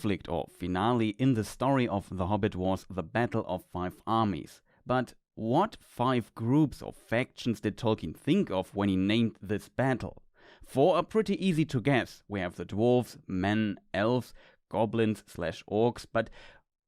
conflict or finale in the story of The Hobbit was the Battle of Five Armies. But what five groups or factions did Tolkien think of when he named this battle? Four are pretty easy to guess. We have the dwarves, men, elves, goblins/orcs, but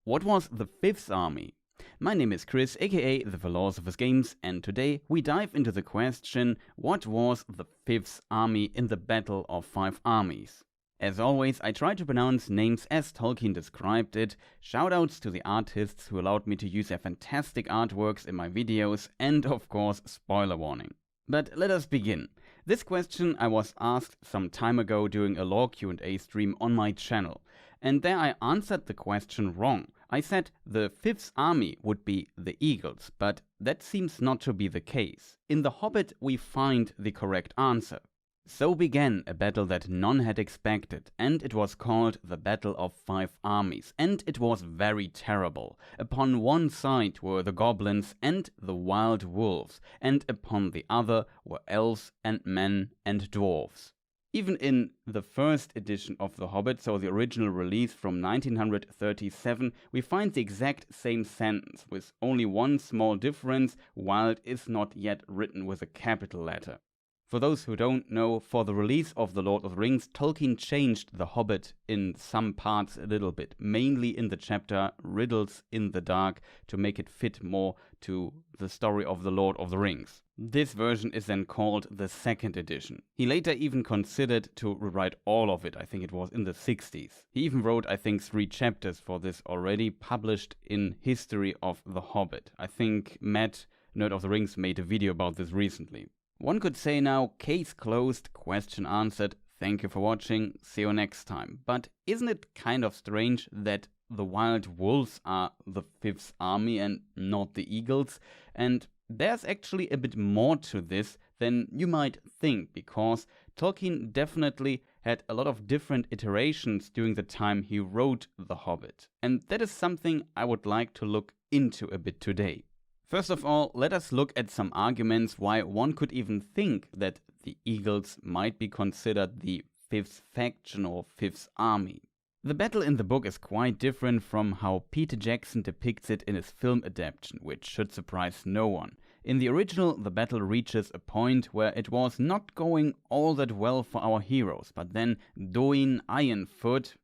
what was the fifth army? My name is Chris, aka The Philosopher's Games, and today we dive into the question, what was the fifth army in the Battle of Five Armies? As always, I try to pronounce names as Tolkien described it. Shoutouts to the artists who allowed me to use their fantastic artworks in my videos, and of course, spoiler warning. But let us begin. This question I was asked some time ago during a lore Q&A stream on my channel, and there I answered the question wrong. I said the fifth army would be the eagles, but that seems not to be the case. In The Hobbit we find the correct answer. So began a battle that none had expected, and it was called the Battle of Five Armies, and it was very terrible. Upon one side were the goblins and the wild wolves, and upon the other were elves and men and dwarves. Even in the first edition of The Hobbit, so the original release from 1937, we find the exact same sentence, with only one small difference: wild is not yet written with a capital letter. For those who don't know, for the release of The Lord of the Rings, Tolkien changed The Hobbit in some parts a little bit, mainly in the chapter Riddles in the Dark, to make it fit more to the story of The Lord of the Rings. This version is then called the second edition. He later even considered to rewrite all of it. I think it was in the 60s. He even wrote, I think, 3 chapters for this already, published in History of the Hobbit. I think Matt, Nerd of the Rings, made a video about this recently. One could say now, case closed, question answered, thank you for watching, see you next time. But isn't it kind of strange that the wild wolves are the fifth army and not the eagles? And there's actually a bit more to this than you might think, because Tolkien definitely had a lot of different iterations during the time he wrote The Hobbit. And that is something I would like to look into a bit today. First of all, let us look at some arguments why one could even think that the eagles might be considered the fifth faction or fifth army. The battle in the book is quite different from how Peter Jackson depicts it in his film adaptation, which should surprise no one. In the original, the battle reaches a point where it was not going all that well for our heroes, but then Dóin Ironfoot,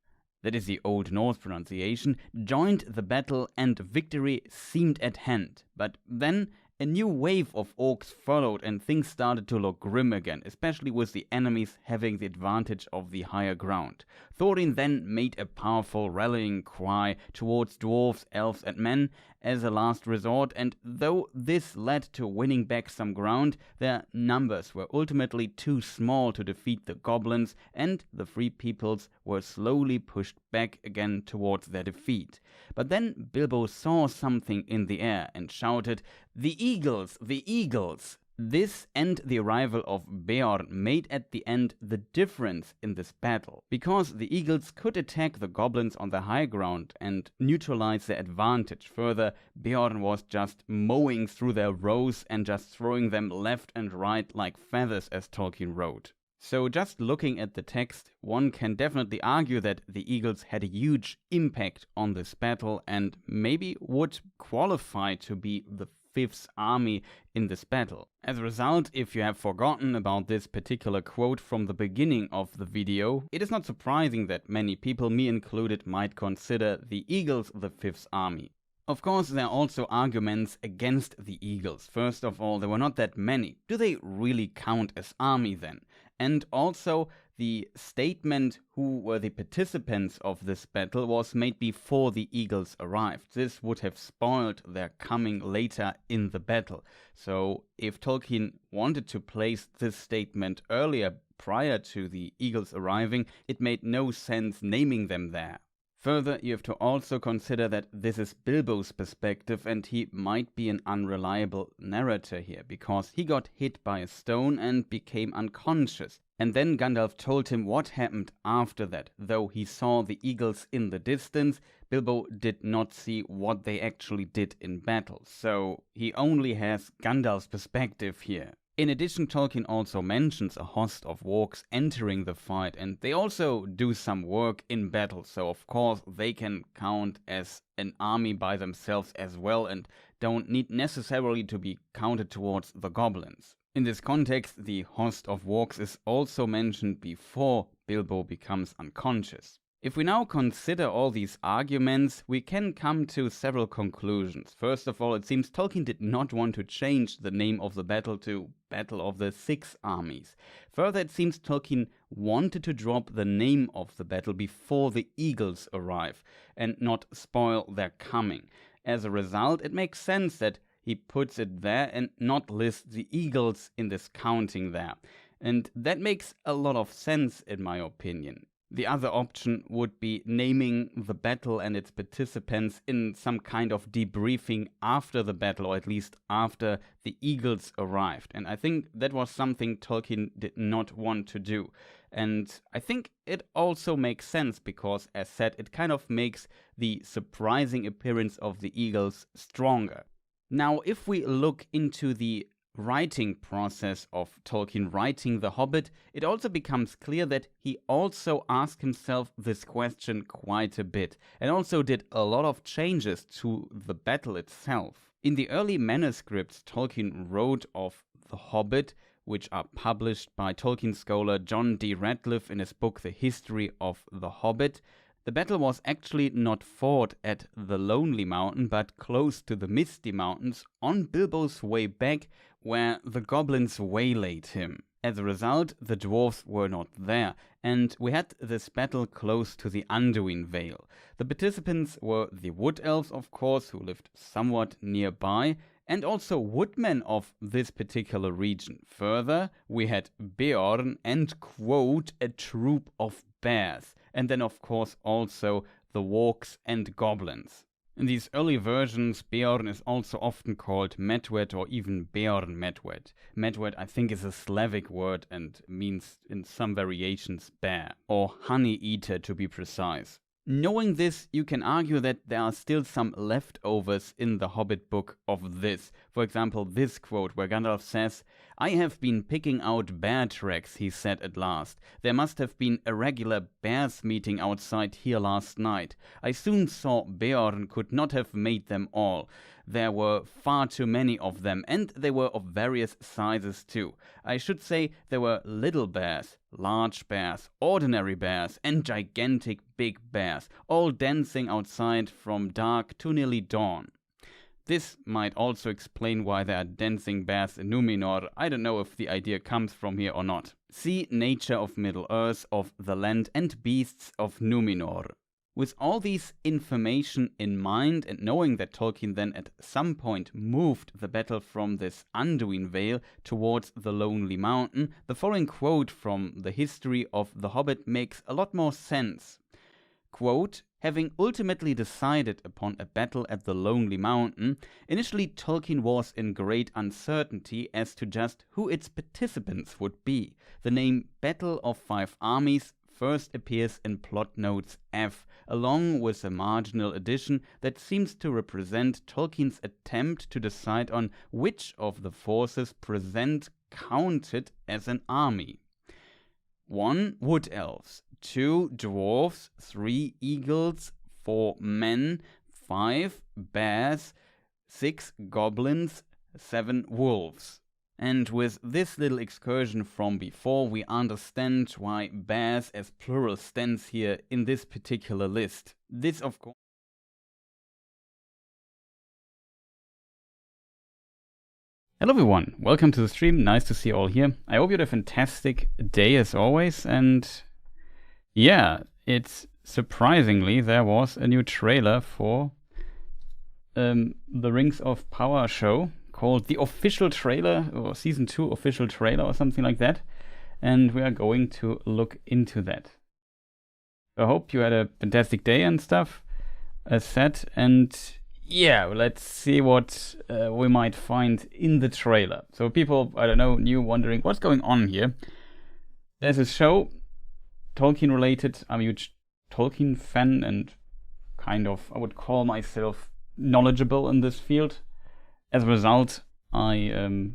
that is the Old Norse pronunciation, joined the battle and victory seemed at hand. But then a new wave of orcs followed and things started to look grim again, especially with the enemies having the advantage of the higher ground. Thorin then made a powerful rallying cry towards dwarves, elves and men as a last resort, and though this led to winning back some ground, their numbers were ultimately too small to defeat the goblins, and the Free Peoples were slowly pushed back again towards their defeat. But then Bilbo saw something in the air and shouted, "The eagles! The eagles!" This and the arrival of Beorn made at the end the difference in this battle, because the eagles could attack the goblins on the high ground and neutralize their advantage. Further, Beorn was just mowing through their rows and just throwing them left and right like feathers, as Tolkien wrote. So just looking at the text, one can definitely argue that the eagles had a huge impact on this battle and maybe would qualify to be the fifth army in this battle. As a result, if you have forgotten about this particular quote from the beginning of the video, it is not surprising that many people, me included, might consider the eagles the fifth army. Of course, there are also arguments against the eagles. First of all, there were not that many. Do they really count as army then? And also, the statement who were the participants of this battle was made before the eagles arrived. This would have spoiled their coming later in the battle. So if Tolkien wanted to place this statement earlier, prior to the eagles arriving, it made no sense naming them there. Further, you have to also consider that this is Bilbo's perspective and he might be an unreliable narrator here, because he got hit by a stone and became unconscious. And then Gandalf told him what happened after that. Though he saw the eagles in the distance, Bilbo did not see what they actually did in battle. So he only has Gandalf's perspective here. In addition, Tolkien also mentions a host of orcs entering the fight, and they also do some work in battle, so of course they can count as an army by themselves as well and don't need necessarily to be counted towards the goblins. In this context, the host of orcs is also mentioned before Bilbo becomes unconscious. If we now consider all these arguments, we can come to several conclusions. First of all, it seems Tolkien did not want to change the name of the battle to Battle of the Six Armies. Further, it seems Tolkien wanted to drop the name of the battle before the eagles arrive and not spoil their coming. As a result, it makes sense that he puts it there and not list the eagles in this counting there. And that makes a lot of sense in my opinion. The other option would be naming the battle and its participants in some kind of debriefing after the battle, or at least after the eagles arrived. And I think that was something Tolkien did not want to do. And I think it also makes sense because, as said, it kind of makes the surprising appearance of the eagles stronger. Now, if we look into the writing process of Tolkien writing The Hobbit, it also becomes clear that he also asked himself this question quite a bit and also did a lot of changes to the battle itself. In the early manuscripts Tolkien wrote of The Hobbit, which are published by Tolkien scholar John D. Radcliffe in his book The History of the Hobbit, the battle was actually not fought at the Lonely Mountain, but close to the Misty Mountains on Bilbo's way back, where the goblins waylaid him. As a result, the dwarves were not there, and we had this battle close to the Anduin Vale. The participants were the Wood Elves, of course, who lived somewhat nearby, and also woodmen of this particular region. Further, we had Beorn and, quote, a troop of bears. And then, of course, also the wargs and goblins. In these early versions, Beorn is also often called Medwed or even Beorn Medwed. Medwed, I think, is a Slavic word and means in some variations bear, or honey eater to be precise. Knowing this, you can argue that there are still some leftovers in the Hobbit book of this. For example, this quote where Gandalf says, "I have been picking out bear tracks," he said at last. "There must have been a regular bears meeting outside here last night. I soon saw Beorn could not have made them all. There were far too many of them, and they were of various sizes too. I should say there were little bears, large bears, ordinary bears, and gigantic big bears, all dancing outside from dark to nearly dawn." This might also explain why there are dancing bears in Numenor. I don't know if the idea comes from here or not. See Nature of Middle-earth, of the Land and Beasts of Numenor. With all these information in mind and knowing that Tolkien then at some point moved the battle from this Anduin Vale towards the Lonely Mountain, the following quote from the History of the Hobbit makes a lot more sense. Quote, "Having ultimately decided upon a battle at the Lonely Mountain, initially Tolkien was in great uncertainty as to just who its participants would be. The name Battle of Five Armies first appears in plot notes F, along with a marginal addition that seems to represent Tolkien's attempt to decide on which of the forces present counted as an army. 1. Wood Elves, 2. Dwarves, 3. Eagles, 4. Men, 5. Bears, 6. Goblins, 7. Wolves. And with this little excursion from before, we understand why bears as plural stands here in this particular list. This, of course. Hello everyone, welcome to the stream, nice to see you all here. I hope you had a fantastic day as always, and yeah, it's surprisingly there was a new trailer for the Rings of Power show, called the official trailer, or season 2 official trailer or something like that, and we are going to look into that. I hope you had a fantastic day and stuff, as said, and yeah, let's see what we might find in the trailer. So people, I don't know, new wondering what's going on here. There's a show, Tolkien related. I'm a huge Tolkien fan and kind of, I would call myself knowledgeable in this field. As a result, I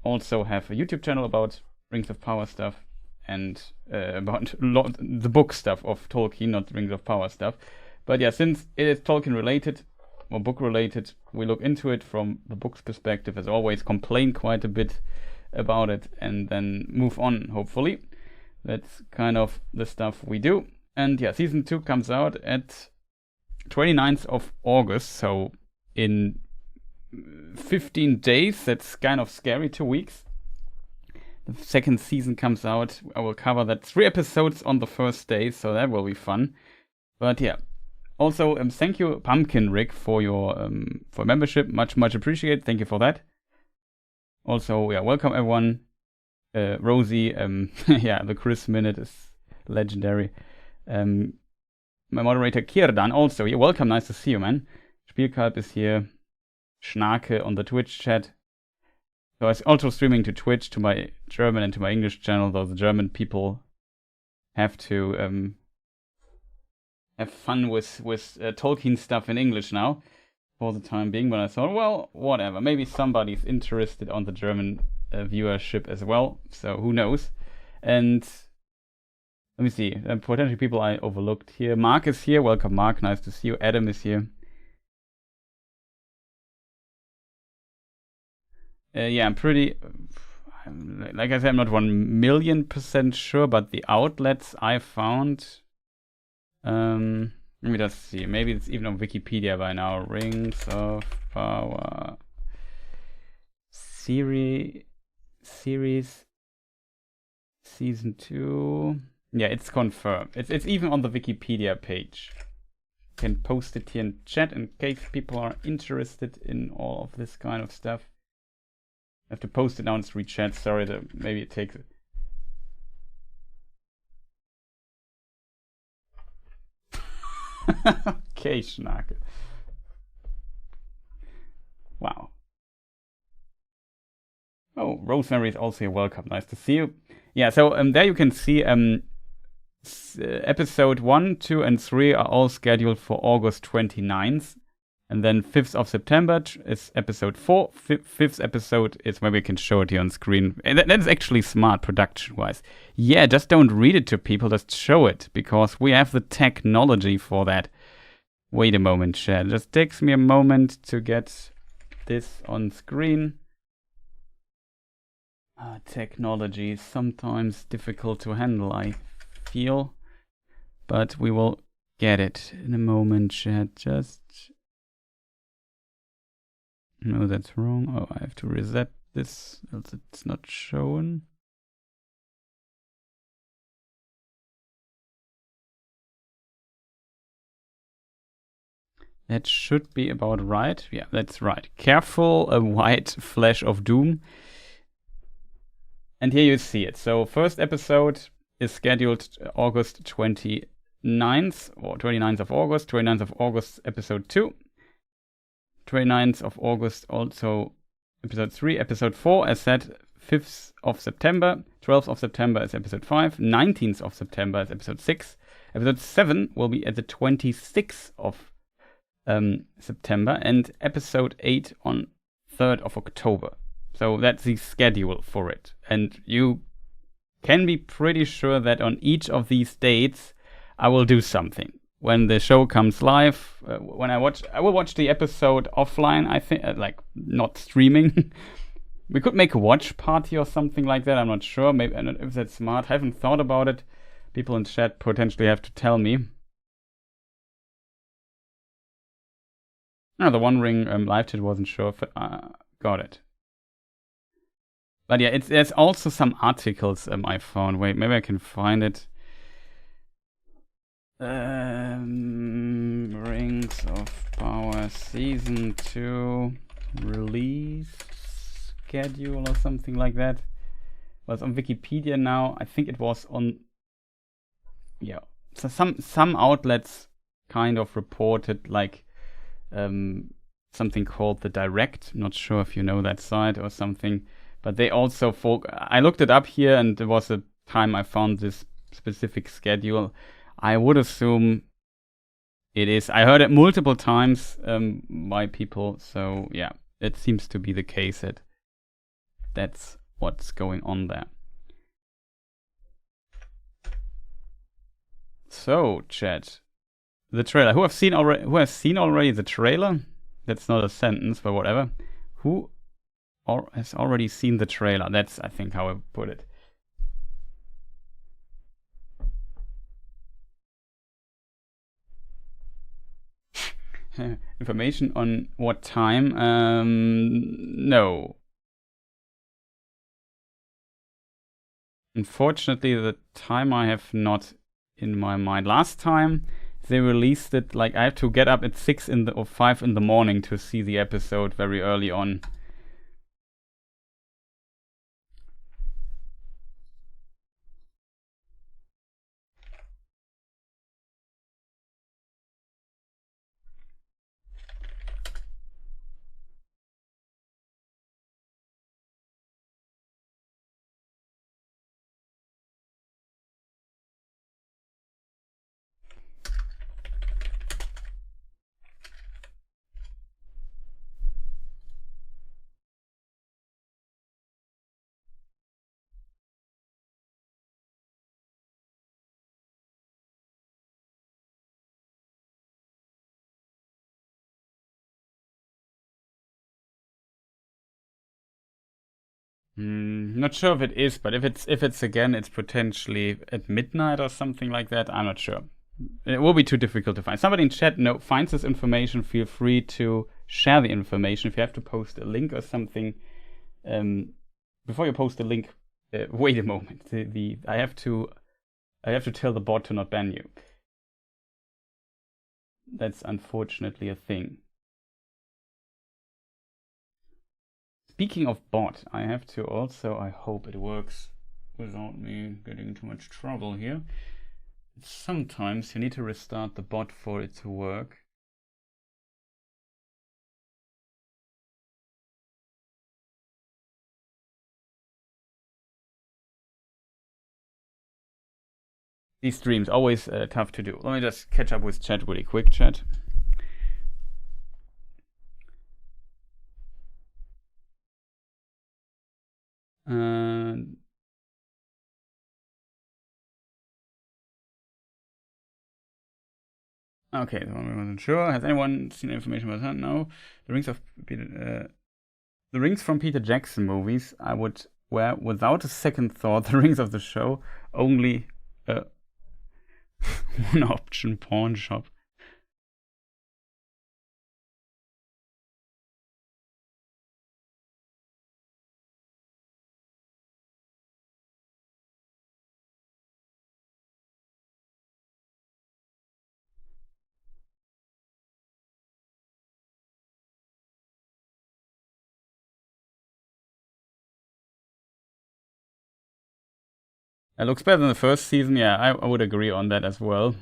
also have a YouTube channel about Rings of Power stuff and about the book stuff of Tolkien, not Rings of Power stuff. But yeah, since it is Tolkien related or book related, we look into it from the book's perspective, as always, complain quite a bit about it, and then move on, hopefully. That's kind of the stuff we do. And yeah, season 2 comes out at 29th of August, so in 15 days. That's kind of scary, 2 weeks. The second season comes out. I will cover that 3 episodes on the first day, so that will be fun. But yeah, also thank you, Pumpkin Rick, for your for membership. Much appreciated. Thank you for that. Also, yeah, welcome everyone. Rosie, yeah, the Chris minute is legendary. My moderator Kirdan also, yeah, welcome, nice to see you, man. Spielkalb is here. Schnake on the Twitch chat. So I was also streaming to Twitch, to my German and to my English channel, though the German people have to have fun with Tolkien stuff in English now, for the time being. But I thought, well, whatever. Maybe somebody's interested on the German viewership as well. So who knows? And let me see. Potentially people I overlooked here. Mark is here. Welcome, Mark. Nice to see you. Adam is here. Yeah, I'm pretty... like I said, I'm not 1,000,000% sure, but the outlets I found... let me just see. Maybe it's even on Wikipedia by now. Rings of Power... Series... Season 2... Yeah, it's confirmed. It's even on the Wikipedia page. Can post it here in chat in case people are interested in all of this kind of stuff. I have to post it now in street chat. Sorry that maybe it takes it. Okay, Schnake. Wow. Oh, Rosemary is also here. Welcome. Nice to see you. Yeah, so there you can see episode 1, 2, and 3 are all scheduled for August 29th. And then 5th of September is episode 4. Fifth episode is where we can show it here on screen. And that is actually smart production-wise. Yeah, just don't read it to people, just show it. Because we have the technology for that. Wait a moment, chat. It just takes me a moment to get this on screen. Technology is sometimes difficult to handle, I feel. But we will get it in a moment, chat. Just... No, that's wrong. Oh, I have to reset this, else it's not shown. That should be about right. Yeah, that's right. Careful, a white flash of doom. And here you see it. So first episode is scheduled August 29th, or 29th of August. 29th of August, episode 2. 29th of August, also episode 3. Episode 4, as said, 5th of September. 12th of September is episode 5. 19th of September is episode 6. Episode 7 will be at the 26th of September. And episode 8 on 3rd of October. So that's the schedule for it. And you can be pretty sure that on each of these dates, I will do something. When the show comes live, when I will watch the episode offline, I think, like, not streaming. We could make a watch party or something like that, I'm not sure. Maybe, I don't know if that's smart. I haven't thought about it. People in chat potentially have to tell me. No, the One Ring live chat wasn't sure if got it. But yeah, there's also some articles I found. Wait, maybe I can find it. Rings of Power Season 2 release schedule or something like that. Well, it's on Wikipedia now. I think it was on... Yeah, so some outlets kind of reported like something called The Direct. I'm not sure if you know that site or something. But they also... I looked it up here and there was a time I found this specific schedule. I would assume it is. I heard it multiple times by people, so yeah, it seems to be the case that That's what's going on there. So, chat, the trailer. Who has seen already the trailer? That's not a sentence, but whatever. Who has already seen the trailer? That's, I think, how I put it. Information on what time? No. Unfortunately, the time I have not in my mind. Last time they released it, like I have to get up at 6 or 5 in the morning to see the episode very early on. Not sure if it is, but if it's again, it's potentially at midnight or something like that. I'm not sure. It will be too difficult to find. Somebody in chat finds this information. Feel free to share the information. If you have to post a link or something, before you post a link, wait a moment. I have to tell the bot to not ban you. That's unfortunately a thing. Speaking of bot, I have to also, I hope it works without me getting into much trouble here. Sometimes you need to restart the bot for it to work. These streams, always tough to do. Let me just catch up with chat really quick, chat. Okay, the one we wasn't sure. Has anyone seen information about that? No. The rings from Peter Jackson movies, I would wear without a second thought. The rings of the show, only one option pawn shop. It looks better than the first season. Yeah, I would agree on that as well.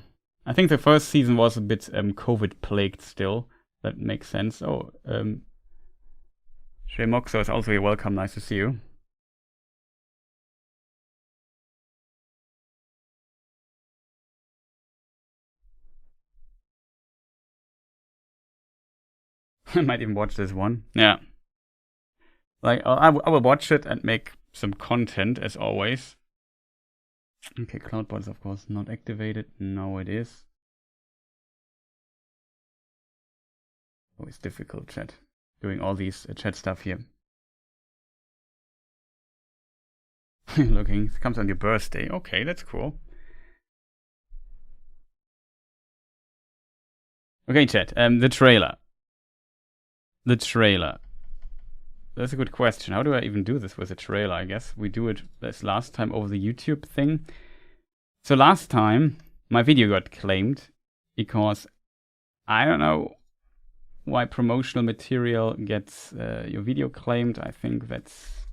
I think the first season was a bit COVID plagued still. That makes sense. Oh, Shay Moxo is also here. Welcome. Nice to see you. I might even watch this one. Yeah. Like, I will watch it and make some content as always. Okay, CloudBot is of course not activated. No, it is. Oh, it's difficult, chat. Doing all these chat stuff here. Looking, it comes on your birthday. Okay, that's cool. Okay, chat. The trailer. The trailer. That's a good question. How do I even do this with a trailer? I guess we do it as last time over the YouTube thing. So last time, my video got claimed because I don't know why promotional material gets your video claimed. I think that's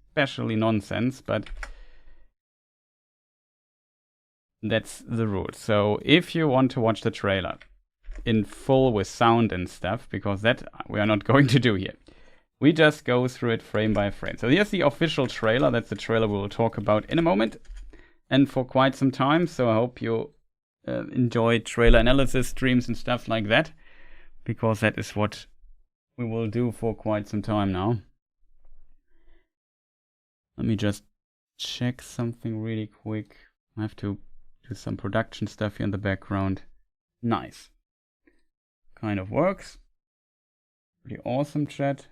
especially nonsense, but that's the rule. So if you want to watch the trailer in full with sound and stuff, because that we are not going to do here. We just go through it frame by frame. So here's the official trailer. That's the trailer we will talk about in a moment and for quite some time. So I hope you enjoy trailer analysis streams and stuff like that, because that is what we will do for quite some time now. Let me just check something really quick. I have to do some production stuff here in the background. Nice. Kind of works. Pretty awesome, chat.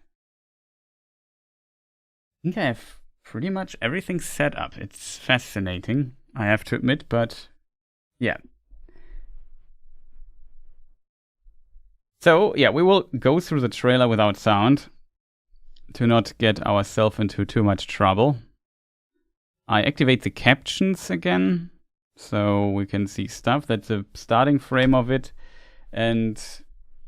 I think I have pretty much everything set up. It's fascinating, I have to admit, but yeah. So, yeah, we will go through the trailer without sound to not get ourselves into too much trouble. I activate the captions again, so we can see stuff. That's the starting frame of it. And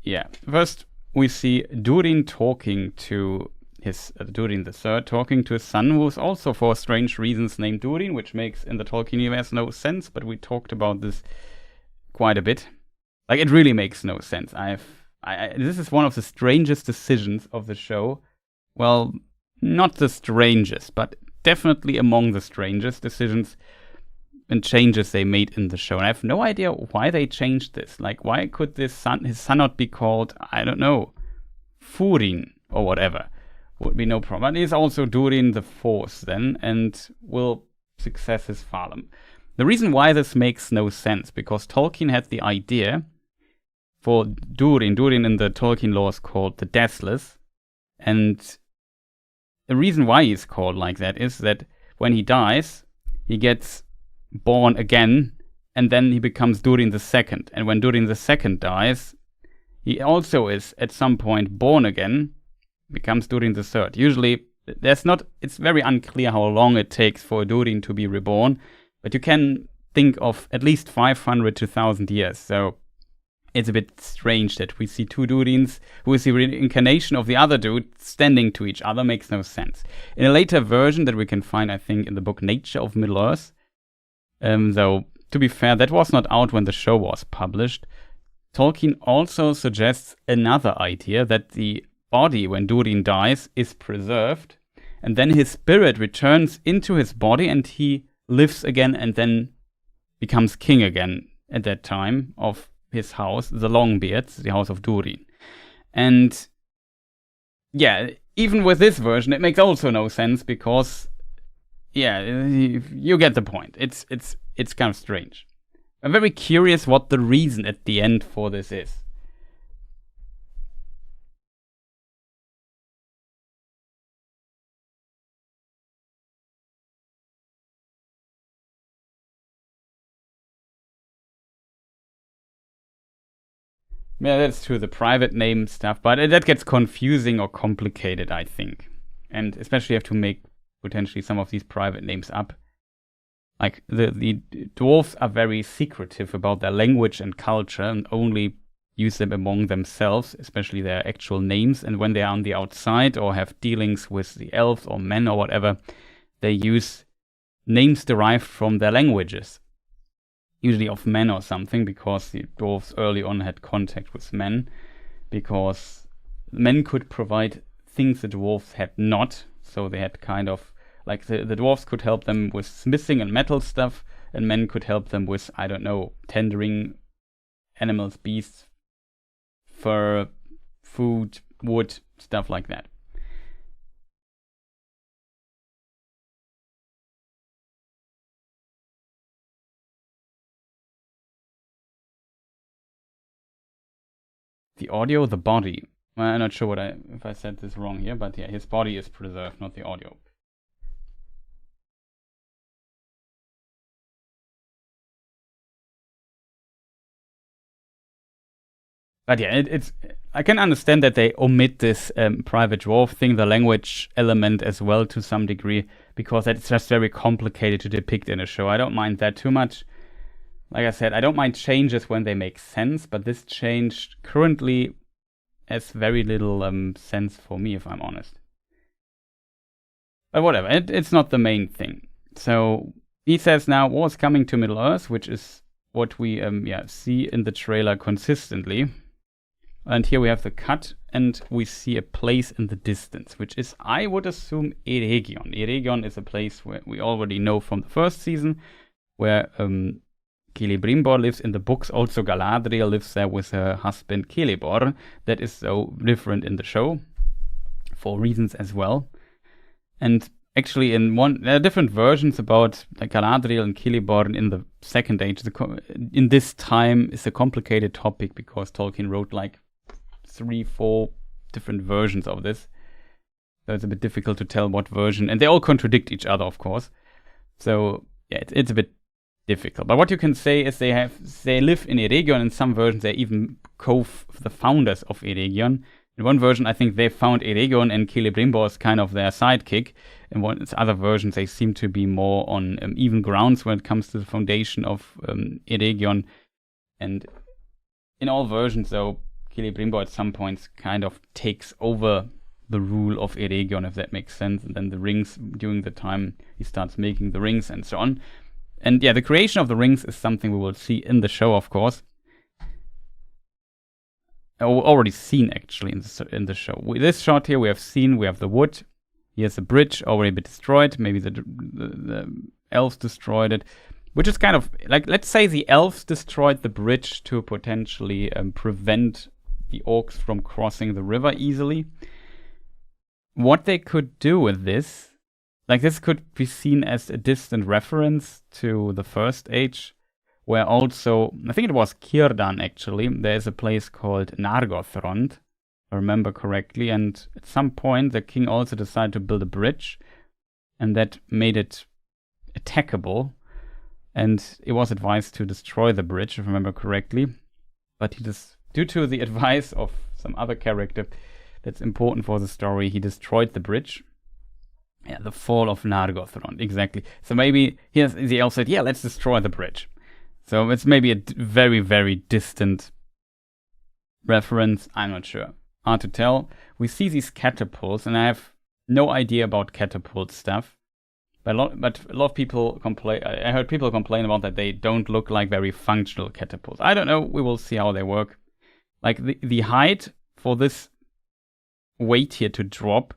yeah, first we see Durin talking to his, Durin the Third, talking to his son, who is also for strange reasons named Durin, which makes in the Tolkien universe no sense, but we talked about this quite a bit. Like, it really makes no sense. This is one of the strangest decisions of the show. Well, not the strangest, but definitely among the strangest decisions and changes they made in the show. And I have no idea why they changed this. Like, why could his son not be called, I don't know, Furin or whatever? Would be no problem. But he's also Durin the Fourth then, and will succeed his father. The reason why this makes no sense, because Tolkien had the idea for Durin in the Tolkien lore is called the Deathless, and the reason why he's called like that is that when he dies, he gets born again, and then he becomes Durin the Second. And when Durin the Second dies, he also is at some point born again, becomes Durin the Third. Usually, it's very unclear how long it takes for Durin to be reborn, but you can think of at least 500 to 1,000 years. So it's a bit strange that we see two Durins, who is the reincarnation of the other dude, standing to each other. Makes no sense. In a later version that we can find, I think, in the book Nature of Middle-earth, though, to be fair, that was not out when the show was published, Tolkien also suggests another idea, that the body, when Durin dies, is preserved, and then his spirit returns into his body, and he lives again, and then becomes king again at that time of his house, the Longbeards, the house of Durin. And yeah, even with this version, it makes also no sense, because yeah, you get the point. It's kind of strange. I'm very curious what the reason at the end for this is. Yeah, that's true, the private name stuff, but that gets confusing or complicated, I think. And especially you have to make potentially some of these private names up. Like, the dwarves are very secretive about their language and culture, and only use them among themselves, especially their actual names. And when they are on the outside or have dealings with the elves or men or whatever, they use names derived from their languages. Usually of men or something, because the dwarves early on had contact with men, because men could provide things the dwarves had not. So they had kind of, like, the dwarves could help them with smithing and metal stuff, and men could help them with, I don't know, tendering animals, beasts, fur, food, wood, stuff like that. The audio, the body. Well, I'm not sure if I said this wrong here, but yeah, his body is preserved, not the audio. But yeah, I can understand that they omit this private dwarf thing, the language element as well to some degree, because it's just very complicated to depict in a show. I don't mind that too much. Like I said, I don't mind changes when they make sense, but this change currently has very little sense for me, if I'm honest. But whatever, it's not the main thing. So he says now war's coming to Middle-earth, which is what we see in the trailer consistently. And here we have the cut, and we see a place in the distance, which is, I would assume, Eregion. Eregion is a place where we already know from the first season, where Celebrimbor lives in the books. Also Galadriel lives there with her husband Celeborn. That is so different in the show, for reasons as well. And actually there are different versions about like Galadriel and Celeborn in the Second Age. In this time is a complicated topic because Tolkien wrote like 3-4 different versions of this. So it's a bit difficult to tell what version, and they all contradict each other, of course. So yeah, it's a bit difficult. But what you can say is they live in Eregion. In some versions, they even the founders of Eregion. In one version, I think they found Eregion and Celebrimbor is kind of their sidekick. In other versions, they seem to be more on even grounds when it comes to the foundation of Eregion. And in all versions, though, Celebrimbor at some points kind of takes over the rule of Eregion, if that makes sense. And then the rings, during the time he starts making the rings and so on. And yeah, the creation of the rings is something we will see in the show, of course. Already seen, actually, in the show. With this shot here, we have the wood. Here's a bridge already been destroyed. Maybe the elves destroyed it. Which is kind of, like, let's say the elves destroyed the bridge to potentially prevent the orcs from crossing the river easily. What they could do with this, like this could be seen as a distant reference to the First Age, where also, I think it was Círdan actually, there's a place called Nargothrond, if I remember correctly, and at some point the king also decided to build a bridge, and that made it attackable, and it was advised to destroy the bridge, if I remember correctly, but he just, due to the advice of some other character that's important for the story, he destroyed the bridge. Yeah, the fall of Nargothrond, exactly. So maybe here's the elf said, yeah, let's destroy the bridge. So it's maybe a very, very distant reference. I'm not sure. Hard to tell. We see these catapults, and I have no idea about catapult stuff. But a lot of people complain. I heard people complain about that they don't look like very functional catapults. I don't know. We will see how they work. Like the height for this weight here to drop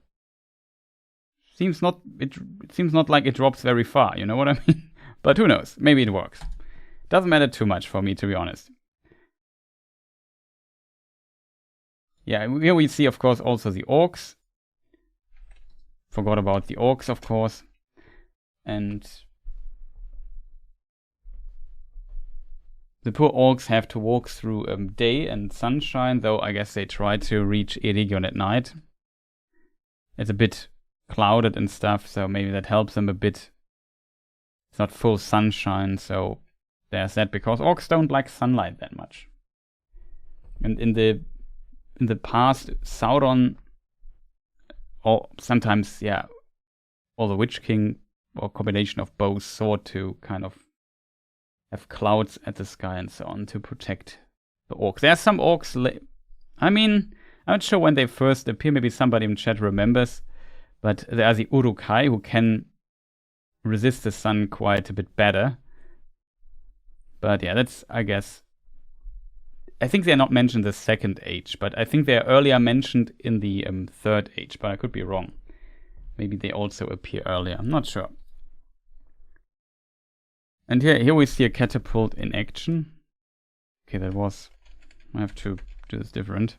seems not. It seems not like it drops very far. You know what I mean? But who knows? Maybe it works. Doesn't matter too much for me, to be honest. Yeah, here we see, of course, also the orcs. Forgot about the orcs, of course. And the poor orcs have to walk through day and sunshine, though I guess they try to reach Eregion at night. It's a bit clouded and stuff, so maybe that helps them a bit. It's not full sunshine, so there's that, because orcs don't like sunlight that much. And in the past, Sauron, or sometimes, yeah, or the Witch King, or combination of both, sought to kind of have clouds at the sky and so on to protect the orcs. There are some orcs, I mean, I'm not sure when they first appear, maybe somebody in chat remembers, but there are the Uruk-hai who can resist the sun quite a bit better. But yeah, that's, I guess, I think they're not mentioned in the Second Age, but I think they're earlier mentioned in the Third Age, but I could be wrong. Maybe they also appear earlier, I'm not sure. And here we see a catapult in action. Okay, I have to do this different.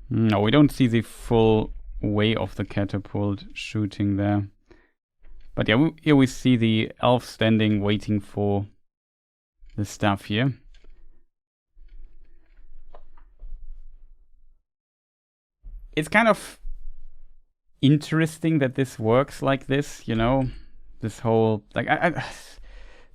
No, we don't see the full way of the catapult shooting there. But yeah, here we see the elf standing waiting for the stuff here. It's kind of interesting that this works like this, you know? This whole, like,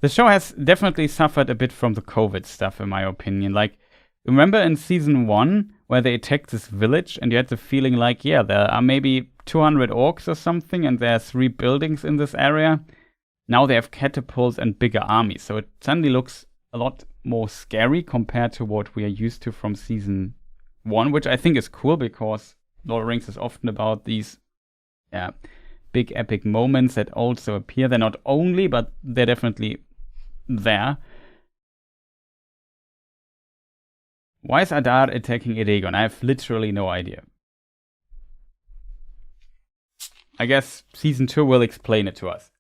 the show has definitely suffered a bit from the COVID stuff, in my opinion. Like, remember in season 1 where they attacked this village and you had the feeling like, yeah, there are maybe 200 orcs or something and there are 3 buildings in this area. Now they have catapults and bigger armies, so it suddenly looks a lot more scary compared to what we are used to from season 1, which I think is cool because Lord of the Rings is often about these big epic moments that also appear. They're not only, but they're definitely there. Why is Adar attacking Eregion? I have literally no idea. I guess season 2 will explain it to us.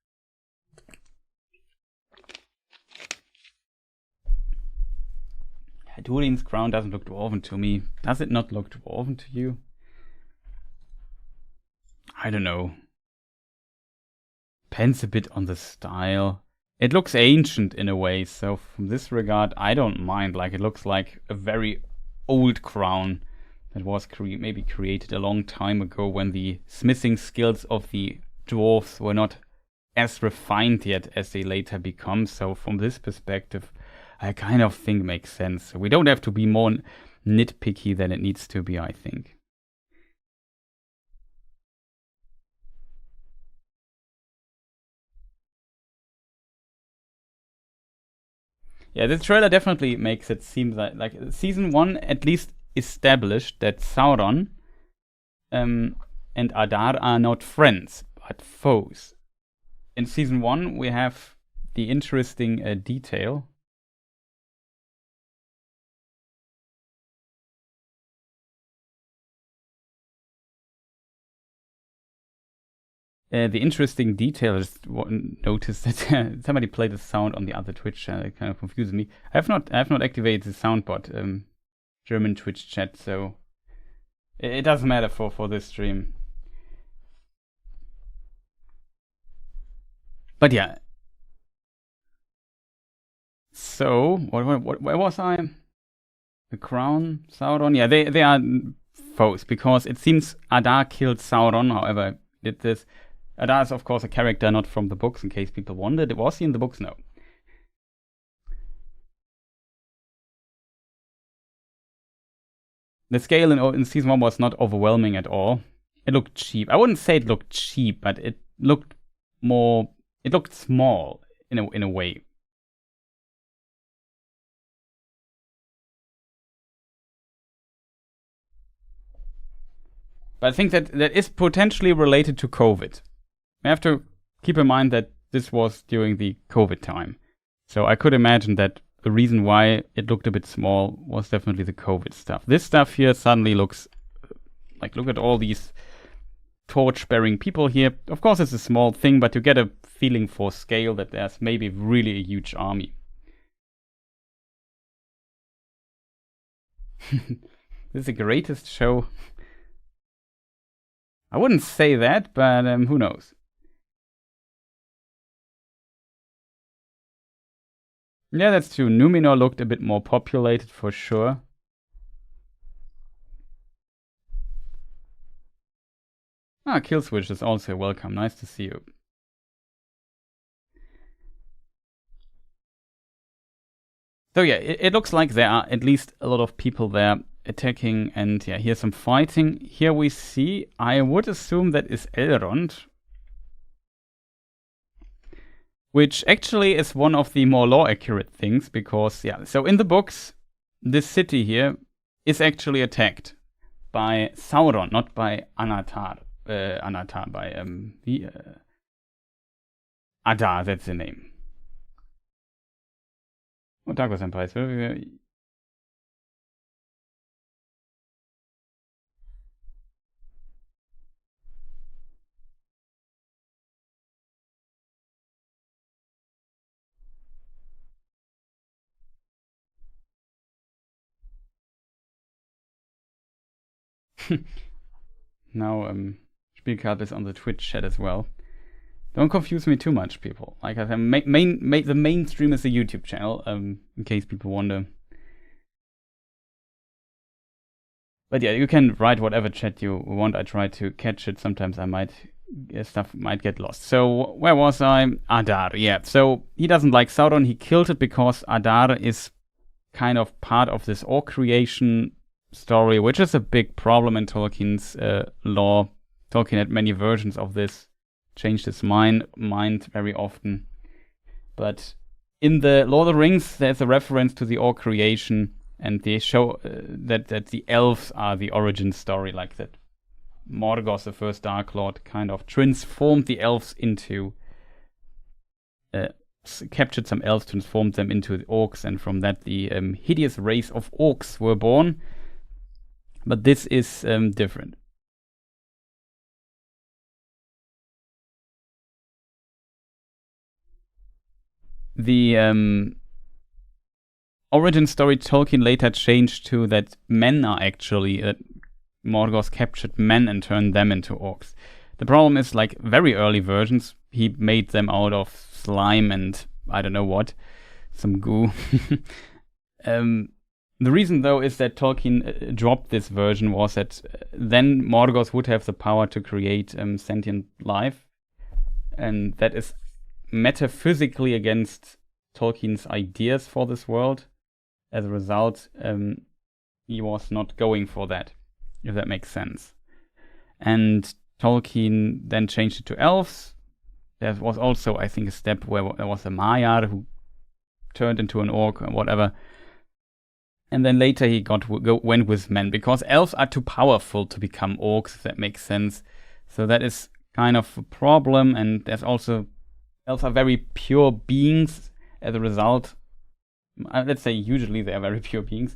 Durin's crown doesn't look dwarven to me. Does it not look dwarven to you? I don't know. Depends a bit on the style. It looks ancient in a way, so from this regard, I don't mind. Like, it looks like a very old crown that was maybe created a long time ago when the smithing skills of the dwarves were not as refined yet as they later become. So from this perspective, I kind of think makes sense. We don't have to be more nitpicky than it needs to be, I think. Yeah, this trailer definitely makes it seem like season 1 at least established that Sauron and Adar are not friends, but foes. In season 1, we have the interesting detail. The interesting detail is noticed that somebody played a sound on the other Twitch channel. It kind of confuses me. I have not activated the soundbot, German Twitch chat, so it doesn't matter for this stream. But yeah. So where was I? The crown, Sauron. Yeah, they are foes because it seems Adar killed Sauron. However, did this. Adar is, of course, a character not from the books, in case people wondered. Was he in the books? No. The scale in season 1 was not overwhelming at all. It looked cheap. I wouldn't say it looked cheap, but it looked more. It looked small in a way. But I think that is potentially related to COVID. We have to keep in mind that this was during the COVID time. So I could imagine that the reason why it looked a bit small was definitely the COVID stuff. This stuff here suddenly looks like, look at all these torch-bearing people here. Of course, it's a small thing, but you get a feeling for scale that there's maybe really a huge army. This is the greatest show. I wouldn't say that, but who knows? Yeah, that's true. Numenor looked a bit more populated for sure. Killswitch is also welcome. Nice to see you. So yeah, it looks like there are at least a lot of people there attacking, and yeah, here's some fighting. Here we see, I would assume that is Elrond, which actually is one of the more lore-accurate things, because, yeah, so in the books, this city here is actually attacked by Sauron, not by Anatar. By Adar, that's the name. Oh, Dark Empire. Now, Spielkarp is on the Twitch chat as well. Don't confuse me too much, people. Like I said, the main stream is a YouTube channel, in case people wonder. But yeah, you can write whatever chat you want. I try to catch it. Sometimes stuff might get lost. So where was I? Adar, yeah. So he doesn't like Sauron. He killed it because Adar is kind of part of this orc creation story, which is a big problem in Tolkien's lore. Tolkien had many versions of this, changed his mind very often. But in the Lord of the Rings, there's a reference to the orc creation, and they show that the elves are the origin story, like that Morgoth, the first Dark Lord, kind of transformed the elves into captured some elves, transformed them into the orcs, and from that the hideous race of orcs were born. But this is different. The origin story Tolkien later changed to that men are actually, Morgoth captured men and turned them into orcs. The problem is, like, very early versions, he made them out of slime and I don't know what, some goo. The reason, though, is that Tolkien dropped this version was that then Morgoth would have the power to create sentient life, and that is metaphysically against Tolkien's ideas for this world. As a result, he was not going for that, if that makes sense. And Tolkien then changed it to elves. There was also, I think, a step where there was a Maiar who turned into an orc or whatever. And then later he went with men, because elves are too powerful to become orcs, if that makes sense. So that is kind of a problem, and there's also, elves are very pure beings. As a result, let's say usually they are very pure beings.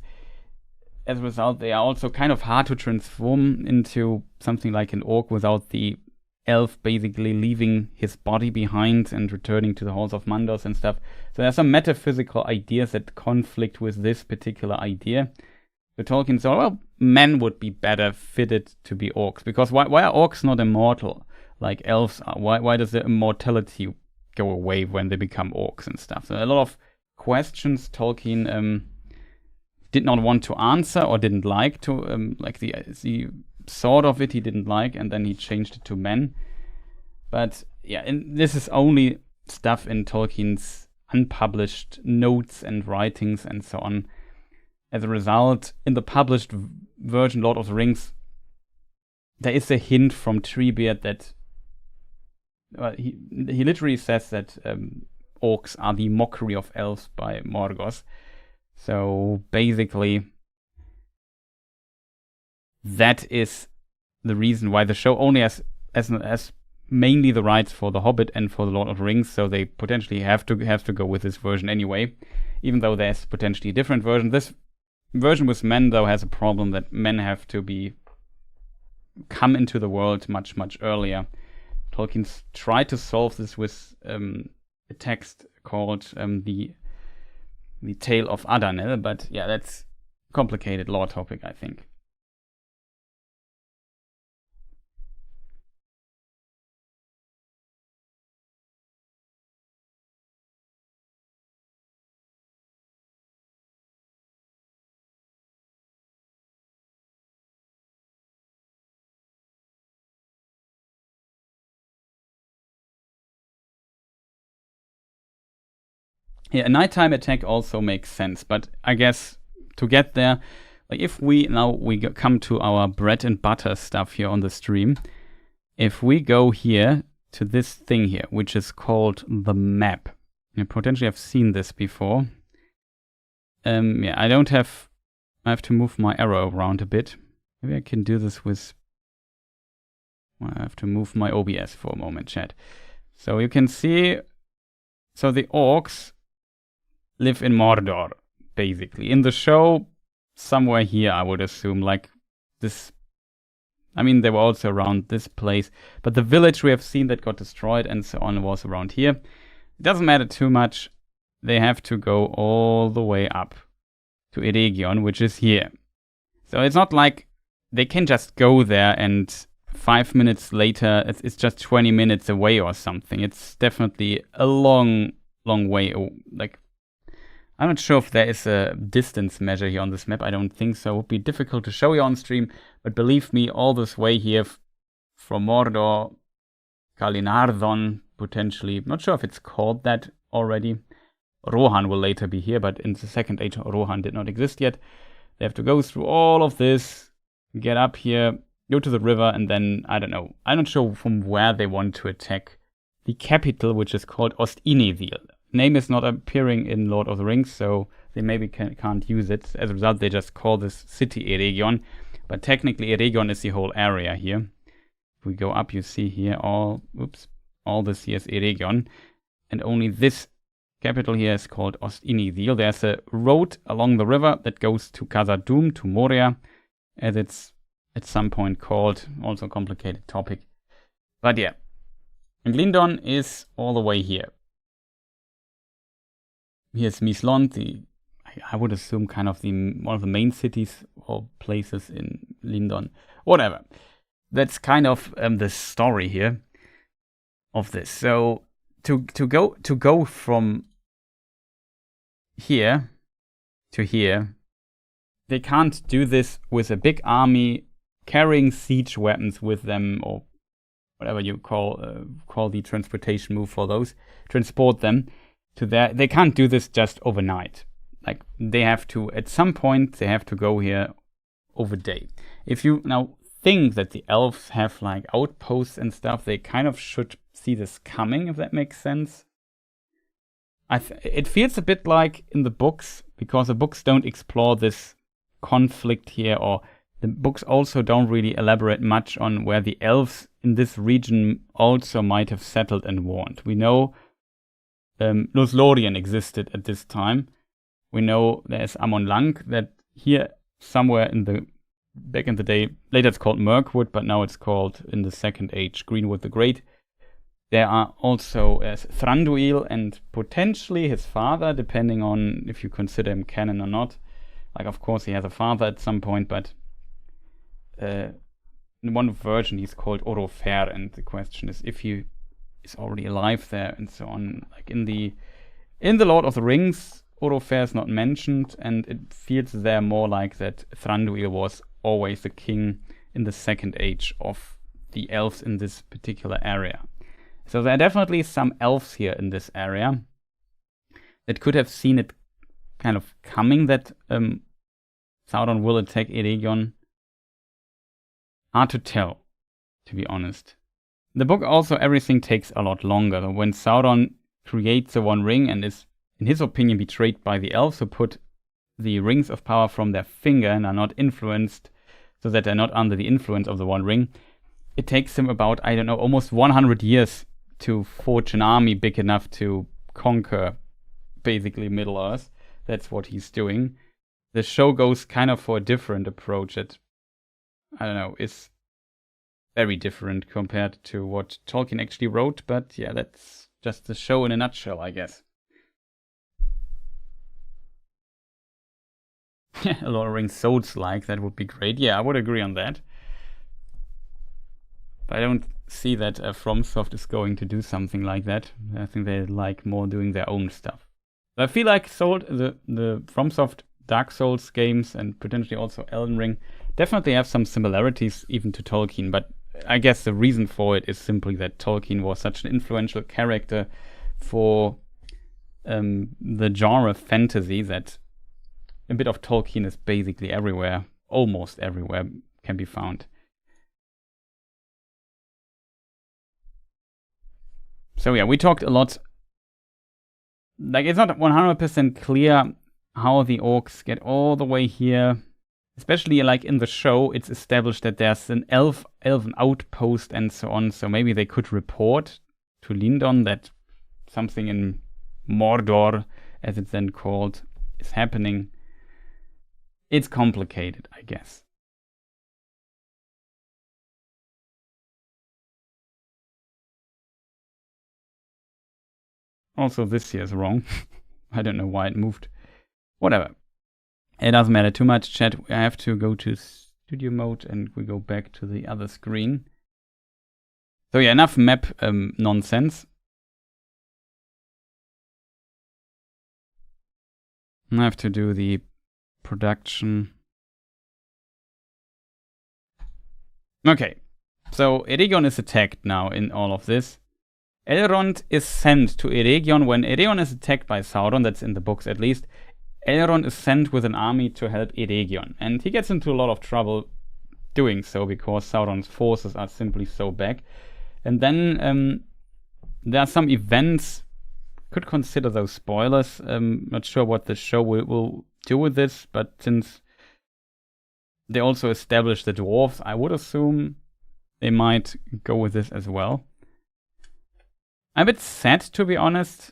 As a result, they are also kind of hard to transform into something like an orc without the elf basically leaving his body behind and returning to the halls of Mandos and stuff. So there are some metaphysical ideas that conflict with this particular idea. So Tolkien thought, well, men would be better fitted to be orcs, because why are orcs not immortal like elves are? Why does the immortality go away when they become orcs and stuff? So a lot of questions Tolkien did not want to answer or didn't like to, like the sort of it he didn't like, and then he changed it to men. But yeah, and this is only stuff in Tolkien's unpublished notes and writings and so on. As a result, in the published version Lord of the Rings, there is a hint from Treebeard that he literally says that orcs are the mockery of elves by Morgoth. So basically, that is the reason why the show only has mainly the rights for The Hobbit and for the Lord of the Rings, so they potentially have to go with this version anyway, even though there's potentially a different version. This version with men, though, has a problem that men have to come into the world much, much earlier. Tolkien's tried to solve this with a text called the Tale of Adanel, but yeah, that's a complicated lore topic, I think. Yeah, a nighttime attack also makes sense, but I guess to get there, like if we come to our bread and butter stuff here on the stream, if we go here to this thing here, which is called the map, you potentially have seen this before. Yeah, I have to move my arrow around a bit. Maybe I can do this with, I have to move my OBS for a moment, chat. So you can see, so the orcs live in Mordor, basically. In the show, somewhere here, I would assume, like this. I mean, they were also around this place, but the village we have seen that got destroyed and so on was around here. It doesn't matter too much. They have to go all the way up to Eregion, which is here. So it's not like they can just go there and 5 minutes later, it's just 20 minutes away or something. It's definitely a long, long way. Like, I'm not sure if there is a distance measure here on this map. I don't think so. It would be difficult to show you on stream. But believe me, all this way here from Mordor, Kalinardon, potentially. I'm not sure if it's called that already. Rohan will later be here, but in the Second Age, Rohan did not exist yet. They have to go through all of this, get up here, go to the river, and then, I don't know. I'm not sure from where they want to attack the capital, which is called Ost-Inedil. Name is not appearing in Lord of the Rings, so they maybe can't use it. As a result, they just call this city Eregion. But technically, Eregion is the whole area here. If we go up, you see here all this here is Eregion. And only this capital here is called Ost-Inedil. There's a road along the river that goes to Khazad-dûm, to Moria, as it's at some point called. Also a complicated topic. But yeah, Glindon is all the way here. Here's Mislond, I I would assume kind of one of the main cities or places in Lindon. Whatever. That's kind of the story here of this. So to go from here to here, they can't do this with a big army carrying siege weapons with them, or whatever you call the transportation move for those. Transport them to there. They can't do this just overnight. Like, they have to, at some point, they have to go here over day. If you now think that the elves have like outposts and stuff, they kind of should see this coming, if that makes sense. It feels a bit like in the books, because the books don't explore this conflict here, or the books also don't really elaborate much on where the elves in this region also might have settled and warned. We know LotR existed at this time. We know there's Amon Lang, that here somewhere back in the day, later it's called Mirkwood, but now it's called, in the Second Age, Greenwood the Great. There are also Thranduil and potentially his father, depending on if you consider him canon or not. Like, of course, he has a father at some point, but in one version he's called Orofer, and the question is if he is already alive there and so on. Like in the Lord of the Rings, Orofer is not mentioned, and it feels there more like that Thranduil was always the king in the Second Age of the elves in this particular area. So there are definitely some elves here in this area that could have seen it kind of coming, that Sauron will attack Eregion. Hard to tell, to be honest. In the book also, everything takes a lot longer. When Sauron creates the One Ring and is, in his opinion, betrayed by the elves who put the rings of power from their finger and are not influenced, so that they're not under the influence of the One Ring, it takes him about, I don't know, almost 100 years to forge an army big enough to conquer basically Middle-earth. That's what he's doing. The show goes kind of for a different approach that, I don't know, is very different compared to what Tolkien actually wrote, but yeah, that's just the show in a nutshell, I guess. A Lord of the Rings Souls-like, that would be great. Yeah, I would agree on that. But I don't see that FromSoft is going to do something like that. I think they like more doing their own stuff. I feel like the FromSoft Dark Souls games, and potentially also Elden Ring, definitely have some similarities even to Tolkien, but I guess the reason for it is simply that Tolkien was such an influential character for the genre fantasy that a bit of Tolkien is basically everywhere, almost everywhere can be found. So yeah, we talked a lot. Like, it's not 100% clear how the orcs get all the way here. Especially like in the show, it's established that there's an elven outpost and so on. So maybe they could report to Lindon that something in Mordor, as it's then called, is happening. It's complicated, I guess. Also, this here is wrong. I don't know why it moved. Whatever. It doesn't matter too much, chat. I have to go to studio mode and we go back to the other screen. So yeah, enough map nonsense. I have to do the production. Okay, so Eregion is attacked now in all of this. Elrond is sent to Eregion when Eregion is attacked by Sauron, that's in the books at least. Elrond is sent with an army to help Eregion, and he gets into a lot of trouble doing so because Sauron's forces are simply so back. And then there are some events, could consider those spoilers. Not sure what the show will do with this, but since they also established the dwarves, I would assume they might go with this as well. I'm a bit sad, to be honest.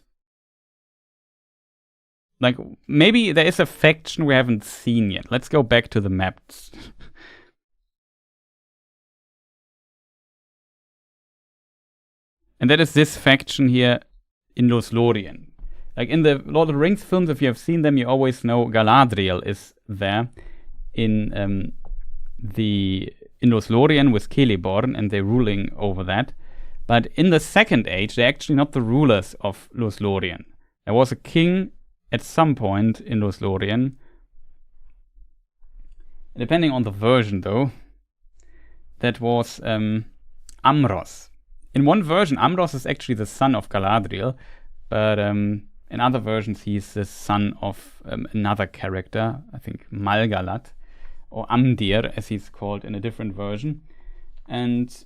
Like, maybe there is a faction we haven't seen yet. Let's go back to the maps. And that is this faction here in LotR. Like in the Lord of the Rings films, if you have seen them, you always know Galadriel is there in Lothlorien with Celeborn, and they're ruling over that. But in the Second Age, they're actually not the rulers of Lothlorien. There was a king at some point in Lothlorien. Depending on the version, though, that was Amros. In one version, Amros is actually the son of Galadriel, but in other versions, he's the son of another character, I think Malgalat, or Amdir, as he's called in a different version. And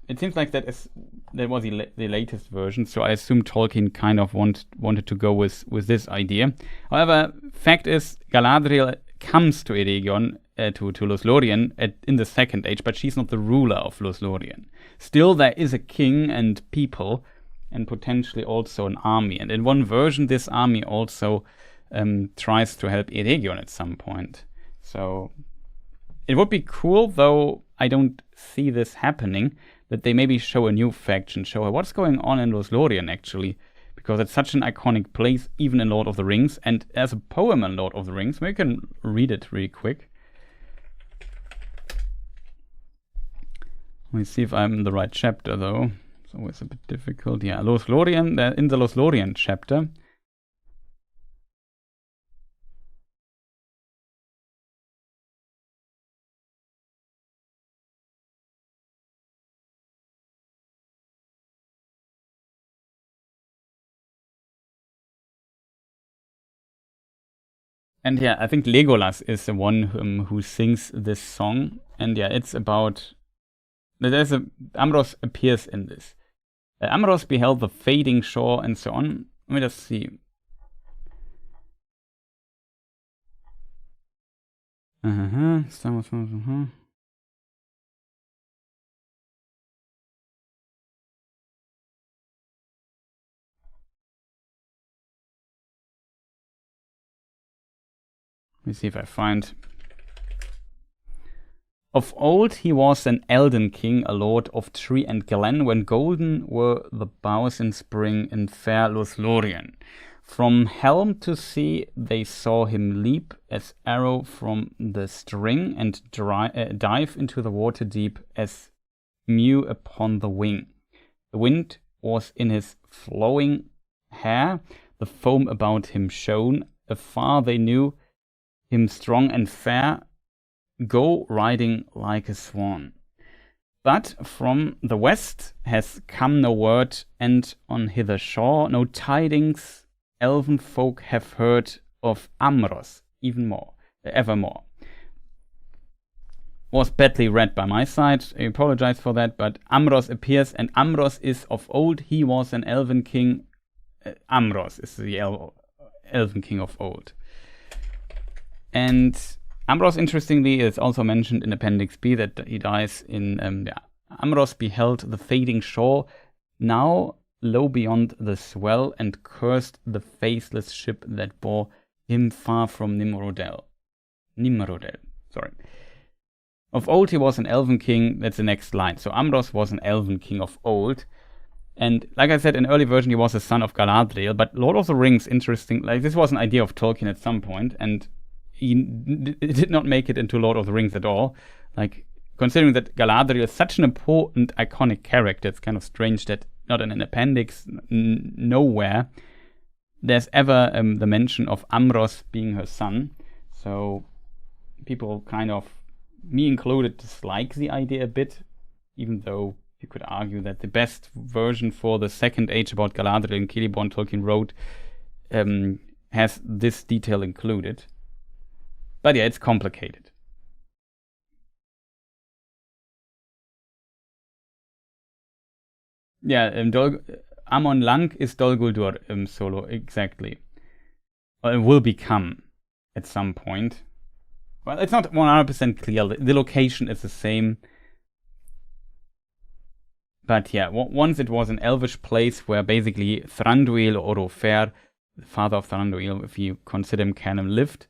it seems like that was the latest version, so I assume Tolkien kind of wanted to go with this idea. However, fact is, Galadriel comes to Eregion, to Lothlorien in the Second Age, but she's not the ruler of Lothlorien. Still, there is a king and people, and potentially also an army. And in one version, this army also tries to help Eregion at some point. So it would be cool, though I don't see this happening, that they maybe show a new faction, show what's going on in Lothlorien actually, because it's such an iconic place, even in Lord of the Rings, and as a poem in Lord of the Rings. Maybe we can read it really quick. Let me see if I'm in the right chapter, though. It's always a bit difficult. Yeah, Lothlorien, in the Lothlorien chapter. And yeah, I think Legolas is the one who sings this song. And yeah, it's about... Amros appears in this. Amros beheld the fading shore and so on. Let me just see. Let me see if I find... Of old he was an Elden king, a lord of tree and glen, when golden were the boughs in spring in fair Lothlorien. From helm to sea they saw him leap as arrow from the string, and dive into the water deep as mew upon the wing. The wind was in his flowing hair, the foam about him shone. Afar they knew him strong and fair, go riding like a swan. But from the west has come no word, and on hither shore no tidings elven folk have heard of Amros evermore. Was badly read by my side, I apologize for that, but Amros appears, and Amros is of old, he was an elven king. Amros is the elven king of old. And Amros, interestingly, is also mentioned in Appendix B that he dies in... Amros beheld the fading shore, now low beyond the swell, and cursed the faithless ship that bore him far from Nimrodel. Sorry. Of old he was an elven king, that's the next line. So Amros was an elven king of old. And like I said, in early version he was a son of Galadriel, but Lord of the Rings, interesting, like this was an idea of Tolkien at some point, and he did not make it into Lord of the Rings at all. Like, considering that Galadriel is such an important, iconic character, it's kind of strange that not in an appendix, nowhere, there's ever the mention of Amros being her son. So people kind of, me included, dislike the idea a bit, even though you could argue that the best version for the Second Age about Galadriel and Celeborn Tolkien wrote has this detail included. But yeah, it's complicated. Yeah, Amon Lang is Dol Guldur solo, exactly. Well, it will become at some point. Well, it's not 100% clear. The location is the same. But yeah, once it was an elvish place where basically Thranduil or Ofer, the father of Thranduil, if you consider him canon, lived.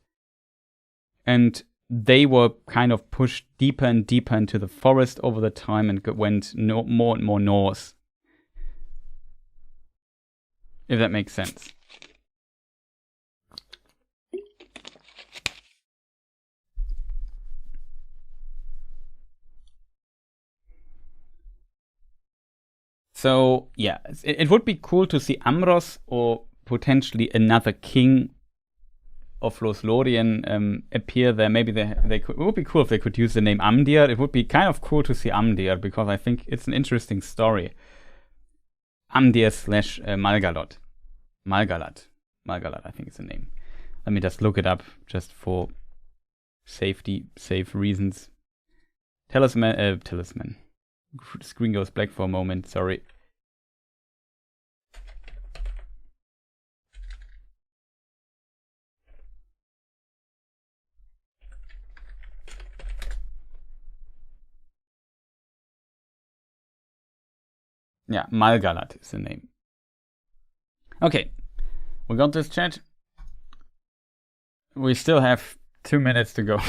And they were kind of pushed deeper and deeper into the forest over the time and went more and more north. If that makes sense. So, yeah, it would be cool to see Amros or potentially another king of Lothlorien appear there. Maybe they could. It would be cool if they could use the name Amdir. It would be kind of cool to see Amdir because I think it's an interesting story. Amdir / Malgalad. Malgalad, I think it's the name. Let me just look it up just for safe reasons. Talisman. Screen goes black for a moment, sorry. Yeah, Malgalad is the name. Okay, we got this chat. We still have 2 minutes to go.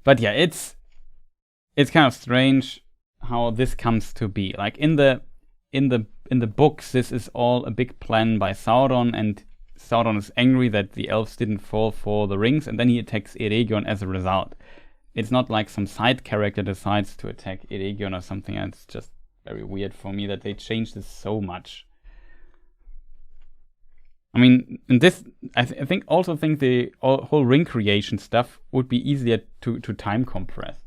But yeah, it's kind of strange how this comes to be. Like in the books, this is all a big plan by Sauron, and Sauron is angry that the elves didn't fall for the rings, and then he attacks Eregion as a result. It's not like some side character decides to attack Eregion or something. It's just very weird for me that they changed this so much. I mean, in this, I think the whole ring creation stuff would be easier to time compress.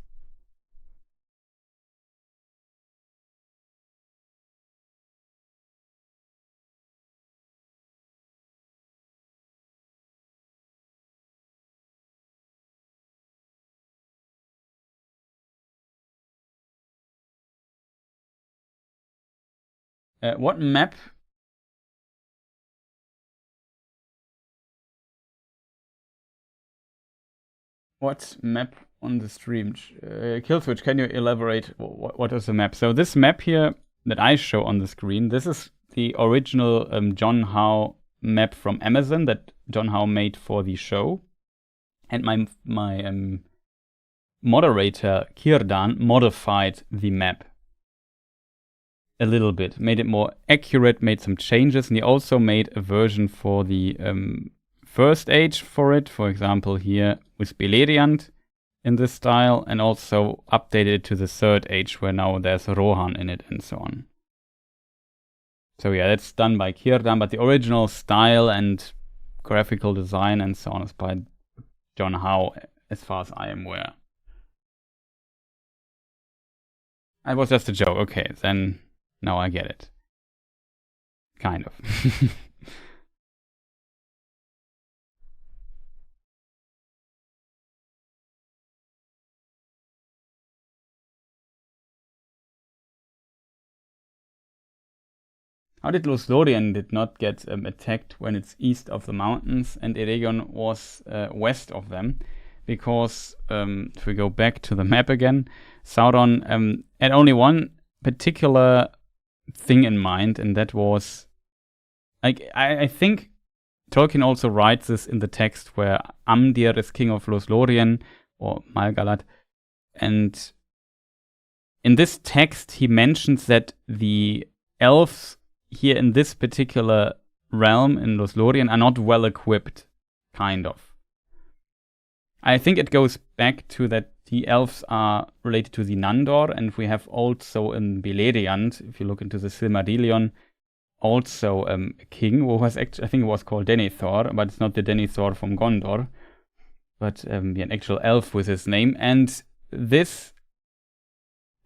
What map? What map on the stream? Killswitch, can you elaborate? What is the map? So this map here that I show on the screen, this is the original John Howe map from Amazon that John Howe made for the show. And my moderator, Kirdan, modified the map a little bit, made it more accurate, made some changes, and he also made a version for the first age for it, for example here with Beleriand in this style, and also updated it to the third age where now there's Rohan in it and so on. So yeah, that's done by Kirdan, but the original style and graphical design and so on is by John Howe, as far as I am aware. It was just a joke. Okay, then now I get it. Kind of. How did Lothlorien did not get attacked when it's east of the mountains and Eregion was west of them? Because if we go back to the map again, Sauron had only one particular thing in mind, and that was, like, I think Tolkien also writes this in the text where Amdir is king of Lothlorien, or Malgalad, and in this text he mentions that the elves here in this particular realm in Lothlorien are not well equipped, kind of. I think it goes back to that the elves are related to the Nandor, and we have also in Beleriand, if you look into the Silmarillion, also a king who was actually, I think it was called Denethor, but it's not the Denethor from Gondor, but an actual elf with his name. And this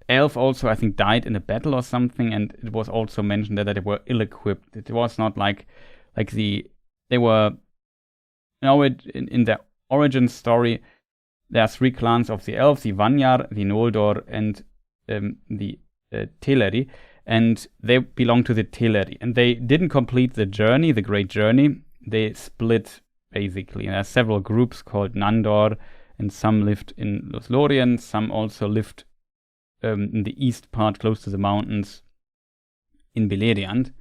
elf also, I think, died in a battle or something, and it was also mentioned that they were ill-equipped. It was not like they were, in their origin story, there are 3 clans of the elves, the Vanyar, the Noldor, and the Teleri, and they belong to the Teleri. And they didn't complete the journey, the Great Journey. They split, basically. And there are several groups called Nandor, and some lived in Lothlorien, some also lived in the east part, close to the mountains, in Beleriand.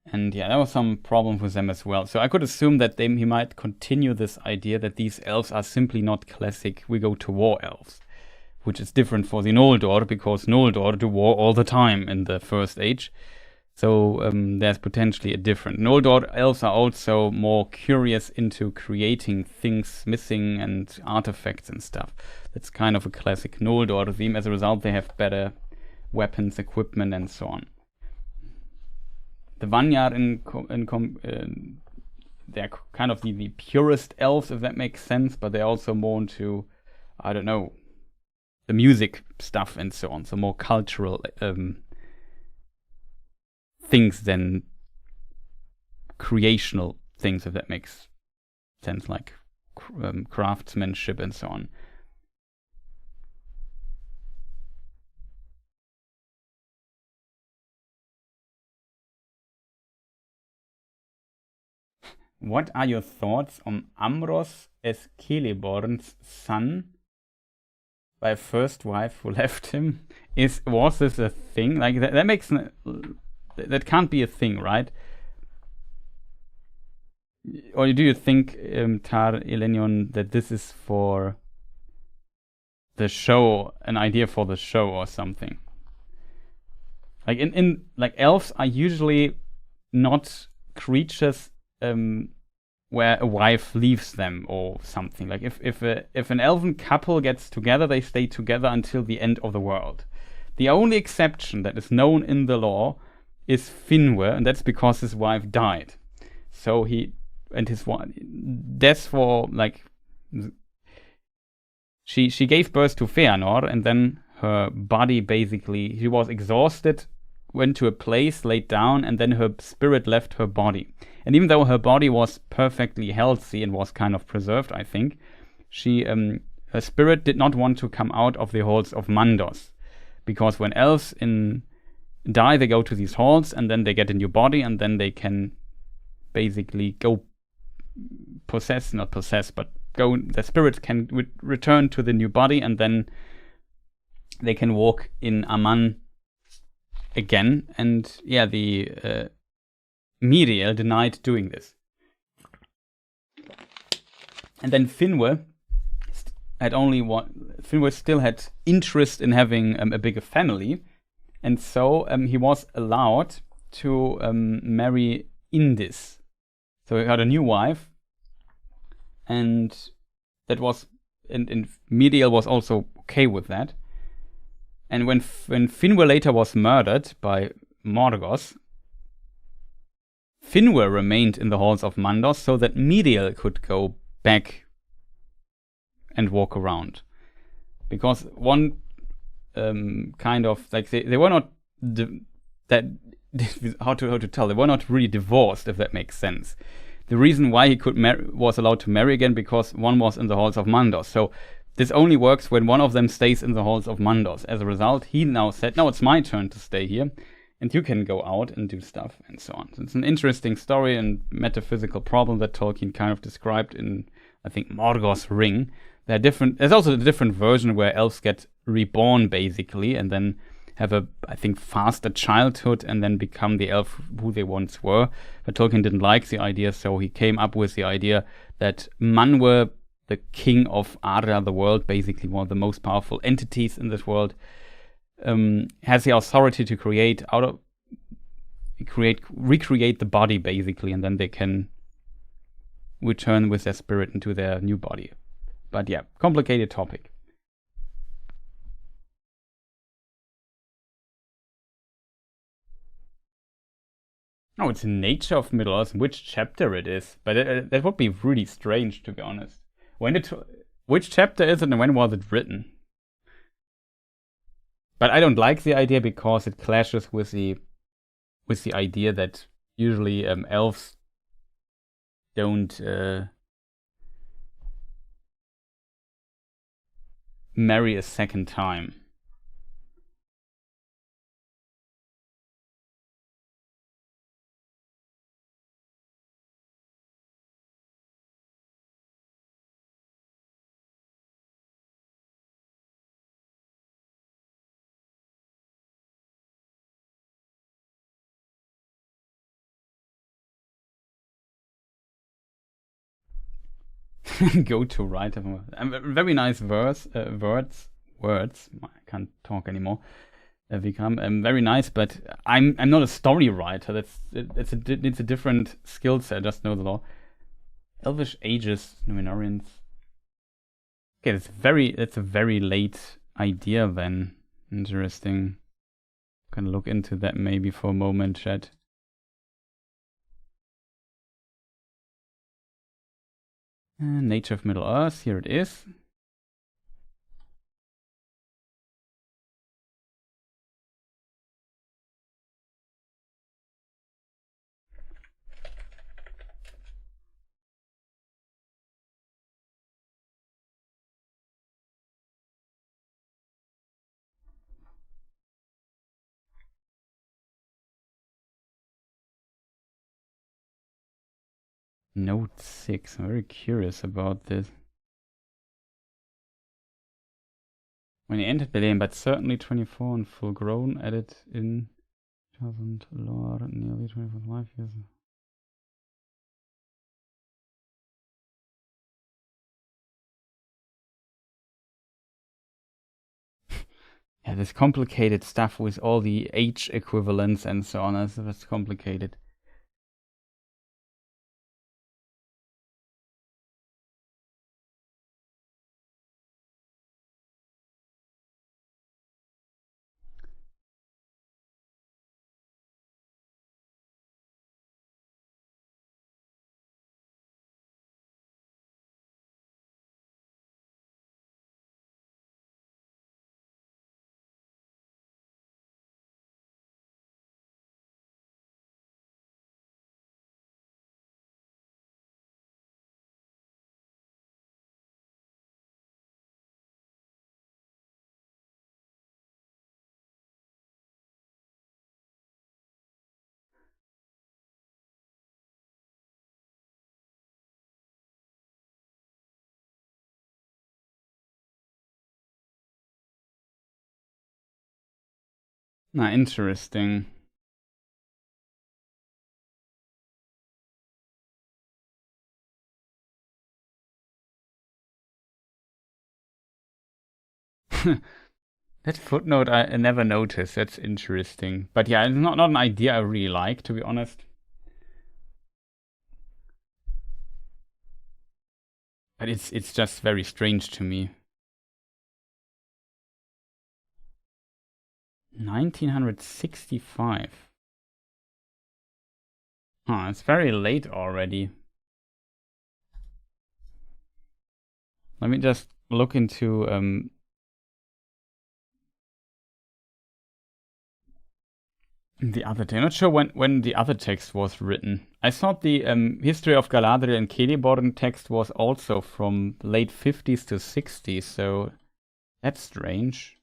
And yeah, there was some problems with them as well. So I could assume that he might continue this idea that these elves are simply not classic we go to war elves, which is different for the Noldor, because Noldor do war all the time in the First Age. So there's potentially a different. Noldor elves are also more curious into creating things missing and artifacts and stuff. That's kind of a classic Noldor theme. As a result, they have better weapons, equipment, and so on. The Vanyar they're kind of the purest elves, if that makes sense, but they're also more into, I don't know, the music stuff and so on. So more cultural things than creational things, if that makes sense, like craftsmanship and so on. What are your thoughts on Amros as Celeborn's son by first wife who left him? Was this a thing? Like that makes that can't be a thing, right? Or do you think, Tar Elenion, that this is for the show, an idea for the show or something? Like in like elves are usually not creatures where a wife leaves them or something. Like if an elven couple gets together, they stay together until the end of the world. The only exception that is known in the lore is Finwë, and that's because his wife died. So his wife, that's for like she gave birth to Feanor, and then her body basically, she was exhausted, went to a place, laid down, and then her spirit left her body. And even though her body was perfectly healthy and was kind of preserved, I think, her spirit did not want to come out of the halls of Mandos. Because when elves die, they go to these halls, and then they get a new body, and then they can basically go their spirit can return to the new body, and then they can walk in Aman again. And yeah, the Miriel denied doing this. And then Finwë still had interest in having a bigger family, and so he was allowed to marry Indis. So he had a new wife, and that was, and Miriel was also okay with that. And when Finwë later was murdered by Morgoth, Finwë remained in the halls of Mandos so that Miriel could go back and walk around. Because one kind of, like, they were not how to tell, they were not really divorced, if that makes sense. The reason why he was allowed to marry again, because one was in the halls of Mandos. So this only works when one of them stays in the halls of Mandos. As a result, he now said, no, it's my turn to stay here, and you can go out and do stuff, and so on. So it's an interesting story and metaphysical problem that Tolkien kind of described in, I think, Morgoth's Ring. There's also a different version where elves get reborn, basically, and then have a, I think, faster childhood and then become the elf who they once were. But Tolkien didn't like the idea, so he came up with the idea that Manwë, the king of Arda, the world, basically one of the most powerful entities in this world, has the authority to recreate the body, basically, and then they can return with their spirit into their new body. But yeah, complicated topic. Oh, it's in nature of Middle-earth, which chapter it is. But that would be really strange, to be honest. Which chapter is it and when was it written? But I don't like the idea because it clashes with the idea that usually elves don't marry a second time. Go to write very nice words. I can't talk anymore. Vikram. Very nice, but I'm not a story writer. It's a different skill set. I just know the lore. Elvish Ages, Numenorians. Okay, that's a very late idea then. Interesting. Gonna look into that maybe for a moment, chat. Nature of Middle Earth, here it is. Note 6. I'm very curious about this. When he entered Berlin, but certainly 24 and full grown, added in 2000 LotR, nearly 25 years. Yeah, this complicated stuff with all the age equivalents and so on. That's complicated. Interesting. That footnote I never noticed. That's interesting. But yeah, it's not an idea I really like, to be honest. But it's just very strange to me. 1965. Huh, it's very late already. Let me just look into the other text. I'm not sure when the other text was written. I thought the History of Galadriel and Celeborn text was also from late 50s to 60s, so that's strange.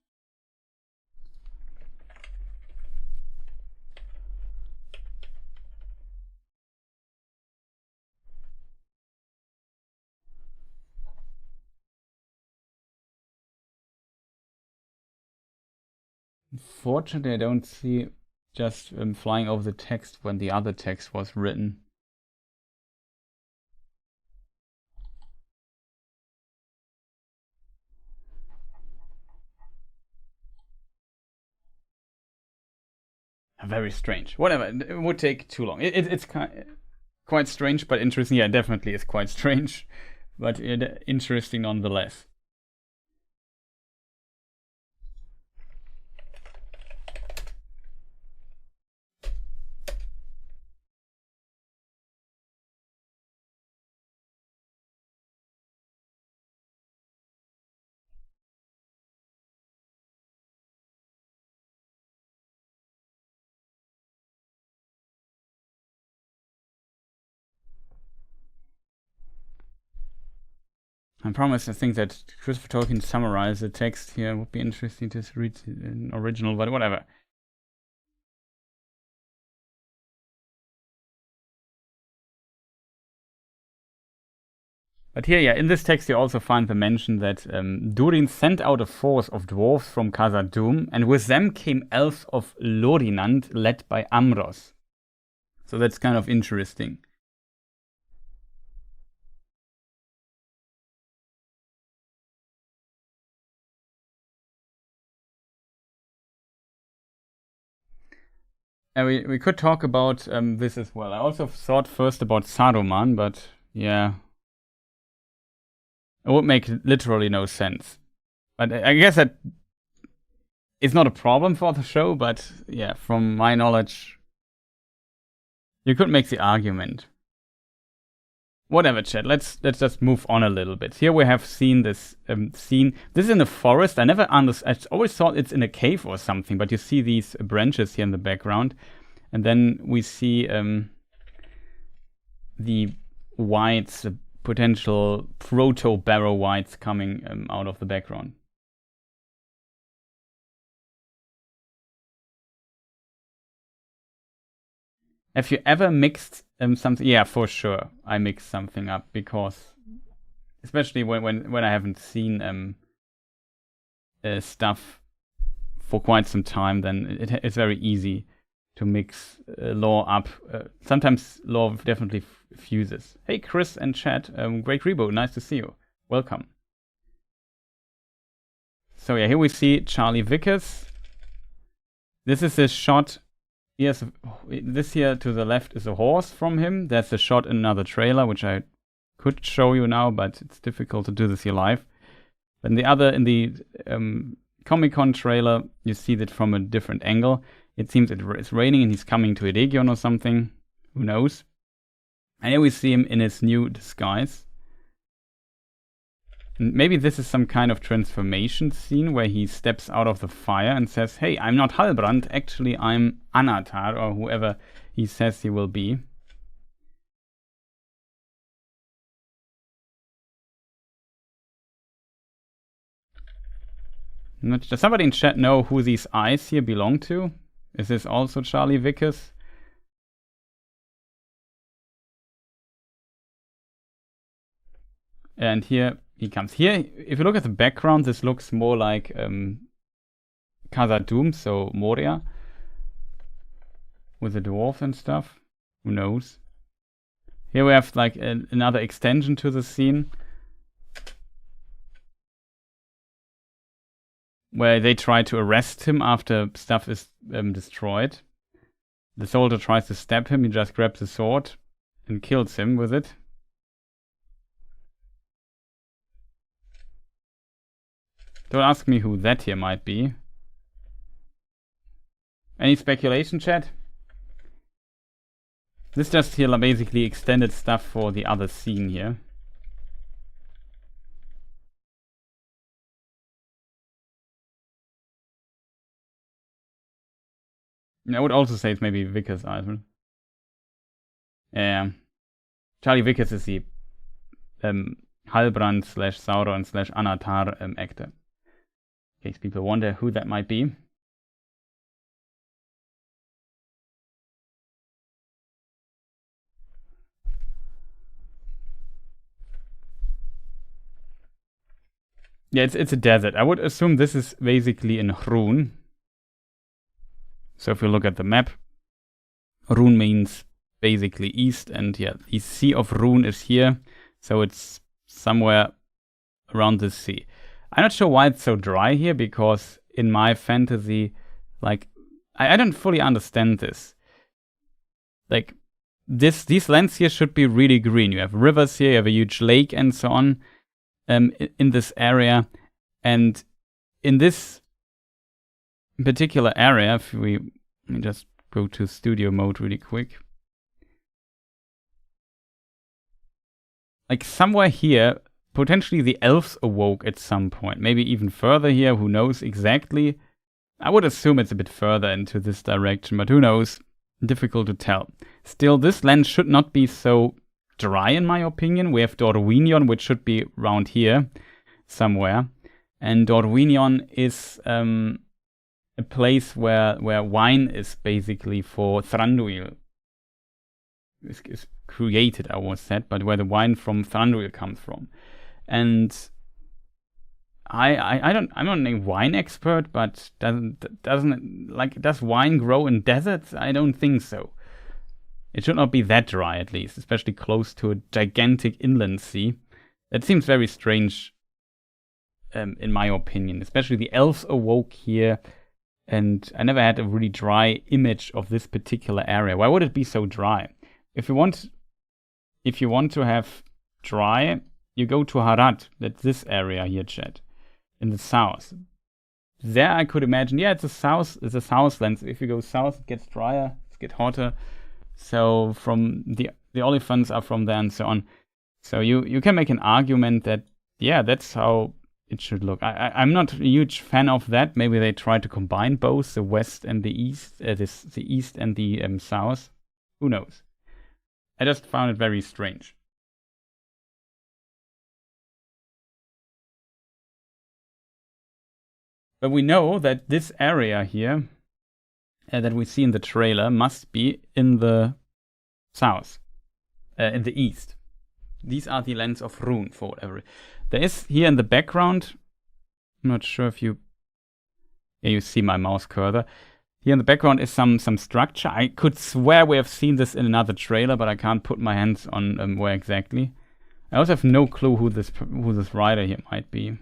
Unfortunately, I don't see just flying over the text when the other text was written. Very strange. Whatever, it would take too long. It's quite strange, but interesting. Yeah, definitely is quite strange, but interesting nonetheless. I promise I think that Christopher Tolkien summarized the text here. Would be interesting to read in original, but whatever. But here, yeah, in this text you also find the mention that Durin sent out a force of dwarves from Khazad-dûm, and with them came elves of Lorinand led by Amros. So that's kind of interesting. And we could talk about this as well. I also thought first about Saruman, but yeah, it would make literally no sense. But I guess that it's not a problem for the show, but yeah, from my knowledge, you could make the argument. Whatever, chat. Let's just move on a little bit. Here we have seen this scene. This is in a forest. I never understood. I always thought it's in a cave or something, but you see these branches here in the background. And then we see the whites, the potential proto-barrow whites coming out of the background. Have you ever mixed something? Yeah, for sure. I mix something up because, especially when I haven't seen stuff for quite some time, then it's very easy to mix lore up. Sometimes lore definitely fuses. Hey, Chris and chat. Great reboot. Nice to see you. Welcome. So yeah, here we see Charlie Vickers. This is a shot. Yes, this here to the left is a horse from him. That's a shot in another trailer, which I could show you now, but it's difficult to do this here live. But in the Comic-Con trailer, you see that from a different angle. It seems it's raining and he's coming to Eregion or something. Who knows? And here we see him in his new disguise. Maybe this is some kind of transformation scene where he steps out of the fire and says, hey, I'm not Halbrand, actually I'm Anatar, or whoever he says he will be. Does somebody in chat know who these eyes here belong to? Is this also Charlie Vickers? And here he comes. Here, if you look at the background, this looks more like Khazad-dûm, so Moria, with the dwarf and stuff. Who knows? Here we have like another extension to the scene, where they try to arrest him after stuff is destroyed. The soldier tries to stab him, he just grabs a sword and kills him with it. Don't ask me who that here might be. Any speculation, chat? This just here basically extended stuff for the other scene here. I would also say it's maybe Vickers' item. Charlie Vickers is the Halbrand / Sauron / Anatar actor. In case people wonder who that might be. Yeah, it's a desert. I would assume this is basically in Rhûn. So if you look at the map, Rhûn means basically east, and yeah, the Sea of Rhûn is here. So it's somewhere around the sea. I'm not sure why it's so dry here, because in my fantasy, like, I don't fully understand this. Like, these lands here should be really green. You have rivers here, you have a huge lake and so on in this area. And in this particular area, if let me just go to studio mode really quick. Like, somewhere here, potentially the elves awoke at some point. Maybe even further here, who knows exactly. I would assume it's a bit further into this direction, but who knows? Difficult to tell. Still, this land should not be so dry, in my opinion. We have Dorwinion, which should be around here somewhere. And Dorwinion is a place where wine is basically for Thranduil. Is created, I was said, but where the wine from Thranduil comes from. And I'm not a wine expert, but does wine grow in deserts? I don't think so. It should not be that dry, at least, especially close to a gigantic inland sea. That seems very strange, in my opinion. Especially the elves awoke here. And I never had a really dry image of this particular area. Why would it be so dry? If you want to have dry, you go to Harad. That's this area here, chat, in the south. There I could imagine, yeah, it's a southland. So if you go south, it gets drier, it gets hotter. So from the olifants are from there and so on. So you can make an argument that, yeah, that's how it should look. I'm not a huge fan of that. Maybe they try to combine both the west and the east, the east and the south. Who knows? I just found it very strange. But we know that this area here that we see in the trailer must be in the south, in the east. These are the lands of Rune, for whatever. There is here in the background, I'm not sure if you see my mouse cursor. Here in the background is some structure. I could swear we have seen this in another trailer, but I can't put my hands on where exactly. I also have no clue who this rider here might be.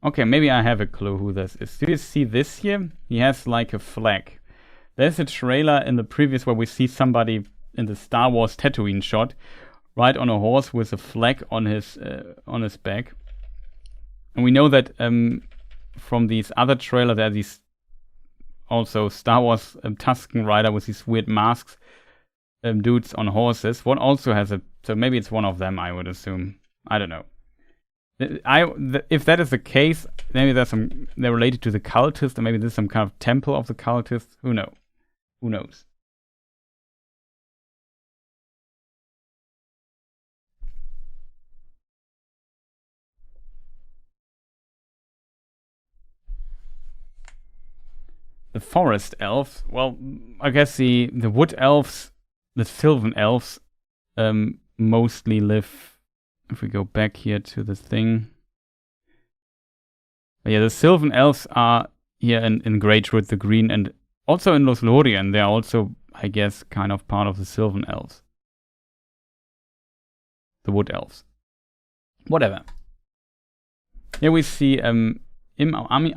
Okay, maybe I have a clue who this is. Do you see this here? He has like a flag. There's a trailer in the previous where we see somebody in the Star Wars Tatooine shot, right on a horse with a flag on his back. And we know that from these other trailers, there are these also Star Wars Tusken rider with these weird masks, dudes on horses. One also has so maybe it's one of them, I would assume. I don't know. If that is the case, maybe they're related to the cultist, or maybe there's some kind of temple of the cultist. Who knows? The forest elves. Well, I guess the wood elves, the sylvan elves, mostly live. If we go back here to the thing. But yeah, the Sylvan Elves are here in Greatwood, the Green, and also in Lothlorien. They're also, I guess, kind of part of the Sylvan Elves. The Wood Elves. Whatever. Here we see our army.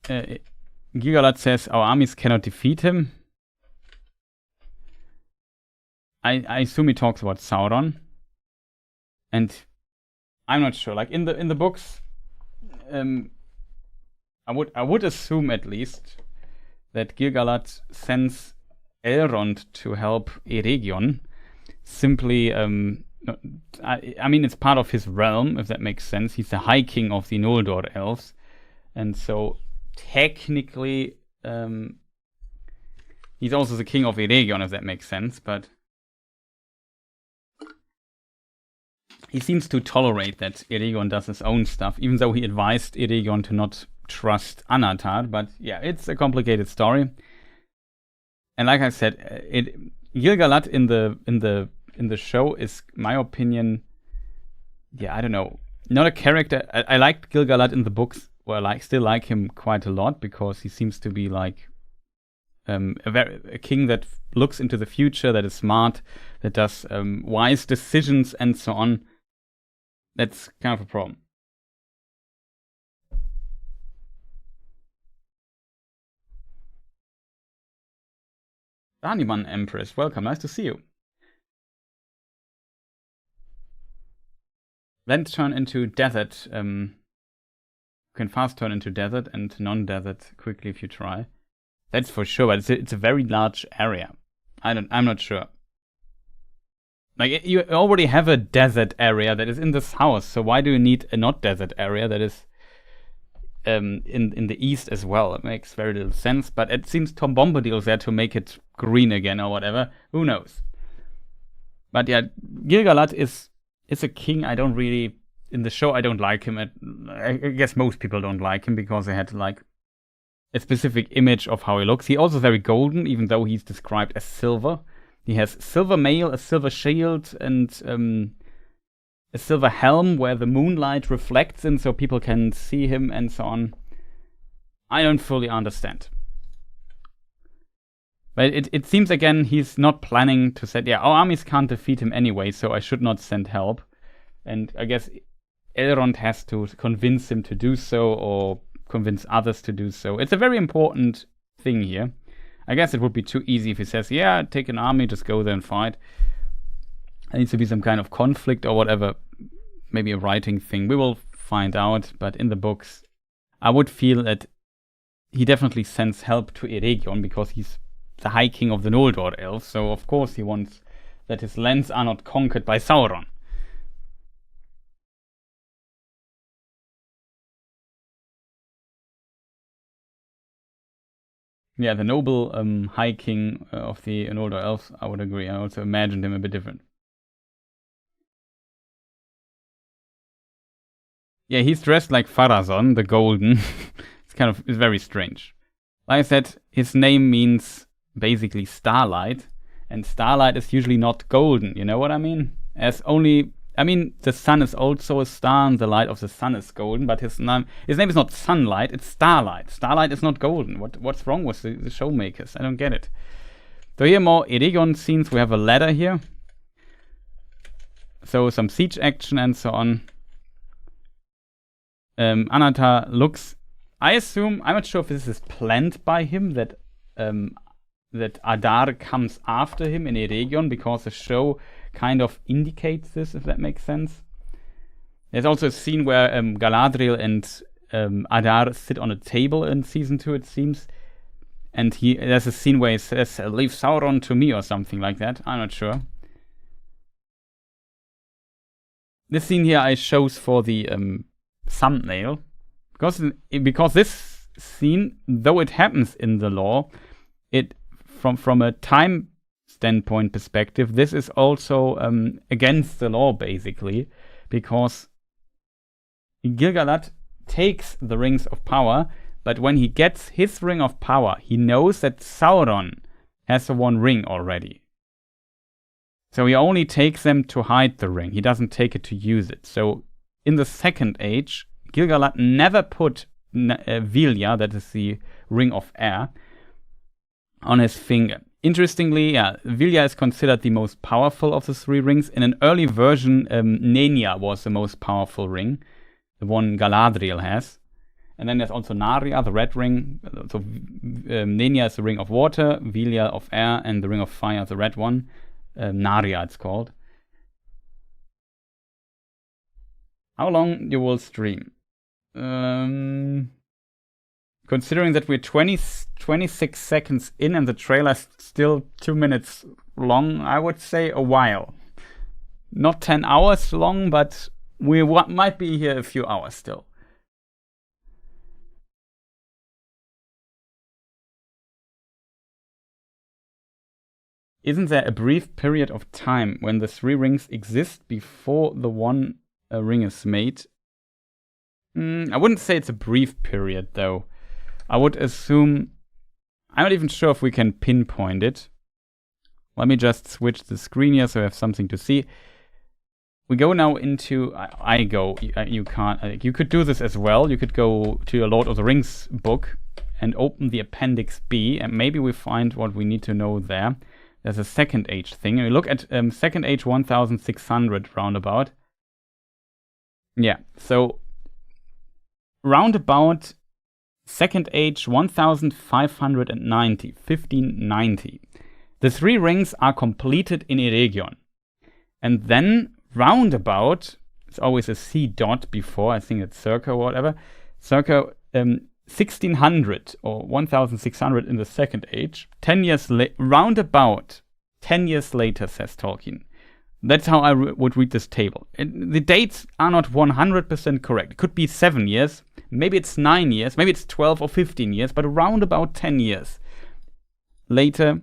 Gil-galad says our armies cannot defeat him. I assume he talks about Sauron. And I'm not sure. Like in the books, I would assume at least that Gil-galad sends Elrond to help Eregion. Simply, I mean, it's part of his realm, if that makes sense. He's the High King of the Noldor elves, and so technically, he's also the King of Eregion, if that makes sense. But he seems to tolerate that Eregion does his own stuff, even though he advised Eregion to not trust Anatar. But yeah, it's a complicated story. And like I said, Gil-galad in the show is, my opinion, yeah, I don't know, not a character. I liked Gil-galad in the books, or I still like him quite a lot, because he seems to be like a king that looks into the future, that is smart, that does wise decisions and so on. That's kind of a problem. Daniman Empress, welcome, nice to see you. Then turn into desert. You can fast turn into desert and non-desert quickly if you try. That's for sure, but it's a very large area. I'm not sure. Like, you already have a desert area that is in this house, so why do you need a not desert area that is in the east as well? It makes very little sense, but it seems Tom Bombadil's there to make it green again or whatever. Who knows? But yeah, Gil-galad is a king. I don't really, in the show, I don't like him. I guess most people don't like him because they had like a specific image of how he looks. He's also very golden, even though he's described as silver. He has silver mail, a silver shield, and a silver helm where the moonlight reflects in so people can see him and so on. I don't fully understand. But it seems, again, he's not planning to say, yeah, our armies can't defeat him anyway, so I should not send help. And I guess Elrond has to convince him to do so, or convince others to do so. It's a very important thing here. I guess it would be too easy if he says, yeah, take an army, just go there and fight. There needs to be some kind of conflict or whatever. Maybe a writing thing. We will find out. But in the books, I would feel that he definitely sends help to Eregion because he's the High King of the Noldor elves. So of course he wants that his lands are not conquered by Sauron. Yeah, the noble High King of the Noldor elves, I would agree. I also imagined him a bit different. Yeah, he's dressed like Pharazôn, the Golden. It's very strange. Like I said, his name means basically starlight, and starlight is usually not golden, you know what I mean? The sun is also a star, and the light of the sun is golden, but his name is not sunlight, it's starlight. Starlight is not golden. What's wrong with the showmakers? I don't get it. So here more Eregion scenes. We have a ladder here. So some siege action and so on. Anatar looks... I assume, I'm not sure if this is planned by him, that Adar comes after him in Eregion, because the show kind of indicates this, if that makes sense. There's also a scene where Galadriel and Adar sit on a table in season 2, it seems. And there's a scene where he says, leave Sauron to me, or something like that. I'm not sure. This scene here I chose for the thumbnail. Because this scene, though it happens in the lore, from a time standpoint perspective, this is also against the law, basically, because Gil-galad takes the rings of power, but when he gets his ring of power, he knows that Sauron has the one ring already. So he only takes them to hide the ring. He doesn't take it to use it. So in the Second Age, Gil-galad never put Vilya, that is the ring of air, on his finger. Interestingly, Vilya is considered the most powerful of the 3 rings. In an early version, Nenya was the most powerful ring, the one Galadriel has. And then there's also Narya, the red ring. So Nenya is the ring of water, Vilya of air, and the ring of fire, the red one. Narya it's called. How long you will stream? Considering that we're 26 seconds in and the trailer is still 2 minutes long, I would say a while. Not 10 hours long, but we might be here a few hours still. Isn't there a brief period of time when the 3 rings exist before the one ring is made? I wouldn't say it's a brief period, though. I would assume... I'm not even sure if we can pinpoint it. Let me just switch the screen here so I have something to see. We go now into... You can't... you could do this as well. You could go to your Lord of the Rings book and open the Appendix B, and maybe we find what we need to know there. There's a Second Age thing. And we look at Second Age 1600 roundabout. Yeah, so roundabout Second Age 1590. The 3 rings are completed in Eregion. And then roundabout, it's always a C dot before, I think it's circa or whatever, circa 1600 or 1600 in the Second Age, 10 years later, roundabout 10 years later, says Tolkien. That's how I would read this table. The dates are not 100% correct. It could be 7 years, maybe it's 9 years, maybe it's 12 or 15 years, but around about 10 years later,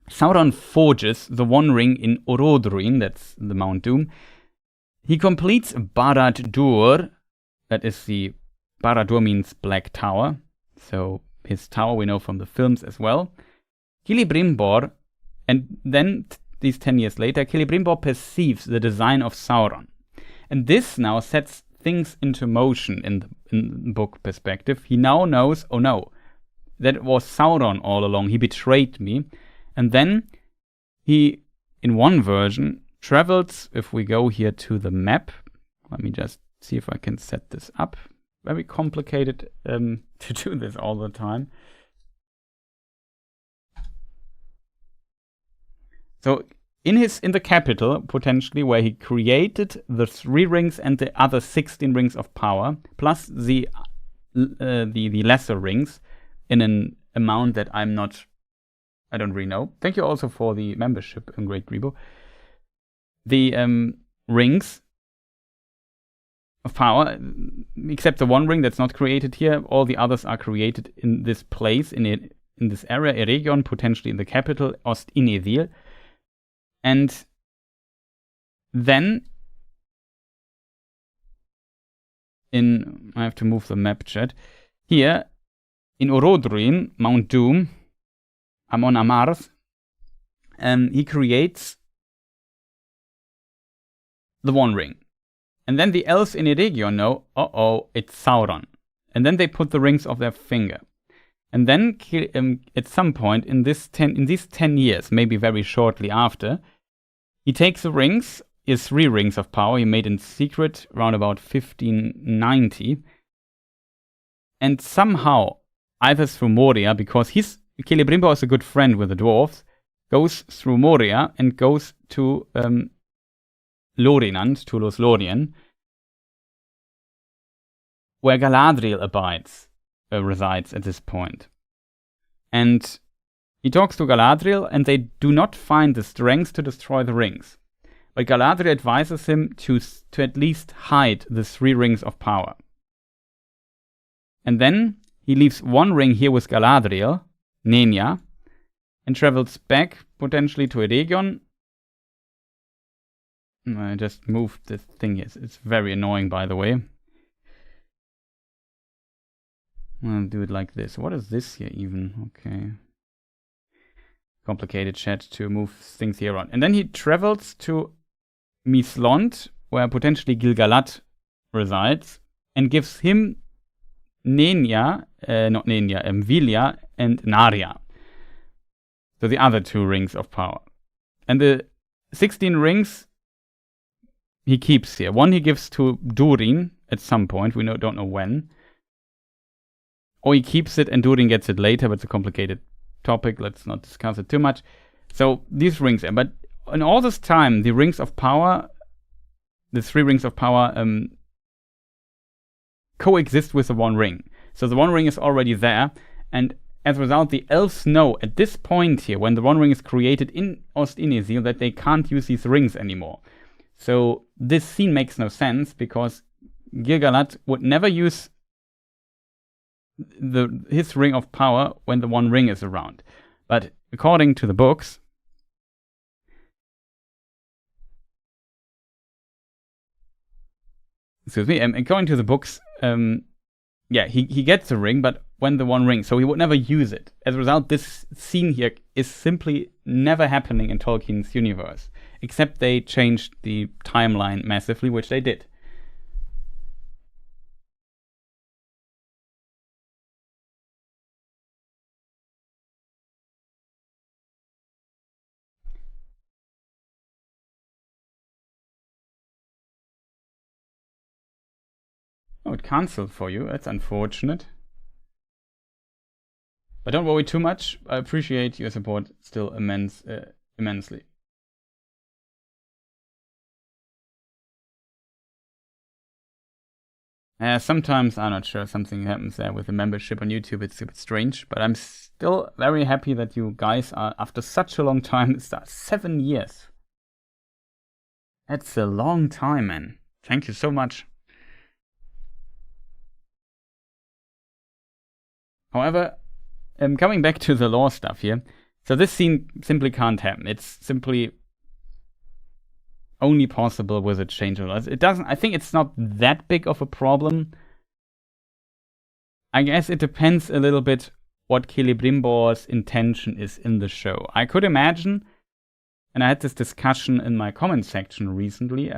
Sauron forges the One Ring in Orodruin, that's the Mount Doom. He completes Barad-dûr, that is the... Barad-dûr means Black Tower, so his tower we know from the films as well. Celebrimbor, and then... these 10 years later, Celebrimbor perceives the design of Sauron. And this now sets things into motion in the book perspective. He now knows, oh no, that was Sauron all along. He betrayed me. And then he, in one version, travels, if we go here to the map, let me just see if I can set this up. Very complicated to do this all the time. So in the capital, potentially, where he created the 3 rings and the other 16 rings of power, plus the lesser rings in an amount that I don't really know. Thank you also for the membership in Great Grebo. The rings of power, except the 1 ring that's not created here, all the others are created in this place, in this area, Eregion, potentially in the capital, Ost-Inedil. And then I have to move the map chat. Here, in Orodruin, Mount Doom, Amon Amarth, he creates the 1 ring. And then the elves in Eregion know, it's Sauron. And then they put the rings of their finger. And then at some point in these 10 years, maybe very shortly after, he takes the rings, his 3 rings of power he made in secret around about 1590, and somehow, either through Moria, because Celebrimbor is a good friend with the dwarves, goes through Moria and goes to Lorinand, to Lothlorien, where Galadriel resides at this point. And he talks to Galadriel, and they do not find the strength to destroy the rings. But Galadriel advises him to at least hide the 3 rings of power. And then he leaves 1 ring here with Galadriel, Nenya, and travels back, potentially to Eregion. I just moved this thing here. It's very annoying, by the way. I'll do it like this. What is this here even? Okay. Complicated chat to move things here around. And then he travels to Mithlond, where potentially Gil-galad resides, and gives him Vilya and Narya. So the other 2 rings of power. And the 16 rings he keeps here. 1 he gives to Durin at some point, we don't know when. Or he keeps it and Durin gets it later, but it's a complicated topic, let's not discuss it too much. So these rings, but in all this time, the rings of power, the 3 rings of power, coexist with the 1 ring. So the 1 ring is already there, and as a result, the elves know at this point here, when the 1 ring is created in Ost-Inedil, that they can't use these rings anymore. So this scene makes no sense, because Gil-galad would never use his ring of power when the 1 ring is around. But according to the books, according to the books, he gets the ring, but when the 1 ring, so he would never use it. As a result, this scene here is simply never happening in Tolkien's universe, except they changed the timeline massively, which they did. Oh, it cancelled for you. That's unfortunate. But don't worry too much. I appreciate your support still immensely. Sometimes, I'm not sure, something happens there with the membership on YouTube. It's a bit strange. But I'm still very happy that you guys are, after such a long time, it's 7 years. That's a long time, man. Thank you so much. However, coming back to the lore stuff here, so this scene simply can't happen. It's simply only possible with a change of laws. I think it's not that big of a problem. I guess it depends a little bit what Celebrimbor's intention is in the show. I could imagine, and I had this discussion in my comment section recently,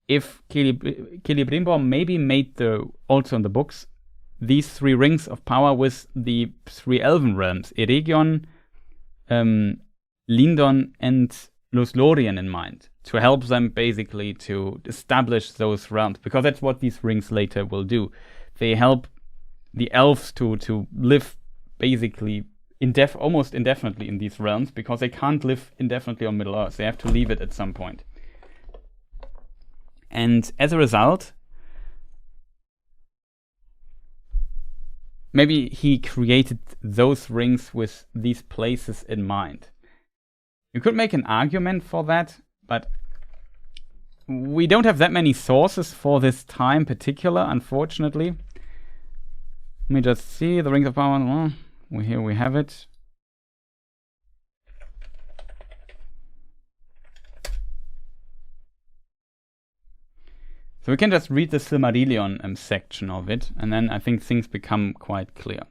if Celebrimbor maybe made also in the books, these 3 rings of power with the 3 elven realms, Eregion, Lindon, and Lothlorien in mind, to help them basically to establish those realms, because that's what these rings later will do. They help the elves to live basically almost indefinitely in these realms, because they can't live indefinitely on Middle-earth. They have to leave it at some point. And as a result, maybe he created those rings with these places in mind. You could make an argument for that, but we don't have that many sources for this time particular, unfortunately. Let me just see the Rings of Power. Here we have it. So we can just read the Silmarillion section of it, and then I think things become quite clear.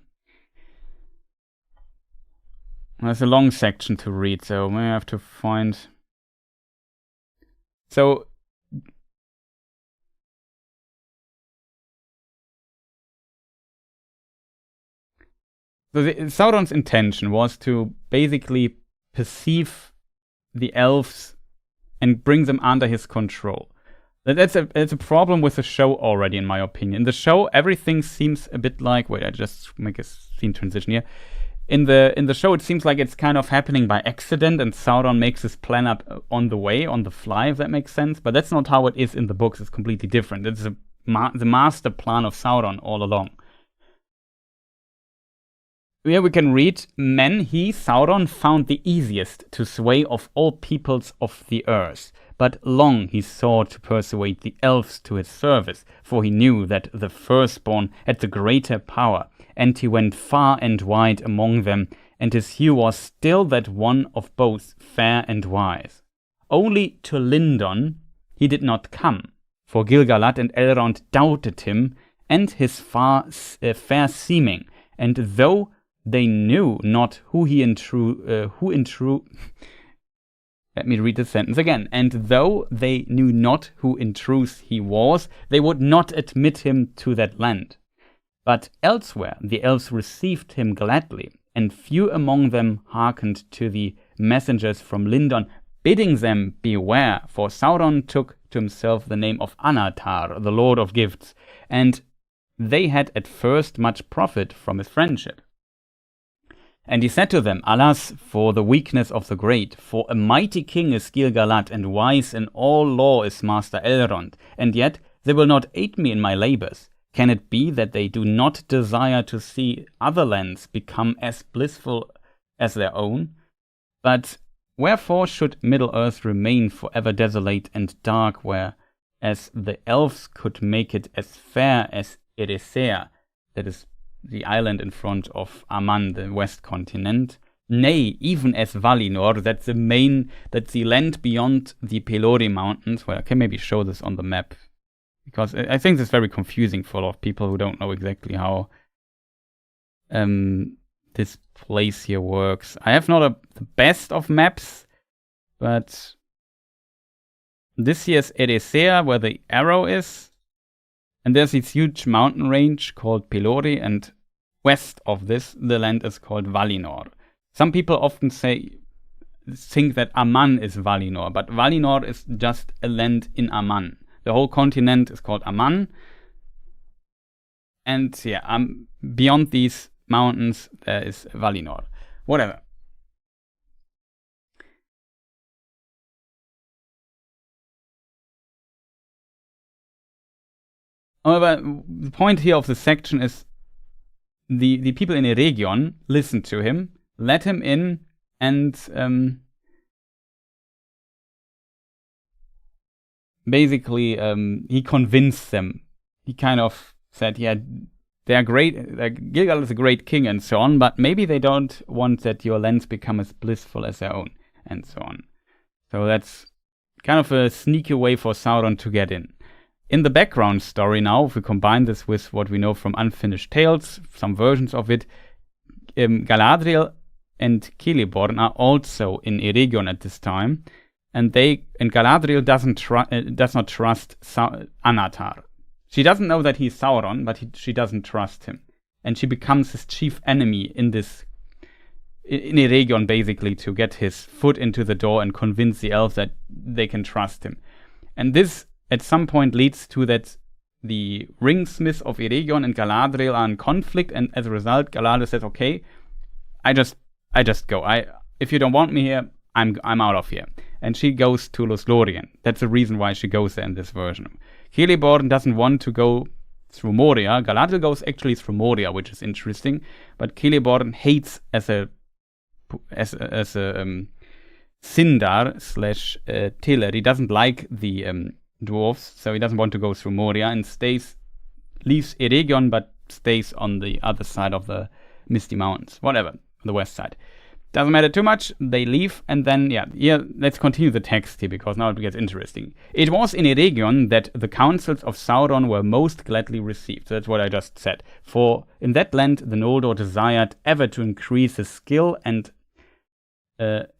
There's a long section to read, so we have to find... So Sauron's intention was to basically perceive the elves and bring them under his control. That's a problem with the show already, in my opinion. In the show, everything seems a bit like... Wait, I just make a scene transition here. In the show, it seems like it's kind of happening by accident, and Sauron makes his plan up on the way, on the fly, if that makes sense. But that's not how it is in the books. It's completely different. It's the master plan of Sauron all along. Here we can read, Sauron, found the easiest to sway of all peoples of the earth. But long he sought to persuade the elves to his service, for he knew that the firstborn had the greater power, and he went far and wide among them, and his hue was still that one of both fair and wise. Only to Lindon he did not come, for Gil-galad and Elrond doubted him, and his fair seeming, and though they knew not who in truth Let me read the sentence again. And though they knew not who in truth he was, they would not admit him to that land. But elsewhere the elves received him gladly, and few among them hearkened to the messengers from Lindon, bidding them beware, for Sauron took to himself the name of Anatar, the Lord of Gifts, and they had at first much profit from his friendship. And he said to them, Alas, for the weakness of the great, for a mighty king is Gil-galad, and wise in all law is Master Elrond, and yet they will not aid me in my labors. Can it be that they do not desire to see other lands become as blissful as their own? But wherefore should Middle-earth remain forever desolate and dark, whereas the elves could make it as fair as Erisea, that is the island in front of Aman, the west continent, nay, even as Valinor, that's the land beyond the Pelori Mountains. Well, I can maybe show this on the map, because I think this is very confusing for a lot of people who don't know exactly how this place here works. I have not the best of maps, but this here is Erisea, where the arrow is, and there's this huge mountain range called Pelori, and west of this, the land is called Valinor. Some people often think that Aman is Valinor, but Valinor is just a land in Aman. The whole continent is called Aman, and yeah, beyond these mountains there is Valinor. Whatever. However, the point here of the section is the people in Eregion listened to him, let him in, and basically he convinced them. He kind of said, yeah, they're great, Gil-galad is a great king and so on, but maybe they don't want that your lands become as blissful as their own, and so on. So that's kind of a sneaky way for Sauron to get in. In the background story now, if we combine this with what we know from Unfinished Tales, some versions of it, Galadriel and Celeborn are also in Eregion at this time, and Galadriel does not trust Anatar. She doesn't know that he's Sauron, but she doesn't trust him, and she becomes his chief enemy in this in Eregion, basically, to get his foot into the door and convince the elves that they can trust him. And this, at some point, leads to that the ringsmiths of Eregion and Galadriel are in conflict, and as a result, Galadriel says, okay, I just go. If you don't want me here, I'm out of here. And she goes to Lothlorien. That's the reason why she goes there in this version. Celeborn doesn't want to go through Moria. Galadriel goes actually through Moria, which is interesting. But Celeborn hates as a Sindar / Tiller. He doesn't like the dwarves, so he doesn't want to go through Moria and leaves Eregion, but stays on the other side of the Misty Mountains. Whatever, the west side. Doesn't matter too much. They leave, and then, let's continue the text here, because now it gets interesting. It was in Eregion that the counsels of Sauron were most gladly received. So that's what I just said. For in that land the Noldor desired ever to increase the skill and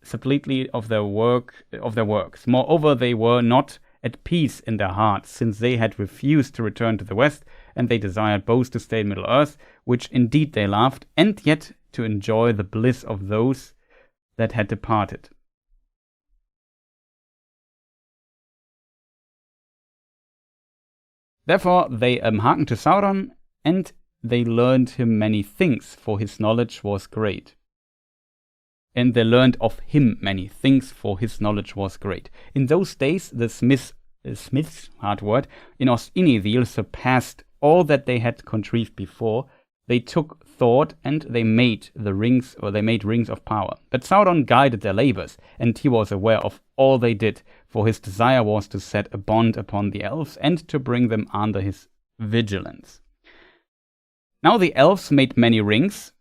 subtlety of their works. Moreover, they were not at peace in their hearts, since they had refused to return to the west, and they desired both to stay in Middle-earth, which indeed they loved, and yet to enjoy the bliss of those that had departed. Therefore they hearkened to Sauron, and they learned him many things, for his knowledge was great. And they learned of him many things, for his knowledge was great. In those days, the smiths, hard word, in Ostinithil surpassed all that they had contrived before. They took thought, and they made rings of power. But Sauron guided their labors, and he was aware of all they did, for his desire was to set a bond upon the elves, and to bring them under his vigilance. Now the elves made many rings,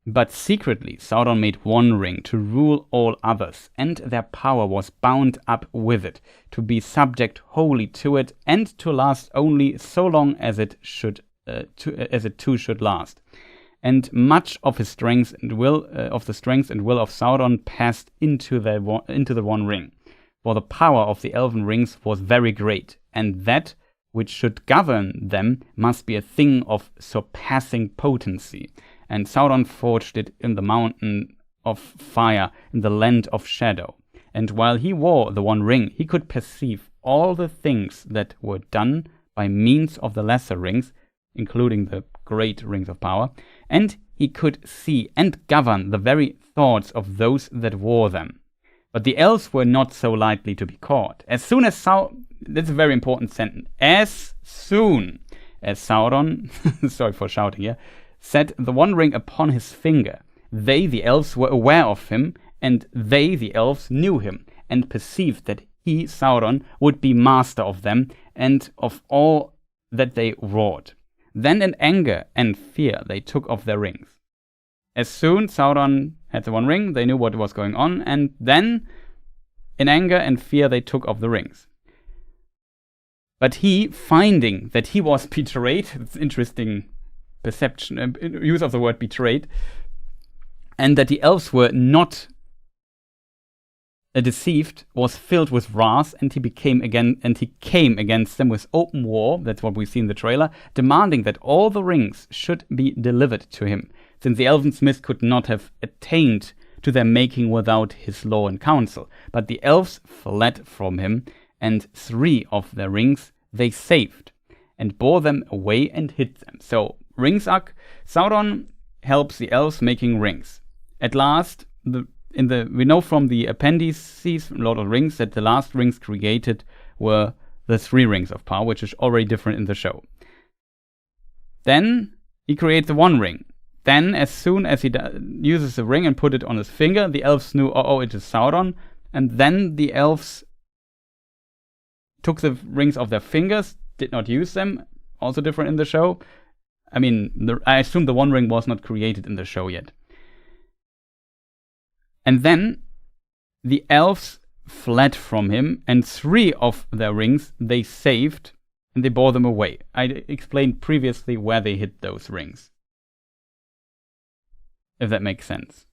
but secretly Sauron made one ring to rule all others, and their power was bound up with it, to be subject wholly to it, and to last only so long as it too should last. And much of his strength and will of Sauron passed into the one ring, for the power of the elven rings was very great, and that which should govern them must be a thing of surpassing potency. And Sauron forged it in the mountain of fire, in the land of shadow. And while he wore the one ring, he could perceive all the things that were done by means of the lesser rings, including the great rings of power, and he could see and govern the very thoughts of those that wore them. But the elves were not so lightly to be caught. As soon as that's a very important sentence. As soon as Sauron, sorry for shouting here, set the one ring upon his finger, they, the elves, were aware of him, and they, the elves, knew him, and perceived that he, Sauron, would be master of them, and of all that they wrought. Then in anger and fear they took off their rings. As soon Sauron had the one ring, they knew what was going on, and then in anger and fear they took off the rings. But he, finding that he was betrayed, it's interesting perception, use of the word betrayed, and that the elves were not deceived, was filled with wrath, and he came against them with open war. That's what we see in the trailer, demanding that all the rings should be delivered to him, since the elven smith could not have attained to their making without his law and counsel. But the elves fled from him, and 3 of their rings they saved, and bore them away and hid them. So Ringsuck, Sauron helps the elves making rings. At last, we know from the appendices from Lord of the Rings that the last rings created were the 3 rings of power, which is already different in the show. Then he creates the one ring. Then, as soon as he uses the ring and put it on his finger, the elves knew, it is Sauron. And then the elves took the rings off their fingers, did not use them, also different in the show. I mean, I assume the one ring was not created in the show yet. And then the elves fled from him, and 3 of their rings they saved, and they bore them away. I explained previously where they hid those rings, if that makes sense.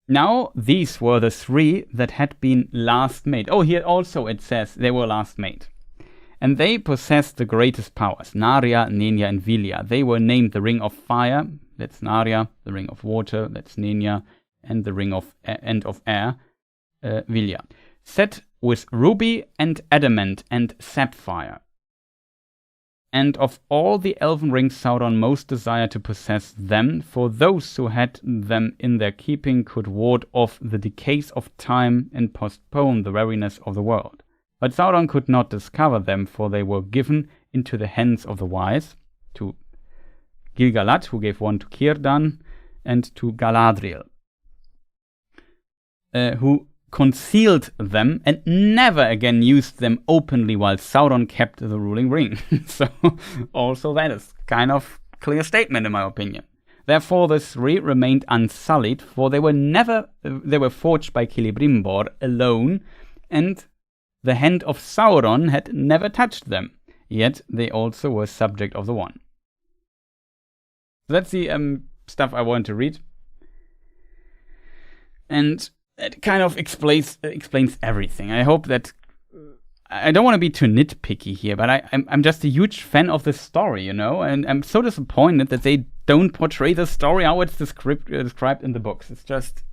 Now, these were the 3 that had been last made. Oh, here also it says they were last made. And they possessed the greatest powers, Narya, Nenya, and Vilya. They were named the Ring of Fire, that's Narya, the Ring of Water, that's Nenya, and the Ring of End of Air, Vilya. Set with ruby and adamant and sapphire. And of all the elven rings, Sauron most desired to possess them, for those who had them in their keeping could ward off the decays of time and postpone the weariness of the world. But Sauron could not discover them, for they were given into the hands of the wise, to Gil-galad, who gave one to Círdan, and to Galadriel, who concealed them and never again used them openly while Sauron kept the ruling ring. So also that is kind of clear statement in my opinion. Therefore the three remained unsullied, for they were forged by Celebrimbor alone, and the hand of Sauron had never touched them, yet they also were subject of the One. So that's the stuff I wanted to read. And it kind of explains everything. I hope that... I don't want to be too nitpicky here, but I'm just a huge fan of this story, you know? And I'm so disappointed that they don't portray the story how it's described in the books. It's just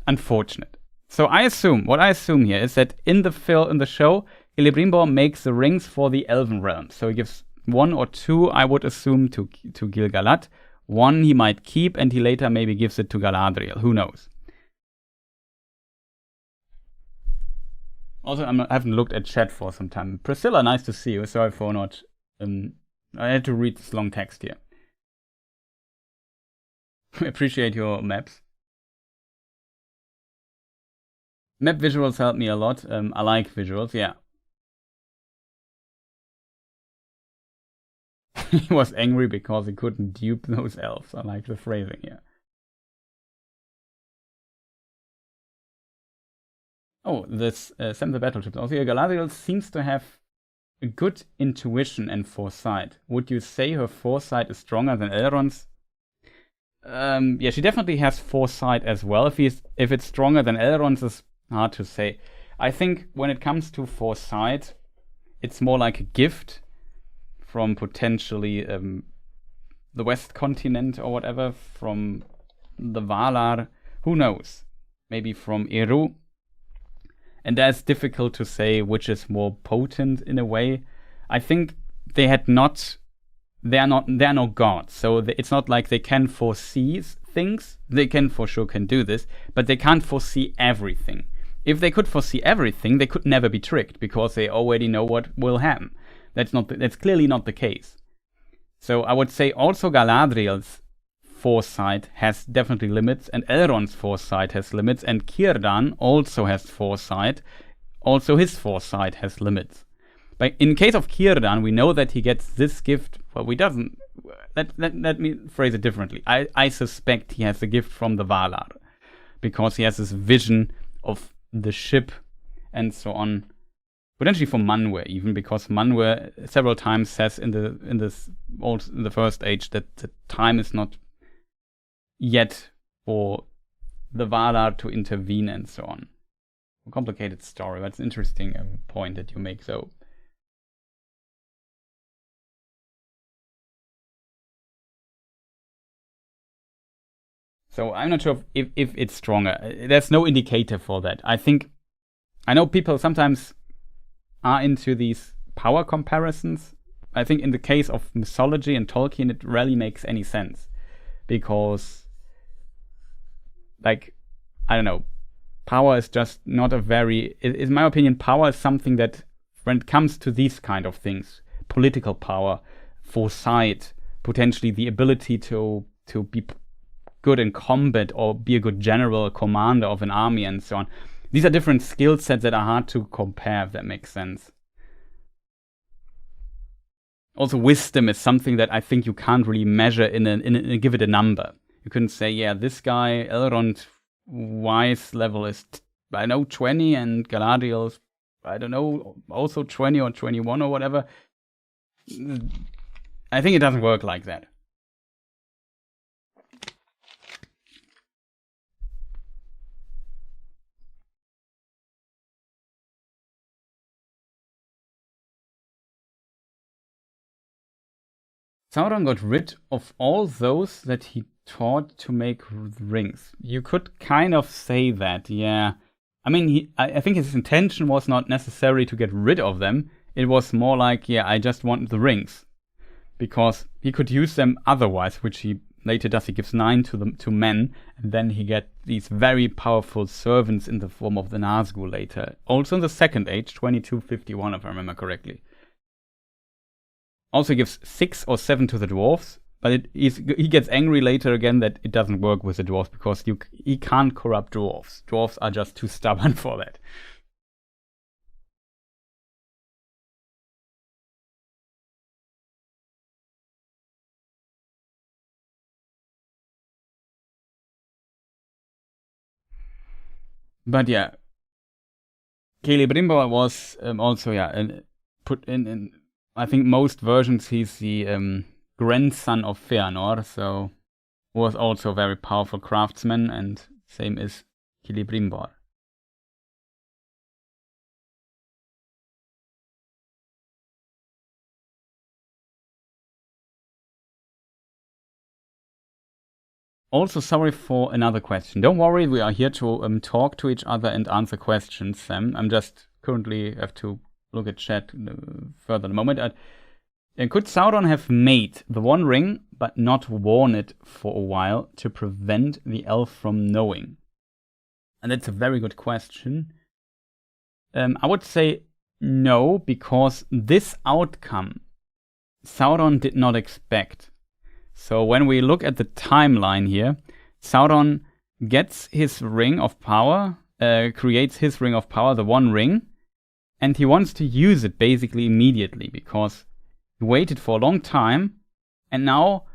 unfortunate. So what I assume here is that in the show, Celebrimbor makes the rings for the Elven realm. So he gives 1 or 2, I would assume, to Gil-galad. 1 he might keep, and he later maybe gives it to Galadriel. Who knows? Also, I haven't looked at chat for some time. Priscilla, nice to see you. Sorry for not... I had to read this long text here. Appreciate your maps. Map visuals help me a lot. I like visuals, yeah. He was angry because he couldn't dupe those elves. I like the phrasing here. Oh, this Sam the Battleship. Also, Galadriel seems to have a good intuition and foresight. Would you say her foresight is stronger than Elrond's? Yeah, she definitely has foresight as well. If it's stronger than Elrond's, is hard to say. I think when it comes to foresight, it's more like a gift from potentially the West Continent or whatever, from the Valar. Who knows? Maybe from Eru. And that's difficult to say which is more potent in a way. I think they are no gods, so it's not like they can foresee things. They for sure can do this, but they can't foresee everything. If they could foresee everything, they could never be tricked because they already know what will happen. That's clearly not the case. So I would say also Galadriel's foresight has definitely limits, and Elrond's foresight has limits, and Círdan also has foresight. Also his foresight has limits. But in case of Círdan, we know that he gets this gift. Well, we doesn't. Let me phrase it differently. I suspect he has the gift from the Valar, because he has this vision of the ship and so on. Potentially from Manwë even, because Manwë several times says in the First Age that the time is not yet for the Valar to intervene and so on. A complicated story, but it's an interesting point that you make. So I'm not sure if it's stronger. There's no indicator for that. I know people sometimes are into these power comparisons. I think in the case of mythology and Tolkien, it rarely makes any sense. Because, like, I don't know, power is just not in my opinion, power is something that, when it comes to these kind of things, political power, foresight, potentially the ability to be good in combat or be a good general, a commander of an army and so on. These are different skill sets that are hard to compare, if that makes sense. Also, wisdom is something that I think you can't really measure give it a number. You couldn't say, yeah, this guy, Elrond, wise level is, 20, and Galadriel's, also 20 or 21 or whatever. I think it doesn't work like that. Sauron got rid of all those that he taught to make rings. You could kind of say that, yeah. I mean, I think his intention was not necessarily to get rid of them. It was more like, yeah, I just want the rings. Because he could use them otherwise, which he later does. He gives 9 to men, and then he gets these very powerful servants in the form of the Nazgûl later. Also in the Second Age, 2251, if I remember correctly. Also gives 6 or 7 to the dwarves, but he gets angry later again that it doesn't work with the dwarves because he can't corrupt dwarves. Dwarves are just too stubborn for that. But yeah, Celebrimbor was also put in. I think most versions he's the grandson of Fëanor, so was also a very powerful craftsman, and same is Celebrimbor. Also, sorry for another question. Don't worry, we are here to talk to each other and answer questions, Sam. I'm just currently have to look at chat further in a moment. Could Sauron have made the One Ring but not worn it for a while to prevent the elf from knowing? And that's a very good question. I would say no, because this outcome Sauron did not expect. So when we look at the timeline here, Sauron gets his ring of power, creates his ring of power, the One Ring, and he wants to use it basically immediately because he waited for a long time, and now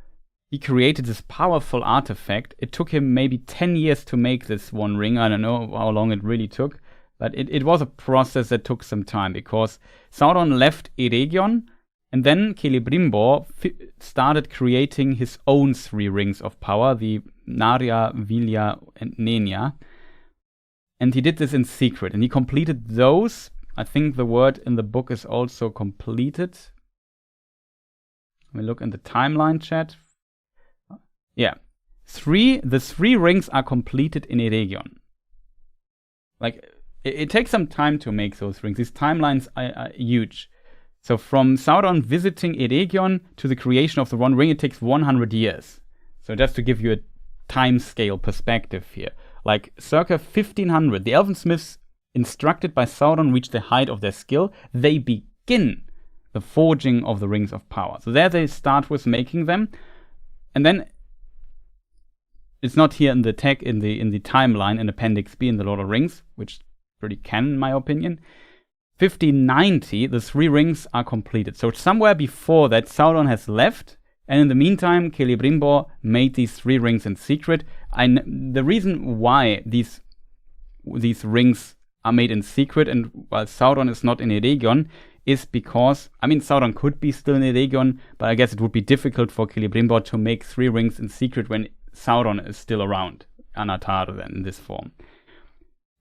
he created this powerful artifact. It took him maybe 10 years to make this One Ring. I don't know how long it really took, but it was a process that took some time because Sauron left Eregion, and then Celebrimbor started creating his own 3 rings of power, the Narya, Vilya, and Nenya. And he did this in secret, and he completed those. I think the word in the book is also completed. Let me look in the timeline chat. Yeah. The 3 rings are completed in Eregion. Like, it takes some time to make those rings. These timelines are huge. So from Sauron visiting Eregion to the creation of the One Ring, it takes 100 years. So just to give you a time scale perspective here. Like circa 1500, the Elven Smiths, instructed by Sauron, reach the height of their skill. They begin the forging of the Rings of Power. So there they start with making them. And then it's not here in the timeline in Appendix B in the Lord of the Rings, which is pretty canon in my opinion. 1590, the 3 rings are completed. So somewhere before that, Sauron has left, and in the meantime, Celebrimbor made these 3 rings in secret. The reason why these rings are made in secret, and while Sauron is not in Eregion, is because, I mean, Sauron could be still in Eregion, but I guess it would be difficult for Celebrimbor to make 3 rings in secret when Sauron is still around, Anatar then in this form.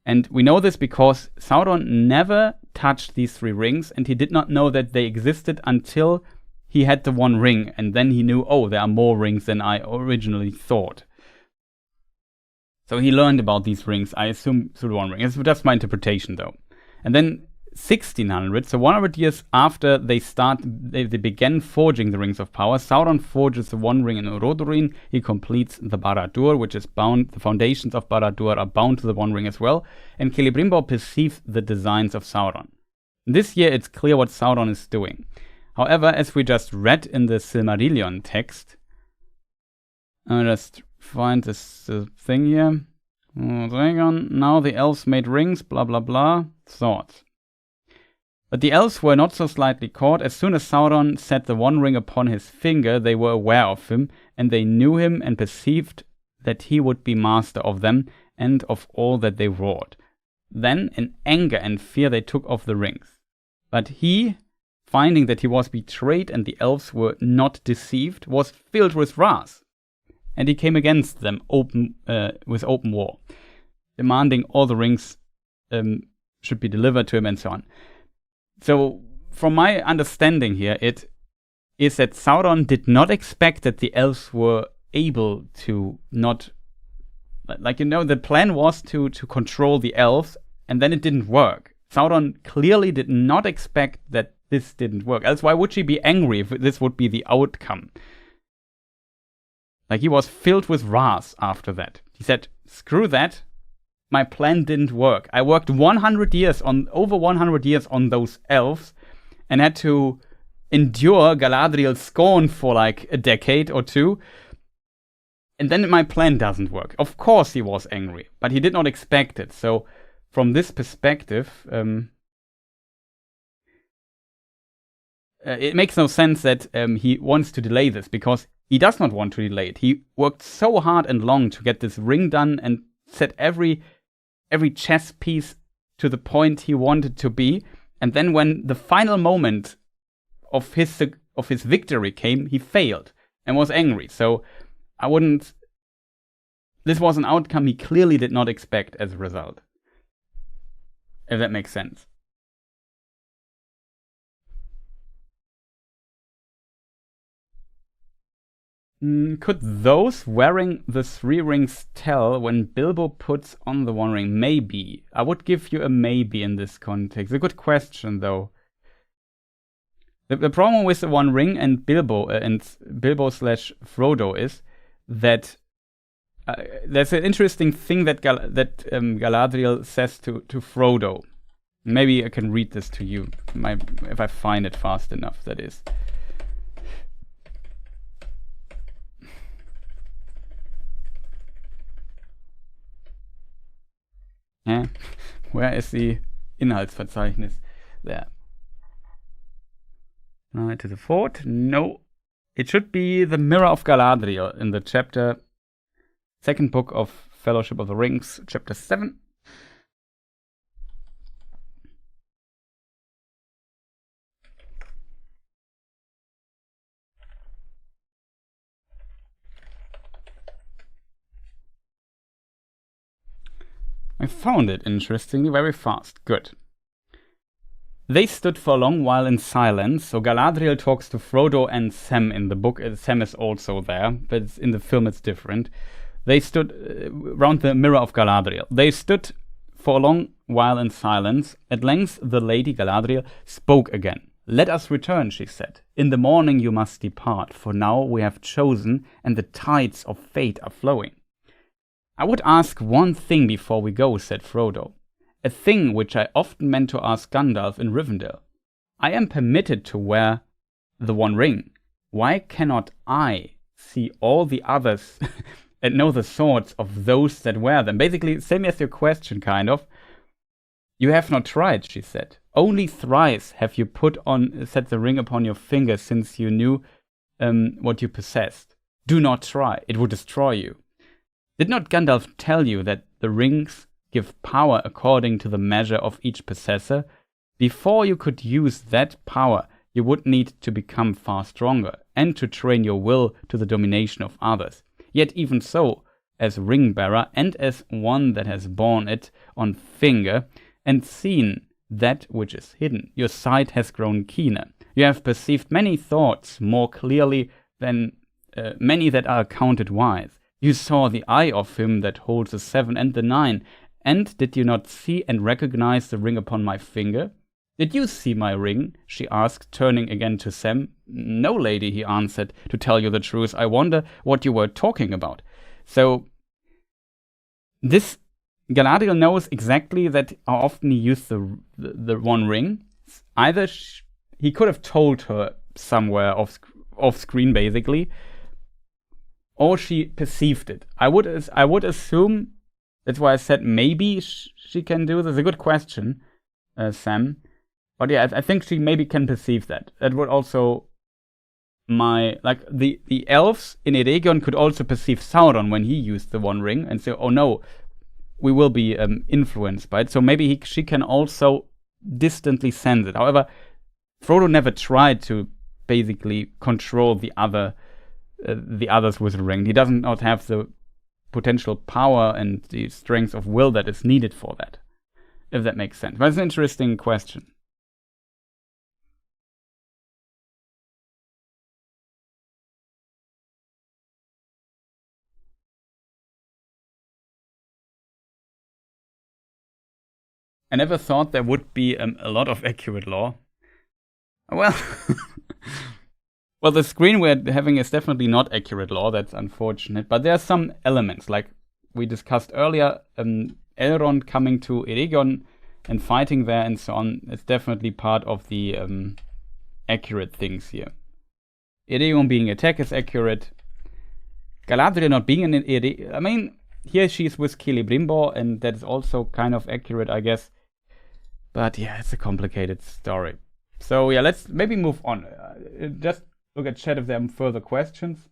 And we know this because Sauron never touched these 3 rings, and he did not know that they existed until he had the One Ring, and then he knew, oh, there are more rings than I originally thought. So he learned about these rings, I assume, through the One Ring. It's just my interpretation, though. And then 1600, so 100 years after they began forging the Rings of Power, Sauron forges the One Ring in Rodorin. He completes the Barad-dûr, which is bound. The foundations of Barad-dûr are bound to the One Ring as well. And Celebrimbor perceives the designs of Sauron. This year, it's clear what Sauron is doing. However, as we just read in the Silmarillion text, I'll just find this thing here. Now the elves made rings, blah blah blah. Thoughts. But the elves were not so slightly caught. As soon as Sauron set the One Ring upon his finger, they were aware of him, and they knew him and perceived that he would be master of them and of all that they wrought. Then, in anger and fear, they took off the rings. But he, finding that he was betrayed and the elves were not deceived, was filled with wrath. And he came against them with open war, demanding all the rings should be delivered to him and so on. So, from my understanding here, it is that Sauron did not expect that the elves were able to not... Like, you know, the plan was to control the elves, and then it didn't work. Sauron clearly did not expect that this didn't work. Else why would she be angry if this would be the outcome? Like, he was filled with wrath after that. He said, screw that. My plan didn't work. I worked over 100 years on those elves and had to endure Galadriel's scorn for like a decade or two. And then my plan doesn't work. Of course he was angry, but he did not expect it. So from this perspective, it makes no sense that he wants to delay this, because he does not want to delay it. He worked so hard and long to get this ring done and set every chess piece to the point he wanted to be. And then when the final moment of his victory came, he failed and was angry. So this was an outcome he clearly did not expect as a result. If that makes sense. Could those wearing the 3 rings tell when Bilbo puts on the 1 ring? Maybe. I would give you a maybe in this context. A good question, though. The problem with the 1 ring and Bilbo slash Frodo is that there's an interesting thing that Galadriel says to Frodo. Maybe I can read this to you, if I find it fast enough, that is. Where is the Inhaltsverzeichnis? There. Right to the fort. No. It should be the Mirror of Galadriel in the chapter, 2nd book of Fellowship of the Rings, chapter 7. I found it, interestingly, very fast. Good. They stood for a long while in silence. So Galadriel talks to Frodo and Sam in the book. Sam is also there, but in the film it's different. They stood round the Mirror of Galadriel. They stood for a long while in silence. At length the lady Galadriel spoke again. "Let us return," she said. "In the morning you must depart, for now we have chosen, and the tides of fate are flowing." "I would ask one thing before we go," said Frodo. "A thing which I often meant to ask Gandalf in Rivendell. I am permitted to wear the 1 ring. Why cannot I see all the others and know the swords of those that wear them?" Basically, same as your question, kind of. "You have not tried," she said. "Only thrice have you set the ring upon your finger since you knew what you possessed. Do not try, it would destroy you. Did not Gandalf tell you that the rings give power according to the measure of each possessor? Before you could use that power, you would need to become far stronger, and to train your will to the domination of others. Yet even so, as ring-bearer, and as one that has borne it on finger, and seen that which is hidden, your sight has grown keener. You have perceived many thoughts more clearly than many that are accounted wise. You saw the eye of him that holds the 7 and the 9, and did you not see and recognize the ring upon my finger? Did you see my ring?" she asked, turning again to Sam. "No, lady," he answered. "To tell you the truth, I wonder what you were talking about." So this Galadriel knows exactly that how often he used the 1 ring. Either he could have told her somewhere off screen, basically, or she perceived it. I would assume, that's why I said maybe she can do this. A good question, Sam. But yeah, I think she maybe can perceive that. That would also the elves in Eregion could also perceive Sauron when he used the 1 ring and say, "Oh no, we will be influenced by it." So maybe she can also distantly sense it. However, Frodo never tried to basically control the others with the ring. He does not have the potential power and the strength of will that is needed for that, if that makes sense. But it's an interesting question. I never thought there would be a lot of accurate lore. Well, well, the screen we're having is definitely not accurate lore. That's unfortunate. But there are some elements, like we discussed earlier, Elrond coming to Eregion and fighting there and so on. It's definitely part of the accurate things here. Eregion being attacked is accurate. Galadriel not being in Eregion. I mean, here she's with Celebrimbor, and that's also kind of accurate, I guess. But yeah, it's a complicated story. So yeah, let's maybe move on. Just look at chat if there are further questions.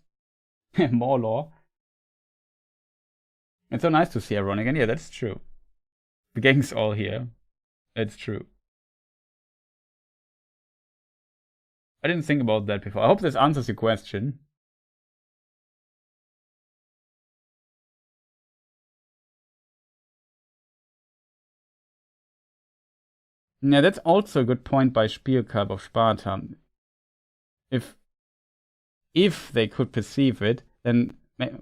More lore. It's so nice to see everyone again. Yeah, that's true. The gang's all here. It's true. I didn't think about that before. I hope this answers your question. Yeah, that's also a good point by Spielkalb of Sparta. If they could perceive it, then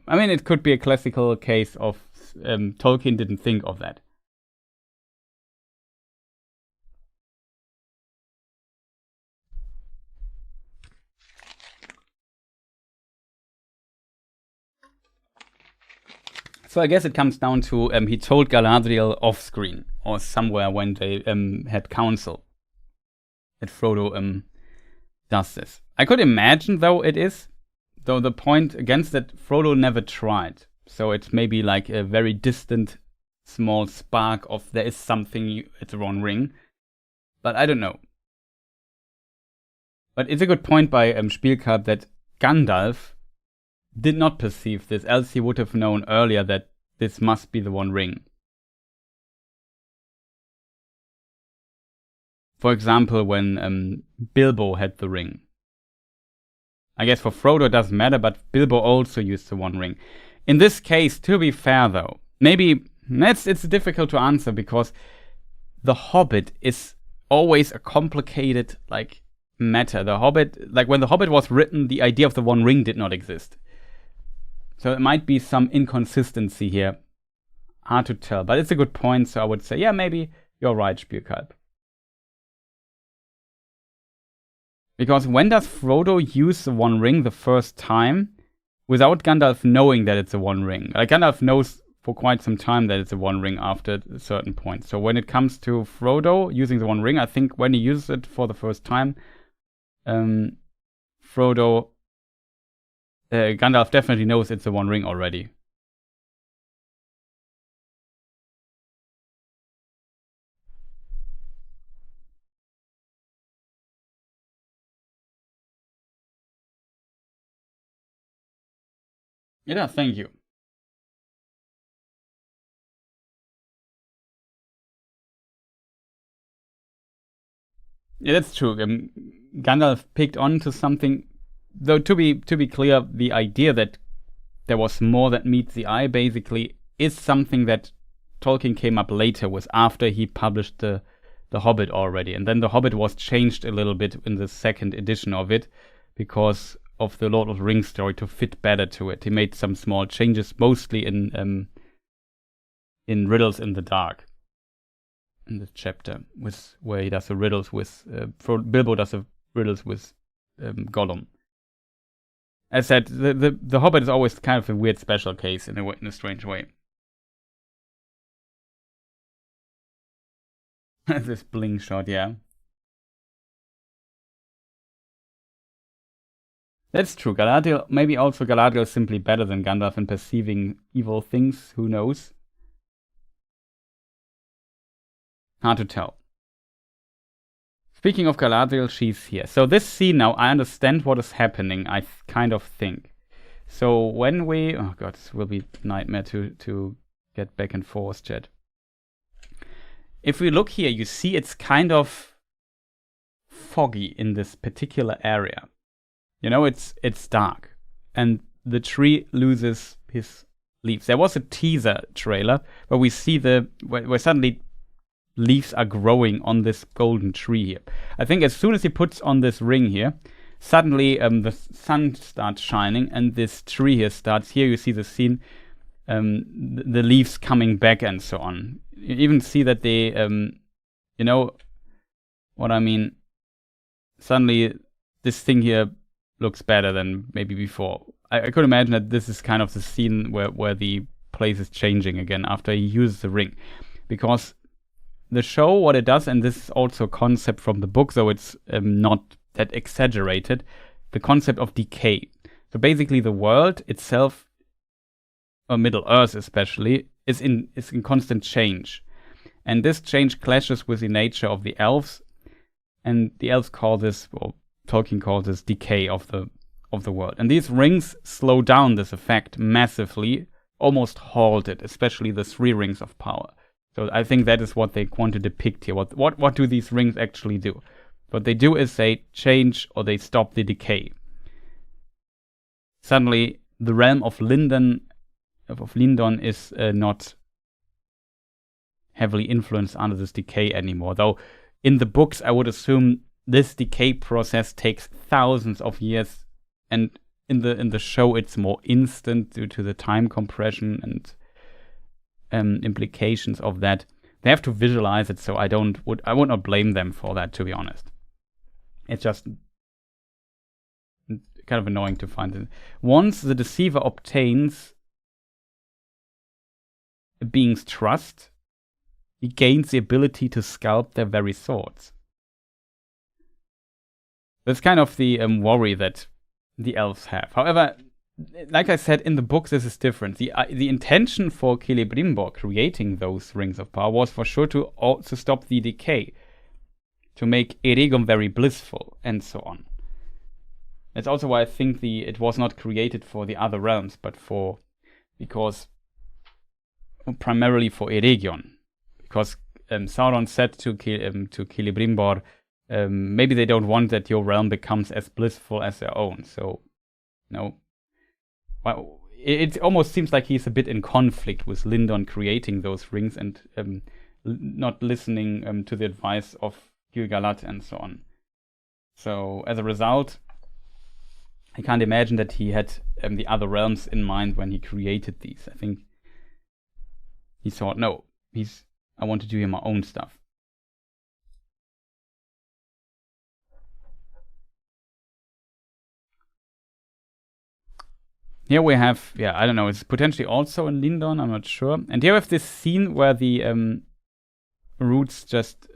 I mean it could be a classical case of Tolkien didn't think of that. So I guess it comes down to he told Galadriel off screen or somewhere when they had counsel that Frodo does this. I could imagine though the point against that Frodo never tried. So it's maybe like a very distant small spark of there is something at the One Ring. But I don't know. But it's a good point by Spielkalb that Gandalf did not perceive this, else he would have known earlier that this must be the One Ring. For example, when Bilbo had the ring. I guess for Frodo it doesn't matter, but Bilbo also used the One Ring. In this case, to be fair though, maybe it's difficult to answer because the Hobbit is always a complicated matter. The Hobbit, when the Hobbit was written, the idea of the One Ring did not exist. So it might be some inconsistency here. Hard to tell, but it's a good point, so I would say, yeah, maybe you're right, Spielkalb. Because when does Frodo use the One Ring the first time without Gandalf knowing that it's a One Ring? Gandalf knows for quite some time that it's a One Ring after a certain point. So when it comes to Frodo using the One Ring, I think when he uses it for the first time, Gandalf definitely knows it's a One Ring already. Yeah, thank you. Yeah, that's true. Gandalf picked on to something. Though to be clear, the idea that there was more that meets the eye basically is something that Tolkien came up later with after he published the Hobbit already. And then the Hobbit was changed a little bit in the second edition of it because of the Lord of the Rings story to fit better to it. He made some small changes, mostly in Riddles in the Dark. In the chapter where he does the riddles with Bilbo does the riddles with Gollum. As said, the Hobbit is always kind of a weird special case in a strange way. This bling shot, yeah. That's true. Maybe also Galadriel is simply better than Gandalf in perceiving evil things. Who knows? Hard to tell. Speaking of Galadriel, she's here. So this scene now, I understand what is happening, I kind of think. So when we... Oh god, this will be a nightmare to get back and forth, chat. If we look here, you see it's kind of foggy in this particular area. You know, it's dark. And the tree loses his leaves. There was a teaser trailer where we see where suddenly leaves are growing on this golden tree here. I think as soon as he puts on this ring here, suddenly the sun starts shining and this tree here starts. Here you see the scene, the leaves coming back and so on. You even see that they You know what I mean? Suddenly, this thing here looks better than maybe before. I could imagine that this is kind of the scene where the place is changing again after he uses the ring. Because the show, what it does, and this is also a concept from the book, so it's not that exaggerated, the concept of decay. So basically the world itself, or Middle Earth especially, is in constant change. And this change clashes with the nature of the elves, and the elves call this, or Tolkien calls this, decay of the world. And these rings slow down this effect massively, almost halt it, especially the 3 rings of power. So I think that is what they want to depict here. What do these rings actually do? What they do is they change or they stop the decay. Suddenly, the realm of Lindon is not heavily influenced under this decay anymore. Though in the books, I would assume this decay process takes thousands of years, and in the show, it's more instant due to the time compression and implications of that. They have to visualize it, so I would not blame them for that, to be honest. It's just kind of annoying to find it. Once the deceiver obtains a being's trust, he gains the ability to sculpt their very swords. That's kind of the worry that the elves have. However, like I said, in the books this is different. The intention for Celebrimbor creating those rings of power was for sure to stop the decay, to make Eregum very blissful, and so on. That's also why I think it was not created for the other realms, but primarily for Eregion. Because Sauron said to Celebrimbor, maybe they don't want that your realm becomes as blissful as their own. So, well, it almost seems like he's a bit in conflict with Lindon creating those rings and not listening to the advice of Gil-galad and so on. So, as a result, I can't imagine that he had the other realms in mind when he created these. I think he thought, no, I want to do my own stuff. Here we have, I don't know, it's potentially also in Lindon, I'm not sure. And here we have this scene where the roots just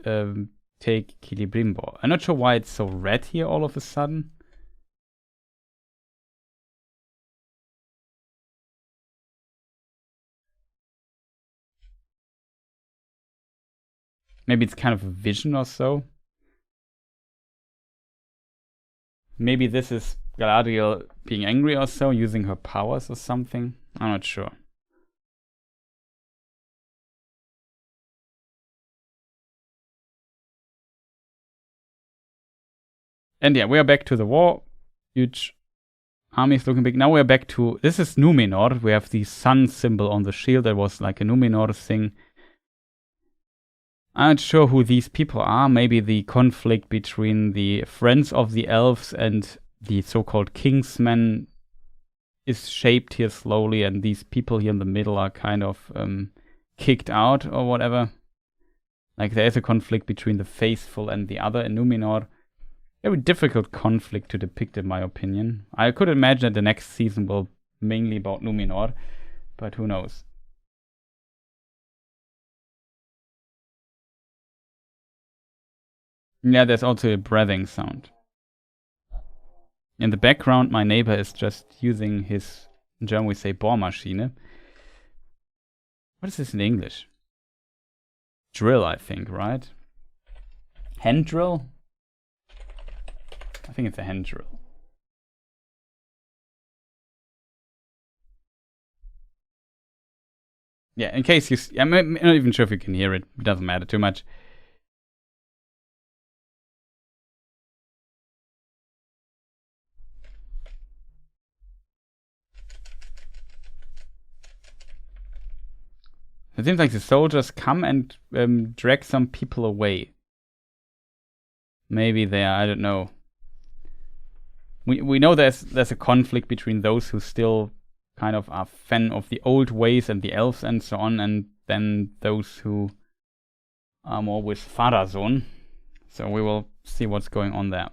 take Celebrimbor. I'm not sure why it's so red here all of a sudden. Maybe it's kind of a vision or so. Maybe this is Galadriel being angry or so, using her powers or something. I'm not sure. And we are back to the war. Huge armies looking big. Now we are back to... This is Numenor. We have the sun symbol on the shield. That was like a Numenor thing. I'm not sure who these people are. Maybe the conflict between the friends of the elves and the so-called Kingsmen is shaped here slowly, and these people here in the middle are kind of kicked out or whatever. Like there is a conflict between the faithful and the other in Numenor. Very difficult conflict to depict, in my opinion. I could imagine that the next season will mainly about Numenor, but who knows. Yeah, there's also a breathing sound. In the background, my neighbor is just using his, in German we say Bohrmaschine. What is this in English? Drill, I think, right? Hand drill? I think it's a hand drill. Yeah, in case I'm not even sure if you can hear it. It doesn't matter too much. It seems like the soldiers come and drag some people away. Maybe they are, I don't know. We know there's a conflict between those who still kind of are fan of the old ways and the elves and so on, and then those who armor with Farazon. So we will see what's going on there.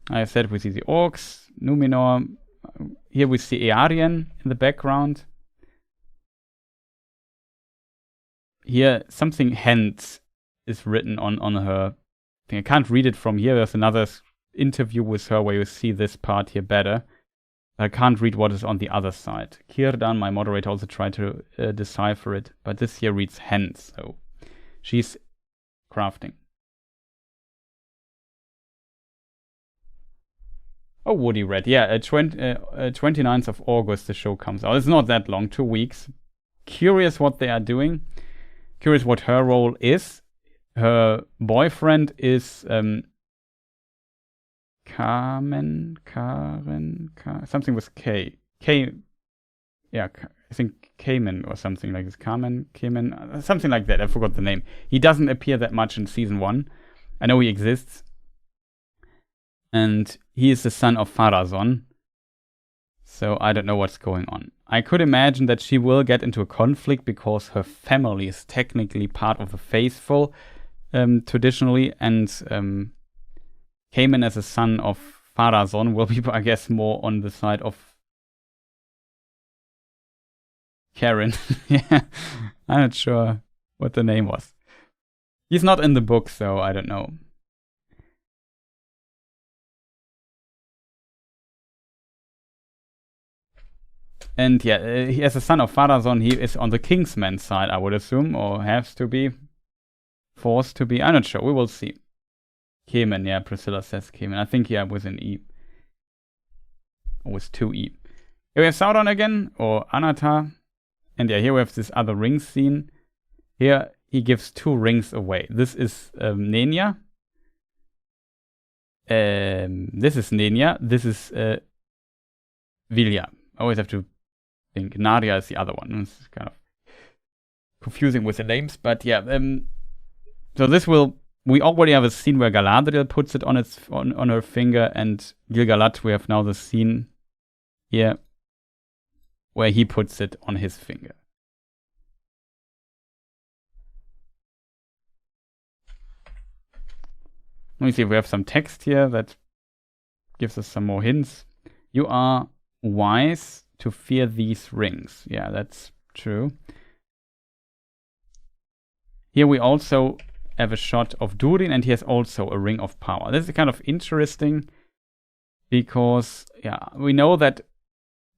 I said we see the orcs, Numenor. Here we see Earien in the background. Here something hence is written on her thing. I can't read it from here. There's another interview with her where you see this part here better. I can't read what is on the other side. Kirdan, my moderator, also tried to decipher it, but this here reads hence. So she's crafting. Oh, Woody Red. Yeah, 29th of August the show comes out. It's not that long, 2 weeks. Curious what they are doing. Curious what her role is. Her boyfriend is Karen, something with K. Yeah, I think Cayman or something like this. Cayman, something like that. I forgot the name. He doesn't appear that much in season 1. I know he exists. And he is the son of Farazon. So I don't know what's going on. I could imagine that she will get into a conflict because her family is technically part of the faithful traditionally. And Cayman as a son of Farazon will be, I guess, more on the side of Karen. Yeah, I'm not sure what the name was. He's not in the book, so I don't know. And yeah, he, as a son of Farazon, he is on the Kingsman side, I would assume, or has to be, forced to be. I'm not sure. We will see. Cayman, yeah, Priscilla says Cayman. I think, yeah, with an E. Or with 2 E. Here we have Sauron again, or Anatar. And yeah, here we have this other ring scene. Here he gives 2 rings away. This is Nenya. This is Nenya. This is Vilya. I always have to think Nadia is the other one. It's kind of confusing with the names, but yeah. So this will. We already have a scene where Galadriel puts it on her finger, and Gil-galad, we have now the scene here where he puts it on his finger. Let me see if we have some text here that gives us some more hints. You are wise to fear these rings. Yeah, that's true. Here we also have a shot of Durin, and he has also a ring of power. This is kind of interesting because, yeah, we know that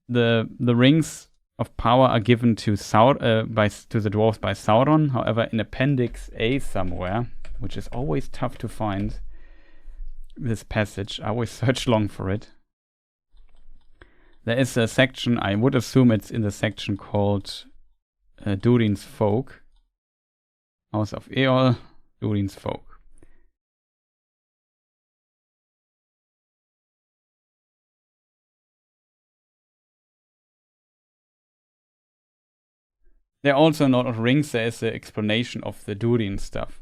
the rings of power are given to to the dwarves by Sauron. However, in Appendix A somewhere, which is always tough to find, this passage, I always search long for it. There is a section, I would assume it's in the section called Durin's Folk. House of Eol, Durin's Folk. There are also not of rings, there is an explanation of the Durin stuff.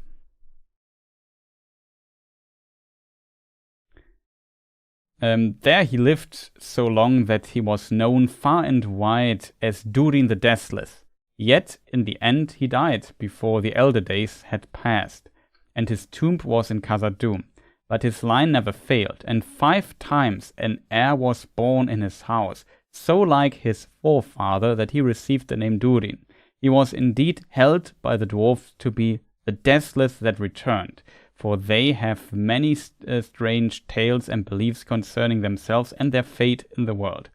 There he lived so long that he was known far and wide as Durin the Deathless. Yet, in the end, he died before the elder days had passed, and his tomb was in Khazad-dûm. But his line never failed, and 5 times an heir was born in his house, so like his forefather that he received the name Durin. He was indeed held by the dwarves to be the Deathless that returned, for they have many strange tales and beliefs concerning themselves and their fate in the world.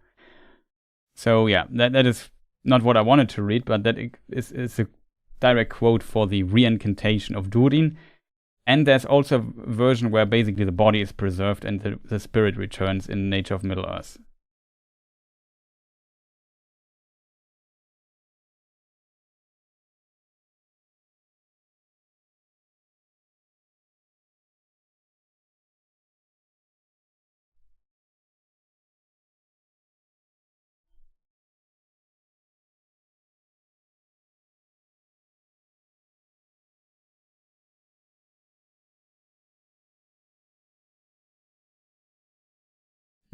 So yeah, that is not what I wanted to read, but that is a direct quote for the reincantation of Durin. And there's also a version where basically the body is preserved and the spirit returns in Nature of Middle-earth.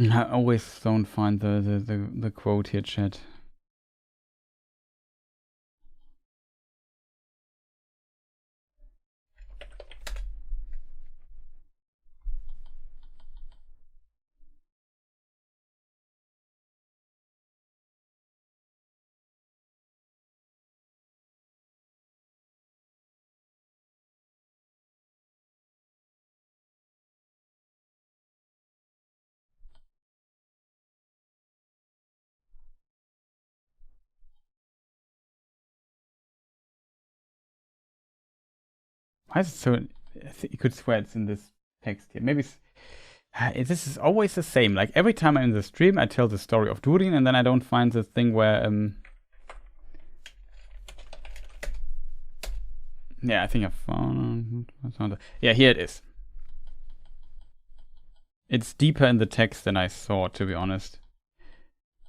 I always don't find the quote here, chat. Why is it so? You could swear it's in this text here. Maybe this is always the same. Like every time I'm in the stream, I tell the story of Durin, and then I don't find the thing where yeah, I think I found. Yeah, here it is. It's deeper in the text than I thought, to be honest.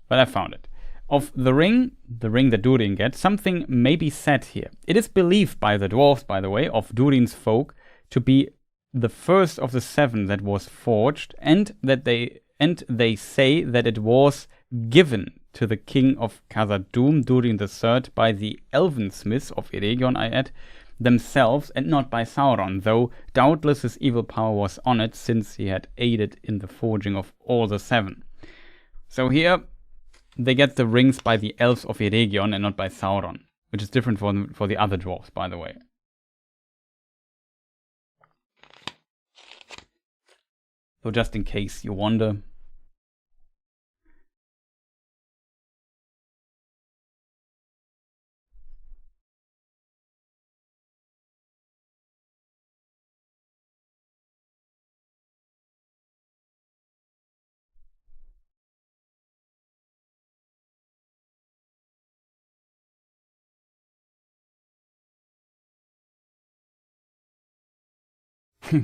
But I found it. Of the ring that Durin gets, something may be said here. It is believed by the dwarves, by the way, of Durin's folk to be the first of the 7 that was forged, and they say that it was given to the king of Khazad-dûm, Durin III, by the elven smiths of Eregion, I add, themselves, and not by Sauron, though doubtless his evil power was on it, since he had aided in the forging of all the 7. So here they get the rings by the elves of Eregion and not by Sauron, which is different for the other dwarves, by the way. So just in case you wonder.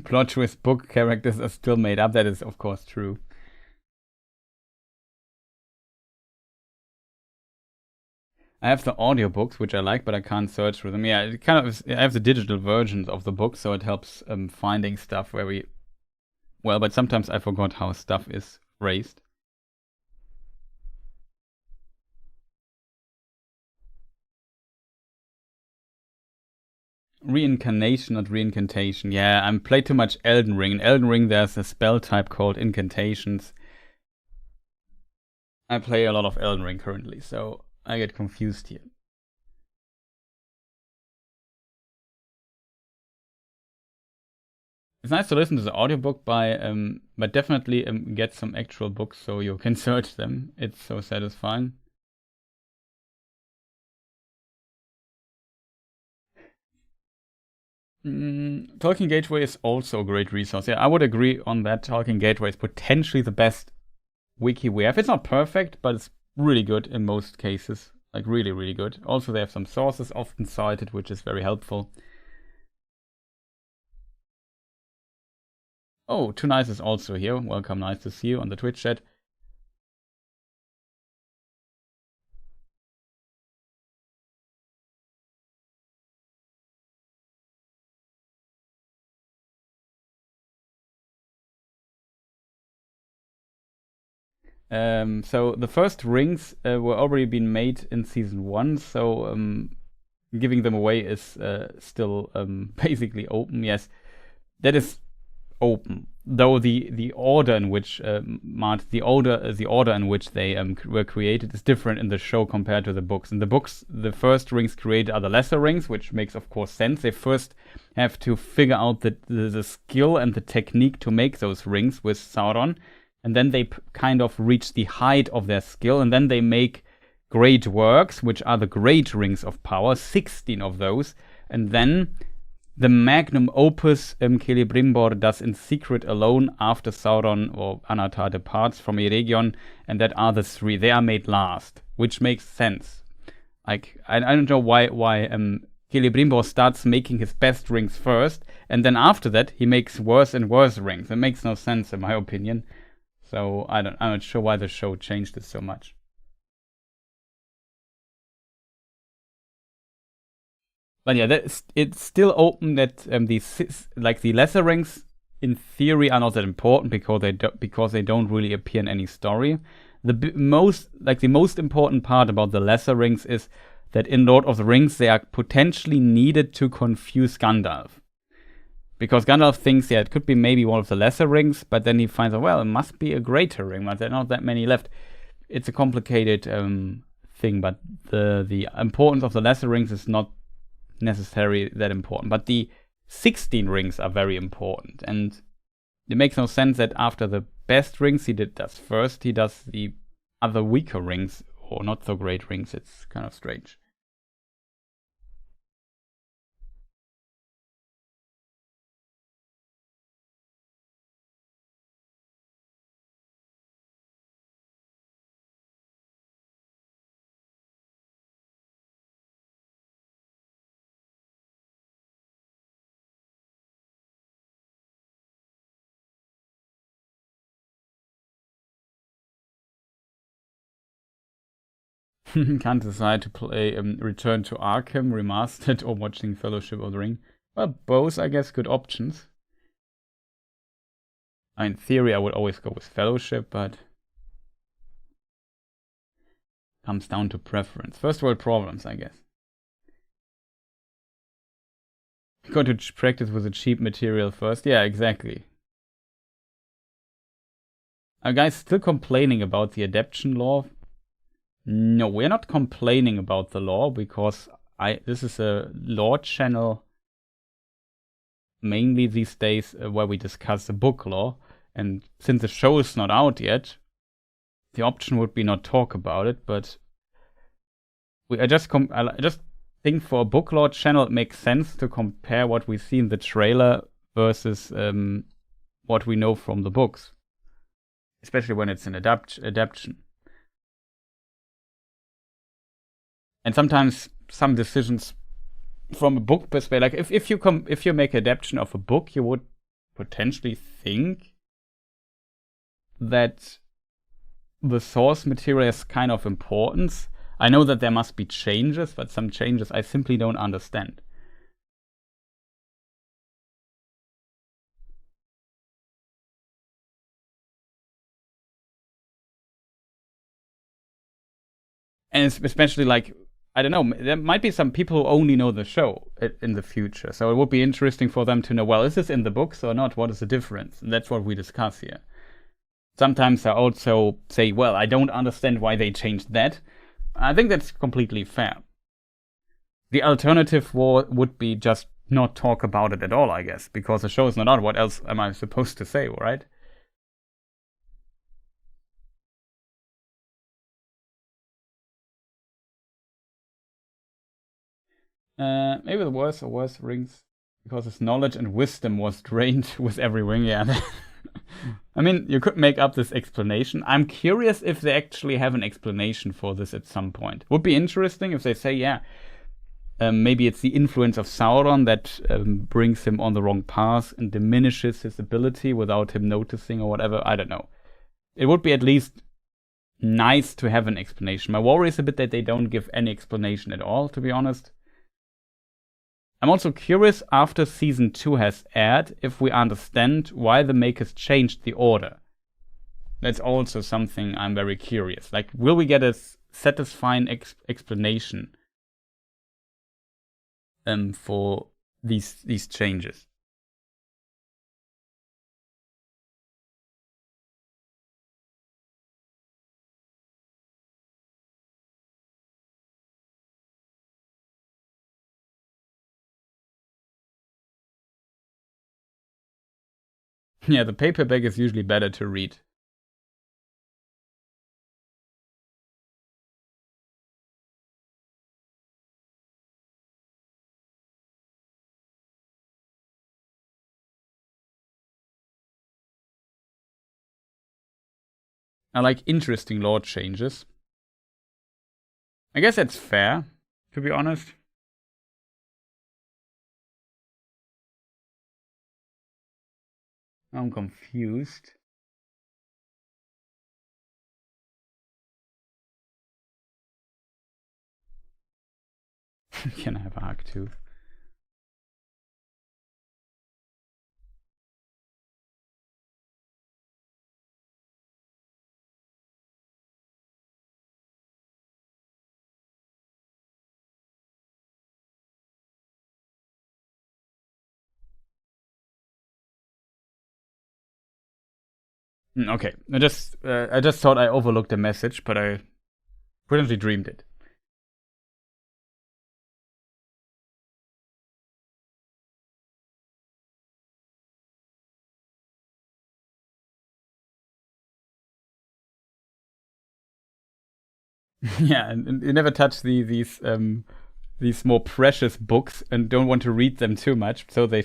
Plot twist book characters are still made up. That is, of course, true. I have the audiobooks, which I like, but I can't search for them. Yeah, it kind of I have the digital versions of the book, so it helps finding stuff very well, but sometimes I forgot how stuff is raised. Reincarnation, not reincantation. Yeah, I played too much Elden Ring. In Elden Ring, there's a spell type called incantations. I play a lot of Elden Ring currently, so I get confused here. It's nice to listen to the audiobook but definitely get some actual books so you can search them. It's so satisfying. Tolkien Gateway is also a great resource. Yeah, I would agree on that. Tolkien Gateway is potentially the best wiki we have. It's not perfect, but it's really good in most cases. Like really, really good. Also, they have some sources often cited, which is very helpful. Oh, Too Nice is also here. Welcome, nice to see you on the Twitch chat. So the first rings were already been made in season 1, so giving them away is still basically open. Yes, that is open. Though the order in which the order in which they were created is different in the show compared to the books. In the books, the first rings created are the lesser rings, which makes of course sense. They first have to figure out the skill and the technique to make those rings with Sauron, and then they kind of reach the height of their skill, and then they make great works, which are the great rings of power, 16 of those, and then the magnum opus Celebrimbor does in secret alone after Sauron or Anatar departs from Eregion, and that are the 3. They are made last, which makes sense. Like I don't know why Celebrimbor starts making his best rings first, and then after that he makes worse and worse rings. It makes no sense in my opinion. So I'm not sure why the show changed it so much. But yeah, it's still open that the lesser rings in theory are not that important because they don't really appear in any story. The most important part about the lesser rings is that in Lord of the Rings they are potentially needed to confuse Gandalf. Because Gandalf thinks, yeah, it could be maybe one of the lesser rings, but then he finds out, well, it must be a greater ring, but there are not that many left. It's a complicated thing, but the importance of the lesser rings is not necessarily that important. But the 16 rings are very important, and it makes no sense that after the best rings he does first, he does the other weaker rings, or not so great rings. It's kind of strange. Can't decide to play Return to Arkham Remastered or watching Fellowship of the Ring. Well, both, I guess, good options. In theory, I would always go with Fellowship, but comes down to preference. First world problems, I guess. Got to practice with the cheap material first. Yeah, exactly. Are guys still complaining about the adaptation law? No, we're not complaining about the law because this is a law channel mainly these days where we discuss the book law. And since the show is not out yet, the option would be not talk about it. But I just think for a book law channel it makes sense to compare what we see in the trailer versus what we know from the books, especially when it's an adaptation. And sometimes some decisions from a book perspective, like if you make adaptation of a book, you would potentially think that the source material has kind of importance. I know that there must be changes, but some changes I simply don't understand. And it's especially like, I don't know, there might be some people who only know the show in the future. So it would be interesting for them to know, well, is this in the books or not? What is the difference? And that's what we discuss here. Sometimes I also say, well, I don't understand why they changed that. I think that's completely fair. The alternative would be just not talk about it at all, I guess, because the show is not out. What else am I supposed to say, right? Maybe the worse rings because his knowledge and wisdom was drained with every ring. Yeah. I mean, you could make up this explanation. I'm curious if they actually have an explanation for this at some point. Would be interesting if they say, yeah, maybe it's the influence of Sauron that brings him on the wrong path and diminishes his ability without him noticing or whatever. I don't know. It would be at least nice to have an explanation. My worry is a bit that they don't give any explanation at all, to be honest. I'm also curious, after Season 2 has aired, if we understand why the makers changed the order. That's also something I'm very curious. Like, will we get a satisfying explanation for these changes? Yeah, the paperback is usually better to read. I like interesting lore changes. I guess that's fair, to be honest. I'm confused. Can I have Arc 2? Okay, I just thought I overlooked a message, but I brilliantly dreamed it. Yeah, and you never touch these more precious books and don't want to read them too much, so they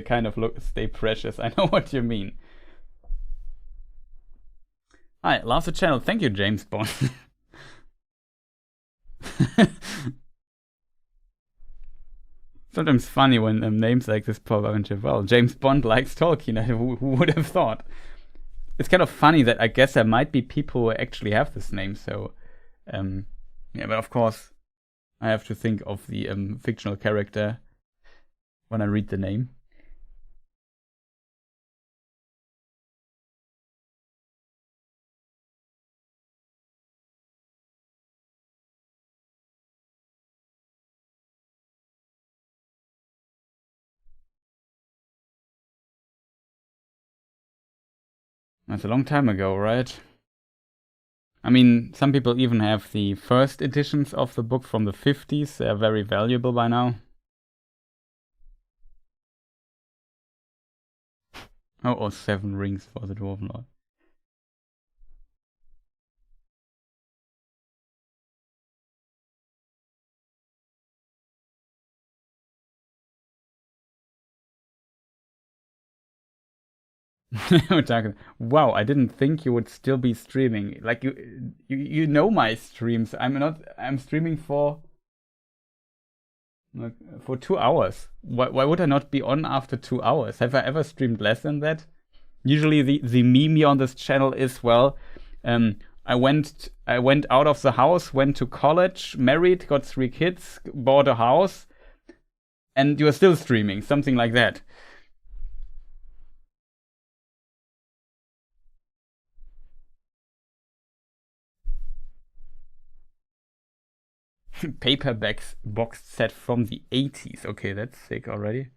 kind of stay precious. I know what you mean. Hi, love the channel. Thank you, James Bond. Sometimes funny when names like this pop up into, well, James Bond likes Tolkien. Who would have thought? It's kind of funny that I guess there might be people who actually have this name, so Yeah, but of course, I have to think of the fictional character when I read the name. That's a long time ago, right? I mean, some people even have the first editions of the book from the 50s. They're very valuable by now. Oh, 7 rings for the Dwarven Lord. Wow, I didn't think you would still be streaming. Like you know my streams. I'm streaming for 2 hours. Why would I not be on after 2 hours? Have I ever streamed less than that? Usually the meme here on this channel is, well, I went out of the house, went to college, married, got 3 kids, bought a house, and you are still streaming, something like that. Paperbacks box set from the 80s. Okay, that's sick already.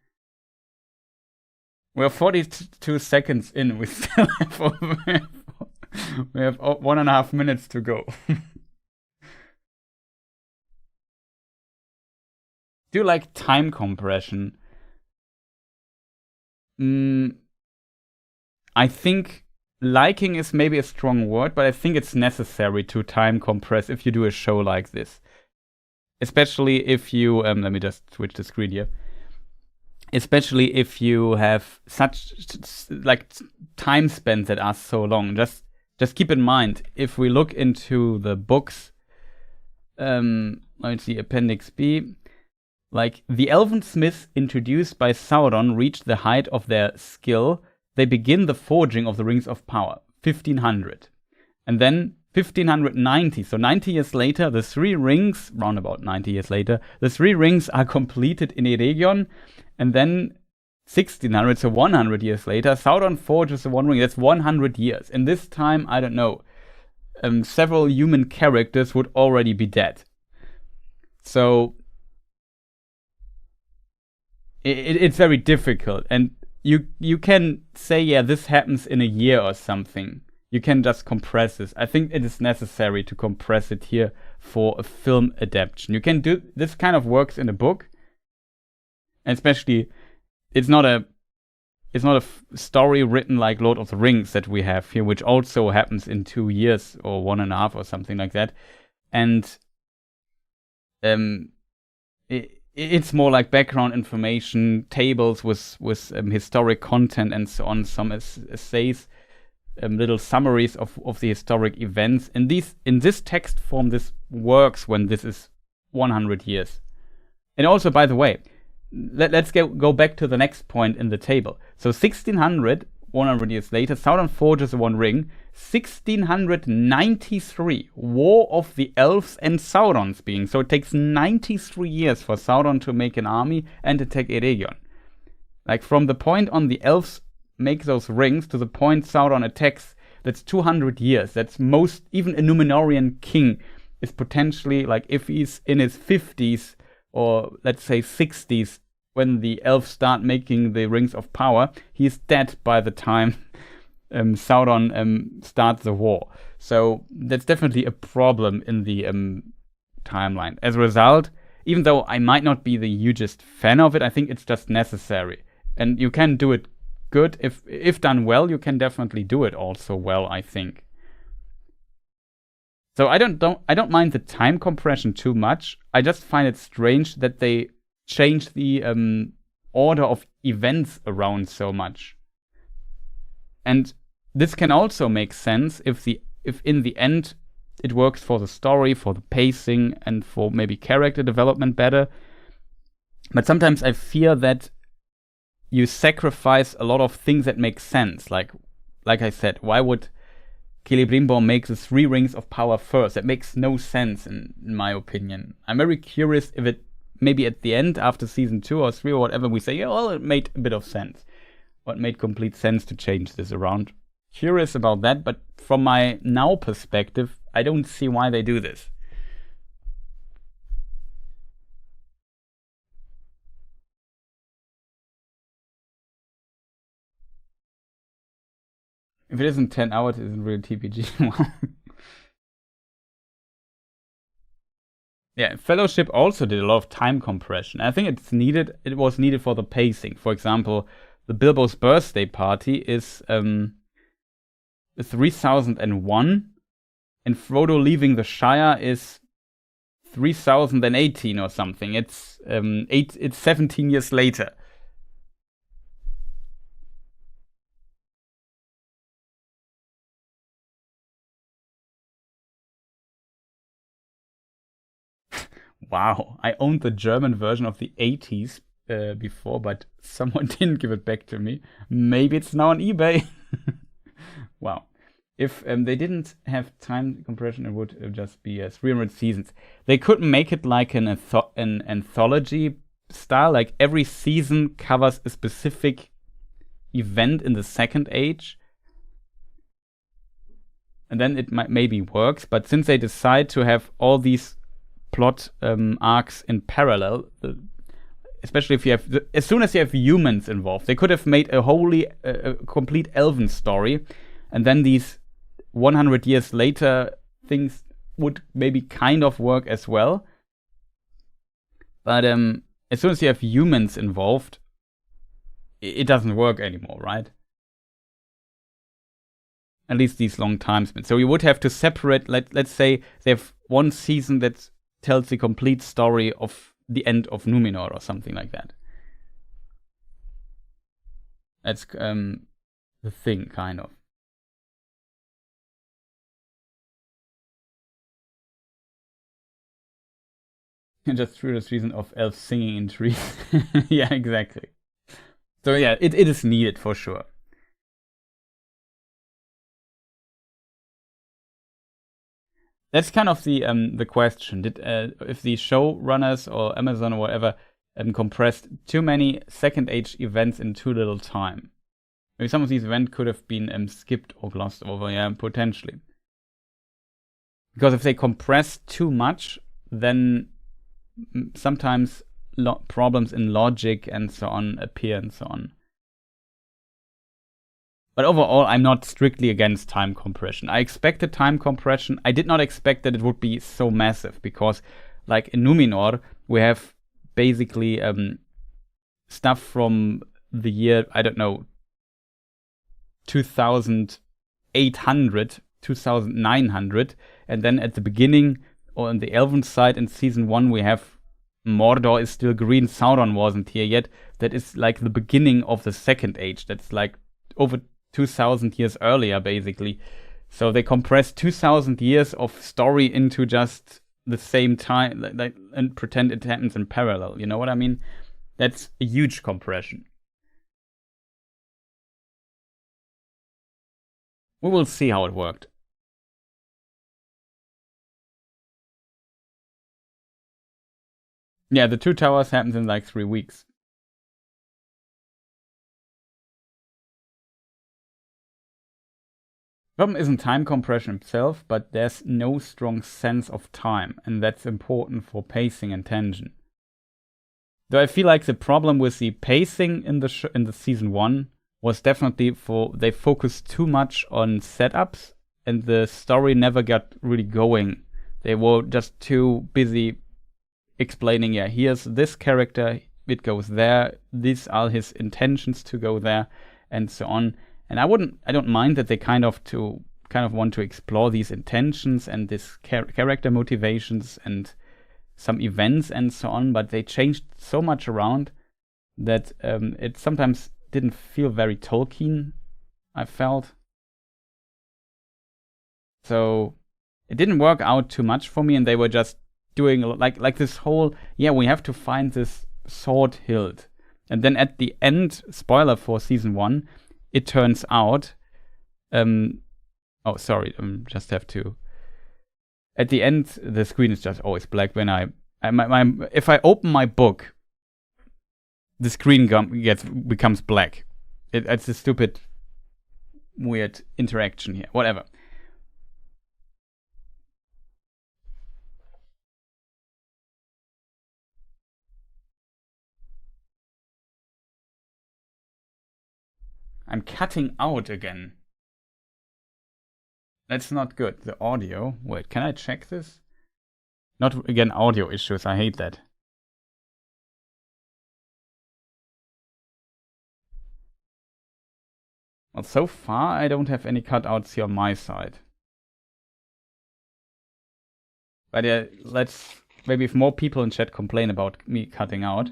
We're 42 seconds in. We still have we have 1.5 minutes to go. Do you like time compression? I think liking is maybe a strong word, but I think it's necessary to time compress if you do a show like this. Especially if you, let me just switch the screen here. Especially if you have such like time spans that are so long. Just keep in mind, if we look into the books, let's see, Appendix B, like the elven smiths introduced by Sauron reach the height of their skill. They begin the forging of the rings of power, 1500, and then 1590, so 90 years later, the 3 rings, round about 90 years later, the 3 rings are completed in Eregion, and then 1600, so 100 years later, Sauron forges the 1 ring. That's 100 years. In this time, I don't know, several human characters would already be dead. So it's very difficult, and you can say, yeah, this happens in a year or something. You can just compress this. I think it is necessary to compress it here for a film adaptation. You can do this kind of works in a book, and especially it's not a story written like Lord of the Rings that we have here, which also happens in 2 years or 1.5 or something like that. And it's more like background information, tables with historic content and so on, some essays. Little summaries of the historic events. In this text form, this works when this is 100 years. And also, by the way, let's go back to the next point in the table. So 1600, 100 years later, Sauron forges the 1 ring. 1693, War of the Elves and Sauron's being. So it takes 93 years for Sauron to make an army and attack Eregion. Like from the point on the elves make those rings to the point Sauron attacks, that's 200 years. That's most, even a Númenórean king is potentially, like, if he's in his 50s or let's say 60s when the elves start making the rings of power, he's dead by the time Sauron starts the war. So that's definitely a problem in the timeline. As a result, even though I might not be the hugest fan of it, I think it's just necessary. And you can do it good. If done well, you can definitely do it also well, I think. So I don't mind the time compression too much. I just find it strange that they change the order of events around so much. And this can also make sense if in the end it works for the story, for the pacing, and for maybe character development better. But sometimes I fear that you sacrifice a lot of things that make sense. Like I said, why would Celebrimbor make the 3 rings of power first. That makes no sense in my opinion. I'm very curious if it maybe at the end after season 2 or 3 or whatever we say, yeah, well, it made a bit of sense. Or it made complete sense to change this around. Curious about that, but from my now perspective, I don't see why they do this. If it isn't 10 hours, it isn't really TPG. Yeah, Fellowship also did a lot of time compression. I think it's needed. It was needed for the pacing. For example, the Bilbo's birthday party is 3001, and Frodo leaving the Shire is 3018 or something. It's 17 years later. Wow, I owned the German version of the 80s before, but someone didn't give it back to me. Maybe it's now on eBay. Wow. If they didn't have time compression, it would just be 300 seasons. They could make it like an anthology style, like every season covers a specific event in the Second Age. And then it maybe works, but since they decide to have all these plot arcs in parallel, especially if you have, as soon as you have humans involved, they could have made a complete elven story, and then these 100 years later things would maybe kind of work as well. But as soon as you have humans involved, it doesn't work anymore, right? At least these long time spans. So you would have to separate, let's say they have one season that tells the complete story of the end of Numenor or something like that. That's the thing, kind of. Just through this reason of elves singing in trees. Yeah, exactly. So yeah, it is needed for sure. That's kind of the question. Did if the showrunners or Amazon or whatever compressed too many Second Age events in too little time? Maybe some of these events could have been skipped or glossed over, yeah, potentially. Because if they compress too much, then sometimes problems in logic and so on appear and so on. But overall, I'm not strictly against time compression. I expected time compression. I did not expect that it would be so massive because, like in Numenor, we have basically stuff from the year, I don't know, 2800, 2900, and then at the beginning, or on the Elven side in Season 1, we have Mordor is still green, Sauron wasn't here yet. That is like the beginning of the Second Age. That's like over 2000 years earlier, basically. So they compress 2000 years of story into just the same time, and pretend it happens in parallel. You know what I mean? That's a huge compression. We will see how it worked. Yeah, the Two Towers happens in like 3 weeks. Problem isn't time compression itself, but there's no strong sense of time, and that's important for pacing and tension. Though I feel like the problem with the pacing in the Season 1 was definitely they focused too much on setups, and the story never got really going. They were just too busy explaining, yeah, here's this character, it goes there, these are his intentions to go there, and so on. And I don't mind that they kind of want to explore these intentions and this character motivations and some events and so on, but they changed so much around that it sometimes didn't feel very Tolkien, I felt. So it didn't work out too much for me, and they were just doing like this whole, yeah, we have to find this sword hilt. And then at the end, spoiler for Season 1, it turns out, or Oh, sorry. Just have to. At the end, the screen is just always black when if I open my book, the screen becomes black. It's a stupid, weird interaction here. Whatever. I'm cutting out again. That's not good. The audio. Wait, can I check this? Not again audio issues. I hate that. Well, so far I don't have any cutouts here on my side. But yeah, maybe if more people in chat complain about me cutting out.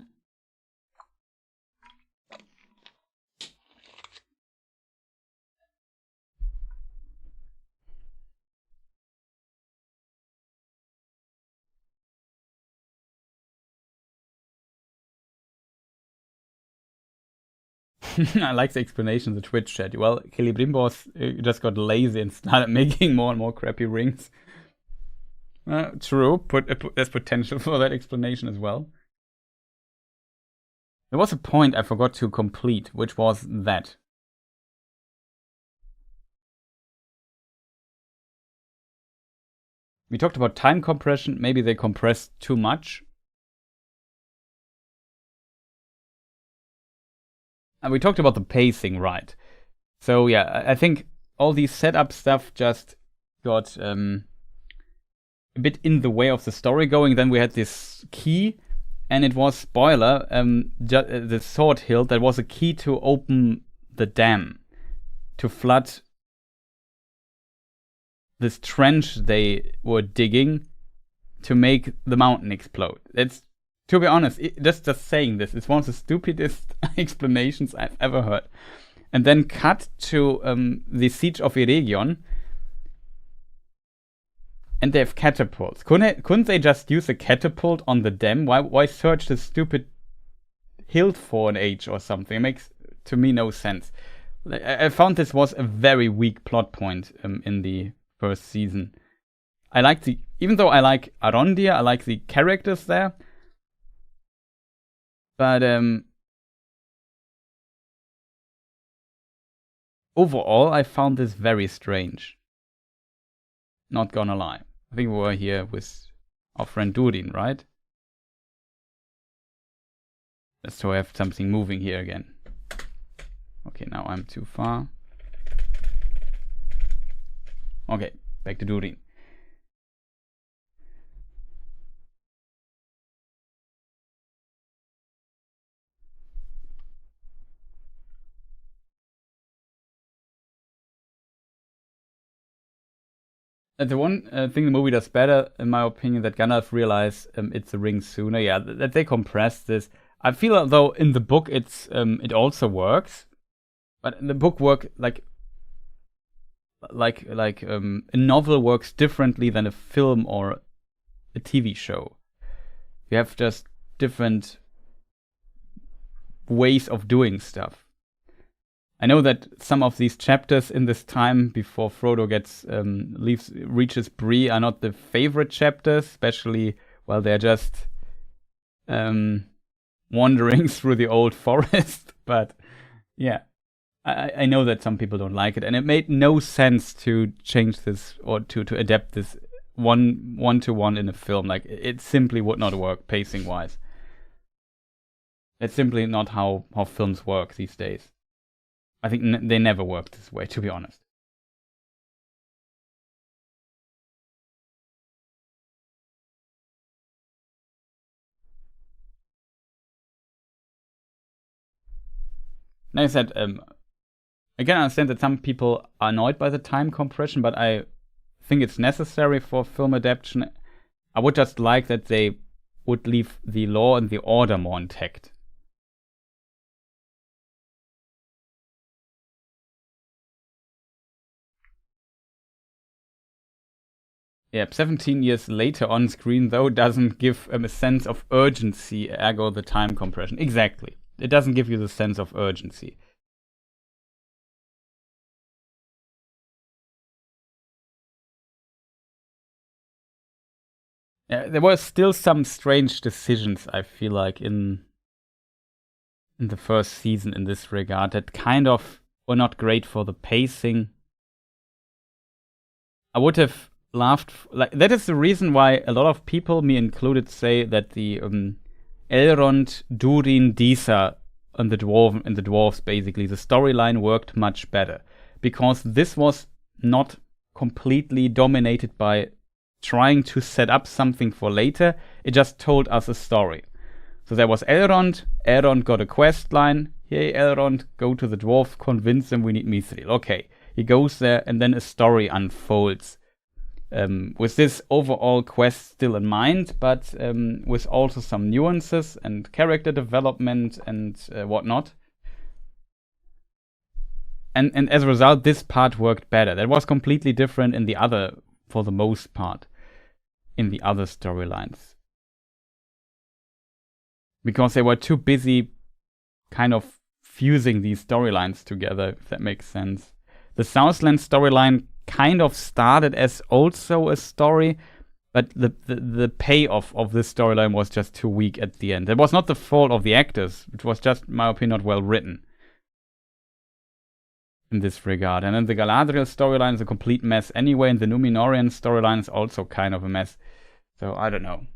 I like the explanation in the Twitch chat. Well, Celebrimbos just got lazy and started making more and more crappy rings. True. There's potential for that explanation as well. There was a point I forgot to complete, which was that. We talked about time compression. Maybe they compressed too much. And we talked about the pacing, right? So yeah, I think all these setup stuff just got a bit in the way of the story going. Then we had this key, and it was, spoiler, the sword hilt that was a key to open the dam, to flood this trench they were digging to make the mountain explode. It's, to be honest, just saying this, it's one of the stupidest explanations I've ever heard. And then cut to the siege of Eregion, and they have catapults. Couldn't they just use a catapult on the dam? Why search the stupid hilt for an age or something? It makes, to me, no sense. I found this was a very weak plot point in the first season. Even though I like Arondir, I like the characters there. But overall, I found this very strange. Not gonna lie. I think we were here with our friend Durin, right? Let's try to have something moving here again. Okay, now I'm too far. Okay, back to Durin. The one thing the movie does better, in my opinion, that Gandalf realized it's a ring sooner. Yeah, that they compressed this. I feel though in the book it also works, but in the book a novel works differently than a film or a TV show. You have just different ways of doing stuff. I know that some of these chapters in this time before Frodo reaches Bree are not the favorite chapters, especially while they're just wandering through the old forest. But yeah, I know that some people don't like it, and it made no sense to change this or to adapt this one-to-one in a film. Like, it simply would not work pacing wise. It's simply not how films work these days. I think they never worked this way, to be honest. Like I said, again, I understand that some people are annoyed by the time compression, but I think it's necessary for film adaptation. I would just like that they would leave the law and the order more intact. Yeah, 17 years later on screen, though, doesn't give a sense of urgency, ergo the time compression. Exactly. It doesn't give you the sense of urgency. There were still some strange decisions, I feel like, in the first season in this regard that kind of were not great for the pacing. I would have laughed. Like, that is the reason why a lot of people, me included, say that the Elrond, Durin, Disa and the dwarves, basically, the storyline worked much better. Because this was not completely dominated by trying to set up something for later. It just told us a story. So there was Elrond. Elrond got a quest line. Hey, Elrond, go to the dwarf, convince them we need Mithril. Okay. He goes there, and then a story unfolds. With this overall quest still in mind, but with also some nuances and character development and whatnot. And as a result, this part worked better. That was completely different in the other, for the most part, in the other storylines. Because they were too busy kind of fusing these storylines together, if that makes sense. The Southland storyline kind of started as also a story, but the payoff of this storyline was just too weak at the end. It was not the fault of the actors. It was just, in my opinion, not well written in this regard. And then the Galadriel storyline is a complete mess anyway, and the Númenórean storyline is also kind of a mess. So, I don't know.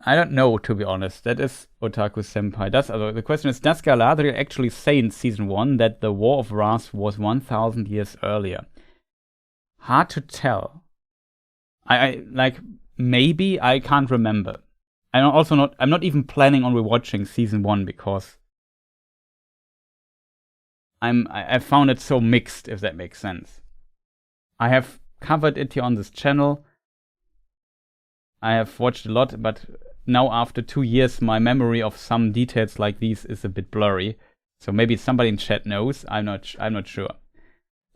I don't know, to be honest. That is Otaku Senpai. The question is, does Galadriel actually say in Season 1 that the War of Wrath was 1,000 years earlier? Hard to tell. Maybe, I can't remember. I'm not even planning on rewatching Season 1 because I found it so mixed, if that makes sense. I have covered it here on this channel. I have watched a lot, but now after 2 years, my memory of some details like these is a bit blurry. So maybe somebody in chat knows. I'm not sure.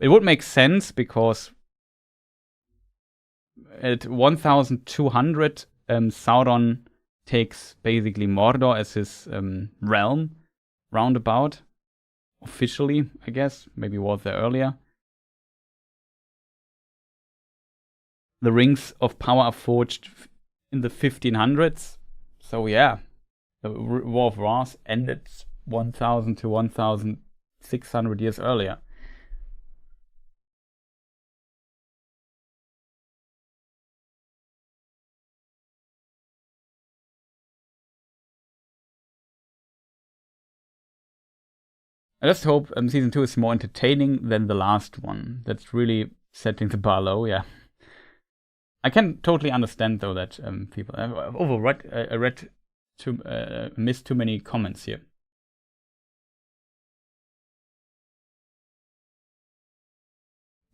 It would make sense because at 1200, Sauron takes basically Mordor as his realm, roundabout. Officially, I guess. Maybe was there earlier. The Rings of Power are forged in the 1500s. So yeah, the War of Wrath ended 1000 to 1600 years earlier. I just hope Season 2 is more entertaining than the last one. That's really setting the bar low, yeah. I can totally understand, though, that people... missed too many comments here.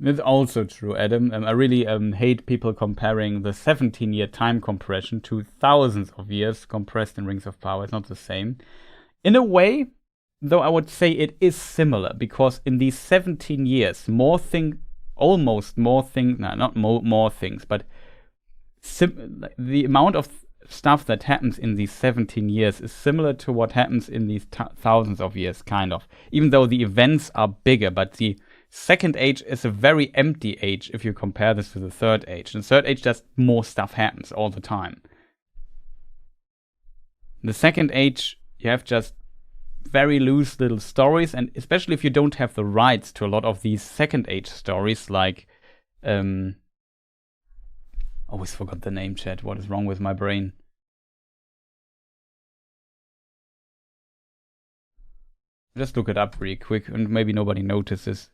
It's also true, Adam. I really hate people comparing the 17-year time compression to thousands of years compressed in Rings of Power. It's not the same. In a way, though, I would say it is similar, because in these 17 years, more things, but the amount of stuff that happens in these 17 years is similar to what happens in these thousands of years, kind of. Even though the events are bigger, but the Second Age is a very empty age if you compare this to the Third Age. In the Third Age, just more stuff happens all the time. In the Second Age, you have just very loose little stories, and especially if you don't have the rights to a lot of these Second Age stories, like always forgot the name, chat. What is wrong with my brain? Just look it up really quick, and maybe nobody notices.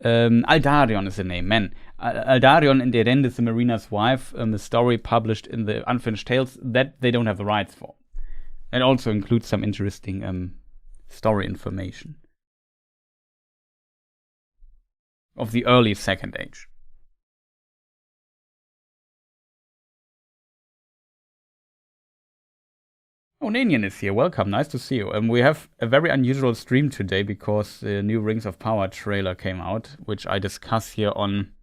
Aldarion is the name, man. Aldarion in the Erendis, the Marina's wife, the story published in the Unfinished Tales, that they don't have the rights for. It also includes some interesting story information of the early Second Age. Oh, Nanian is here. Welcome. Nice to see you. We have a very unusual stream today because the new Rings of Power trailer came out, which I discuss here on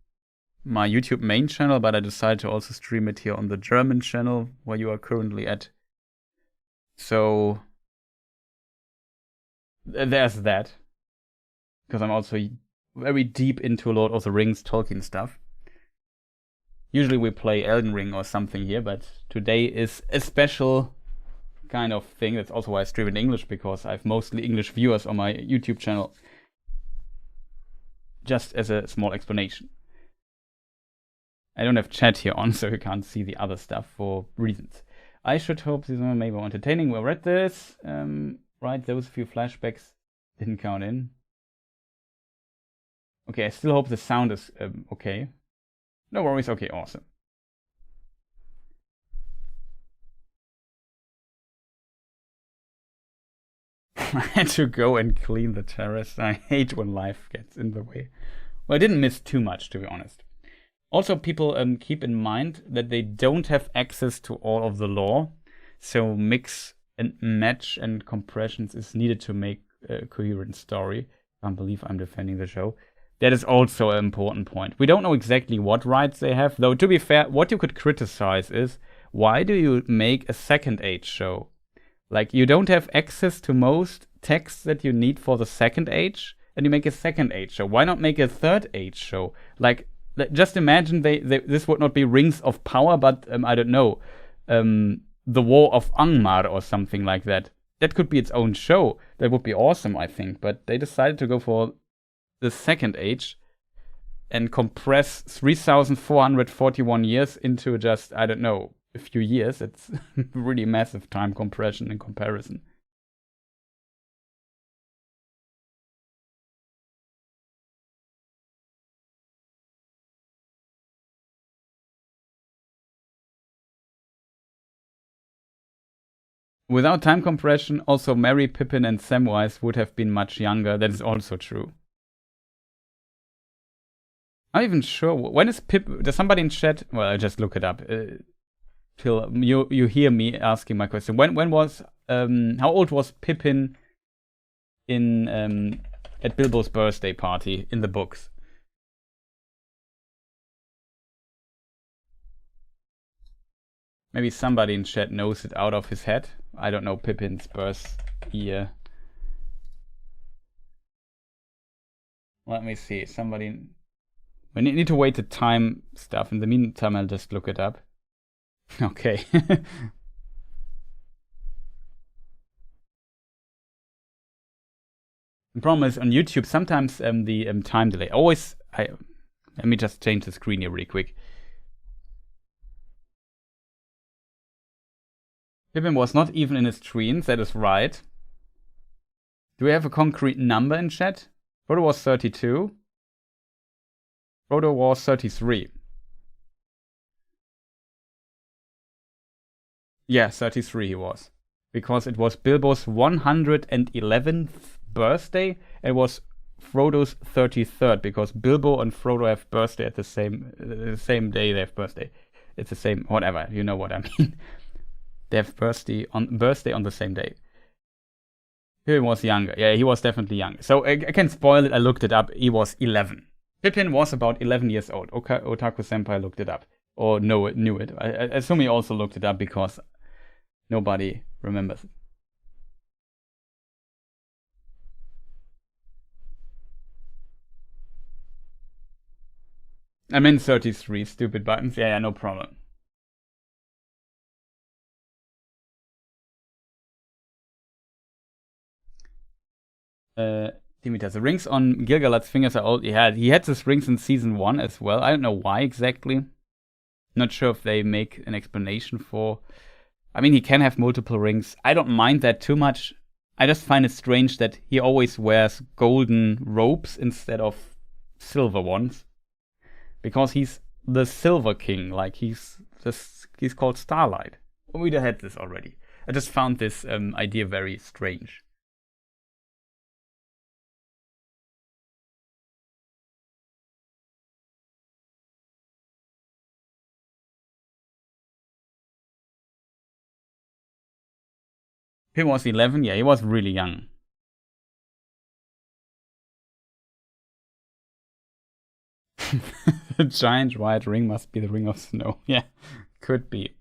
my YouTube main channel, but I decided to also stream it here on the German channel where you are currently at. So there's that. because I'm also very deep into Lord of the Rings Tolkien stuff. Usually we play Elden Ring or something here, but today is a special kind of thing. That's also why I stream in English, because I have mostly English viewers on my YouTube channel. Just as a small explanation. I don't have chat here on, so you can't see the other stuff for reasons. I should hope these are maybe more entertaining. We'll read this. Right, those few flashbacks didn't count in. Okay, I still hope the sound is okay. No worries, okay, awesome. I had to go and clean the terrace. I hate when life gets in the way. Well, I didn't miss too much, to be honest. Also, people keep in mind that they don't have access to all of the lore, so mix and match and compressions is needed to make a coherent story. I can't believe I'm defending the show. That is also an important point. We don't know exactly what rights they have, though to be fair, what you could criticize is, why do you make a second age show? Like, you don't have access to most texts that you need for the second age, and you make a second age show. Why not make a third age show? Like, just imagine this would not be Rings of Power, but I don't know, the War of Angmar or something like that. That could be its own show. That would be awesome, I think. But they decided to go for the second age and compress 3,441 years into just, I don't know, a few years. It's really massive time compression in comparison. Without time compression, also Merry, Pippin, and Samwise would have been much younger. That is also true. I'm not even sure. When is Pip? Does somebody in chat? Well, I'll just look it up. Till you hear me asking my question. When was how old was Pippin in at Bilbo's birthday party in the books? Maybe somebody in chat knows it out of his head. I don't know Pippin's birth year. Let me see. Somebody. We need to wait the time stuff. In the meantime, I'll just look it up. Okay. The problem is on YouTube, sometimes the time delay. Let me just change the screen here really quick. Pippin was not even in his tweens, that is right. Do we have a concrete number in chat? Frodo was 32. Frodo was 33. Yeah, 33 he was. Because it was Bilbo's 111th birthday. It was Frodo's 33rd, because Bilbo and Frodo have birthday at the same day they have birthday. It's the same, whatever, you know what I mean. They have birthday on the same day. He was younger. Yeah, he was definitely younger. So I can spoil it. I looked it up. He was 11. Pippin was about 11 years old. Otaku Senpai looked it up. Or knew it. I assume he also looked it up because nobody remembers it. I'm in 33, stupid buttons. Yeah, no problem. Dimitar, the rings on Gilgalad's fingers are old. He had his rings in season 1 as well. I don't know why exactly. Not sure if they make an explanation for. I mean, he can have multiple rings. I don't mind that too much. I just find it strange that he always wears golden robes instead of silver ones. Because he's the Silver King. Like, he's called Starlight. We had this already. I just found this idea very strange. He was 11, yeah, he was really young. The giant white ring must be the ring of snow. Yeah, could be.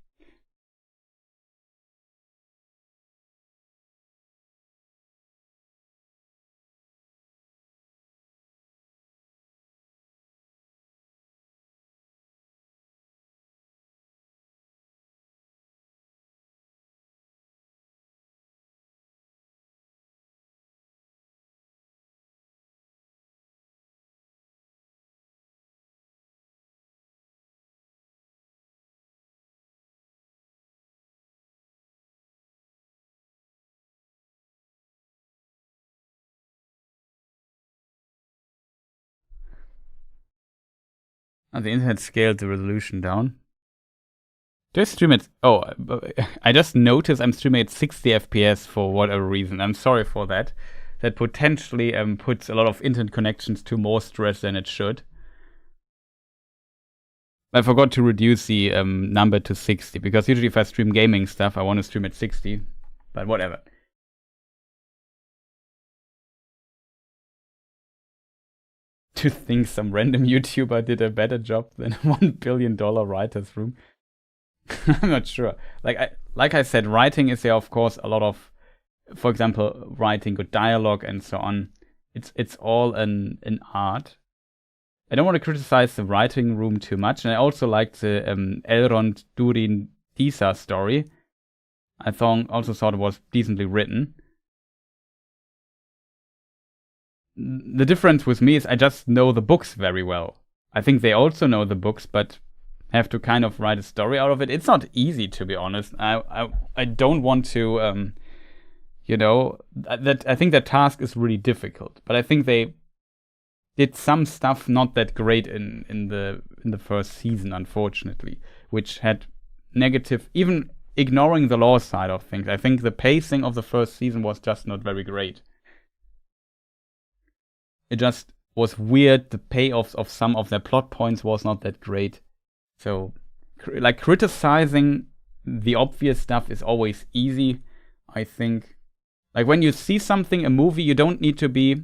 Oh, the internet scaled the resolution down. Do I stream it? Oh, I just noticed I'm streaming at 60 FPS for whatever reason. I'm sorry for that. That potentially puts a lot of internet connections to more stress than it should. I forgot to reduce the number to 60, because usually if I stream gaming stuff, I want to stream at 60, but whatever. To think some random YouTuber did a better job than a $1 billion writer's room. I'm not sure. Like I said, writing is there, of course, a lot of, for example, writing good dialogue and so on. It's all an art. I don't want to criticize the writing room too much, and I also liked the Elrond Durin Disa story. I also thought it was decently written. The difference with me is I just know the books very well. I think they also know the books, but have to kind of write a story out of it. It's not easy, to be honest. I don't want to, that I think that task is really difficult. But I think they did some stuff not that great in the first season, unfortunately, which had negative, even ignoring the lore side of things. I think the pacing of the first season was just not very great. It just was weird. The payoffs of some of their plot points was not that great. So, like, criticizing the obvious stuff is always easy, I think. Like, when you see something, a movie, you don't need to be,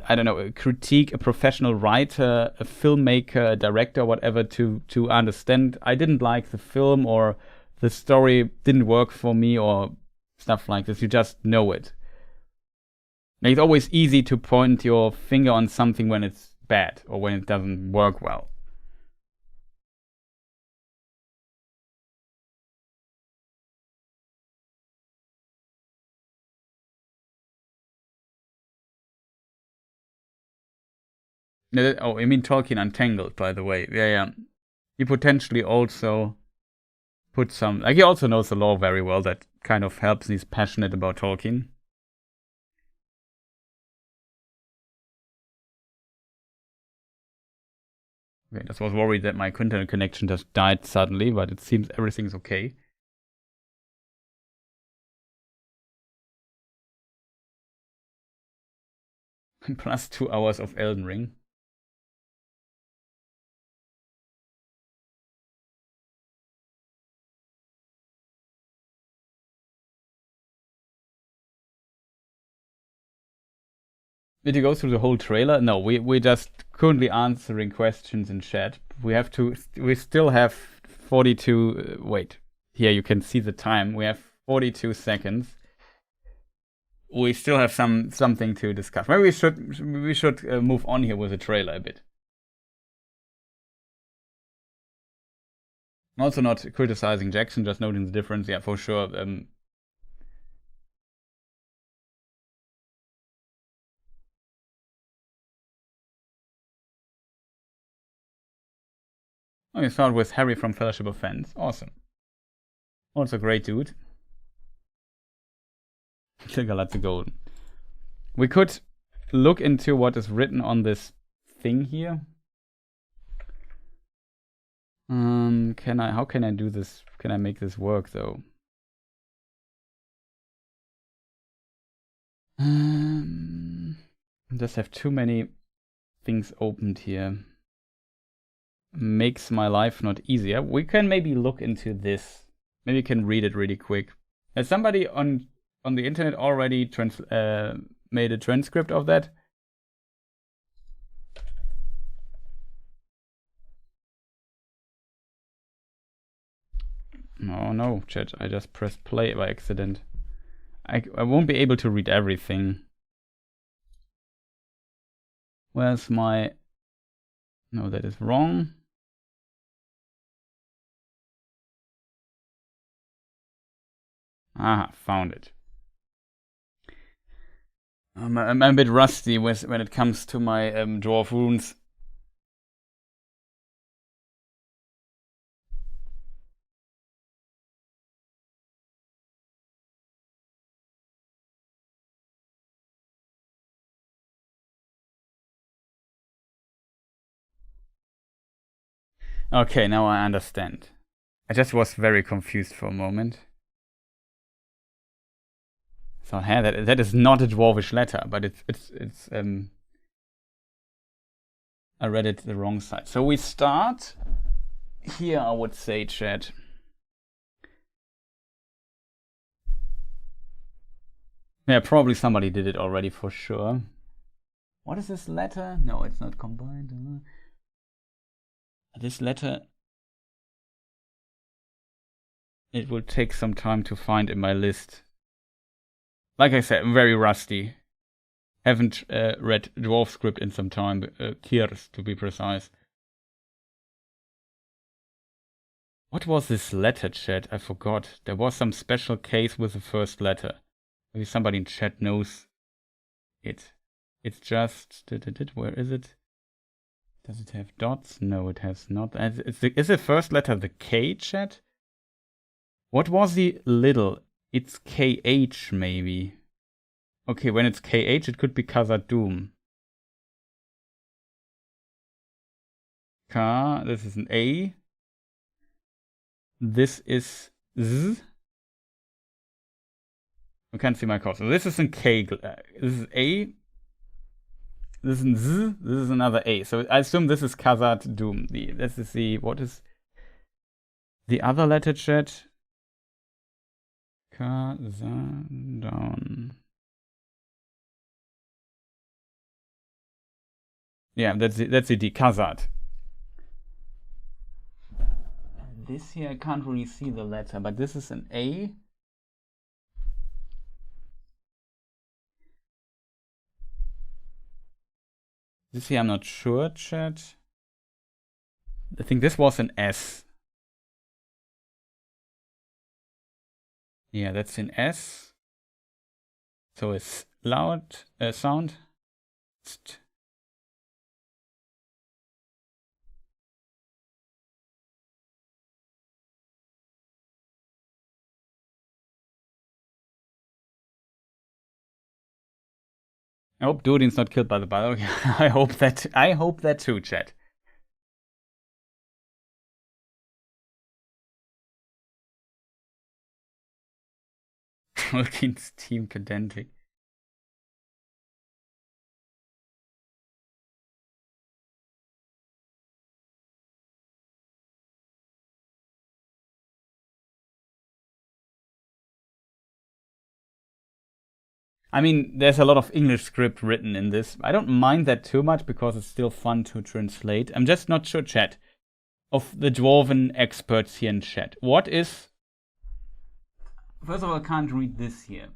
I don't know, critique a professional writer, a filmmaker, a director, whatever, to understand I didn't like the film, or the story didn't work for me, or stuff like this. You just know it. Like, it's always easy to point your finger on something when it's bad or when it doesn't work well. Oh, I mean Tolkien Untangled, by the way. Yeah. He potentially also put some... Like, he also knows the lore very well. That kind of helps, and he's passionate about Tolkien. Okay, I was worried that my internet connection just died suddenly, but it seems everything's okay. Plus 2 hours of Elden Ring. Did you go through the whole trailer? No, we're just currently answering questions in chat. We still have 42, wait. Here you can see the time. We have 42 seconds. We still have something to discuss. Maybe we should move on here with the trailer a bit. I'm also not criticizing Jackson, just noting the difference. Yeah, for sure. Oh, you start with Harry from Fellowship of Fans. Awesome. Also great dude. Galazzi Golden. We could look into what is written on this thing here. How can I do this? Can I make this work though? Just have too many things opened here. Makes my life not easier. We can maybe look into this. Maybe we can read it really quick. Has somebody on the internet already made a transcript of that? Oh no, chat, I just pressed play by accident. I won't be able to read everything. Where's my... No, that is wrong. Ah, found it. I'm a bit rusty when it comes to my dwarf runes. Okay, now I understand. I just was very confused for a moment. So hey, that is not a dwarvish letter, but it's I read it the wrong side. So we start here, I would say, chat. Yeah, probably somebody did it already for sure. What is this letter? No, it's not combined. This letter, it will take some time to find in my list. Like I said, I'm very rusty. Haven't read dwarf script in some time, years to be precise. What was this letter, chat? I forgot. There was some special case with the first letter. Maybe somebody in chat knows it. It's just... Where is it? Does it have dots? No, it has not. Is the first letter the K, chat? What was the little? It's KH, maybe. Okay, when it's KH, it could be Khazad-dûm. K, this is an A. This is Z. You can't see my cursor. This is an K. This is A. This is an Z. This is another A. So I assume this is Khazad-dûm. This is the... What is the other letter, chat? Khazad-dûm. Yeah, that's the D. Khazad. This here, I can't really see the letter, but this is an A. This here, I'm not sure, chat. I think this was an S. Yeah, that's an S. So it's loud sound. I hope Durin's not killed by the bug. I hope that too, chat. Tolkien's team pedantic. I mean, there's a lot of English script written in this. I don't mind that too much because it's still fun to translate. I'm just not sure, chat, of the dwarven experts here in chat. What is... First of all, I can't read this here.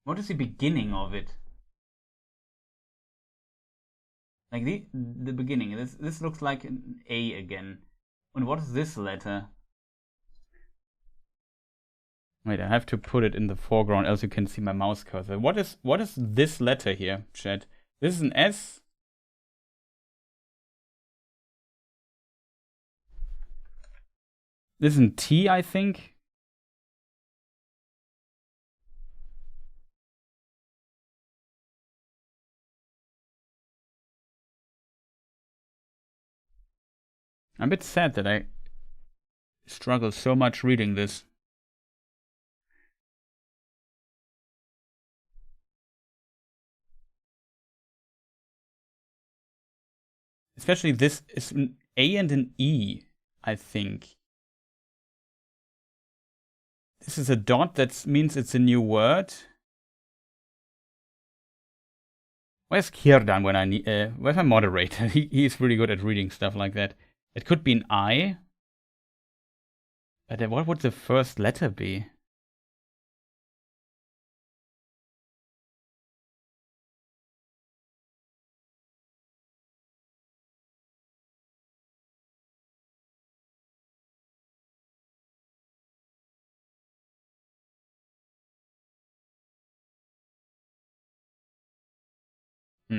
What is the beginning of it? Like the beginning. This looks like an A again. And what is this letter? Wait, I have to put it in the foreground, else you can see my mouse cursor. What is this letter here, chat? This is an S. This is an T, I think. I'm a bit sad that I struggle so much reading this. Especially this is an A and an E, I think. This is a dot, that means it's a new word. Where's Kierdan when I need... where's my moderator? He's really good at reading stuff like that. It could be an I. But what would the first letter be?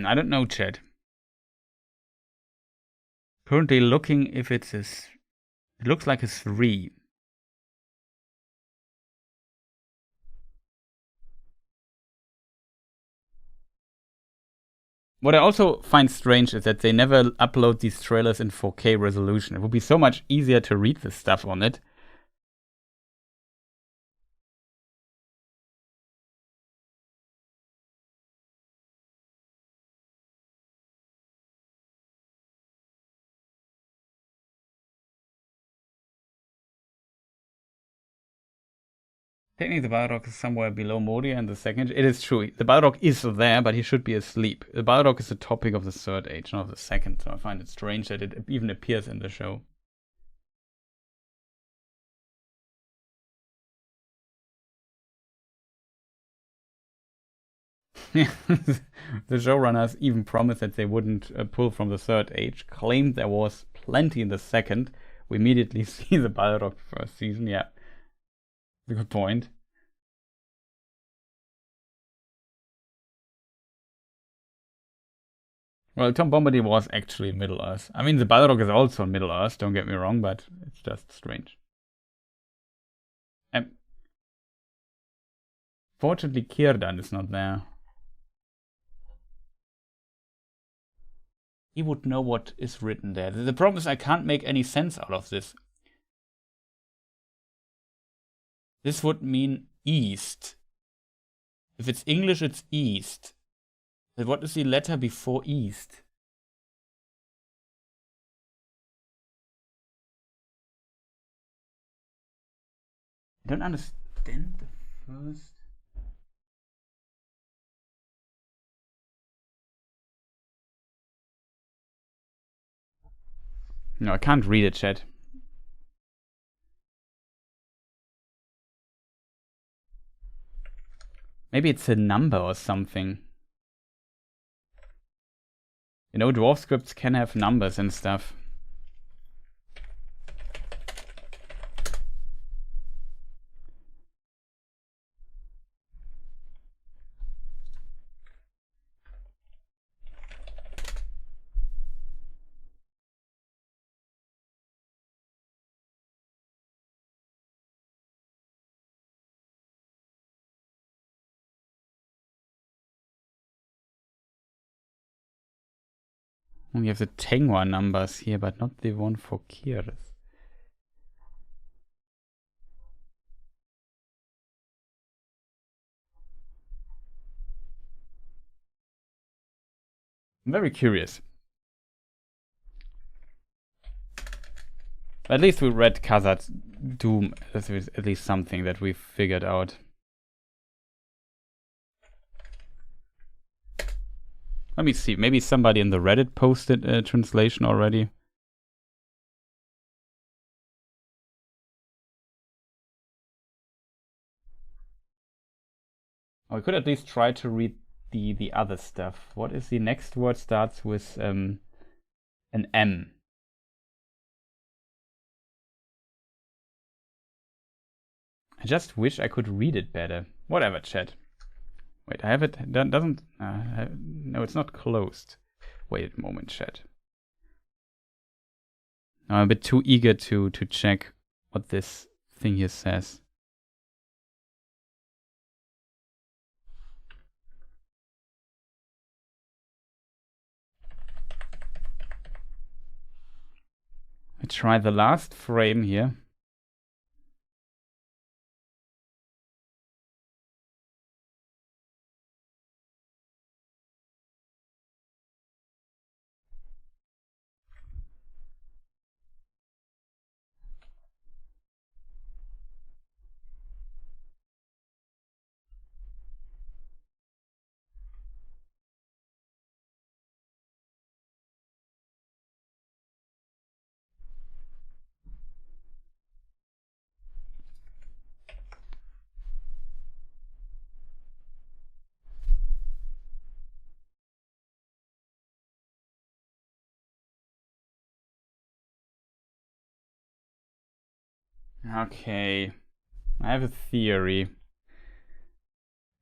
I don't know, chat. Currently looking if it's a... It looks like a 3. What I also find strange is that they never upload these trailers in 4K resolution. It would be so much easier to read this stuff on it. Technically, the Balrog is somewhere below Moria in the second. It is true. The Balrog is there, but he should be asleep. The Balrog is the topic of the third age, not of the second. So I find it strange that it even appears in the show. The showrunners even promised that they wouldn't pull from the third age, claimed there was plenty in the second. We immediately see the Balrog first season, yeah. That's a good point. Well, Tom Bombadil was actually in Middle-earth. I mean, the Balrog is also in Middle-earth, don't get me wrong, but it's just strange. Fortunately, Círdan is not there. He would know what is written there. The problem is I can't make any sense out of this. This would mean east. If it's English, it's east. But what is the letter before east? I don't understand the first. No, I can't read it, chat. Maybe it's a number or something. You know, dwarf scripts can have numbers and stuff. We have the Tengwa numbers here, but not the one for Kirs. I'm very curious. At least we read Khazad's Doom. That's at least something that we've figured out. Let me see. Maybe somebody in the Reddit posted a translation already. Or we could at least try to read the other stuff. What is the next word starts with an M? I just wish I could read it better. Whatever, chat. Wait, I have it. That doesn't. No, it's not closed. Wait a moment, chat. I'm a bit too eager to check what this thing here says. I try the last frame here. Okay, I have a theory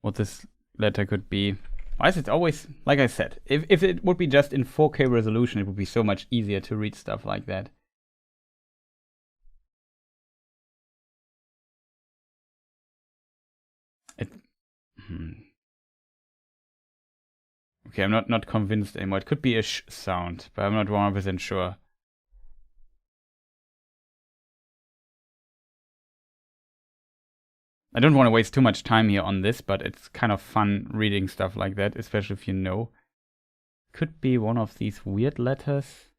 what this letter could be. Why is it always, like I said, if it would be just in 4K resolution, it would be so much easier to read stuff like that. Okay, I'm not convinced anymore. It could be a sh sound, but I'm not 100% sure. I don't want to waste too much time here on this, but it's kind of fun reading stuff like that, especially if you know. Could be one of these weird letters.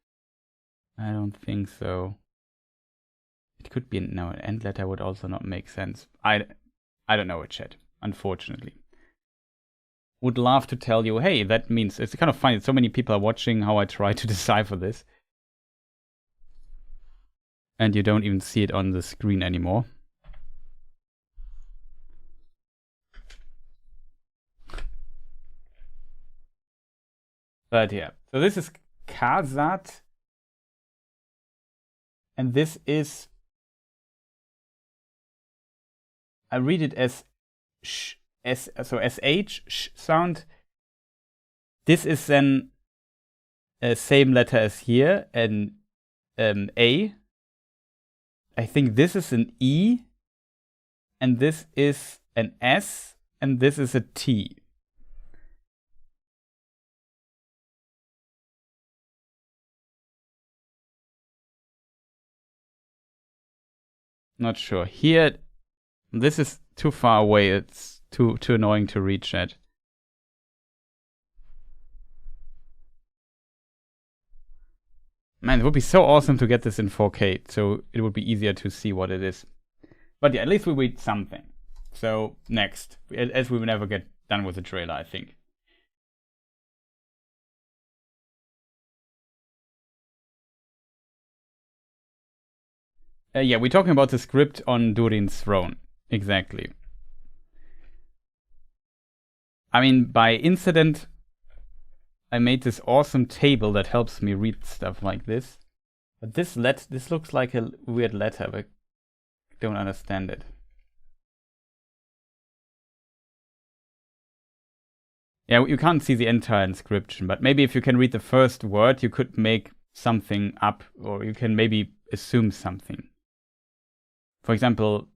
I don't think so. It could be no, an end letter would also not make sense. I don't know it, chat, unfortunately. Would love to tell you, hey, that means it's kind of funny. So many people are watching how I try to decipher this. And you don't even see it on the screen anymore. But yeah, so this is Khazad. And this is, I read it as sh, so sh, sh sound. This is then same letter as here, and A. I think this is an E, and this is an S, and this is a T. Not sure. Here, this is too far away. It's too annoying to read, chat. Man, it would be so awesome to get this in 4K, so it would be easier to see what it is. But yeah, at least we read something. So next, as we will never get done with the trailer, I think. Yeah, we're talking about the script on Durin's throne. Exactly. I mean, by incident, I made this awesome table that helps me read stuff like this. But this looks like a weird letter, but I don't understand it. Yeah, you can't see the entire inscription, but maybe if you can read the first word, you could make something up, or you can maybe assume something. For example,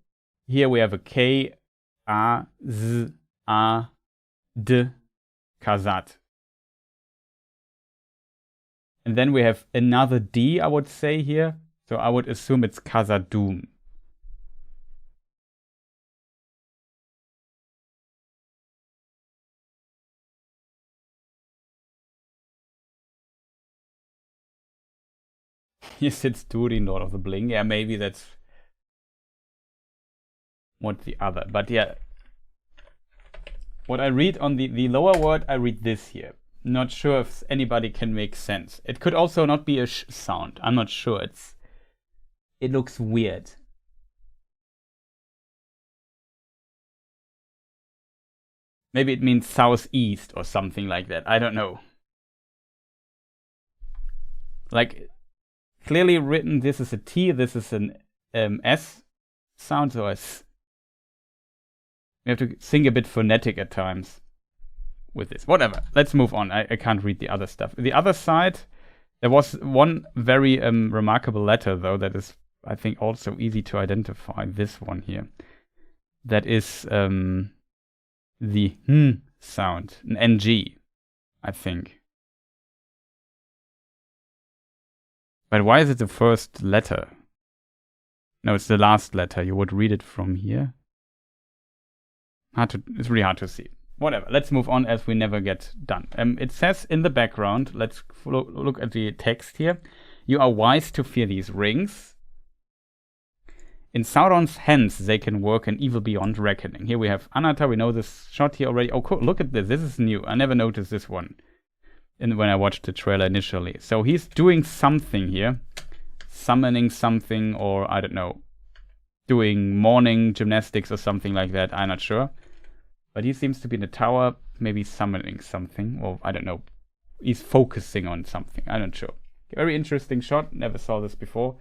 here we have a K, A, Z, A, D, Khazad. And then we have another D, I would say here. So I would assume it's Khazad-dûm. Here sits Durin, Lord of the Bling. Yeah, maybe that's what the other. But yeah, what I read on the lower word, I read this here. Not sure if anybody can make sense. It could also not be a sh sound. I'm not sure. It looks weird. Maybe it means southeast or something like that. I don't know. Like, clearly written, this is a T, this is an S sound, so we have to think a bit phonetic at times with this. Whatever, let's move on. I can't read the other stuff. The other side, there was one very remarkable letter, though, that is, I think, also easy to identify. This one here. That is the sound, an NG, I think. But why is it the first letter? No, it's the last letter. You would read it from here. It's really hard to see. Whatever, let's move on as we never get done. It says in the background, let's look at the text here. You are wise to fear these rings. In Sauron's hands, they can work an evil beyond reckoning. Here we have Anatar. We know this shot here already. Oh, cool. Look at this. This is new. I never noticed this one when I watched the trailer initially. So he's doing something here. Summoning something, or I don't know. Doing morning gymnastics or something like that. I'm not sure. But he seems to be in the tower, maybe summoning something. Or I don't know. He's focusing on something. I'm not sure. Very interesting shot. Never saw this before.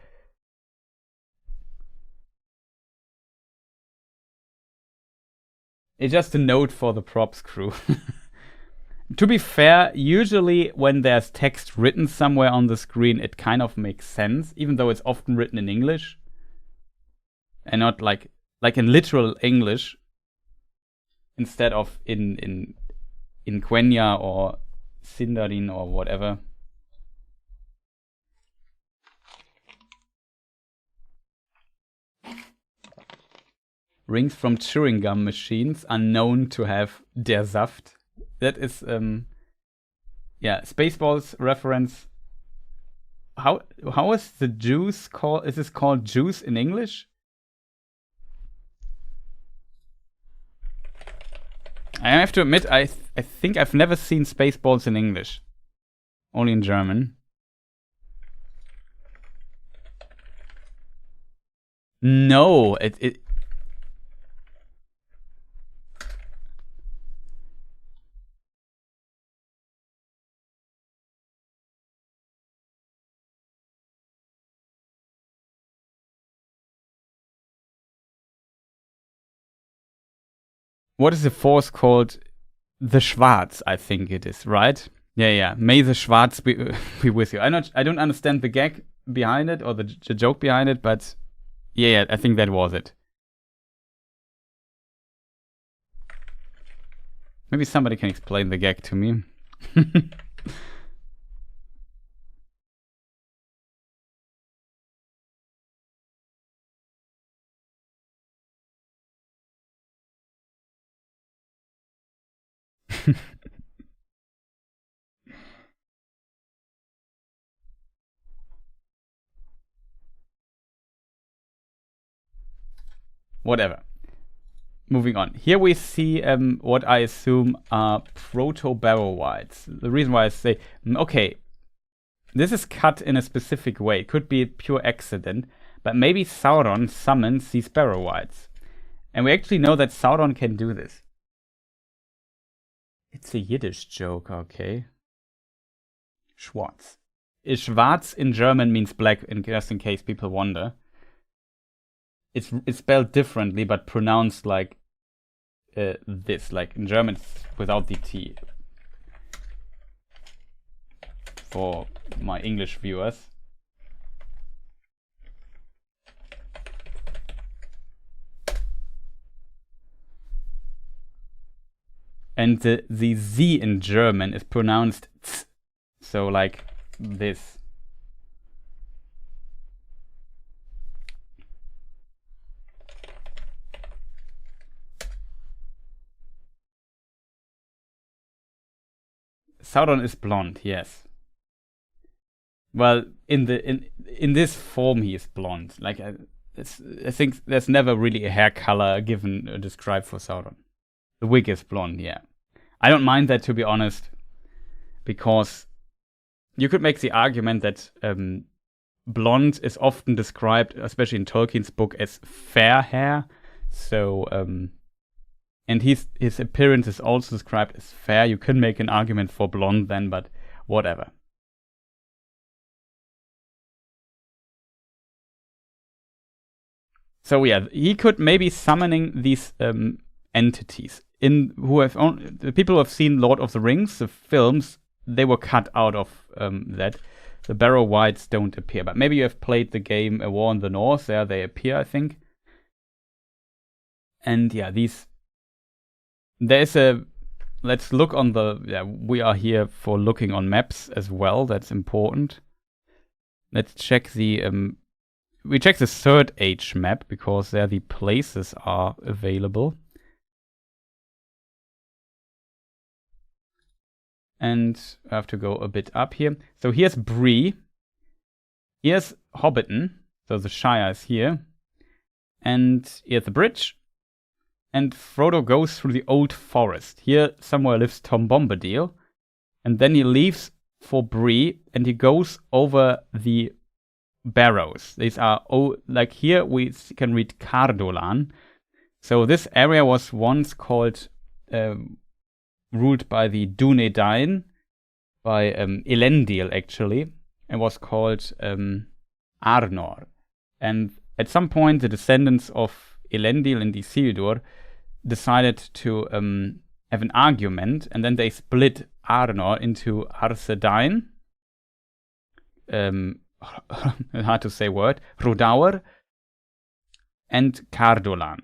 It's just a note for the props crew. To be fair, usually when there's text written somewhere on the screen, it kind of makes sense, even though it's often written in English. And not like in literal English, instead of in Quenya or Sindarin or whatever. Rings from chewing gum machines are known to have der Saft. That is, yeah, Spaceballs reference. How is the juice called? Is this called juice in English? I have to admit, I think I've never seen Spaceballs in English. Only in German. No, it What is the force called? The Schwarz, I think it is, right? Yeah. May the Schwarz be with you. I don't understand the gag behind it or the joke behind it, but yeah, I think that was it. Maybe somebody can explain the gag to me. Whatever. Moving on. Here we see what I assume are proto-Barrow-wights. The reason why I say, okay, this is cut in a specific way. It could be a pure accident, but maybe Sauron summons these Barrow-wights. And we actually know that Sauron can do this. It's a Yiddish joke, okay. Schwarz. Schwarz in German means black, just in case people wonder. It's spelled differently, but pronounced like this. Like in German, it's without the T. For my English viewers. And the Z in German is pronounced Z. So like this. Sauron is blonde, yes. Well, in this form he is blonde. Like I think there's never really a hair color given described for Sauron. The wig is blonde, yeah. I don't mind that, to be honest, because you could make the argument that blonde is often described, especially in Tolkien's book, as fair hair. So, and his appearance is also described as fair. You can make an argument for blonde then, but whatever. So yeah, he could maybe summoning these entities. The people who have seen Lord of the Rings, the films, they were cut out of that. The Barrow-wights don't appear, but maybe you have played the game A War in the North. There they appear, I think. And yeah, let's look on we are here for looking on maps as well. That's important. Let's check we check the Third Age map because there the places are available. And I have to go a bit up here. So here's Bree. Here's Hobbiton. So the Shire is here. And here's the bridge. And Frodo goes through the old forest. Here somewhere lives Tom Bombadil. And then he leaves for Bree and he goes over the barrows. These are, like here we can read Cardolan. So this area was once called, ruled by the Dúnedain, by Elendil actually, and was called Arnor. And at some point the descendants of Elendil and Isildur decided to have an argument, and then they split Arnor into Arthedain, hard to say word, Rhudaur, and Cardolan.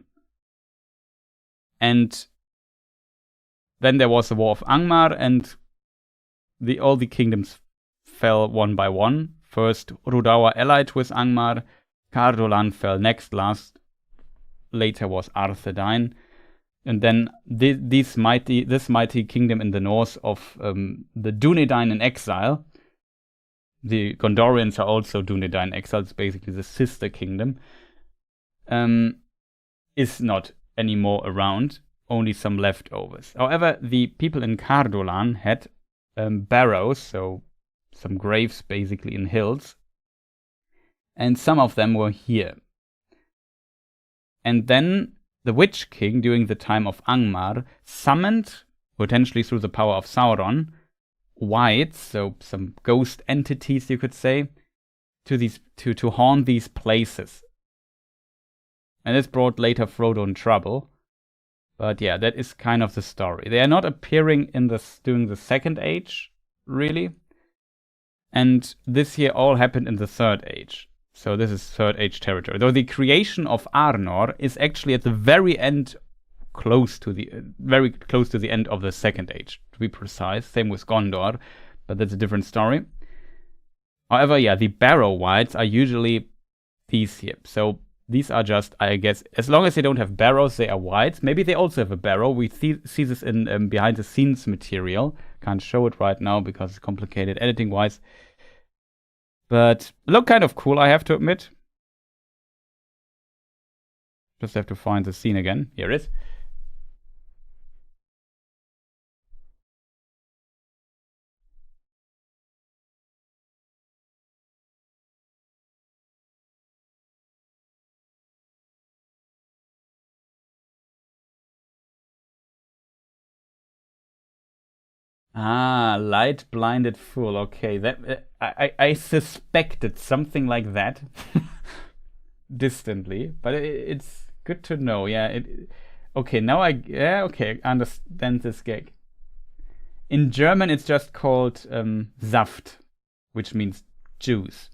And then there was the War of Angmar, and all the kingdoms fell one by one. First, Rudawa allied with Angmar. Cardolan fell last. Later was Arthedain. And then this mighty kingdom in the north of the Dunedain in exile. The Gondorians are also Dunedain in exile. It's basically the sister kingdom. Is not anymore around. Only some leftovers. However, the people in Cardolan had barrows, so some graves basically in hills. And some of them were here. And then the Witch King, during the time of Angmar, summoned, potentially through the power of Sauron, wights, so some ghost entities, you could say, to haunt these places. And this brought later Frodo in trouble. But yeah, that is kind of the story. They are not appearing during the Second Age, really. And this here all happened in the Third Age. So this is Third Age territory. Though the creation of Arnor is actually at the very end, very close to the end of the Second Age, to be precise. Same with Gondor, but that's a different story. However, yeah, the Barrow Wights are usually these here. So these are just, I guess, as long as they don't have barrows, they are wights. Maybe they also have a barrow. We see this in behind the scenes material. Can't show it right now because it's complicated editing-wise. But look kind of cool, I have to admit. Just have to find the scene again. Here it is. Ah, light blinded fool. Okay, that I suspected something like that distantly, but it's good to know. Yeah. Okay. Now I understand this gag. In German, it's just called Saft, which means juice.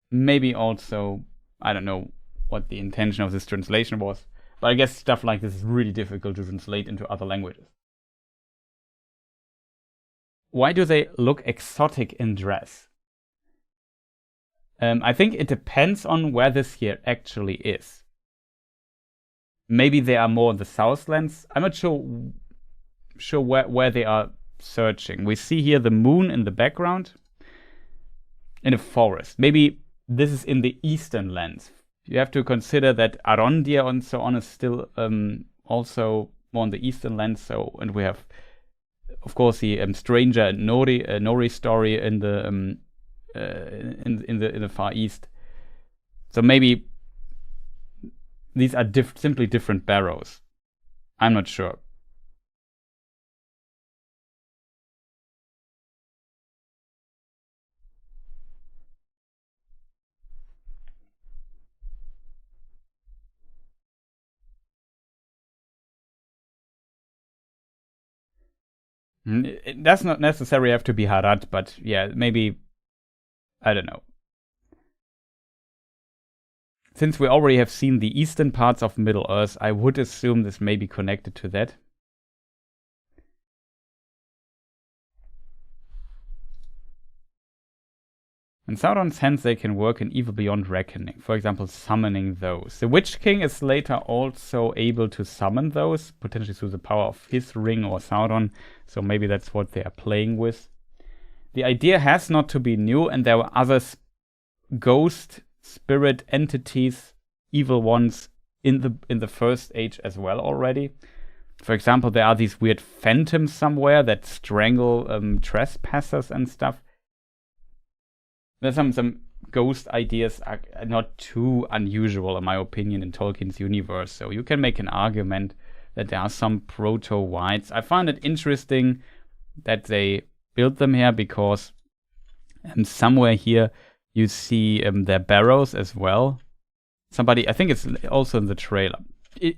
Maybe also, I don't know what the intention of this translation was, but I guess stuff like this is really difficult to translate into other languages. Why do they look exotic in dress? I think it depends on where this here actually is. Maybe they are more in the Southlands. I'm not sure where they are searching. We see here the moon in the background in a forest. Maybe this is in the eastern lands. You have to consider that Arondir and so on is still also more in the eastern lands. So, and we have, of course, the stranger and Nori story in the Far East. So maybe these are simply different barrows. I'm not sure. It does not necessarily have to be Harad, but yeah, maybe, I don't know. Since we already have seen the eastern parts of Middle-earth, I would assume this may be connected to that. In Sauron's hands, they can work in evil beyond reckoning. For example, summoning those. The Witch King is later also able to summon those, potentially through the power of his ring or Sauron. So maybe that's what they are playing with. The idea has not to be new, and there were other ghost spirit entities, evil ones, in the First Age as well already. For example, there are these weird phantoms somewhere that strangle trespassers and stuff. There's some ghost ideas are not too unusual, in my opinion, in Tolkien's universe. So you can make an argument that there are some proto-wights. I find it interesting that they built them here because somewhere here you see their barrows as well. Somebody, I think it's also in the trailer.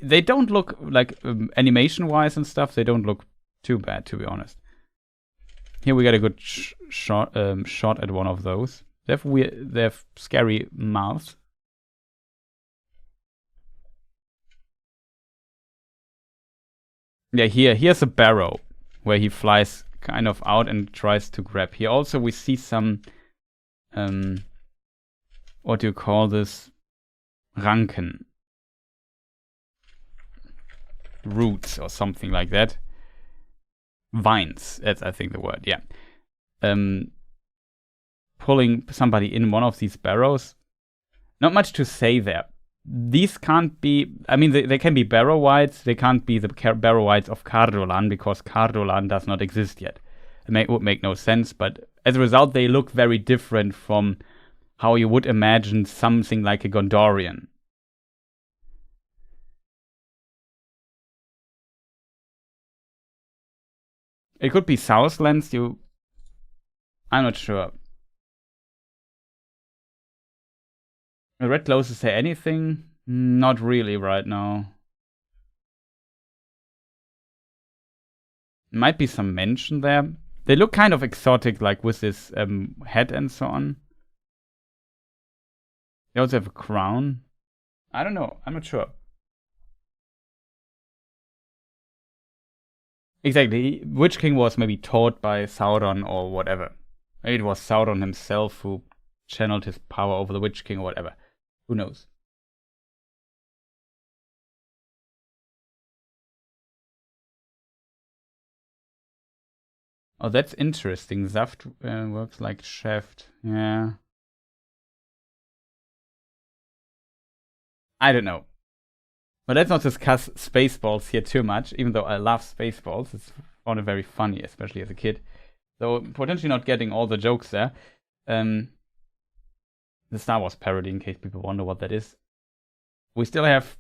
They don't look like, animation-wise and stuff, they don't look too bad, to be honest. Here we got a good shot at one of those. They have scary mouths. Yeah, here's a barrow where he flies kind of out and tries to grab. Here also we see some, what do you call this? Ranken. Roots or something like that. Vines, that's I think the word, yeah. Pulling somebody in one of these barrows. Not much to say there. These can't be, I mean, they can be barrow wights. They can't be the barrow wights of Cardolan because Cardolan does not exist yet. It would make no sense, but as a result, they look very different from how you would imagine something like a Gondorian. It could be Southlands, I'm not sure. The red clothes say anything? Not really right now. Might be some mention there. They look kind of exotic, like with this head and so on. They also have a crown. I don't know. I'm not sure. Exactly. Witch King was maybe taught by Sauron or whatever. Maybe it was Sauron himself who channeled his power over the Witch King or whatever. Who knows? Oh, that's interesting. Saft works like Shaft. Yeah. I don't know. But let's not discuss Spaceballs here too much, even though I love Spaceballs. It's found it very funny, especially as a kid. So potentially not getting all the jokes there. The Star Wars parody, in case people wonder what that is. We still have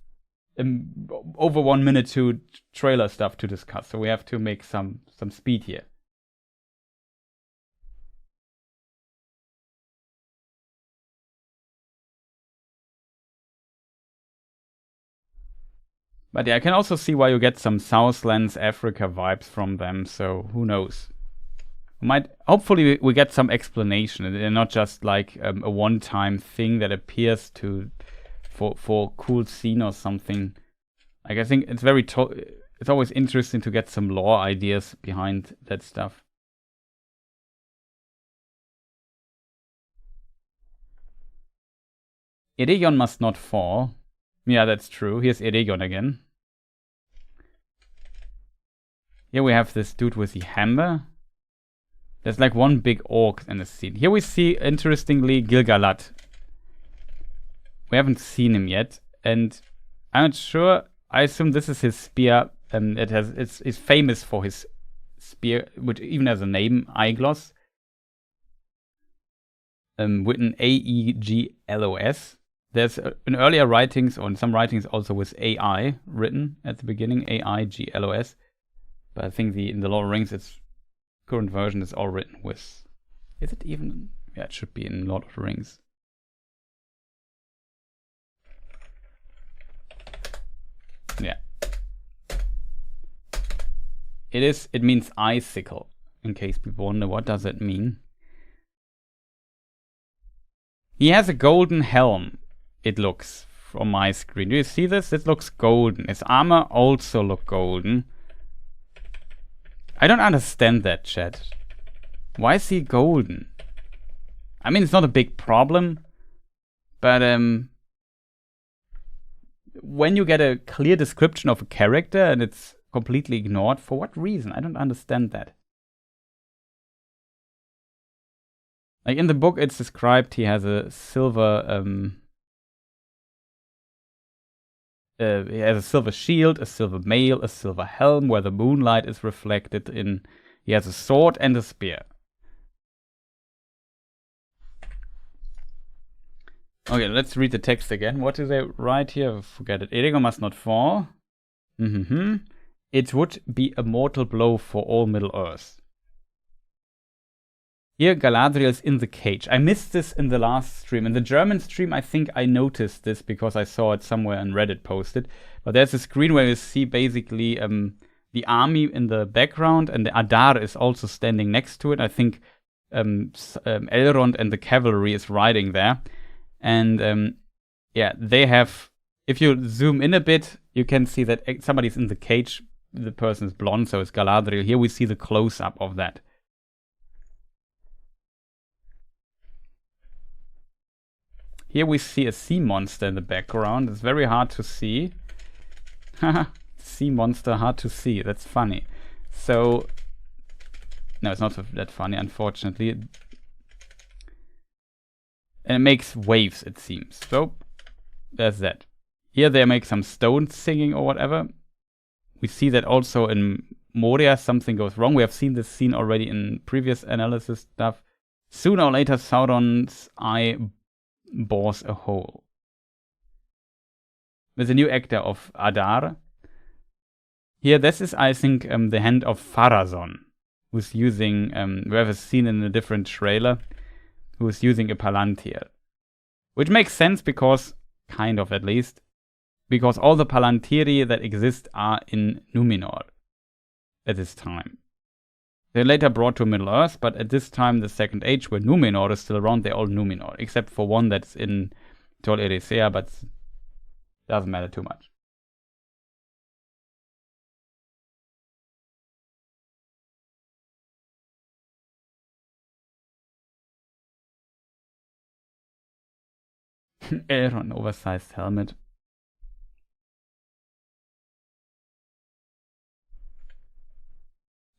over 1 minute to trailer stuff to discuss, so we have to make some speed here. But yeah, I can also see why you get some Southlands Africa vibes from them, so who knows. Hopefully we get some explanation and not just like a one-time thing that appears for cool scene or something. Like I think it's it's always interesting to get some lore ideas behind that stuff. Eregion must not fall. Yeah, that's true. Here's Eregion again. Here we have this dude with the hammer. There's like one big orc in the scene. Here we see, interestingly, Gil-galad. We haven't seen him yet, and I'm not sure. I assume this is his spear. It's famous for his spear, which even has a name, Aeglos. Written Aeglos. There's in earlier writings, or in some writings also with AI written at the beginning, Aeglos. But I think in the Lord of the Rings, its current version is all written with. Is it even? Yeah, it should be in Lord of the Rings. Yeah. It means icicle, in case people wonder what does it mean. He has a golden helm, it looks, from my screen. Do you see this? It looks golden. His armor also looks golden. I don't understand that, chat. Why is he golden? I mean, it's not a big problem, but when you get a clear description of a character and it's completely ignored, for what reason? I don't understand that. Like in the book, it's described he has a silver, he has a silver shield, a silver mail, a silver helm where the moonlight is reflected in. He has a sword and a spear. Okay, let's read the text again. What do they write here? Forget it. Eregion must not fall. It would be a mortal blow for all Middle-earth. Here, Galadriel is in the cage. I missed this in the last stream. In the German stream, I think I noticed this because I saw it somewhere on Reddit posted. But there's a screen where you see basically the army in the background, and the Adar is also standing next to it. I think Elrond and the cavalry is riding there. And yeah, they have, if you zoom in a bit, you can see that somebody's in the cage the person is blonde, so it's Galadriel. Here we see the close-up of that. Here we see a sea monster in the background. It's very hard to see. Haha, sea monster, hard to see. That's funny. So, no, it's not that funny, unfortunately. And it makes waves, it seems. So, there's that. Here they make some stones singing or whatever. We see that also in Moria something goes wrong. We have seen this scene already in previous analysis stuff. Sooner or later, Sauron's eye bores a hole. With a new actor of Adar. Here, this is, I think, the hand of Pharazôn, who's using, we have a scene in a different trailer, who's using a Palantir. Which makes sense because, kind of at least, because all the Palantiri that exist are in Numenor at this time. They're later brought to Middle-earth, but at this time, the Second Age, where Numenor is still around, they're all Numenor, except for one that's in Tol Eressëa, but doesn't matter too much. Elrond, oversized helmet.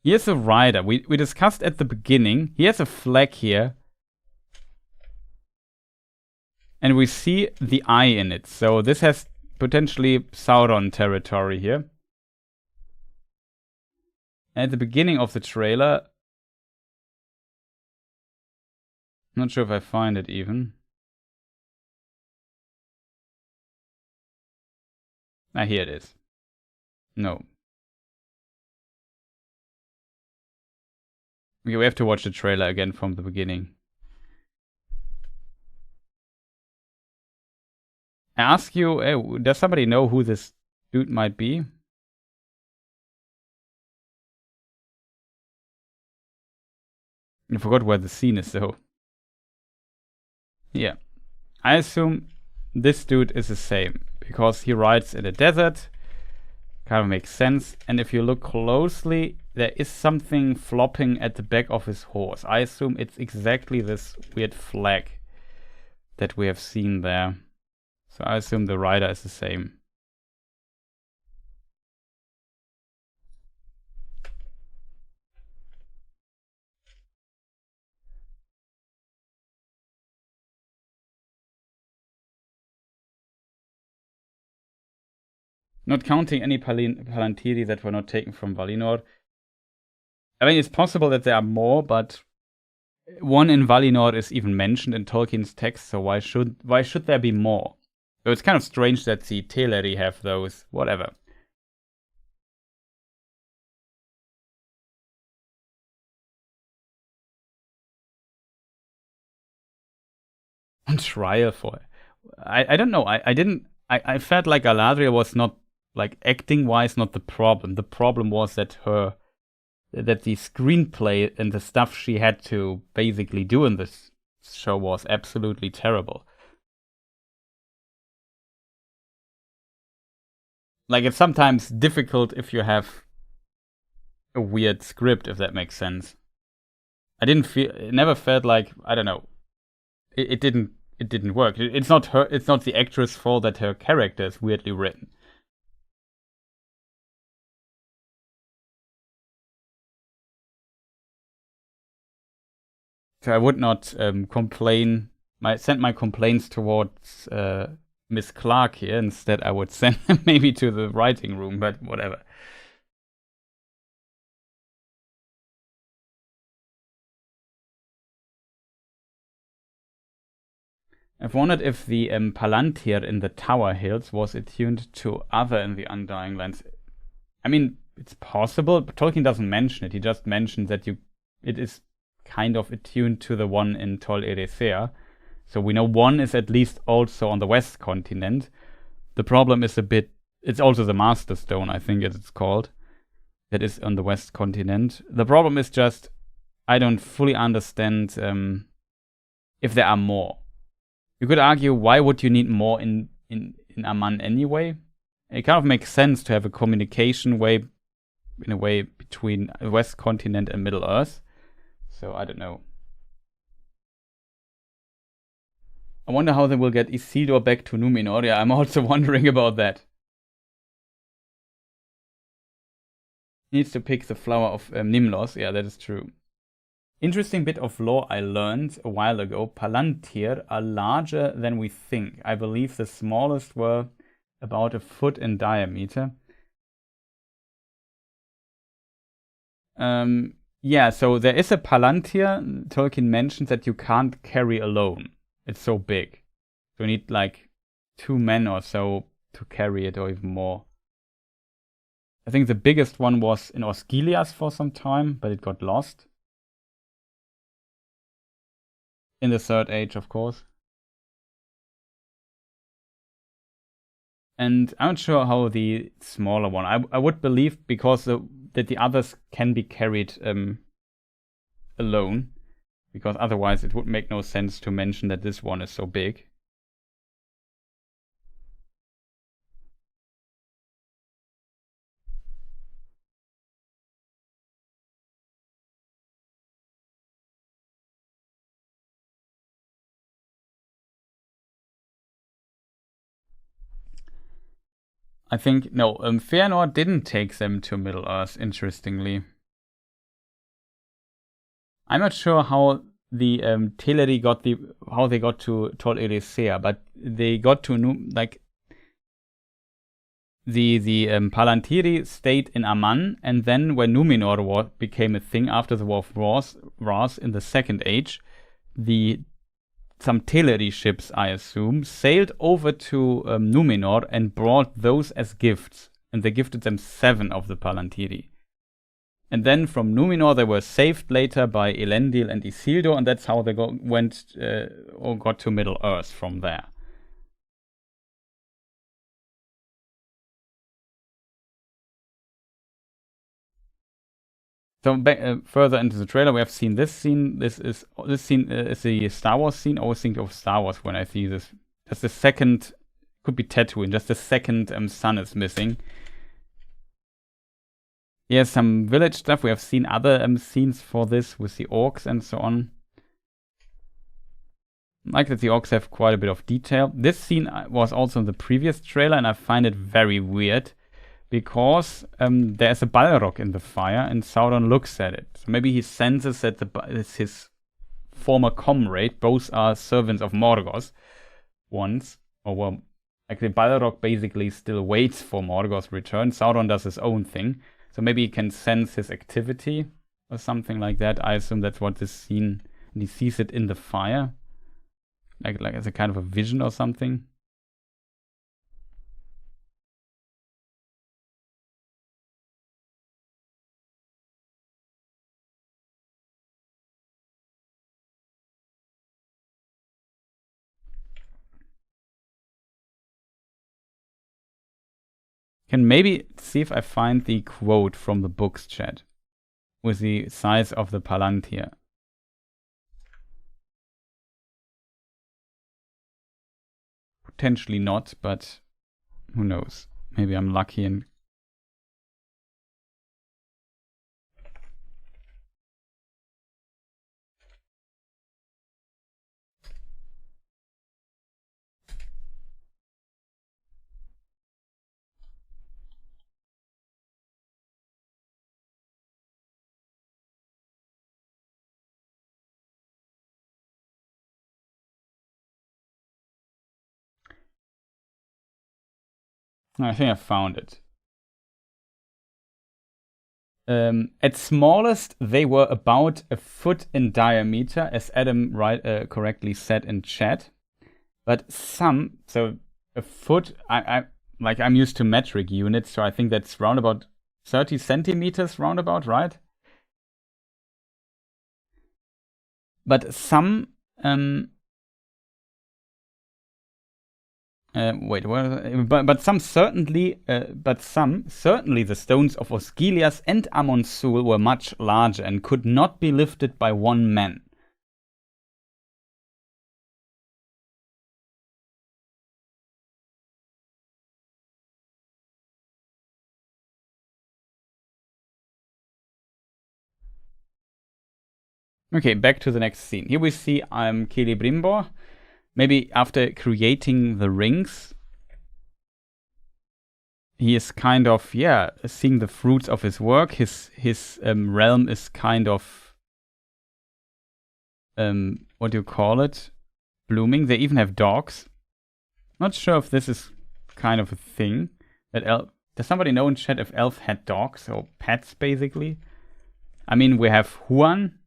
Here's a rider. We discussed at the beginning. He has a flag here. And we see the eye in it. So this has potentially Sauron territory here. And at the beginning of the trailer... Not sure if I find it even. Ah, here it is. No. Okay, we have to watch the trailer again from the beginning. I ask you, does somebody know who this dude might be? I forgot where the scene is though. Yeah. I assume this dude is the same, because he rides in a desert. Kind of makes sense. And if you look closely, there is something flopping at the back of his horse. I assume it's exactly this weird flag that we have seen there. So I assume the rider is the same. Not counting any Palantiri that were not taken from Valinor. I mean, it's possible that there are more, but one in Valinor is even mentioned in Tolkien's text, so why should there be more? So it's kind of strange that the Teleri have those, whatever. On trial for it. I don't know. I felt like Galadriel was not, like, acting-wise, not the problem. The problem was that the screenplay and the stuff she had to basically do in this show was absolutely terrible. Like, it's sometimes difficult if you have a weird script, if that makes sense. It never felt like, I don't know, it didn't work. It's not the actress' fault that her character is weirdly written. So I would not complain. Send my complaints towards Miss Clark here. Instead, I would send them maybe to the writing room, but whatever. I've wondered if the Palantir in the Tower Hills was attuned to other in the Undying Lands. I mean, it's possible, but Tolkien doesn't mention it. He just mentions that it is kind of attuned to the one in Tol Eressëa. So we know one is at least also on the West Continent. The problem is it's also the Master Stone, I think as it's called, that is on the West Continent. The problem is just, I don't fully understand if there are more. You could argue, why would you need more in Aman anyway? It kind of makes sense to have a communication way in a way between West Continent and Middle Earth. So I don't know. I wonder how they will get Isildur back to Numenor. Yeah, I'm also wondering about that. He needs to pick the flower of Nimlos. Yeah, that is true. Interesting bit of lore I learned a while ago. Palantir are larger than we think. I believe the smallest were about a foot in diameter. Yeah, so there is a Palantir. Tolkien mentions that you can't carry alone. It's so big. So you need like 2 men or so to carry it, or even more. I think the biggest one was in Osgiliath for some time, but it got lost. In the Third Age, of course. And I'm not sure how the smaller one. I would believe because that the others can be carried alone, because otherwise it would make no sense to mention that this one is so big. I think, no, Fëanor didn't take them to Middle Earth, interestingly. I'm not sure how the Teleri how they got to Tol Eressëa, but they got to the Palantiri stayed in Aman, and then when Numenor became a thing after the War of Wrath in the Second Age, some Teleri ships, I assume, sailed over to Numenor and brought those as gifts, and they gifted them 7 of the Palantiri. And then from Numenor they were saved later by Elendil and Isildur, and that's how they got to Middle Earth from there. So further into the trailer, we have seen this scene. This scene is the Star Wars scene. I always think of Star Wars when I see this. Just the second, could be Tatooine. Just the second sun is missing. Here's some village stuff. We have seen other scenes for this with the orcs and so on. I like that the orcs have quite a bit of detail. This scene was also in the previous trailer, and I find it very weird because there's a Balrog in the fire, and Sauron looks at it. So maybe he senses that it's his former comrade. Both are servants of Morgoth once, or well, actually Balrog basically still waits for Morgoth's return. Sauron does his own thing. So maybe he can sense his activity or something like that. I assume that's what this scene, and he sees it in the fire. Like as a kind of a vision or something. Can maybe see if I find the quote from the books chat with the size of the Palantir. Potentially not, but who knows? Maybe I'm lucky and I think I found it. At smallest, they were about a foot in diameter, as Adam correctly said in chat. But some, so a foot, I'm used to metric units, so I think that's round about 30 centimeters roundabout, right? But some but some certainly the stones of Osgiliath and Amonsul were much larger and could not be lifted by one man. Okay, back to the next scene. Here we see Celebrimbor. Maybe after creating the rings, he is kind of, seeing the fruits of his work. His realm is kind of, what do you call it? Blooming. They even have dogs. Not sure if this is kind of a thing. Does somebody know in chat if elves had dogs or pets, basically? I mean, we have Huan.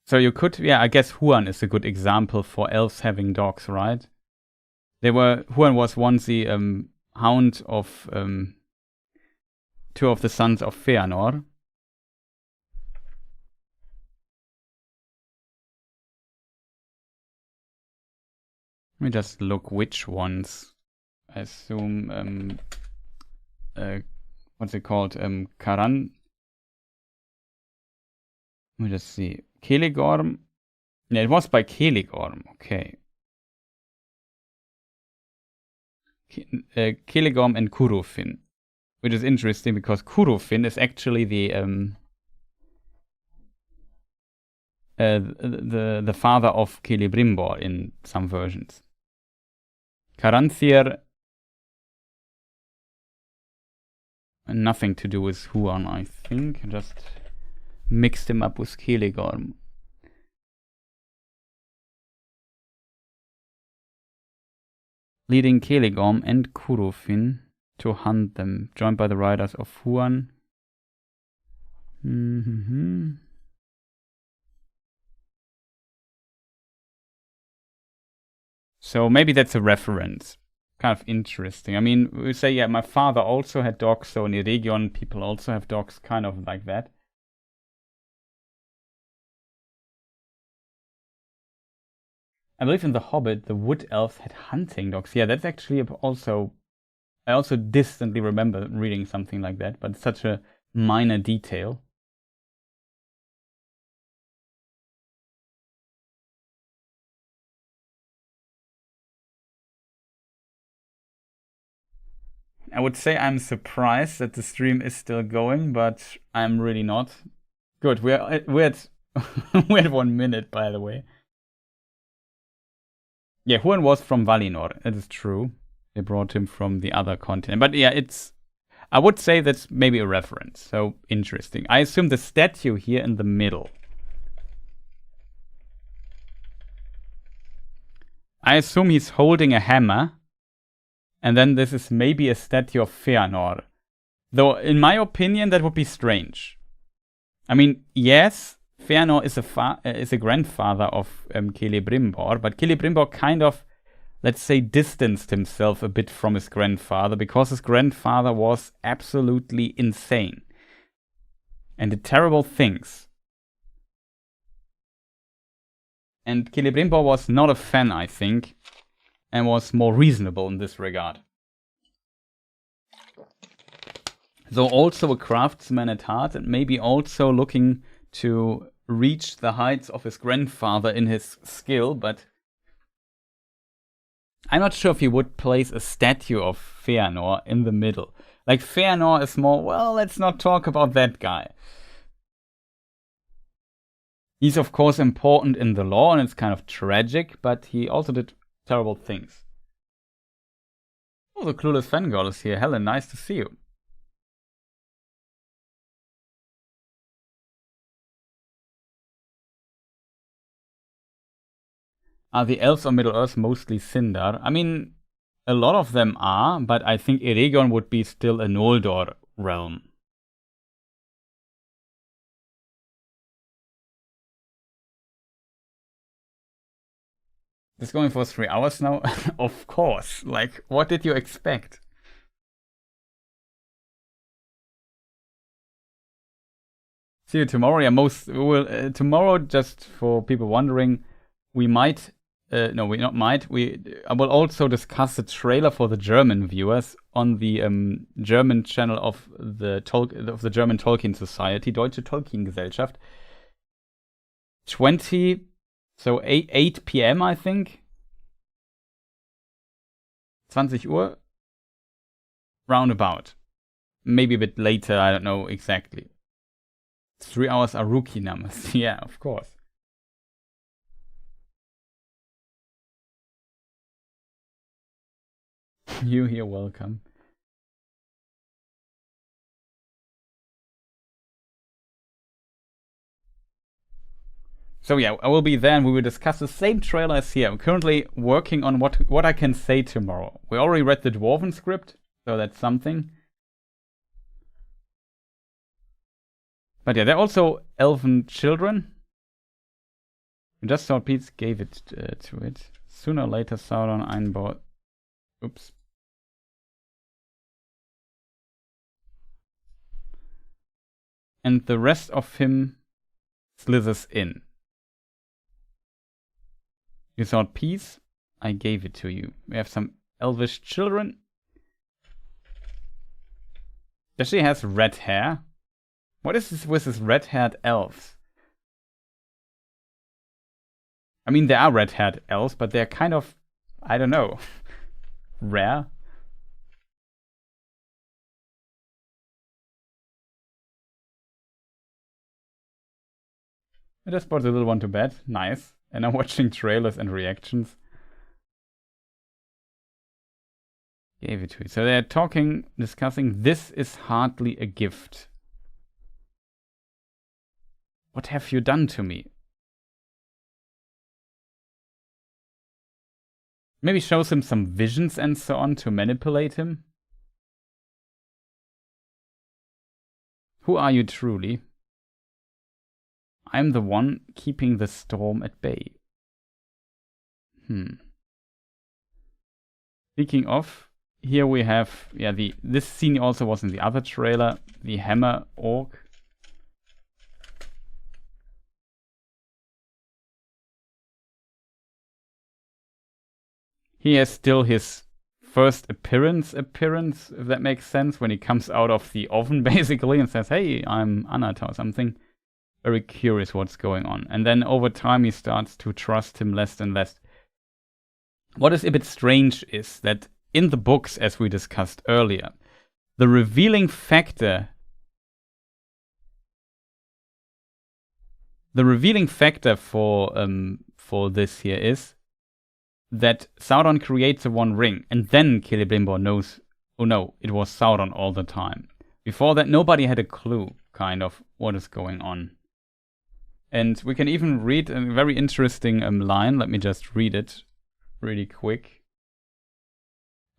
So you could, I guess Huan is a good example for elves having dogs, right? Huan was once the hound of two of the sons of Feanor. Let me just look which ones. I assume, what's it called? Karan. Let me just see. Celegorm. Yeah, it was by Celegorm. Okay. Celegorm and Curufin, which is interesting because Curufin is actually the father of Celebrimbor in some versions. Caranthier, nothing to do with Huan, I think. Just mixed him up with Celegorm. Leading Celegorm and Curufin to hunt them, joined by the riders of Huan. So maybe that's a reference. Kind of interesting. I mean, we say, my father also had dogs, so in Eregion people also have dogs, kind of like that. I believe in The Hobbit, the wood elves had hunting dogs. Yeah, that's actually also... I also distantly remember reading something like that, but it's such a minor detail. I would say I'm surprised that the stream is still going, but I'm really not. Good, we're at we're at 1 minute, by the way. Yeah, Huan was from Valinor. It is true. They brought him from the other continent. But yeah, I would say that's maybe a reference. So interesting. I assume the statue here in the middle. I assume he's holding a hammer. And then this is maybe a statue of Feanor. Though, in my opinion, that would be strange. I mean, yes, Feanor is a grandfather of Celebrimbor, but Celebrimbor kind of, let's say, distanced himself a bit from his grandfather because his grandfather was absolutely insane and did terrible things. And Celebrimbor was not a fan, I think, and was more reasonable in this regard. So also a craftsman at heart, and maybe also looking to reach the heights of his grandfather in his skill, but I'm not sure if he would place a statue of Feanor in the middle. Like, Feanor is more, well, let's not talk about that guy. He's of course important in the lore, and it's kind of tragic, but he also did terrible things. Oh, the Clueless Fangirl is here. Helen, nice to see you. Are the elves on Middle-earth mostly Sindar? I mean, a lot of them are, but I think Eregion would be still a Noldor realm. It's going for 3 hours now? Of course. Like, what did you expect? See you tomorrow. Yeah, tomorrow, just for people wondering, we might... I will also discuss the trailer for the German viewers on the German channel of the German Tolkien Society, Deutsche Tolkien Gesellschaft. 8 p.m. I think. 20 Uhr. Roundabout. Maybe a bit later, I don't know exactly. 3 hours are rookie numbers. Yeah, of course. You're welcome. So yeah, I will be there and we will discuss the same trailer as here. I'm currently working on what I can say tomorrow. We already read the Dwarven script, so that's something. But yeah, they're also elven children. We just thought Pete gave it to it. Sooner or later, Sauron einbaut. Oops. And the rest of him slithers in. You thought peace? I gave it to you. We have some elvish children. Does she has red hair? What is this with this red-haired elves? I mean, there are red-haired elves, but they're kind of, I don't know, rare. I just brought the little one to bed. Nice. And I'm watching trailers and reactions. Gave it to you. So they're talking, discussing, this is hardly a gift. What have you done to me? Maybe shows him some visions and so on to manipulate him. Who are you truly? I'm the one keeping the storm at bay. Speaking of, here we have, yeah, this scene also was in the other trailer, the hammer orc. He has still his first appearance, if that makes sense, when he comes out of the oven, basically, and says, hey, I'm Anata or something. Very curious what's going on. And then over time, he starts to trust him less and less. What is a bit strange is that in the books, as we discussed earlier, the revealing factor for this here is that Sauron creates the One Ring, and then Celebrimbor knows, oh no, it was Sauron all the time. Before that, nobody had a clue, kind of, what is going on. And we can even read a very interesting line. Let me just read it really quick.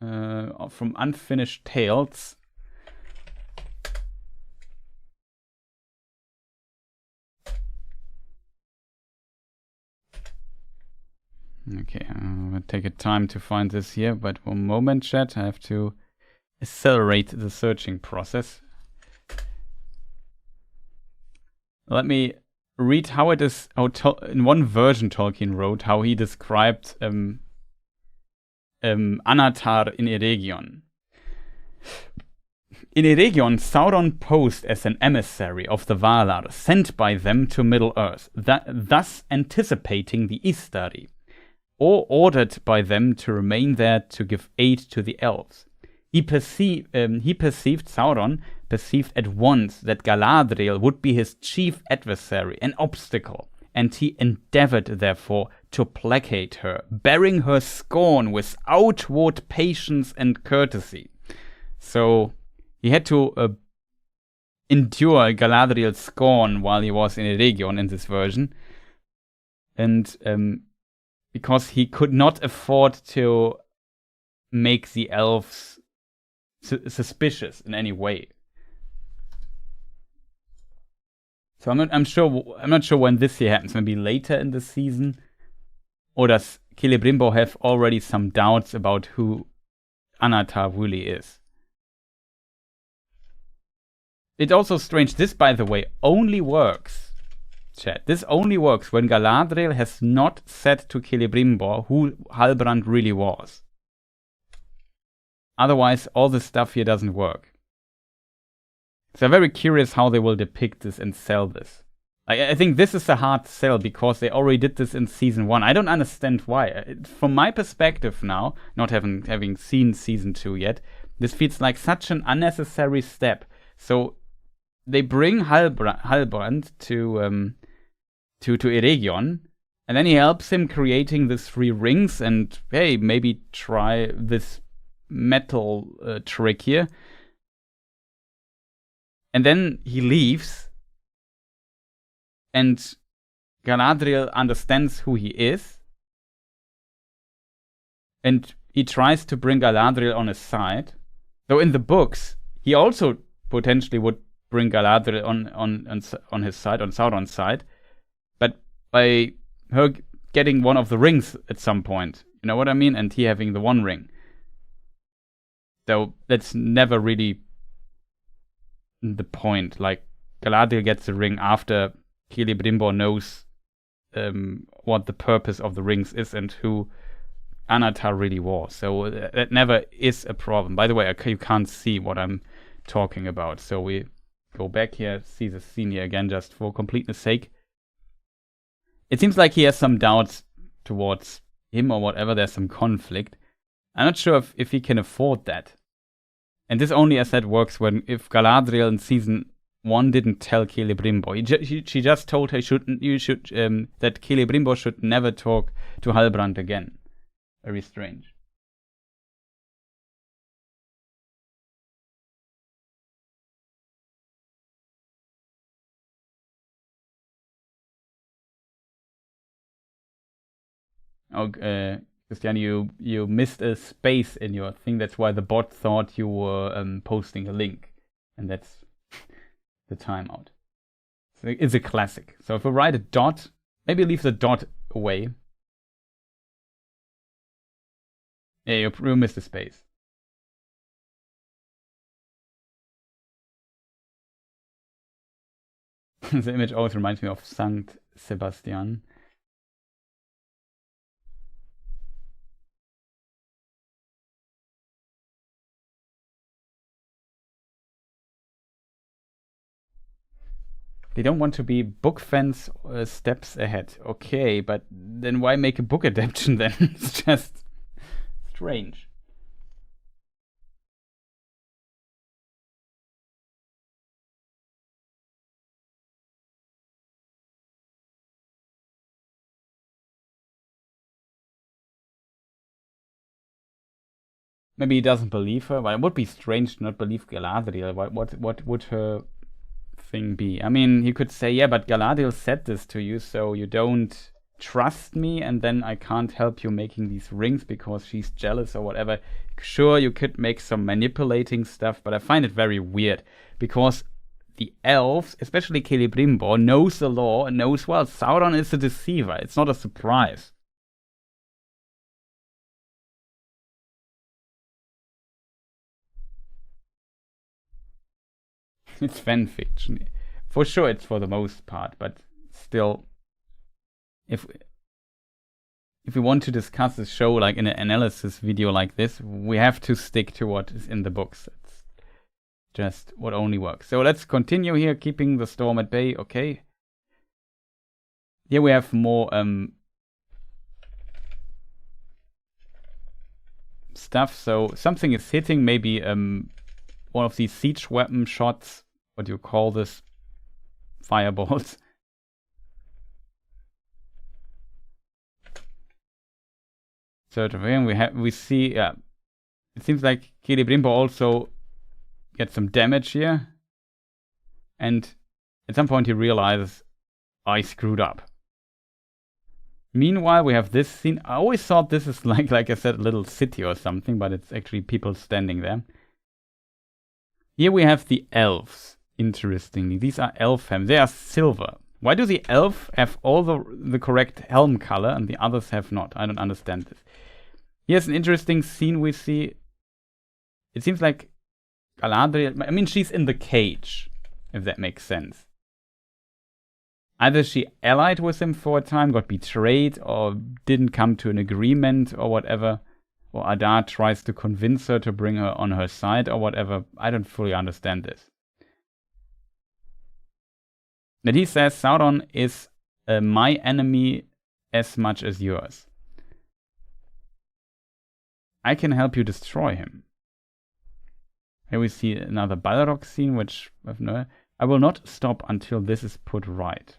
From Unfinished Tales. Okay, I'm gonna take a time to find this here, but one moment, chat. I have to accelerate the searching process. Let me read how it is, in one version Tolkien wrote, how he described Anatar in Eregion. In Eregion, Sauron posed as an emissary of the Valar, sent by them to Middle-earth, thus anticipating the Istari, or ordered by them to remain there to give aid to the elves. Sauron perceived at once that Galadriel would be his chief adversary, an obstacle, and he endeavored, therefore, to placate her, bearing her scorn with outward patience and courtesy. So he had to endure Galadriel's scorn while he was in Eregion in this version, and because he could not afford to make the elves suspicious in any way. So I'm not sure when this here happens. Maybe later in the season, or does Celebrimbor have already some doubts about who Anatar really is? It's also strange. This, by the way, only works, chat. This only works when Galadriel has not said to Celebrimbor who Halbrand really was. Otherwise, all this stuff here doesn't work. So I'm very curious how they will depict this and sell this. I think this is a hard sell because they already did this in season 1. I don't understand why. From my perspective now, not having seen season 2 yet, this feels like such an unnecessary step. So they bring Halbrand to Eregion, and then he helps him creating these 3 rings, and hey, maybe try this metal trick here. And then he leaves, and Galadriel understands who he is, and he tries to bring Galadriel on his side. So in the books, he also potentially would bring Galadriel on his side, on Sauron's side, but by her getting one of the rings at some point, you know what I mean? And he having the 1 ring. So that's never really the point. Like, Galadriel gets the ring after Celebrimbor knows what the purpose of the rings is and who Anatar really was. So that never is a problem. By the way, you can't see what I'm talking about. So we go back here, see the scene here again, just for completeness sake. It seems like he has some doubts towards him or whatever. There's some conflict. I'm not sure if he can afford that. And this only, as said, works if Galadriel in season 1 didn't tell Celebrimbor. She just told her that Celebrimbor should never talk to Halbrand again. Very strange. Oh, Christian, you missed a space in your thing. That's why the bot thought you were posting a link, and that's the timeout. So it's a classic. So if we write a dot, maybe leave the dot away. Yeah, you missed a space. The image always reminds me of Saint Sebastian. They don't want to be book fans steps ahead. Okay, but then why make a book adaptation then? It's just strange. Maybe he doesn't believe her. Well, it would be strange to not believe Galadriel. What would her thing be? I mean, he could say, yeah, but Galadriel said this to you, so you don't trust me, and then I can't help you making these rings because she's jealous or whatever. Sure, you could make some manipulating stuff, but I find it very weird because the elves, especially Celebrimbor, knows the law and knows, well, Sauron is a deceiver. It's not a surprise. It's fan fiction. For sure, it's for the most part, but still, if we want to discuss the show like in an analysis video like this, we have to stick to what is in the books. It's just what only works. So let's continue here, keeping the storm at bay. Okay. Here we have more stuff. So something is hitting, maybe one of these siege weapon shots. What do you call this? Fireballs. So we see, yeah, it seems like Celebrimbor also gets some damage here, and at some point he realizes I screwed up. Meanwhile, we have this scene. I always thought this is like I said, a little city or something, but it's actually people standing there. Here we have the elves. Interestingly, these are elf helms. They are silver. Why do the elf have all the correct helm color and the others have not? I don't understand this. Here's an interesting scene we see. It seems like Galadriel, I mean, she's in the cage, if that makes sense. Either she allied with him for a time, got betrayed, or didn't come to an agreement or whatever. Or Adar tries to convince her to bring her on her side or whatever. I don't fully understand this. But he says Sauron is my enemy as much as yours. I can help you destroy him. Here we see another Balrog scene, which I I will not stop until this is put right.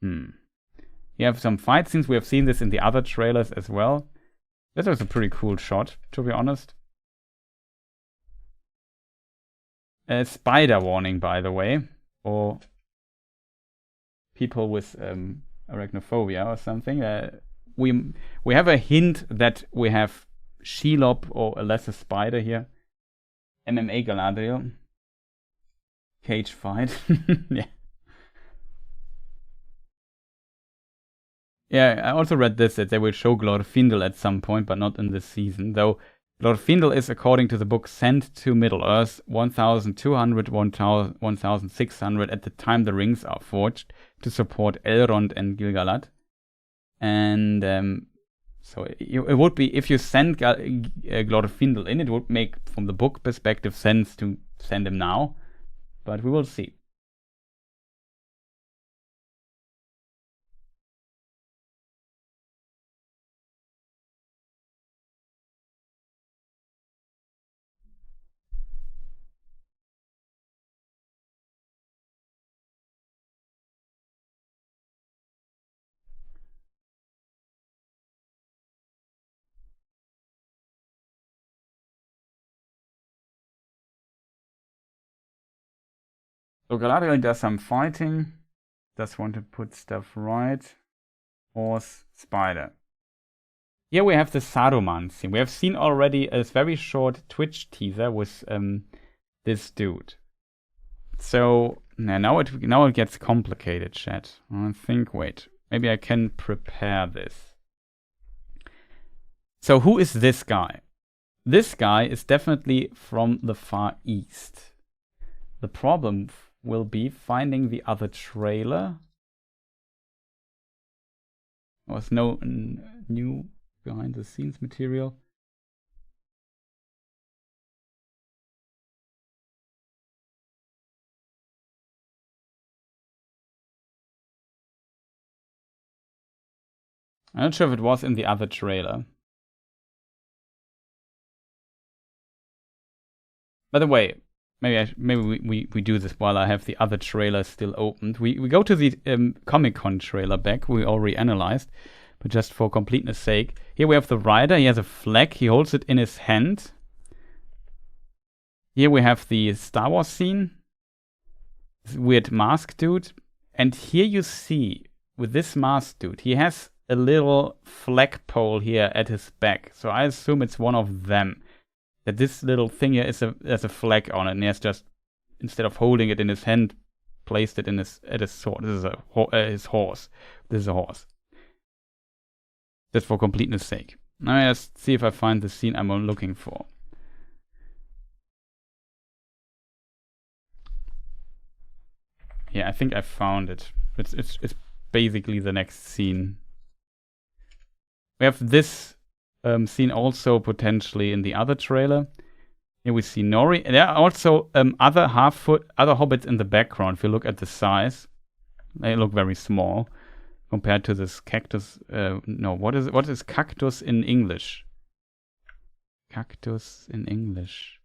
You have some fight scenes. We have seen this in the other trailers as well. This was a pretty cool shot, to be honest. A spider warning, by the way, or people with arachnophobia or something. We have a hint that we have Shelob or a lesser spider here. MMA Galadriel. Cage fight. Yeah. Yeah, I also read this, that they will show Glorfindel at some point, but not in this season. Though Glorfindel is, according to the book, sent to Middle-earth 1200, 1600 at the time the rings are forged to support Elrond and Gil-galad. And so it would be, if you send Glorfindel in, it would make, from the book perspective, sense to send him now. But we will see. So Galadriel does some fighting. Just want to put stuff right. Horse, spider. Here we have the Saruman scene. We have seen already a very short Twitch teaser with this dude. So now it gets complicated, chat. I think, wait, maybe I can prepare this. So who is this guy? This guy is definitely from the Far East. The problem will be finding the other trailer. There was no new behind the scenes material. I'm not sure if it was in the other trailer. By the way, maybe we do this while I have the other trailer still opened. We go to the Comic-Con trailer back. We already analyzed, but just for completeness sake, here we have the rider. He has a flag. He holds it in his hand. Here we have the Star Wars scene. This weird mask dude. And here you see, with this mask dude, he has a little flagpole here at his back. So I assume it's one of them. That this little thing here has a flag on it, and he has just, instead of holding it in his hand, placed it in at his sword. This is his horse. This is a horse. Just for completeness sake. Now let's see if I find the scene I'm looking for. Yeah, I think I found it. It's basically the next scene. We have this scene also potentially in the other trailer. Here we see Nori. There are also other hobbits in the background. If you look at the size, they look very small compared to this cactus. No, what is cactus in English? Cactus in English.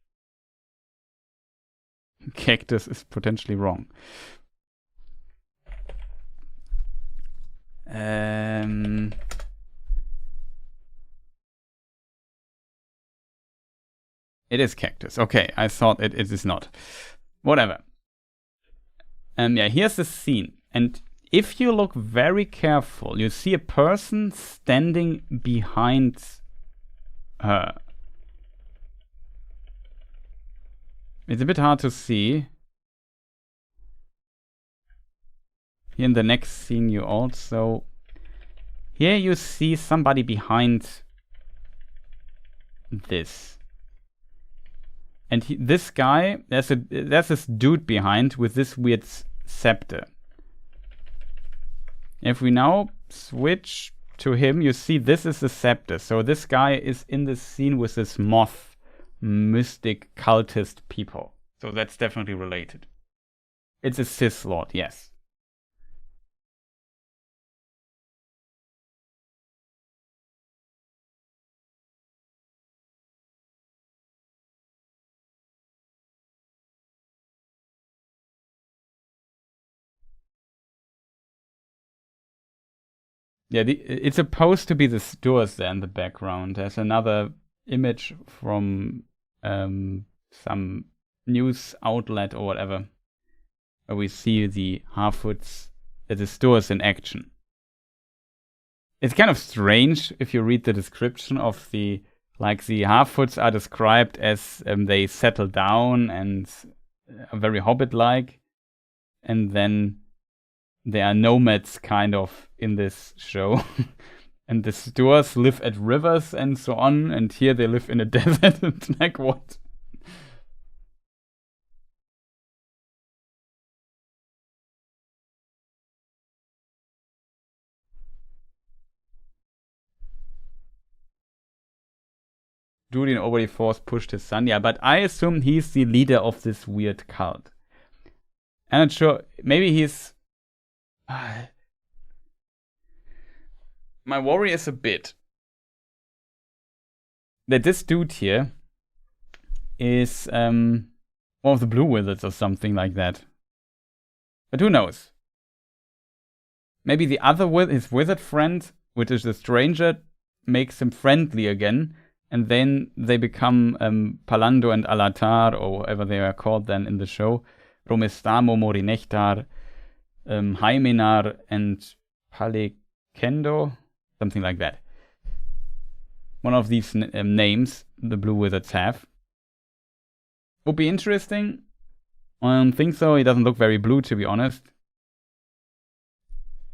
Cactus is potentially wrong. It is cactus. Okay, I thought it is not. Whatever. Yeah, here's the scene. And if you look very careful, you see a person standing behind her. It's a bit hard to see. Here in the next scene you also... Here you see somebody behind this. And this guy, there's this dude behind with this weird scepter. If we now switch to him, you see this is the scepter. So this guy is in the scene with this moth, mystic, cultist people. So that's definitely related. It's a Sith Lord, yes. Yeah, it's supposed to be the stores there in the background. There's another image from some news outlet or whatever, where we see the Harfoots, the stores in action. It's kind of strange if you read the description of the Harfoots are described as they settle down and are very Hobbit-like, and then they are nomads kind of in this show. And the stores live at rivers and so on, and here they live in a desert. It's like, what? Durin already force pushed his son. Yeah, but I assume he's the leader of this weird cult. I'm not sure. Maybe he's... My worry is a bit that this dude here is one of the Blue Wizards or something like that. But who knows? Maybe the other his wizard friend, which is the stranger, makes him friendly again, and then they become Palando and Alatar, or whatever they are called then in the show. Romestamo, Morinechtar, Hymenar, and Palekendo, something like that. One of these names the Blue Wizards have. Would be interesting. I don't think so. He doesn't look very blue, to be honest.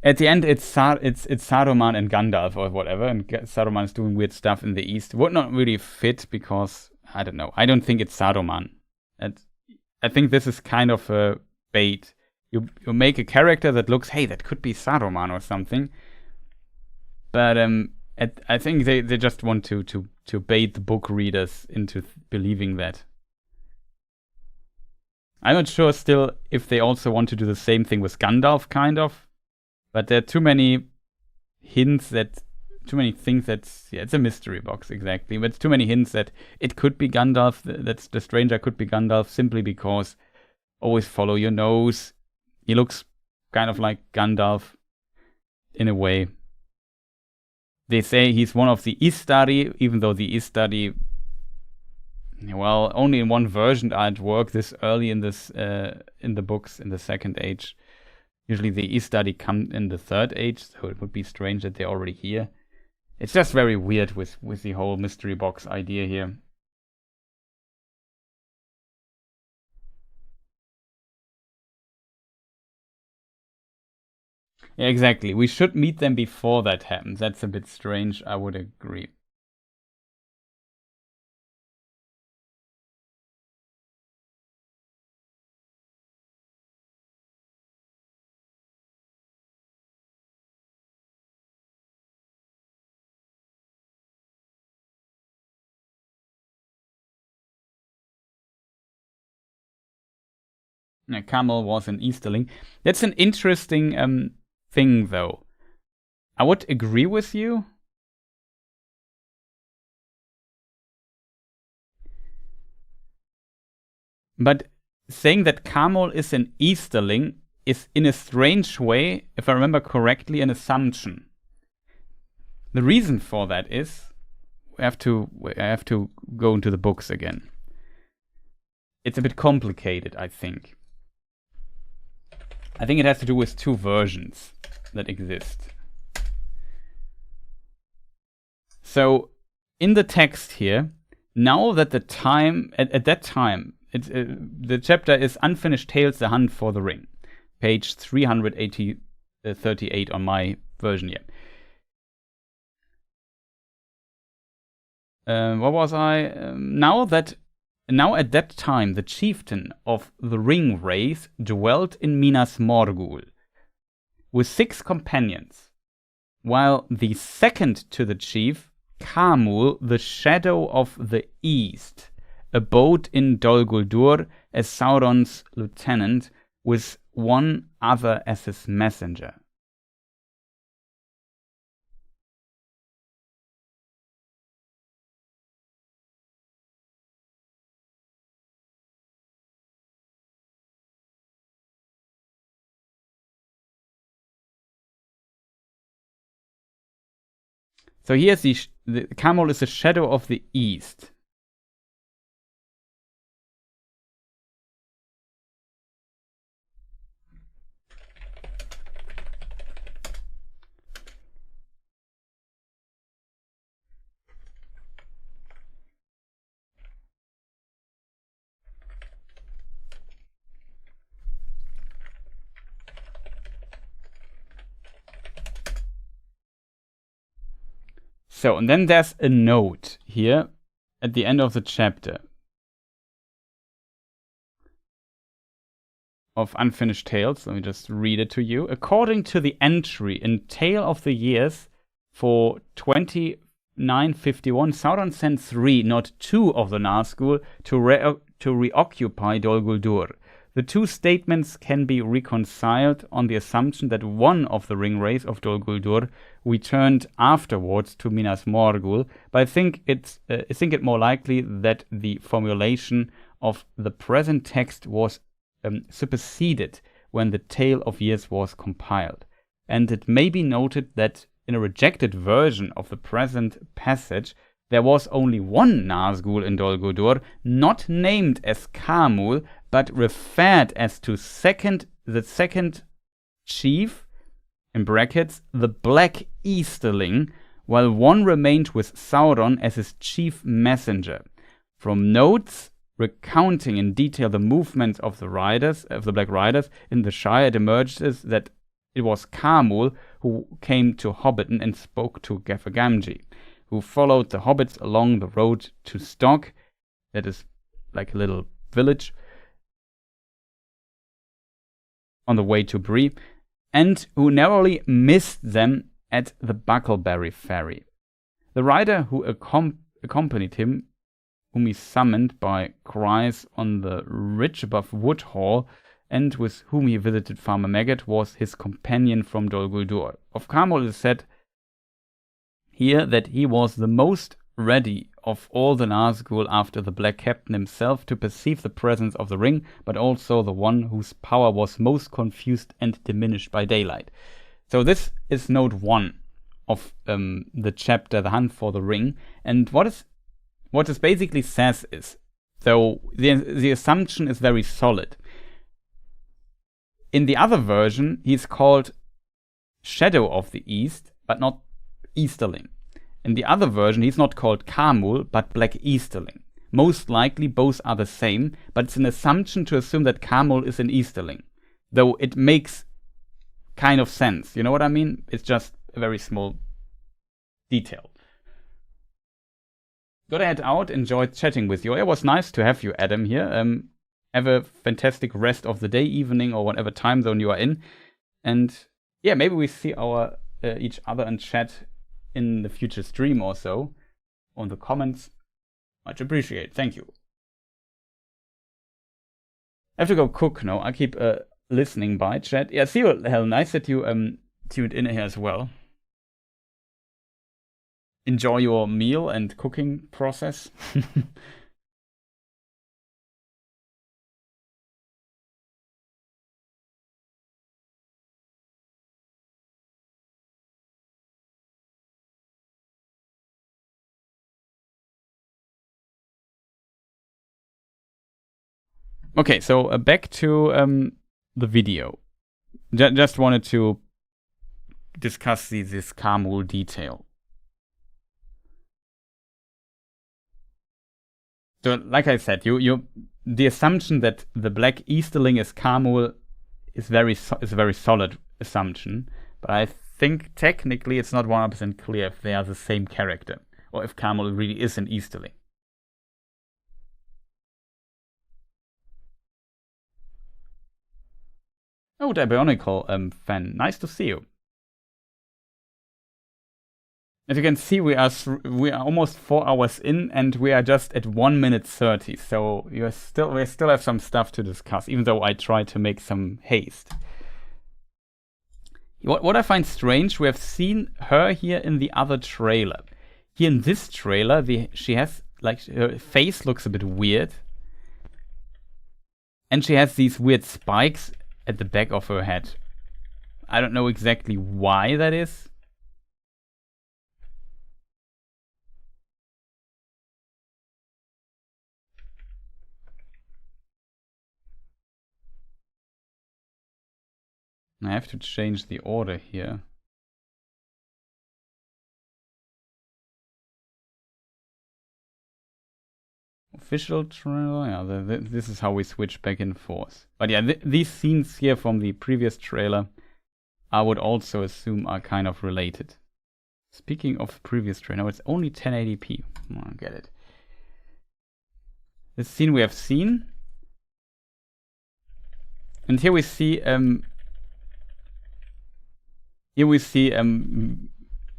At the end, it's Saruman and Gandalf or whatever, and Saruman is doing weird stuff in the east. Would not really fit because, I don't know. I don't think it's Saruman. I think this is kind of a bait. You make a character that looks, hey, that could be Saruman or something. But I think they just want to bait the book readers into believing that. I'm not sure still if they also want to do the same thing with Gandalf, kind of. But there are too many hints too many things it's a mystery box, exactly. But too many hints that it could be Gandalf, that the stranger could be Gandalf, simply because always follow your nose. He looks kind of like Gandalf in a way. They say he's one of the Istari, even though the Istari, well, only in one version artwork this early in the books in the Second Age. Usually the Istari come in the Third Age, so it would be strange that they're already here. It's just very weird with the whole mystery box idea here. Yeah, exactly. We should meet them before that happens. That's a bit strange, I would agree. Yeah, Camel was an Easterling. That's an interesting thing, though. I would agree with you. But saying that Camel is an Easterling is, in a strange way, if I remember correctly, an assumption. The reason for that is I have to go into the books again. It's a bit complicated, I think. I think it has to do with two versions that exist. So, in the text here, now that the time, at that time, the chapter is Unfinished Tales, The Hunt for the Ring. Page 338 on my version here. What was I? Now at that time, the chieftain of the Ring race dwelt in Minas Morgul with 6 companions, while the second to the chief, Kamul, the Shadow of the East, abode in Dol Guldur as Sauron's lieutenant, with one other as his messenger. So here's the Kamul is the shadow of the east. So, and then there's a note here at the end of the chapter of Unfinished Tales. Let me just read it to you. According to the entry in Tale of the Years for 2951, Sauron sent 3, not 2 of the Nazgul to reoccupy Dol Guldur. The 2 statements can be reconciled on the assumption that one of the ringwraiths of Dol Guldur returned afterwards to Minas Morgul, but I think it more likely that the formulation of the present text was superseded when the Tale of Years was compiled. And it may be noted that in a rejected version of the present passage, there was only one Nazgul in Dol Guldur, not named as Kamul, but referred as to the second chief, in brackets, the Black Easterling, while one remained with Sauron as his chief messenger. From notes recounting in detail the movements of the Black Riders in the Shire, it emerges that it was Kamul who came to Hobbiton and spoke to Gaffer Gamgee, who followed the hobbits along the road to Stock, that is like a little village, on the way to Bree, and who narrowly missed them at the Buckleberry Ferry. The rider who accompanied him, whom he summoned by cries on the ridge above Woodhall, and with whom he visited Farmer Maggot, was his companion from Dol Guldur. Of Kamul it is said here that he was the most ready of all the Nazgul after the Black Captain himself to perceive the presence of the ring, but also the one whose power was most confused and diminished by daylight. So this is note 1 of the chapter, The Hunt for the Ring. And what this basically says is, so the assumption is very solid. In the other version, he's called Shadow of the East, but not Easterling. In the other version, he's not called Kamul, but Black Easterling. Most likely, both are the same, but it's an assumption to assume that Kamul is an Easterling. Though it makes kind of sense. You know what I mean? It's just a very small detail. Gotta head out. Enjoyed chatting with you. It was nice to have you, Adam, here. Have a fantastic rest of the day, evening, or whatever time zone you are in. And yeah, maybe we see each other and chat in the future stream or so. On the comments. Much appreciated. Thank you. I have to go cook now. I keep listening by chat. Yeah, see you. Hell, nice that you tuned in here as well. Enjoy your meal and cooking process. Okay, so back to the video. Just wanted to discuss this Kamul detail. So, like I said, the assumption that the Black Easterling is Kamul is a very solid assumption, but I think technically it's not 100% clear if they are the same character, or if Kamul really is an Easterling. Oh, Diabolical fan, nice to see you. As you can see, we are almost 4 hours in, and we are just at 1 minute 30. So we still have some stuff to discuss, even though I try to make some haste. What I find strange, we have seen her here in the other trailer. Here in this trailer, she has, like, her face looks a bit weird, and she has these weird spikes at the back of her head. I don't know exactly why that is. I have to change the order here. Official trailer, yeah, this is how we switch back and forth. But yeah, these scenes here from the previous trailer, I would also assume are kind of related. Speaking of previous trailer, it's only 1080p. I get it. This scene we have seen. And here we see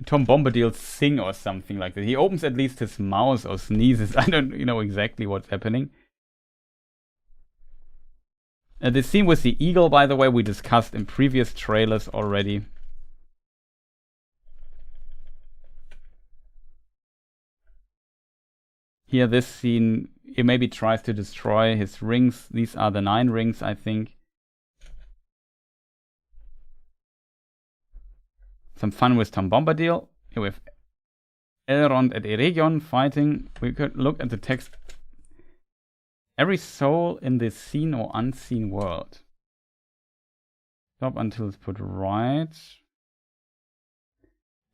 Tom Bombadil sing or something like that. He opens at least his mouth or sneezes. I don't know exactly what's happening. The scene with the eagle, by the way, we discussed in previous trailers already. Here, this scene, he maybe tries to destroy his rings. These are the 9 rings, I think. Some fun with Tom Bombadil. Here we have Elrond and Eregion fighting. We could look at the text. Every soul in this seen or unseen world. Stop until it's put right.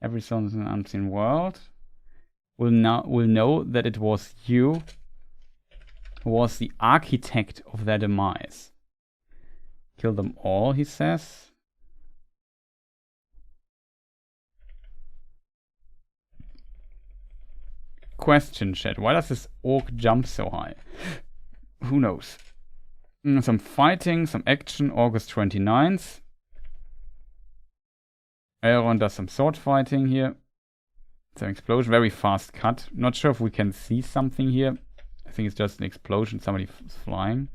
Every soul in an unseen world will know that it was you who was the architect of their demise. Kill them all, he says. Question, chat. Why does this orc jump so high? Who knows? Some fighting, some action, August 29th. Elrond does some sword fighting here. Some explosion, very fast cut. Not sure if we can see something here. I think it's just an explosion, somebody is flying.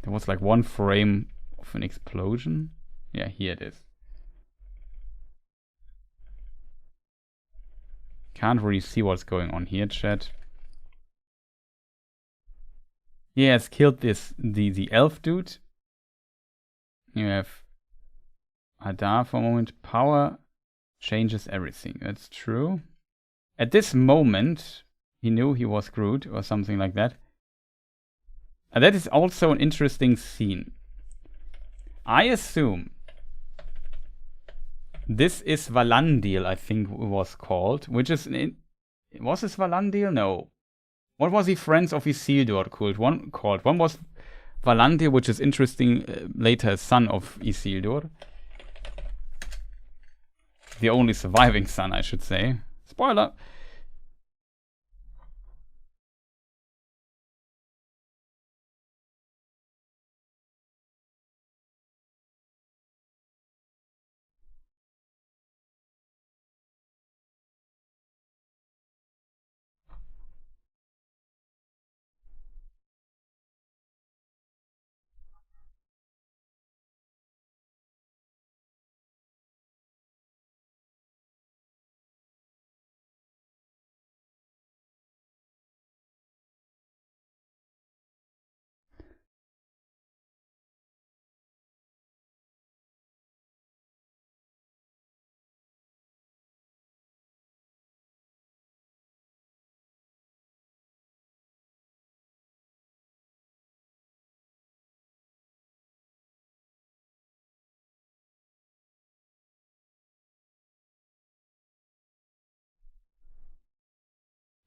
There was like 1 frame of an explosion. Yeah, here it is. Can't really see what's going on here, chat. He has killed the elf dude. You have Hadar for a moment. Power changes everything. That's true. At this moment, he knew he was Groot or something like that. And that is also an interesting scene. I assume this is Valandil, I think it was called, which is was this Valandil? No. What was the Friends of Isildur called? One was Valandil, which is interesting, later son of Isildur. The only surviving son, I should say. Spoiler!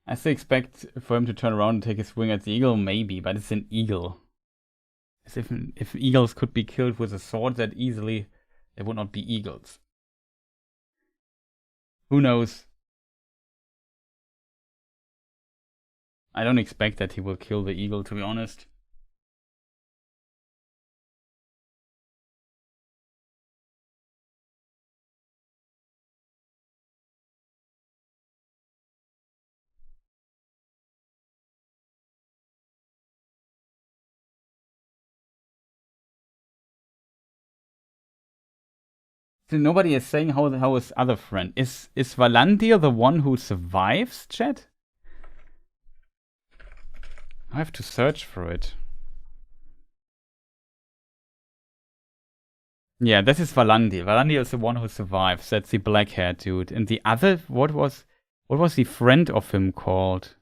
I still expect for him to turn around and take a swing at the eagle, maybe, but it's an eagle. As if eagles could be killed with a sword that easily, they would not be eagles. Who knows? I don't expect that he will kill the eagle, to be honest. So nobody is saying how his other friend is Valandir the one who survives, chat? I have to search for it. Yeah, this is Valandir. Valandir is the one who survives. That's the black-haired dude. And the other, what was the friend of him called?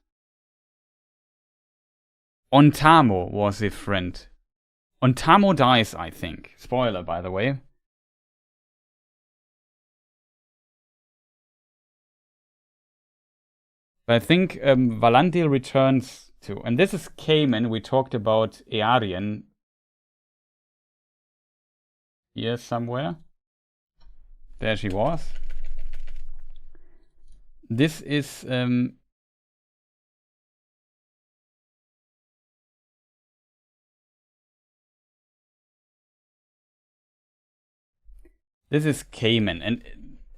Ontamo was the friend. Ontamo dies, I think. Spoiler, by the way. But I think Valandil returns too. And this is Cayman. We talked about Earian here somewhere. There she was. This is this is Cayman, and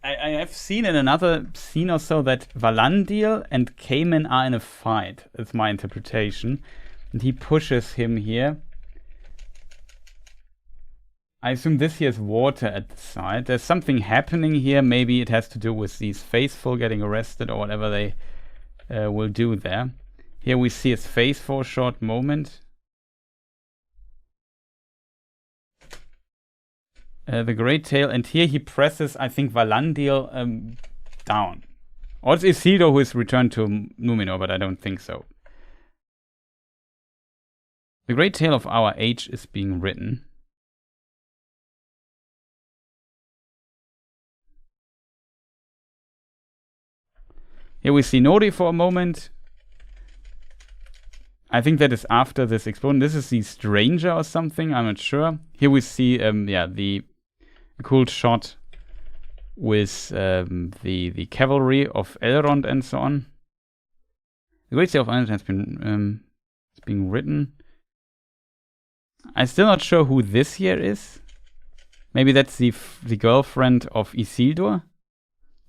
I have seen in another scene or so that Valandil and Cayman are in a fight. It's my interpretation, and he pushes him here. I assume this here is water at the side. There's something happening here. Maybe it has to do with these faithful getting arrested or whatever they will do there. Here we see his face for a short moment. The Great Tail, and here he presses, I think, Valandil down. Or it's Isildur who is returned to Numenor, but I don't think so. The Great Tale of our age is being written. Here we see Nori for a moment. I think that is after this explosion. This is the Stranger or something, I'm not sure. Here we see, the cool shot with the cavalry of Elrond and so on. The Great Tale of Ireland has been being written. I'm still not sure who this here is. Maybe that's the girlfriend of Isildur.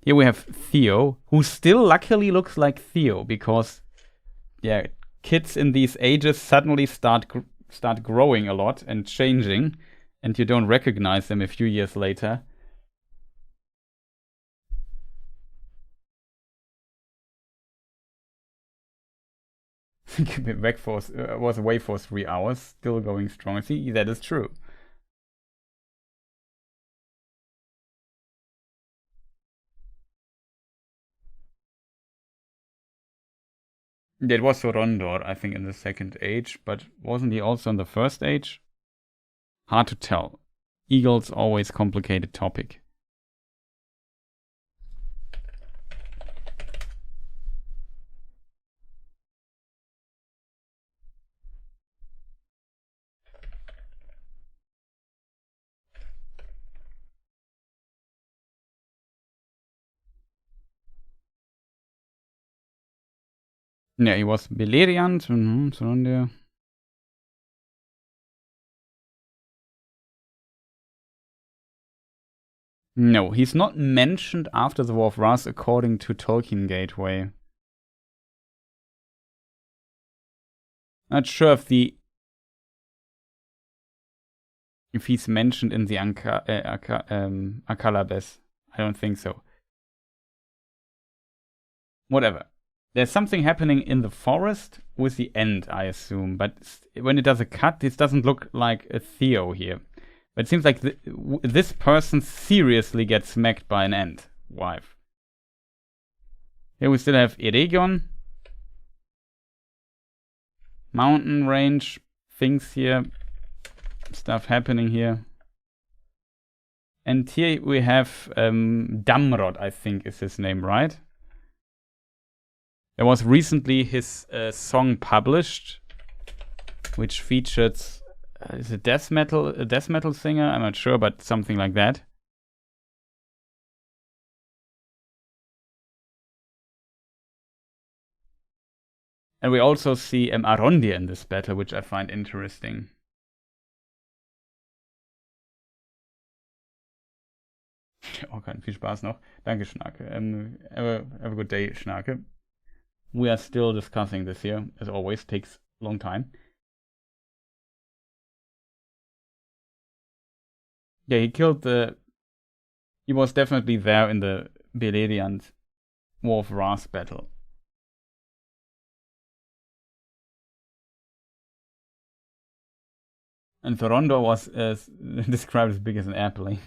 Here we have Theo, who still luckily looks like Theo, because yeah, kids in these ages suddenly start growing a lot and changing, and you don't recognize them a few years later. Was away for 3 hours, still going strong. See, that is true. It was Sorondor, I think, in the second age, but wasn't he also in the first age? Hard to tell. Eagles always complicated topic. Yeah, he was Beleriand. Sorondor. No, he's not mentioned after the War of Wrath according to Tolkien Gateway. Not sure if he's mentioned in the Akalabes. I don't think so. Whatever. There's something happening in the forest with the end, I assume. But when it does a cut, this doesn't look like a Theo here. But it seems like this person seriously gets smacked by an ant wife. Here we still have Eregion. Mountain range, things here. Stuff happening here. And here we have Damrod, I think is his name, right? There was recently his song published, which featured is it a death metal singer? I'm not sure, but something like that. And we also see Arondir in this battle, which I find interesting. Okay, viel Spaß noch. Danke, Schnake. Have a good day, Schnake. We are still discussing this here, as always, takes a long time. Yeah, he was definitely there in the Beleriand War of Wrath battle. And Thorondor was described as big as an airplane.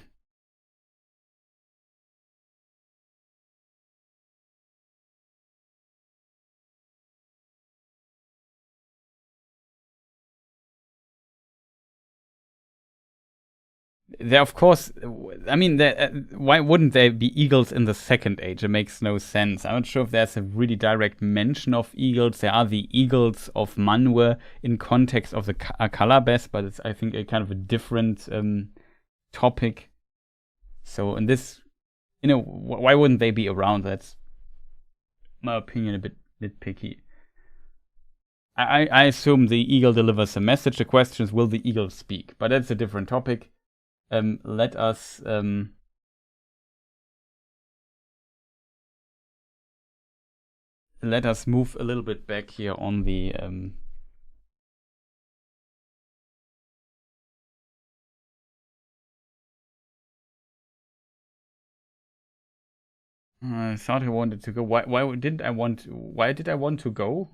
there, of course, I mean, why wouldn't there be eagles in the Second Age? It makes no sense. I'm not sure if there's a really direct mention of eagles. There are the eagles of Manwë in context of the Calabash, but it's, I think, a kind of a different topic. So in this, why wouldn't they be around? That's my opinion, a bit nitpicky. I assume the eagle delivers a message. The question is, will the eagle speak? But that's a different topic. Let us move a little bit back here on the I thought I wanted to go. Why did I want to go?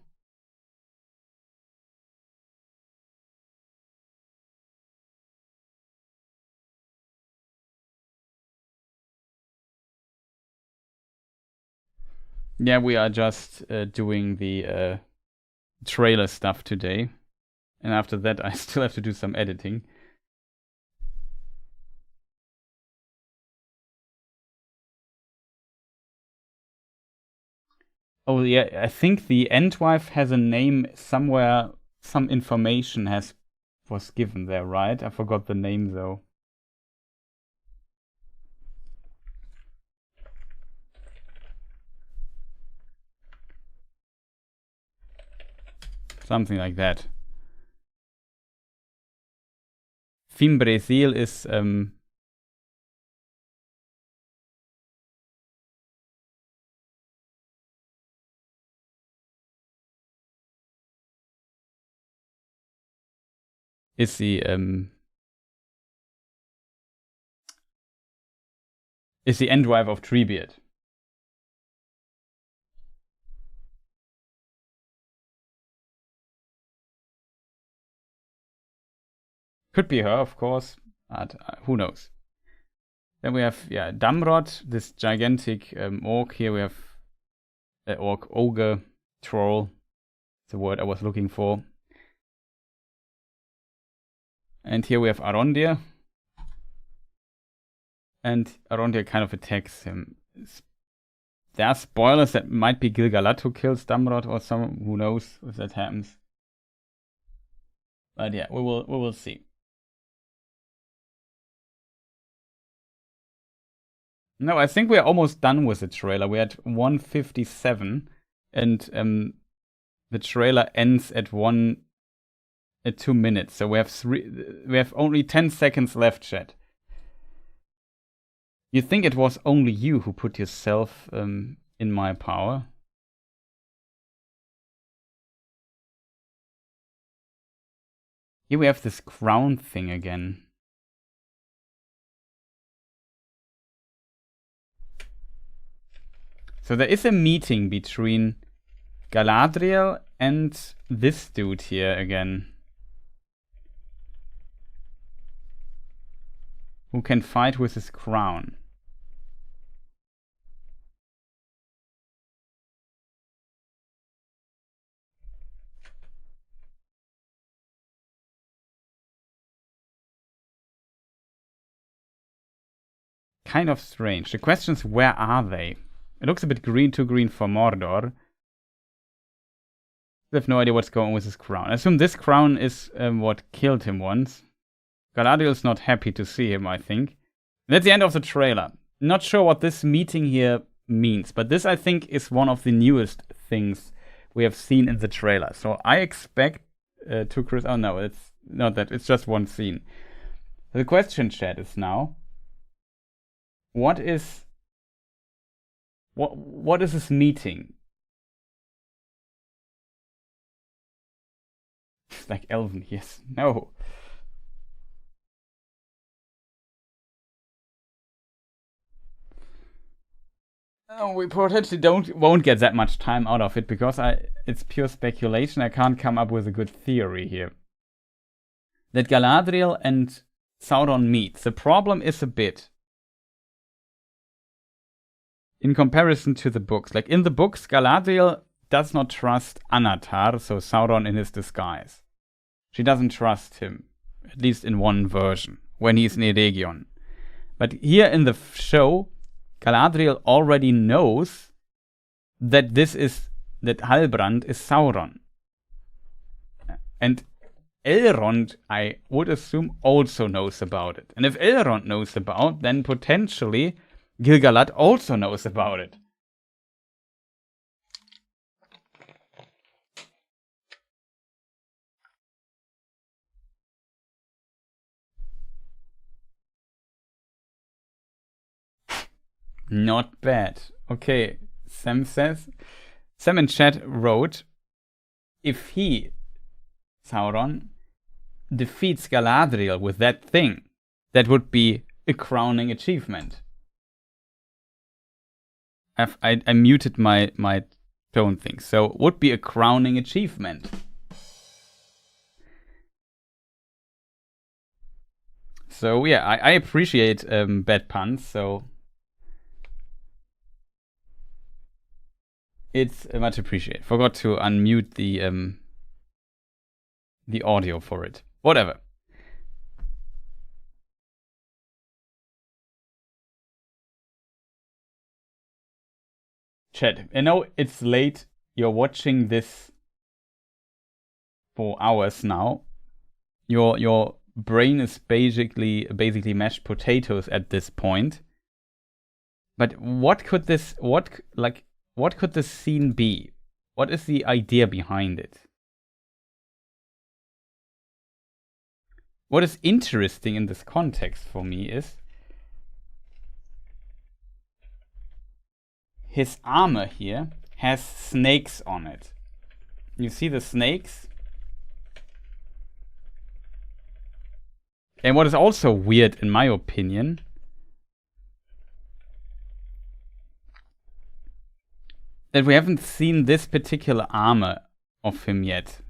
Yeah, we are just doing the trailer stuff today. And after that, I still have to do some editing. Oh, yeah, I think the Endwife has a name somewhere. Some information was given there, right? I forgot the name, though. Something like that. Fimbresil is the Endwife of Treebeard. Could be her, of course, but who knows. Then we have, Damrod, this gigantic orc. Here we have orc, ogre, troll, the word I was looking for. And here we have Arondir. And Arondir kind of attacks him. There are spoilers that might be Gil-galad who kills Damrod or some, who knows if that happens. But yeah, we will see. No, I think we're almost done with the trailer. We're at 1:57, and the trailer ends at 2 minutes. So we have only 10 seconds left, chat. You think it was only you who put yourself in my power? Here we have this crown thing again. So there is a meeting between Galadriel and this dude here again. Who can fight with his crown. Kind of strange. The question is, where are they? It looks a bit too green for Mordor. I have no idea what's going on with this crown. I assume this crown is what killed him once. Galadriel's not happy to see him, I think. That's the end of the trailer. Not sure what this meeting here means, but this, I think, is one of the newest things we have seen in the trailer. So I expect oh no, it's not that. It's just one scene. The question, chat, is now, what is this meeting? It's like Elven, yes. No. Oh, we potentially won't get that much time out of it because it's pure speculation. I can't come up with a good theory here. That Galadriel and Sauron meet. The problem is a bit in comparison to the books. Like in the books, Galadriel does not trust Anatar, so Sauron in his disguise. She doesn't trust him, at least in one version when he's in Eregion. But here in the show, Galadriel already knows that that Halbrand is Sauron. And Elrond, I would assume, also knows about it. And if Elrond knows about it, then potentially Gil-galad also knows about it. Not bad. Okay, Sam in chat wrote, if he, Sauron, defeats Galadriel with that thing, that would be a crowning achievement. I muted my tone thing, so would be a crowning achievement. So yeah, I appreciate bad puns, so it's much appreciated. Forgot to unmute the audio for it. Whatever. Chat, I know it's late. You're watching this for hours now. Your brain is basically mashed potatoes at this point. But what could this scene be? What is the idea behind it? What is interesting in this context for me is his armor here has snakes on it. You see the snakes? And what is also weird, in my opinion, that we haven't seen this particular armor of him yet.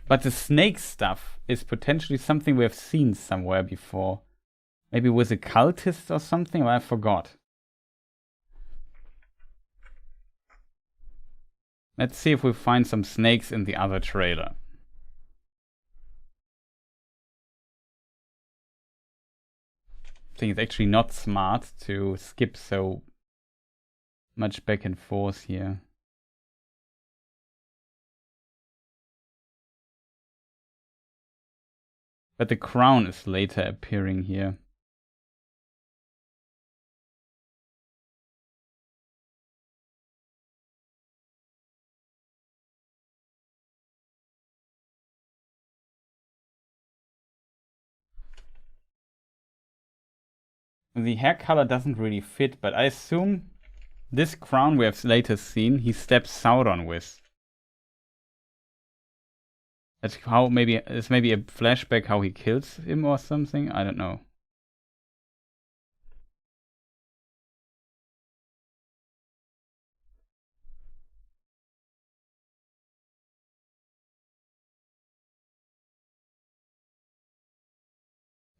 But the snake stuff is potentially something we have seen somewhere before. Maybe with a cultist or something, or I forgot. Let's see if we find some snakes in the other trailer. I think it's actually not smart to skip so much back and forth here. But the crown is later appearing here. The hair color doesn't really fit, but I assume this crown we have later seen, he stabs Sauron with. That's how it's maybe a flashback how he kills him or something. I don't know.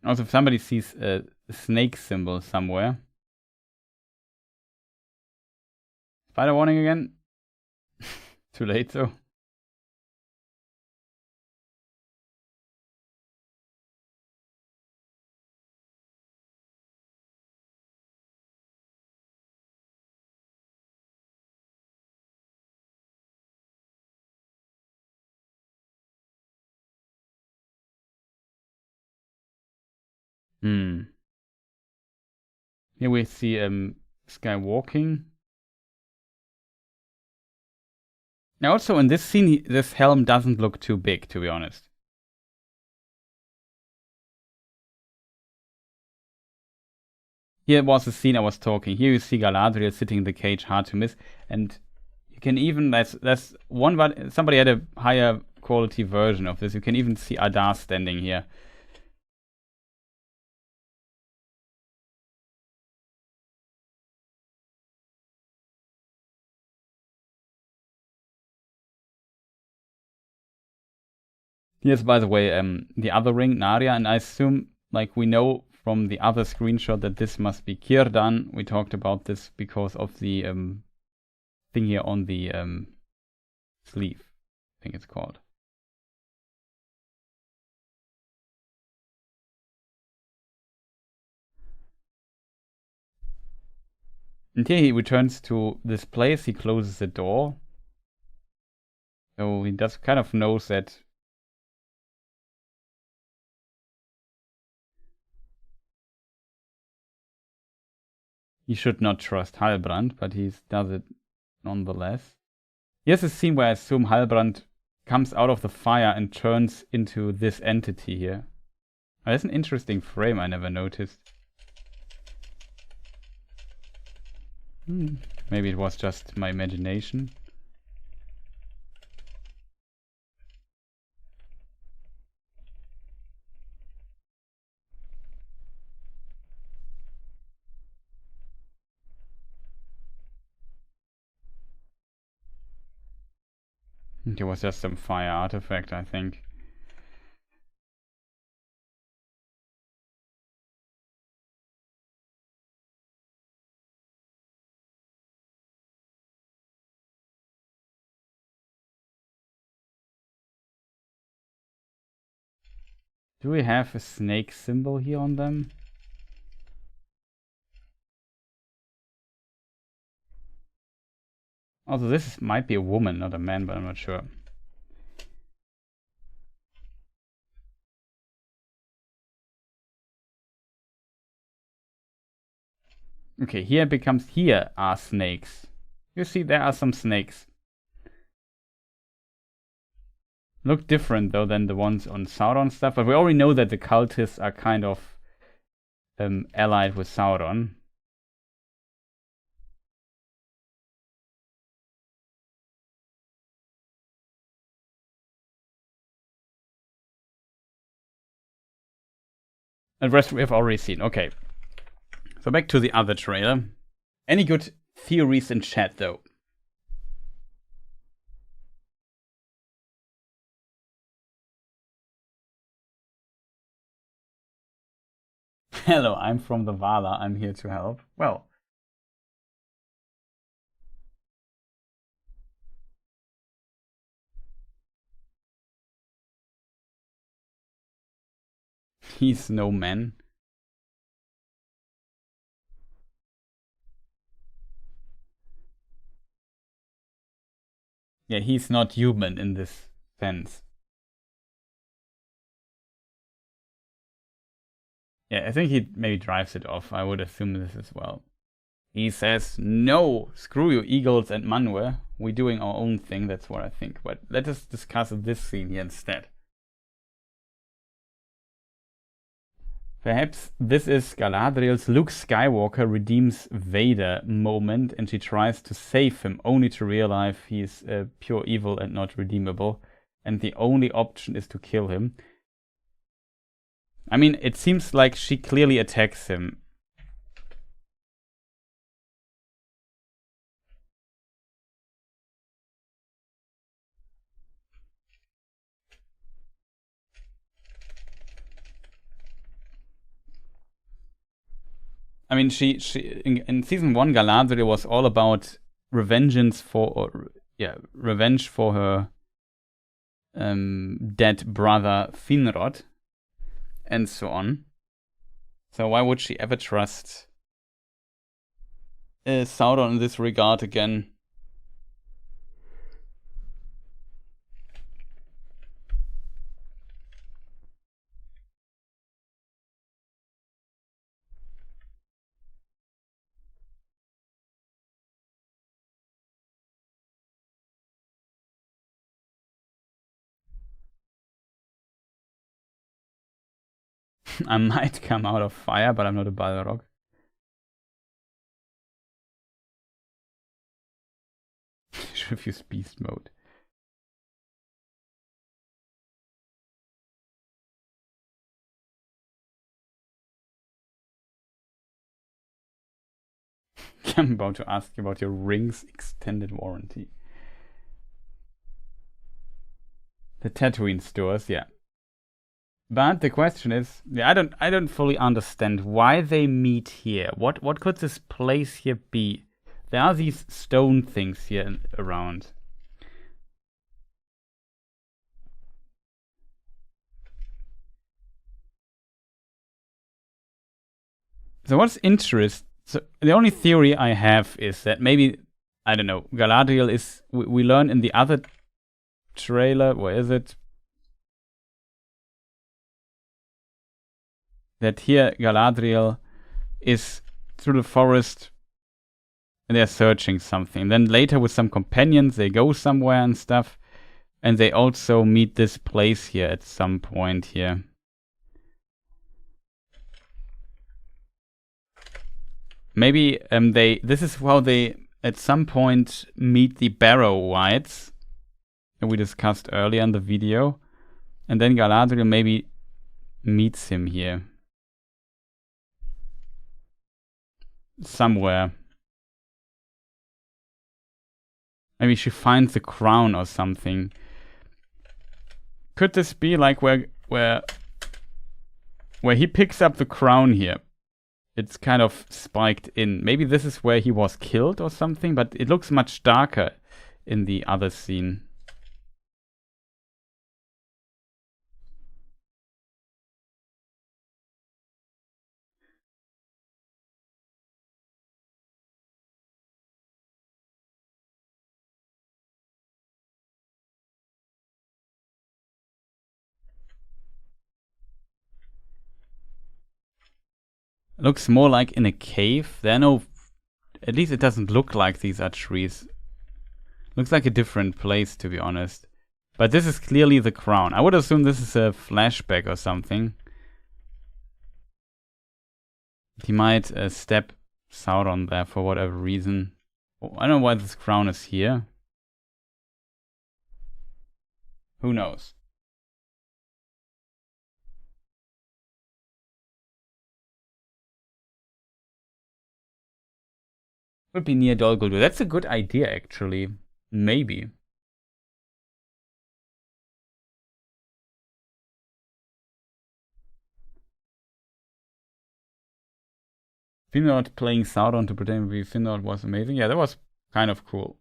Also, if somebody sees a snake symbol somewhere. Spider warning again. Too late though. Here we see this guy walking. Now also in this scene, this helm doesn't look too big, to be honest. Here was the scene I was talking. Here you see Galadriel sitting in the cage, hard to miss. And you can even, that's one, but somebody had a higher quality version of this. You can even see Adar standing here. Here's, by the way, the other ring, Narya, and I assume, like, we know from the other screenshot that this must be Círdan. We talked about this because of the thing here on the sleeve, I think it's called. And here he returns to this place, he closes the door. So he does kind of knows that he should not trust Halbrand, but he does it nonetheless. Here's a scene where I assume Halbrand comes out of the fire and turns into this entity here. Oh, that's an interesting frame I never noticed. Maybe it was just my imagination. It was just some fire artifact, I think. Do we have a snake symbol here on them? Also, this might be a woman, not a man, but I'm not sure. Okay, here are snakes. You see, there are some snakes. Look different, though, than the ones on Sauron stuff, but we already know that the cultists are kind of allied with Sauron. And the rest we have already seen. Okay. So back to the other trailer. Any good theories in chat, though? Hello, I'm from the Vala. I'm here to help. Well. He's no man. Yeah, he's not human in this sense. Yeah, I think he maybe drives it off. I would assume this as well. He says, no, screw you, Eagles and Manwë. We're doing our own thing, that's what I think. But let us discuss this scene here instead. Perhaps this is Galadriel's Luke Skywalker redeems Vader moment, and she tries to save him, only to realize he's pure evil and not redeemable, and the only option is to kill him. I mean, it seems like she clearly attacks him. I mean, she in season 1, Galadriel was all about revenge for her dead brother Finrod, and so on. So why would she ever trust Sauron in this regard again? I might come out of fire, but I'm not a Balrog. Should use beast mode. I'm about to ask you about your ring's extended warranty. The Tatooine stores, yeah. But the question is, yeah, I don't fully understand why they meet here. What could this place here be? There are these stone things here around. So what's interesting So the only theory I have is that maybe, I don't know, Galadriel is, we learn in the other trailer, where is it? That here Galadriel is through the forest and they're searching something. Then later with some companions, they go somewhere and stuff. And they also meet this place here at some point here. Maybe this is how they at some point meet the Barrow Wights that we discussed earlier in the video. And then Galadriel maybe meets him here. Somewhere. Maybe she finds the crown or something. Could this be like where he picks up the crown here? It's kind of spiked in. Maybe this is where he was killed or something, but it looks much darker in the other scene. Looks more like in a cave. There are no... At least it doesn't look like these are trees. Looks like a different place, to be honest. But this is clearly the crown. I would assume this is a flashback or something. He might stab Sauron there for whatever reason. Oh, I don't know why this crown is here. Who knows? Could be near Dol Guldur. That's a good idea, actually. Maybe. Finrod playing Sauron to pretend to be Finrod was amazing. Yeah, that was kind of cool.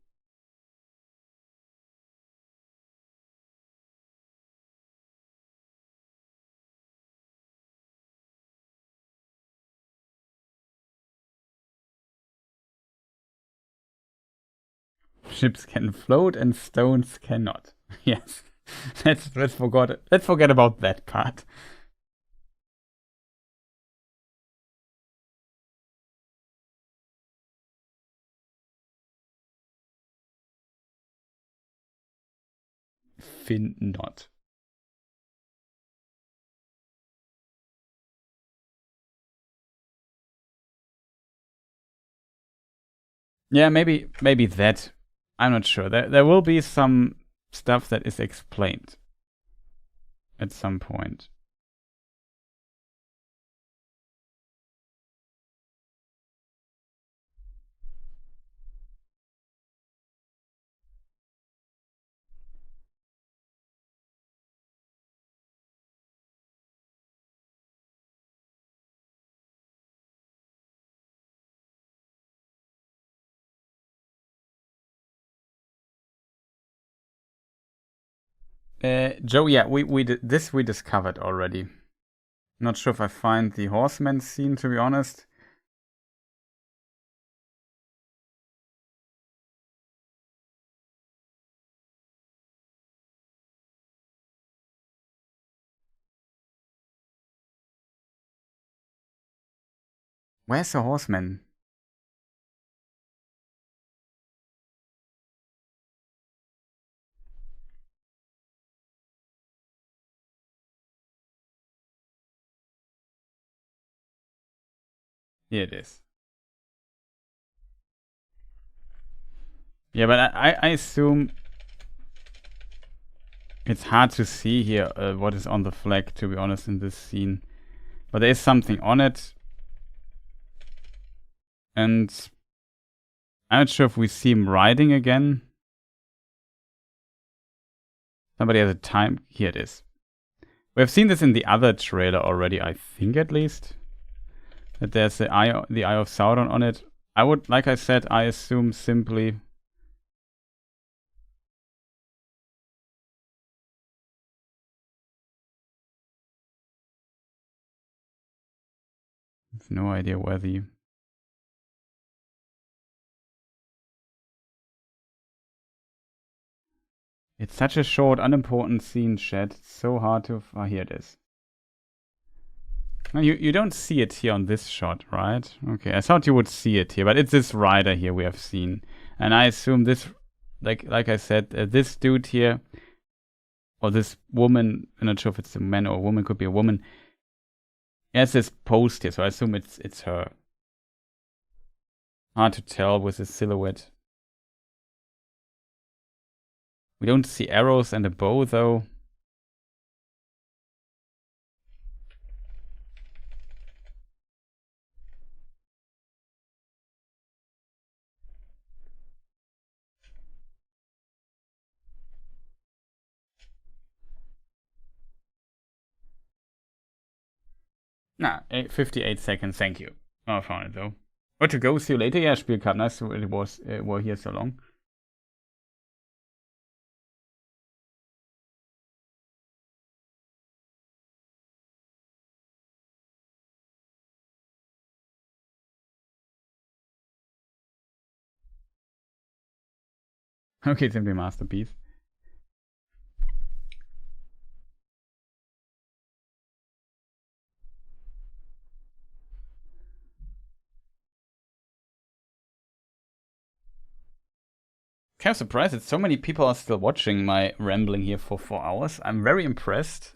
Ships can float and stones cannot. Yes. Let's forget about that part. Finrod. Yeah, maybe that. I'm not sure. There will be some stuff that is explained at some point. Joe, yeah, we discovered already. Not sure if I find the horseman scene, to be honest. Where's the horseman? Here it is. Yeah, but I assume it's hard to see here what is on the flag, to be honest, in this scene. But there is something on it. And I'm not sure if we see him riding again. Somebody has a time. Here it is. We have seen this in the other trailer already, I think, at least. That there's the eye of Sauron on it. I would, like I said, I assume simply... I have no idea where the It's such a short, unimportant scene, chat. It's so hard to... Oh, here it is. You don't see it here on this shot, right? Okay, I thought you would see it here, but it's this rider here we have seen. And I assume this, like I said, this dude here, or this woman, I'm not sure if it's a man or a woman, could be a woman, has this post here, so I assume it's her. Hard to tell with the silhouette. We don't see arrows and a bow, though. Nah, 58 seconds, thank you. Oh, I found it, though. What to go, see you later? Yeah, Spielkart, nice to it was were here so long. Okay, simply masterpiece. Kind of surprised that so many people are still watching my rambling here for 4 hours. I'm very impressed.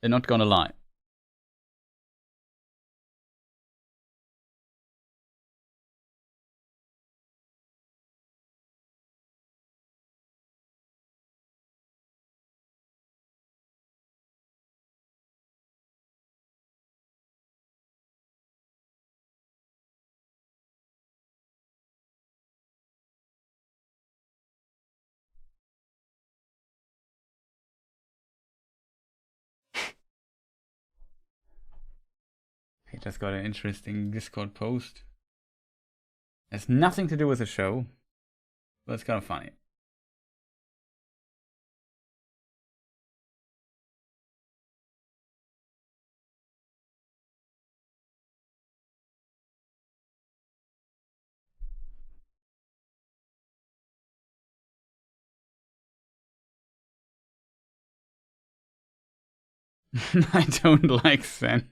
I'm not gonna lie. I just got an interesting Discord post. Has nothing to do with the show, but it's kind of funny. I don't like sand.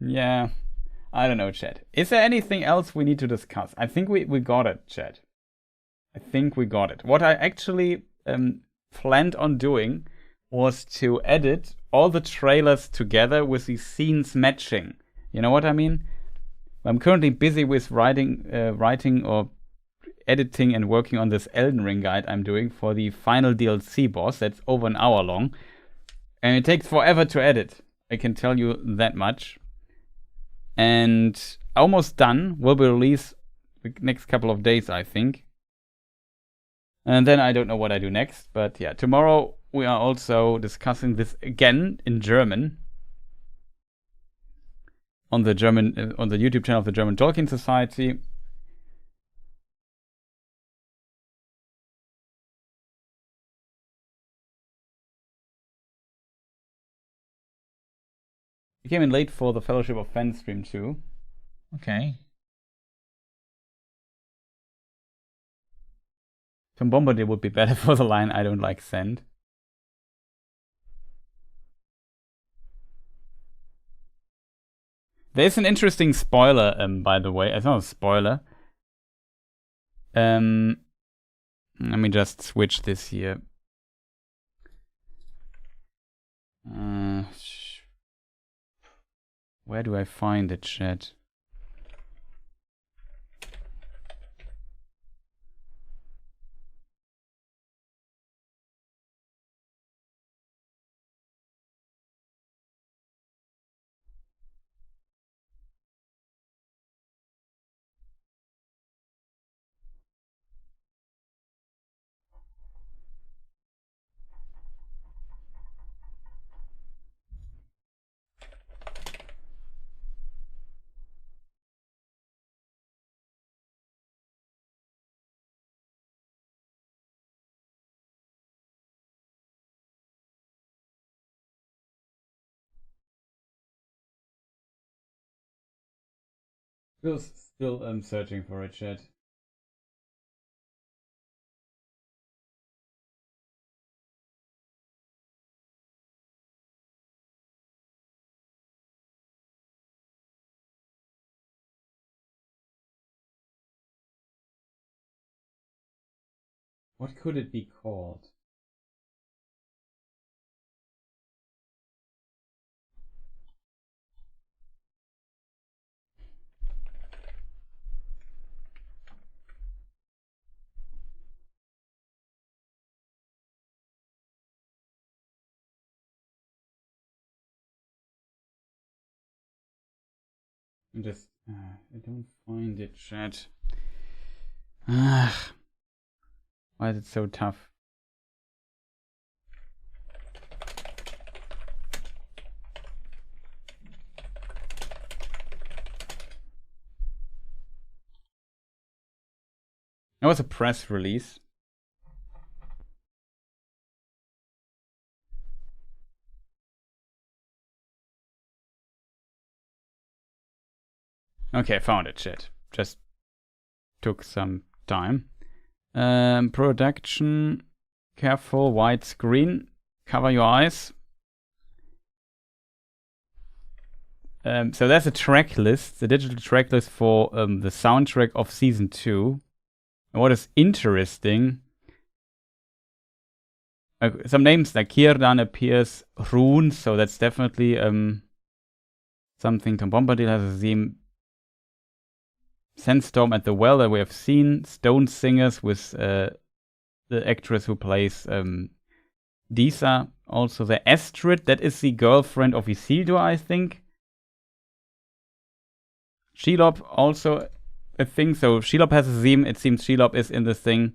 Yeah, I don't know, chat. Is there anything else we need to discuss? I think we got it, chat. I think we got it. What I actually planned on doing was to edit all the trailers together with the scenes matching. You know what I mean? I'm currently busy with writing or editing and working on this Elden Ring guide I'm doing for the final DLC boss. That's over an hour long. And it takes forever to edit. I can tell you that much. And almost done. Will be released the next couple of days, I think. And then I don't know what I do next. But yeah, tomorrow we are also discussing this again in German. On the YouTube channel of the German Tolkien Society. You came in late for the Fellowship of Fans stream too. Okay. Tom Bombardier would be better for the line, I don't like sand. There's an interesting spoiler, by the way. It's not a spoiler. Let me just switch this here. Where do I find it, chat? Still searching for it, chat. What could it be called? I don't find it, chat. Why is it so tough? That was a press release. Okay, found it, shit. Just took some time. Production, careful, widescreen, cover your eyes. So there's a track list, the digital track list for the soundtrack of Season 2. And what is interesting, some names like Círdan appears, Rune, so that's definitely something. Tom Bombadil has a theme. Sandstorm at the Well that we have seen. Stone Singers with the actress who plays Disa. Also the Astrid, that is the girlfriend of Isildur, I think. Shelob also a thing. So Shelob has a theme. It seems Shelob is in this thing.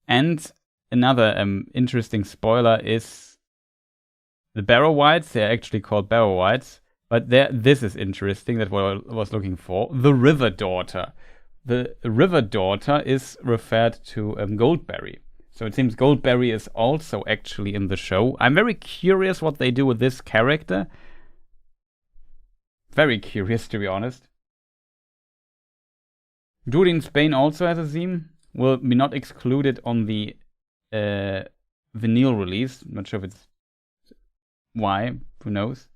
And another interesting spoiler is the Barrow-wights. They're actually called Barrow-wights. But this is interesting, that's what I was looking for. The River Daughter. The River Daughter is referred to Goldberry. So it seems Goldberry is also actually in the show. I'm very curious what they do with this character. Very curious, to be honest. Durin Spain also has a theme. Will be not excluded on the vinyl release. I'm not sure if it's why. Who knows?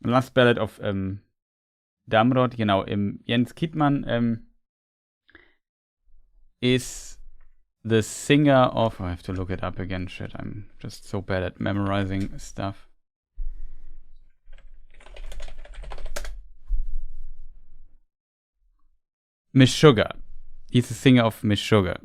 Last Ballad of Damrod, genau, Jens Kidman is the singer of... I have to look it up again, shit, I'm just so bad at memorizing stuff. Miss Sugar. He's the singer of Miss Sugar.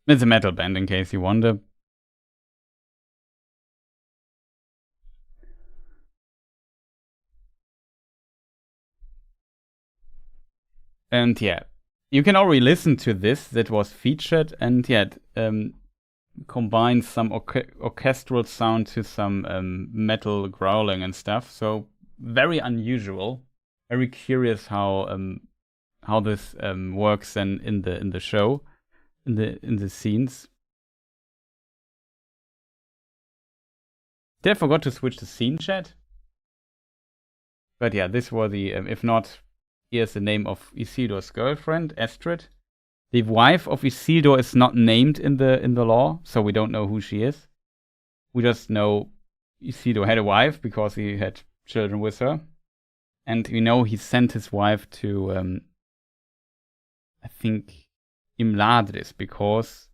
It's a metal band, in case you wonder. And yeah, you can already listen to this that was featured, and yet combines some orchestral sound to some metal growling and stuff. So very unusual. Very curious how this works then in the show. In the scenes. Did I forgot to switch the scene, chat? But yeah, this was the if not, here's the name of Isildur's girlfriend, Astrid. The wife of Isildur is not named in the lore, so we don't know who she is. We just know Isildur had a wife because he had children with her, and we know he sent his wife to I think Imladris, because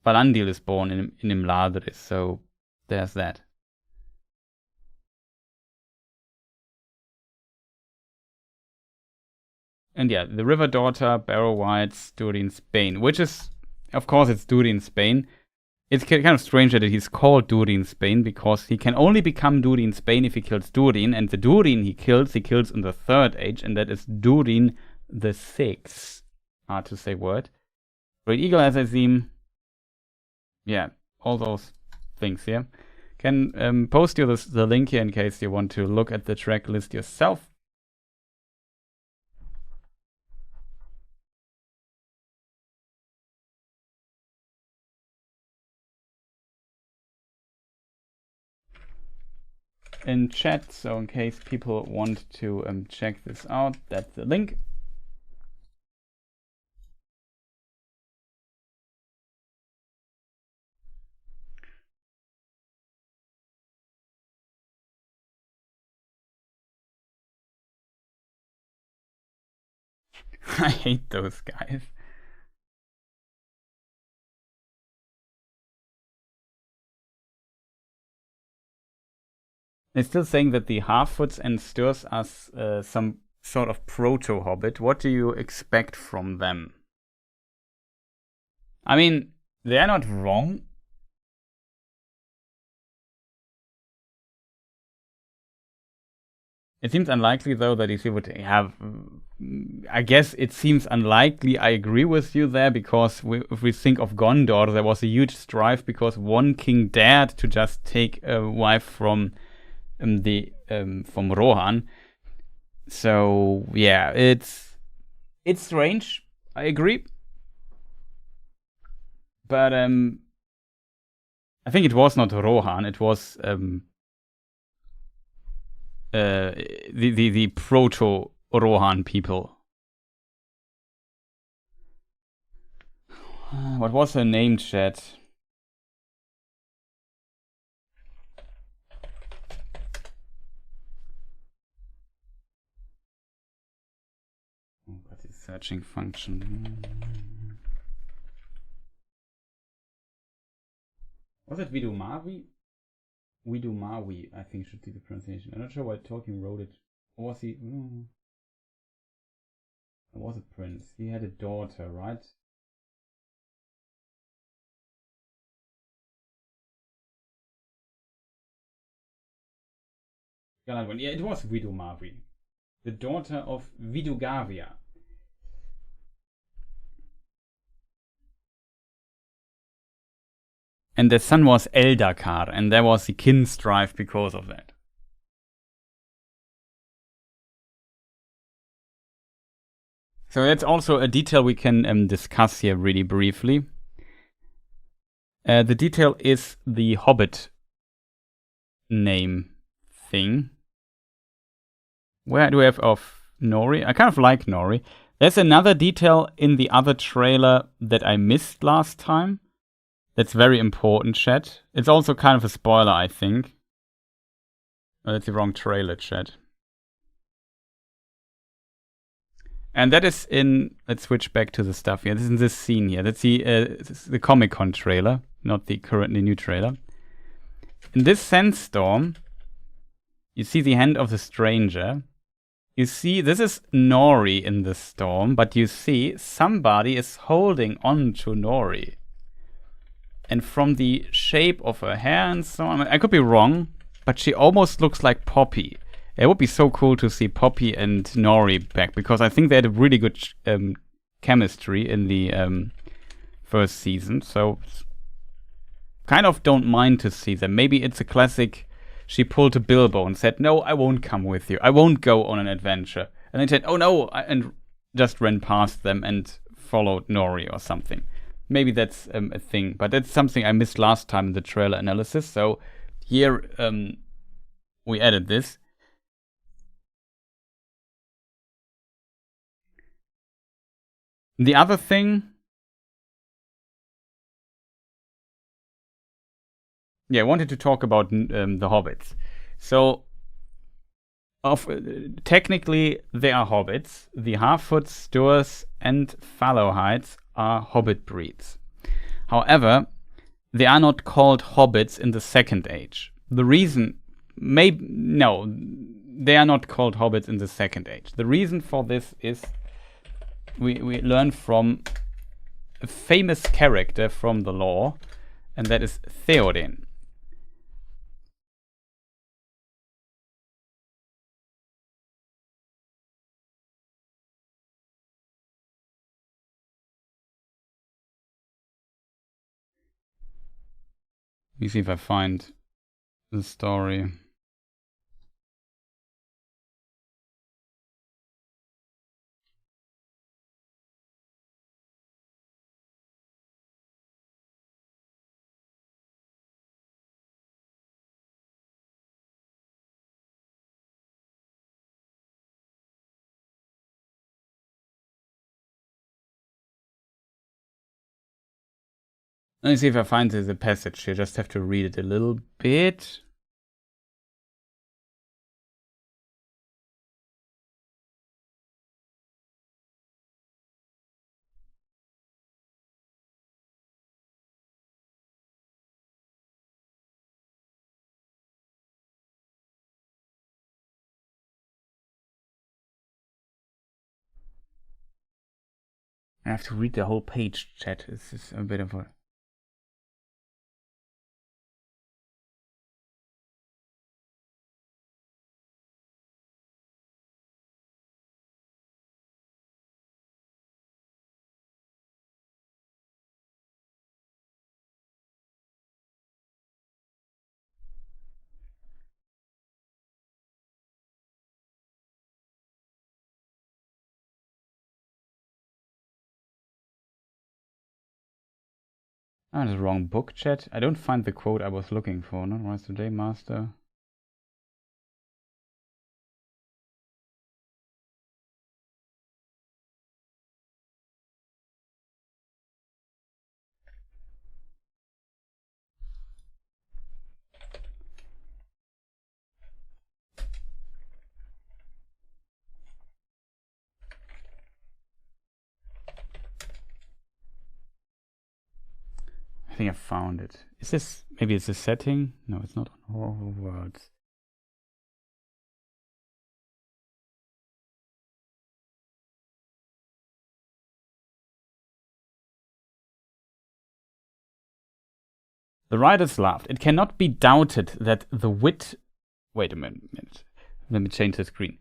Valandil is born in Imladris, so there's that. And yeah, the River Daughter, Barrow-wights, Durin Spain, which is, of course, it's Durin Spain. It's kind of strange that he's called Durin Spain, because he can only become Durin Spain if he kills Durin, and the Durin he kills in the Third Age, and that is Durin the Sixth. Hard to say word. Great Eagle has a theme. Yeah, all those things here. Can post you the link here in case you want to look at the track list yourself. in chat, so in case people want to check this out, that's the link. I hate those guys. They're still saying that the Half-Foots and Stirs are some sort of proto-Hobbit. What do you expect from them? I mean, they're not wrong. It seems unlikely, though, that he would have... I guess it seems unlikely. I agree with you there, because if we think of Gondor, there was a huge strife because one king dared to just take a wife from Rohan. So yeah, it's strange. I agree, but I think it was not Rohan. It was the proto Rohan people. What was her name, chat? What is searching function? Was it Vidumavi? Vidumavi, I think should be the pronunciation. I'm not sure why Tolkien wrote it. Or was he? It was a prince. He had a daughter, right? Yeah, it was Vidumavi, the daughter of Vidugavia. And the son was Eldakar, and there was the kin strife because of that. So that's also a detail we can discuss here really briefly. The detail is the Hobbit name thing. Where do we have of Nori? I kind of like Nori. There's another detail in the other trailer that I missed last time. That's very important, chat. It's also kind of a spoiler, I think. Oh, that's the wrong trailer, chat. And that is in... Let's switch back to the stuff here. This is in this scene here. That's the Comic-Con trailer, not the currently new trailer. In this sandstorm, you see the hand of the stranger. You see, this is Nori in the storm, but you see somebody is holding on to Nori. And from the shape of her hair and so on, I could be wrong, but she almost looks like Poppy. It would be so cool to see Poppy and Nori back, because I think they had a really good chemistry in the first season. So kind of don't mind to see them. Maybe it's a classic, she pulled a Bilbo and said, no, I won't come with you. I won't go on an adventure. And they said, oh no, and just ran past them and followed Nori or something. Maybe that's a thing, but that's something I missed last time in the trailer analysis. So here we added this. The other thing, I wanted to talk about the hobbits. So, technically, they are hobbits. The Half-Foots, Sturs, and Fallowhides are hobbit breeds. However, they are not called hobbits in the Second Age. The reason, no, they are not called hobbits in the Second Age. The reason for this is we learn from a famous character from the lore, and that is Theoden. Let me see if I find the story. Let me see if I find the passage here. Just have to read it a little bit. I have to read the whole page, chat. This is a bit of a... Oh, that's the wrong book, chat. I don't find the quote I was looking for. Not Rise Today, Master. I think I found it. Is this... Maybe it's a setting? No, it's not on Horror Words. The writers laughed. It cannot be doubted that the wit... Wait a minute. Let me change the screen.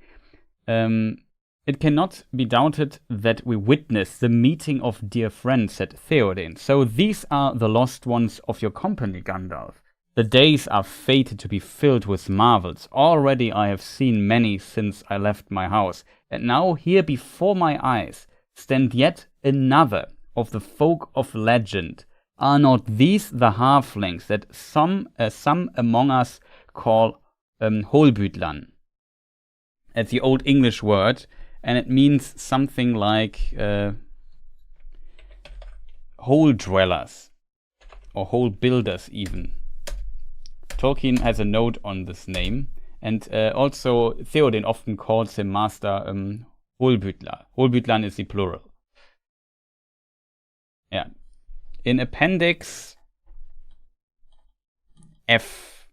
It cannot be doubted that we witness the meeting of dear friends, said Theoden. So these are the lost ones of your company, Gandalf. The days are fated to be filled with marvels. Already I have seen many since I left my house. And now here before my eyes stand yet another of the folk of legend. Are not these the halflings that some among us call Holbütlern? It's the old English word, and it means something like hole dwellers or hole builders even. Tolkien has a note on this name, and also Theoden often calls him Master Holbütler. Holbütlern is the plural. Yeah. In Appendix F,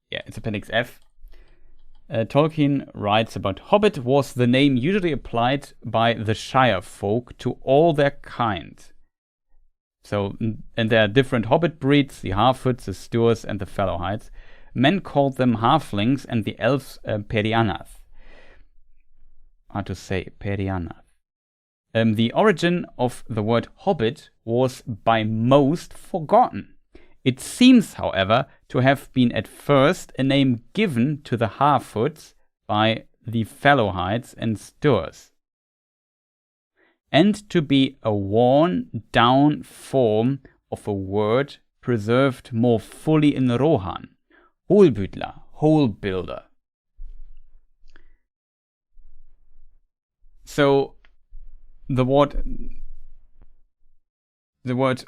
yeah, it's Appendix F, Tolkien writes about Hobbit was the name usually applied by the Shire folk to all their kind. So, and there are different Hobbit breeds, the Harfoots, the Sturs, and the Fellowhides. Men called them Halflings, and the Elves Perianath. Hard to say, Perianath. The origin of the word Hobbit was by most forgotten. It seems, however, to have been at first a name given to the Harfoots by the Fellowhides and Sturs, and to be a worn-down form of a word preserved more fully in Rohan, Holbütler, hole builder. So the word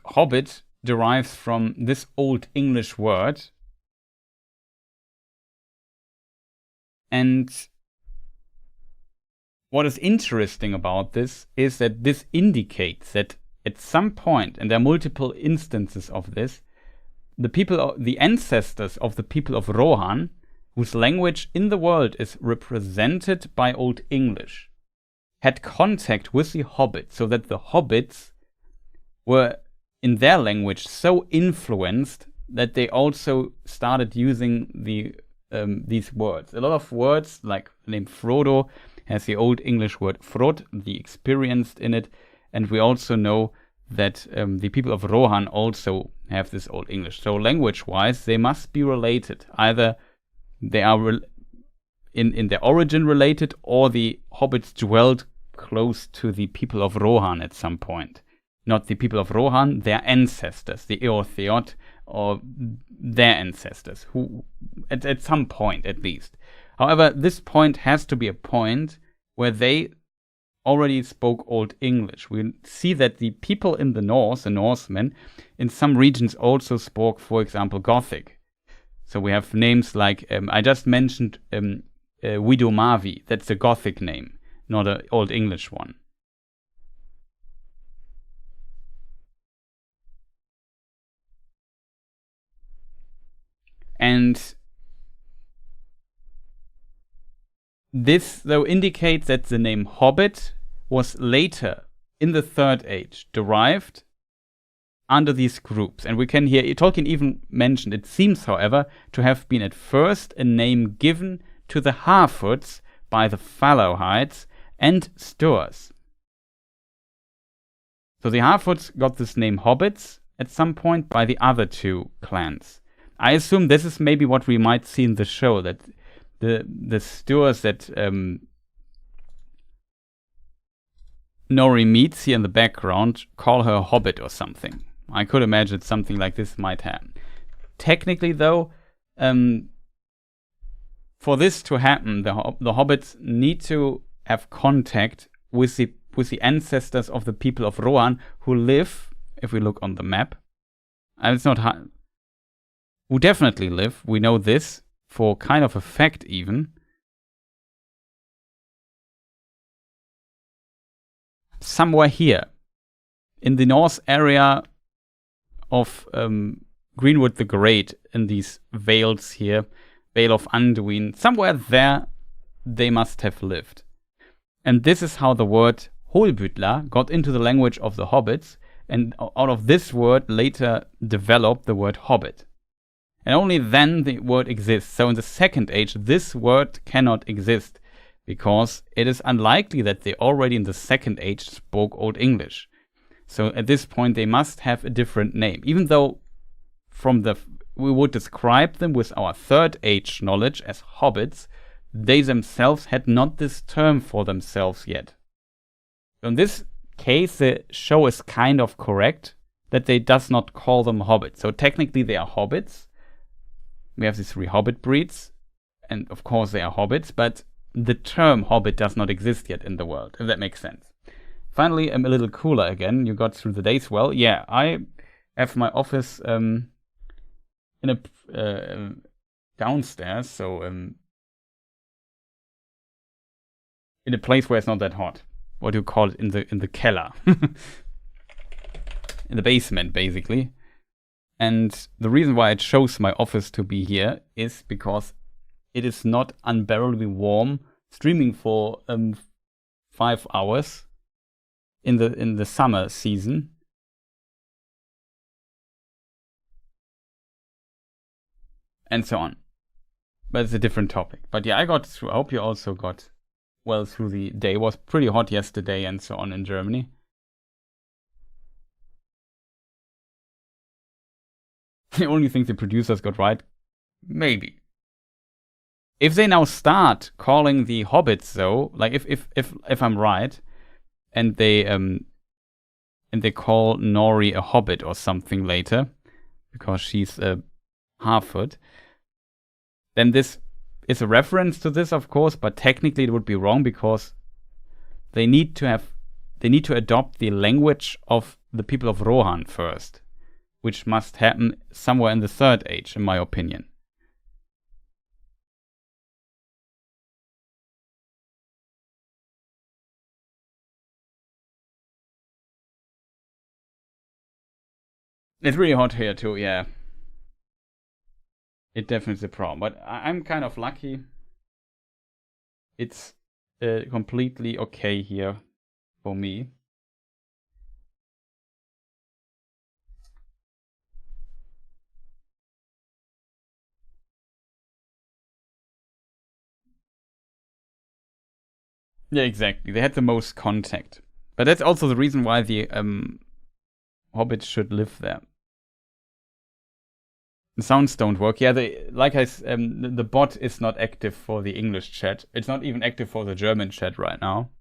Hobbit derives from this old English word, and what is interesting about this is that this indicates that at some point, and there are multiple instances of this, the ancestors of the people of Rohan, whose language in the world is represented by Old English, had contact with the Hobbits, so that the Hobbits were in their language so influenced that they also started using these words. A lot of words, like the name Frodo, has the Old English word Frod, the experienced, in it, and we also know that the people of Rohan also have this Old English. So language-wise, they must be related. Either they are in their origin related, or the Hobbits dwelled close to the people of Rohan at some point. Not the people of Rohan, their ancestors, the Eortheot, or their ancestors, who at some point at least. However, this point has to be a point where they already spoke Old English. We see that the people in the north, the Norsemen, in some regions also spoke, for example, Gothic. So we have names like, I just mentioned Widomavi. That's a Gothic name, not an Old English one. And this, though, indicates that the name Hobbit was later, in the Third Age, derived under these groups. And we can hear, Tolkien even mentioned, it seems, however, to have been at first a name given to the Harfoots by the Fallowhides and Sturs. So the Harfoots got this name Hobbits at some point by the other two clans. I assume this is maybe what we might see in the show, that the Sturs that Nori meets here in the background call her a Hobbit or something. I could imagine something like this might happen. Technically, though, for this to happen, the Hobbits need to have contact with the ancestors of the people of Rohan who live, if we look on the map, and it's not hard, who definitely live, we know this, for kind of a fact even, somewhere here, in the north area of Greenwood the Great, in these vales here, Vale of Anduin, somewhere there they must have lived. And this is how the word Holbütla got into the language of the hobbits, and out of this word later developed the word hobbit. And only then the word exists. So in the Second Age, this word cannot exist, because it is unlikely that they already in the Second Age spoke Old English. So at this point, they must have a different name. Even though we would describe them with our Third Age knowledge as hobbits, they themselves had not this term for themselves yet. So in this case, the show is kind of correct that they does not call them hobbits. So technically they are hobbits. We have these 3 hobbit breeds, and of course they are hobbits, but the term hobbit does not exist yet in the world, if that makes sense. Finally, I'm a little cooler again. You got through the days well. Yeah, I have my office in a downstairs, so in a place where it's not that hot. What do you call it? In the keller, in the basement, basically. And the reason why I chose my office to be here is because it is not unbearably warm streaming for 5 hours in the summer season. And so on. But it's a different topic. But yeah, I got through. I hope you also got well through the day. It was pretty hot yesterday and so on in Germany. The only thing the producers got right, maybe. If they now start calling the hobbits, though, like if I'm right, and they call Nori a hobbit or something later, because she's a Harfoot, then this is a reference to this, of course, but technically it would be wrong, because they need to adopt the language of the people of Rohan first, which must happen somewhere in the Third Age, in my opinion. It's really hot here too, yeah. It definitely is a problem, but I'm kind of lucky. It's completely okay here for me. Yeah, exactly. They had the most contact. But that's also the reason why the hobbits should live there. The sounds don't work. Yeah, the bot is not active for the English chat. It's not even active for the German chat right now.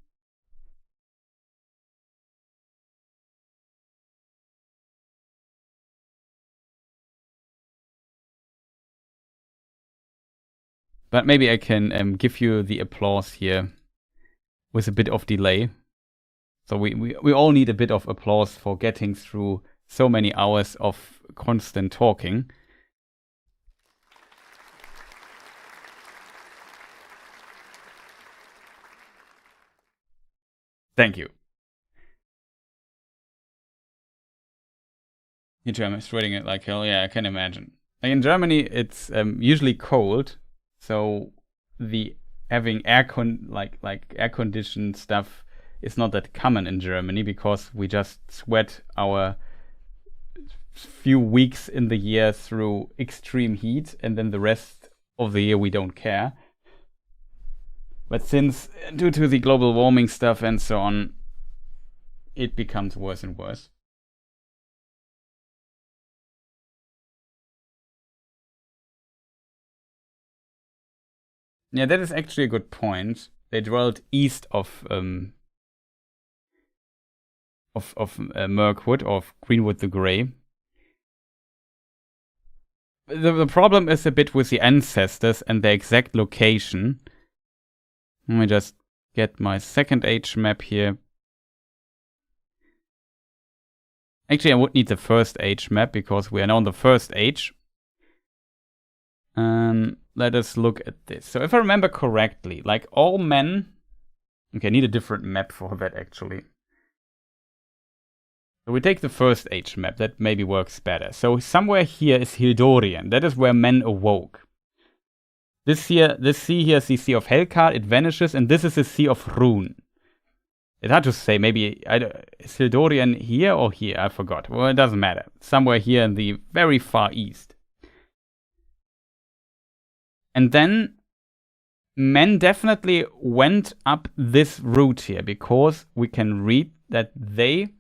But maybe I can give you the applause here with a bit of delay. So we all need a bit of applause for getting through so many hours of constant talking. Thank you. In Germany, sweating it like hell. Yeah, I can imagine. Like in Germany, it's usually cold, so the having air conditioned stuff is not that common in Germany because we just sweat our few weeks in the year through extreme heat, and then the rest of the year we don't care. But since, due to the global warming stuff and so on, it becomes worse and worse. Yeah, that is actually a good point. They dwelled east of Mirkwood, of Greenwood the Grey. The problem is a bit with the ancestors and their exact location. Let me just get my second age map here. Actually, I would need the first age map because we are now on the first age. Let us look at this. So if I remember correctly, like all men... Okay, I need a different map for that actually. So we take the first age map, that maybe works better. So somewhere here is Hildorien, that is where men awoke. This sea here is the Sea of Helkar, it vanishes, and this is the Sea of Rhûn. It's hard to say, maybe, is Hildorien here or here? I forgot. Well, it doesn't matter. Somewhere here in the very far east. And then men definitely went up this route here because we can read that they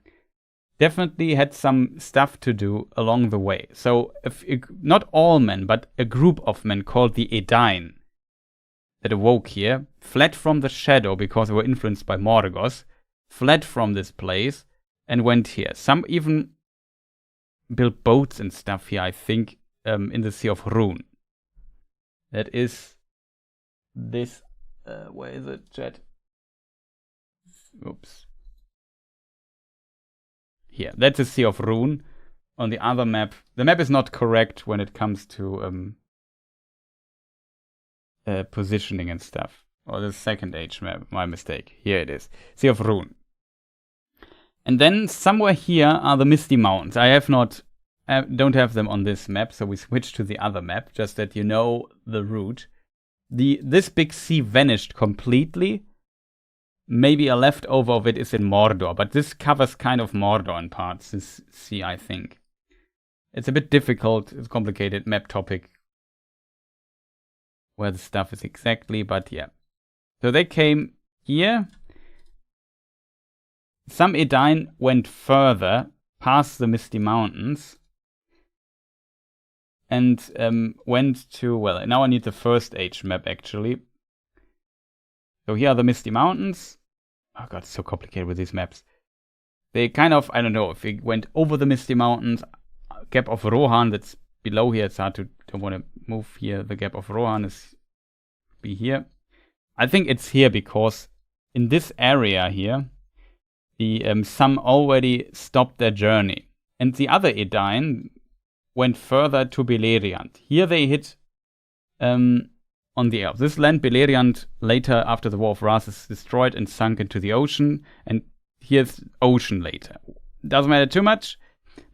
definitely had some stuff to do along the way. So not all men, but a group of men called the Edain that awoke here, fled from the shadow because they were influenced by Morgoth, fled from this place and went here. Some even built boats and stuff here, I think, in the Sea of Rhûn. That is this, where is it, chat? Oops. Here, that's the Sea of Rhûn. On the other map, the map is not correct when it comes to positioning and stuff. Or the second age map, my mistake. Here it is, Sea of Rhûn. And then somewhere here are the Misty Mountains. I don't have them on this map, so we switch to the other map, just that you know the route. This big sea vanished completely. Maybe a leftover of it is in Mordor, but this covers kind of Mordor in parts, this sea, I think. It's a bit difficult, it's a complicated map topic where the stuff is exactly, but yeah. So they came here. Some Edain went further, past the Misty Mountains, and went to, well, now I need the first age map actually. So here are the Misty Mountains. Oh god, it's so complicated with these maps. They kind of, I don't know, if we went over the Misty Mountains, Gap of Rohan, that's below here, it's hard to, don't want to move here, the Gap of Rohan is be here. I think it's here because in this area here, some already stopped their journey. And the other Edain went further to Beleriand. Here they hit on the elves. This land, Beleriand, later after the War of Wrath is destroyed and sunk into the ocean, and here's ocean later. Doesn't matter too much.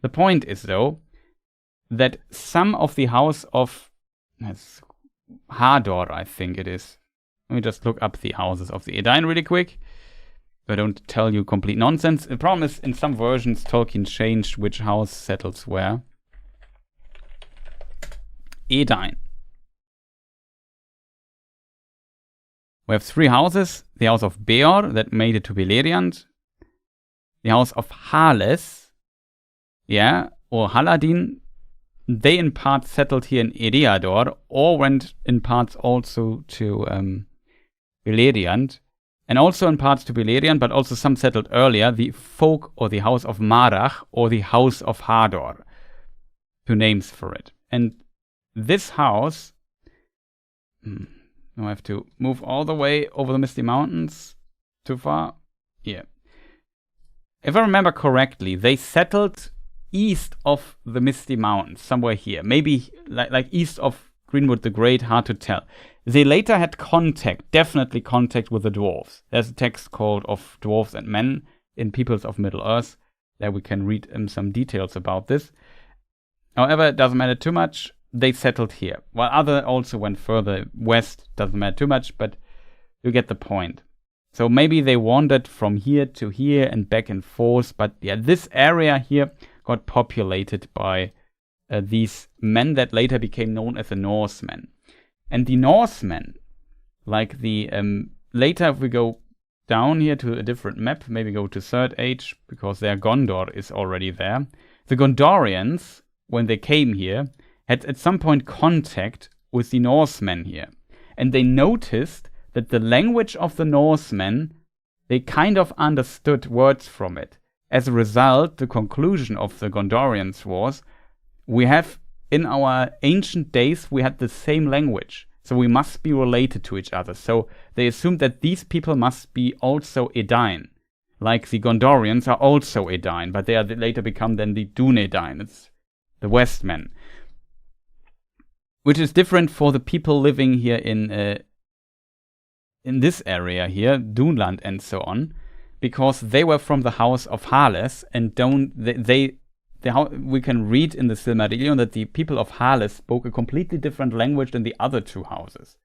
The point is, though, that some of the house of Hador, I think it is. Let me just look up the houses of the Edain really quick, so I don't tell you complete nonsense. The problem is, in some versions, Tolkien changed which house settles where. Edain. We have three houses. The house of Beor, that made it to Beleriand. The house of Hales, yeah, or Haladin. They in part settled here in Eriador, or went in parts also to Beleriand. And also in parts to Beleriand, but also some settled earlier, the folk or the house of Marach or the house of Hador. Two names for it. And this house... Now I have to move all the way over the Misty Mountains. Too far? Yeah. if I remember correctly, they settled east of the Misty Mountains, somewhere here. Maybe like east of Greenwood the Great, hard to tell. They later had contact, definitely contact with the dwarves. There's a text called Of Dwarves and Men in Peoples of Middle-earth. There we can read some details about this. However, it doesn't matter too much. They settled here. While other also went further west, doesn't matter too much, but you get the point. So maybe they wandered from here to here and back and forth. But yeah, this area here got populated by these men that later became known as the Norsemen. And the Norsemen, like the later if we go down here to a different map, maybe go to Third Age, because their Gondor is already there. The Gondorians, when they came here, had at some point contact with the Norsemen here. And they noticed that the language of the Norsemen, they kind of understood words from it. As a result, the conclusion of the Gondorians was, we have, in our ancient days, we had the same language. So we must be related to each other. So they assumed that these people must be also Edain. Like the Gondorians are also Edain, but they are later become then the Dunedain. It's the Westmen. Which is different for the people living here in this area here, Dunland and so on, because they were from the house of Hales, and we can read in the Silmarillion that the people of Hales spoke a completely different language than the other two houses.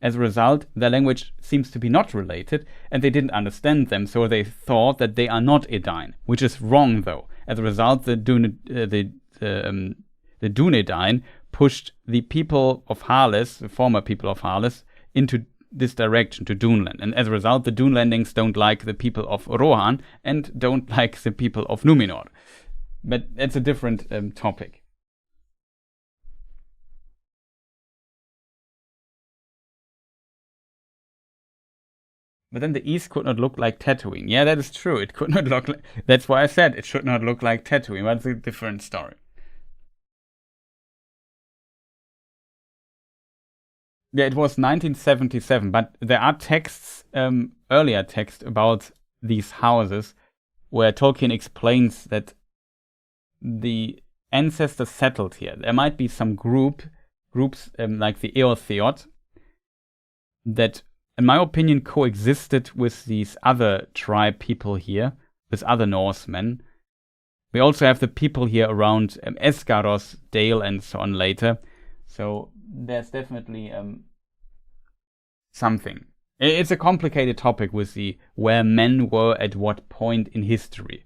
As a result, their language seems to be not related, and they didn't understand them, so they thought that they are not Edain, which is wrong though. As a result, the Dunedain pushed the people of Hales, the former people of Hales, into this direction, to Dunland. And as a result, the Dunlandings don't like the people of Rohan and don't like the people of Numenor. But it's a different topic. But then the east could not look like Tatooine. Yeah, that is true. It could not look like... That's why I said it should not look like Tatooine. But it's a different story. Yeah, it was 1977, but there are texts, earlier text about these houses, where Tolkien explains that the ancestors settled here. There might be some groups like the Eortheot that, in my opinion, coexisted with these other tribe people here, with other Norsemen. We also have the people here around Esgaros, Dale, and so on later. So there's definitely something. It's a complicated topic with the where men were at what point in history.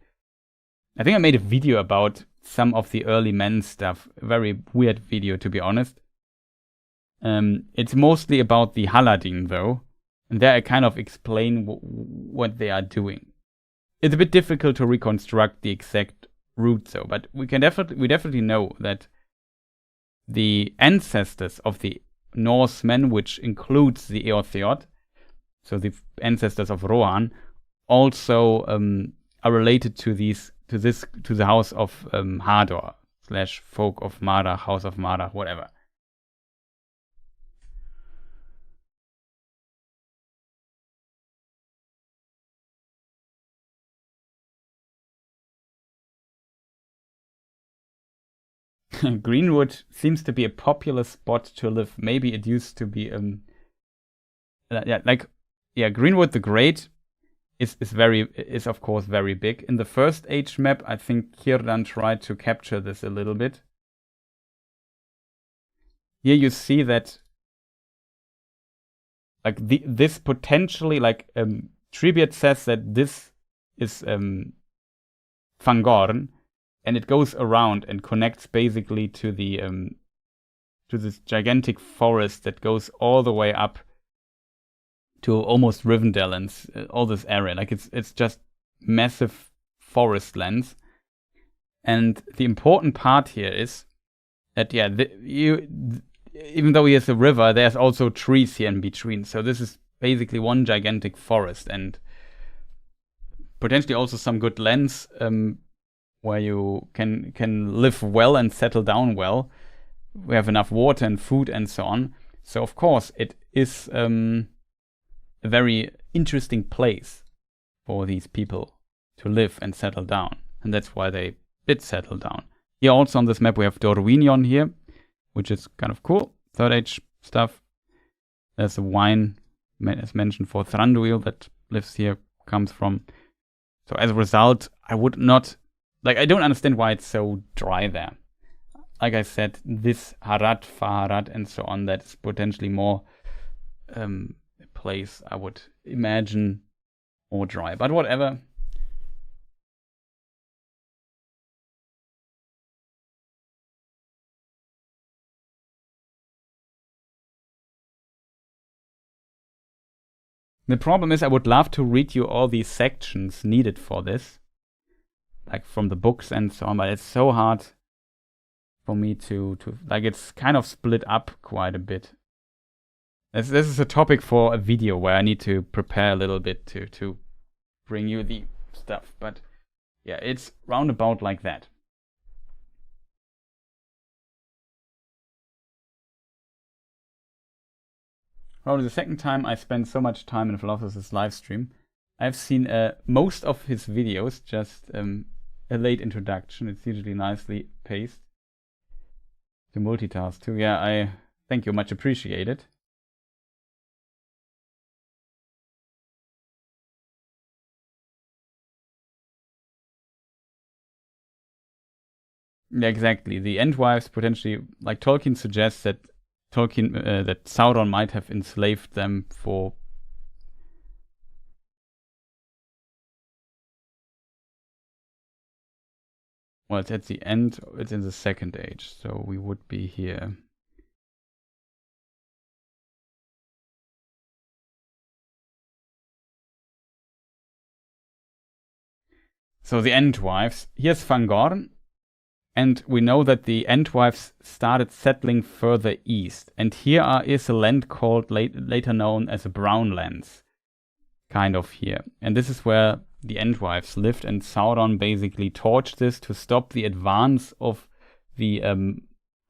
I think I made a video about some of the early men stuff. A very weird video, to be honest. It's mostly about the Haladin, though. And there I kind of explain what they are doing. It's a bit difficult to reconstruct the exact route, though. But we definitely know that the ancestors of the Norsemen, which includes the Eortheot, so the ancestors of Rohan, also are related to the house of Hador / folk of Mara, house of Mara, whatever. Greenwood seems to be a popular spot to live. Maybe it used to be Greenwood the Great is of course very big. In the First Age map, I think Círdan tried to capture this a little bit. Here you see that this potentially, Treebeard says that this is Fangorn, and it goes around and connects basically to the to this gigantic forest that goes all the way up to almost Rivendell and all this area. It's just massive forest lands. And the important part here is that even though here's a river, there's also trees here in between. So this is basically one gigantic forest, and potentially also some good lands where you can live well and settle down well. We have enough water and food and so on. So of course it is a very interesting place for these people live and settle down. And that's why they did settle down. Here also on this map we have Dorwinion here, which is kind of cool. Third Age stuff. There's a wine, as mentioned, for Thranduil that lives here, comes from. So as a result, I would not... Like, I don't understand why it's so dry there. Like I said, this Harad, Faharad, and so on, that's potentially more a place I would imagine more dry. But whatever. The problem is I would love to read you all these sections needed for this. Like from the books and so on, but it's so hard for me to like, it's kind of split up quite a bit. This is a topic for a video where I need to prepare a little bit to bring you the stuff. But yeah, it's roundabout like that. Probably the second time I spent so much time in Philosopher's Livestream. I've seen most of his videos, just a late introduction. It's usually nicely paced. To multitask too. Yeah, I thank you, much appreciated. Yeah, exactly. The Endwives potentially, like Tolkien suggests that that Sauron might have enslaved them for... Well, it's at the end, it's in the Second Age, so we would be here. So the Endwives, here's Fangorn, and we know that the Endwives started settling further east. And here is a land called, later known as the Brownlands, kind of here. And this is where the Endwives lived, and Sauron basically torched this to stop the advance of the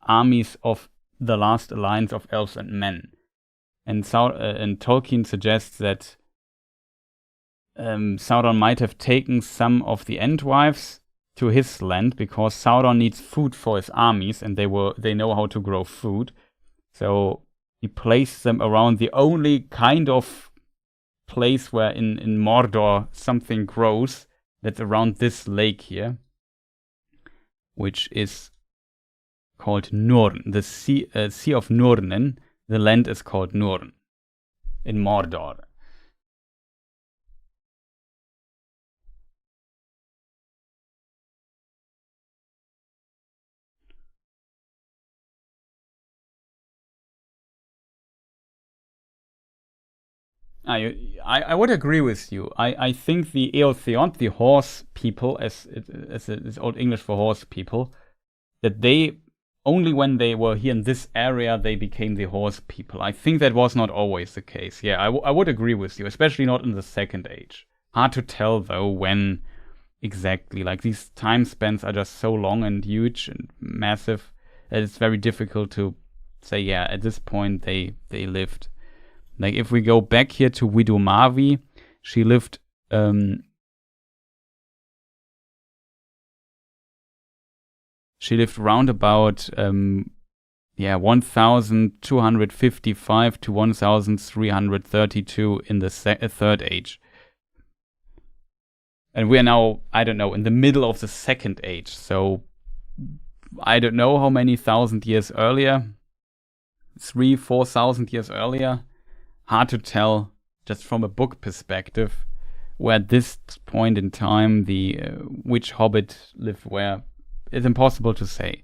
armies of the last alliance of elves and men. And Tolkien suggests that Sauron might have taken some of the Endwives to his land, because Sauron needs food for his armies, and they know how to grow food. So he placed them around the only kind of place where in Mordor something grows, that's around this lake here, which is called Nurn, the Sea of Nurnen. The land is called Nurn in Mordor. I would agree with you. I think the Eotheont, the horse people, as it's Old English for horse people, that they, only when they were here in this area, they became the horse people. I think that was not always the case. Yeah, I would agree with you, especially not in the Second Age. Hard to tell, though, when exactly. Like, these time spans are just so long and huge and massive that it's very difficult to say, yeah, at this point they lived. Like, if we go back here to Widow Mavi, she lived round about 1255 to 1332 in the Third Age. And we are now, I don't know, in the middle of the Second Age. So I don't know how many thousand years earlier. 3,000-4,000 years earlier. Hard to tell, just from a book perspective, where at this point in time which Hobbit lived where. It's impossible to say.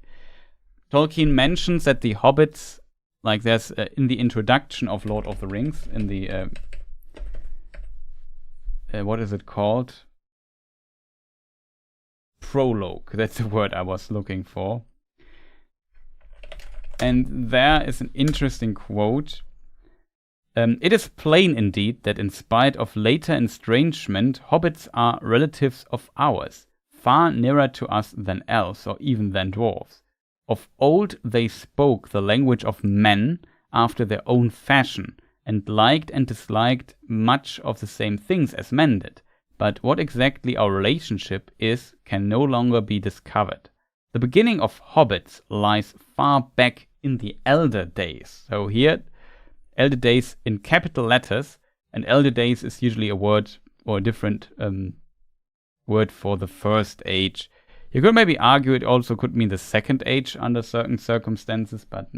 Tolkien mentions that the Hobbits, like there's in the introduction of Lord of the Rings, in the what is it called? Prologue. That's the word I was looking for. And there is an interesting quote. It is plain indeed that in spite of later estrangement, hobbits are relatives of ours, far nearer to us than elves or even than dwarves. Of old they spoke the language of men after their own fashion, and liked and disliked much of the same things as men did. but what exactly our relationship is can no longer be discovered. The beginning of hobbits lies far back in the Elder Days. So here, Elder Days in capital letters, and Elder Days is usually a word or a different word for the first age. You could maybe argue it also could mean the second age under certain circumstances, but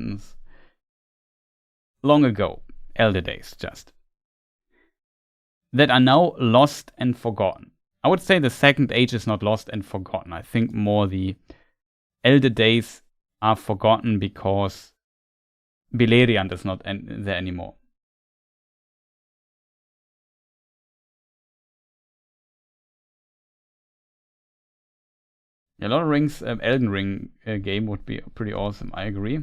long ago, Elder Days just. That are now lost and forgotten. I would say the second age is not lost and forgotten. I think more the Elder Days are forgotten because Beleriand is not there anymore. Yeah, Lord of the Rings Elden Ring game would be pretty awesome. I agree.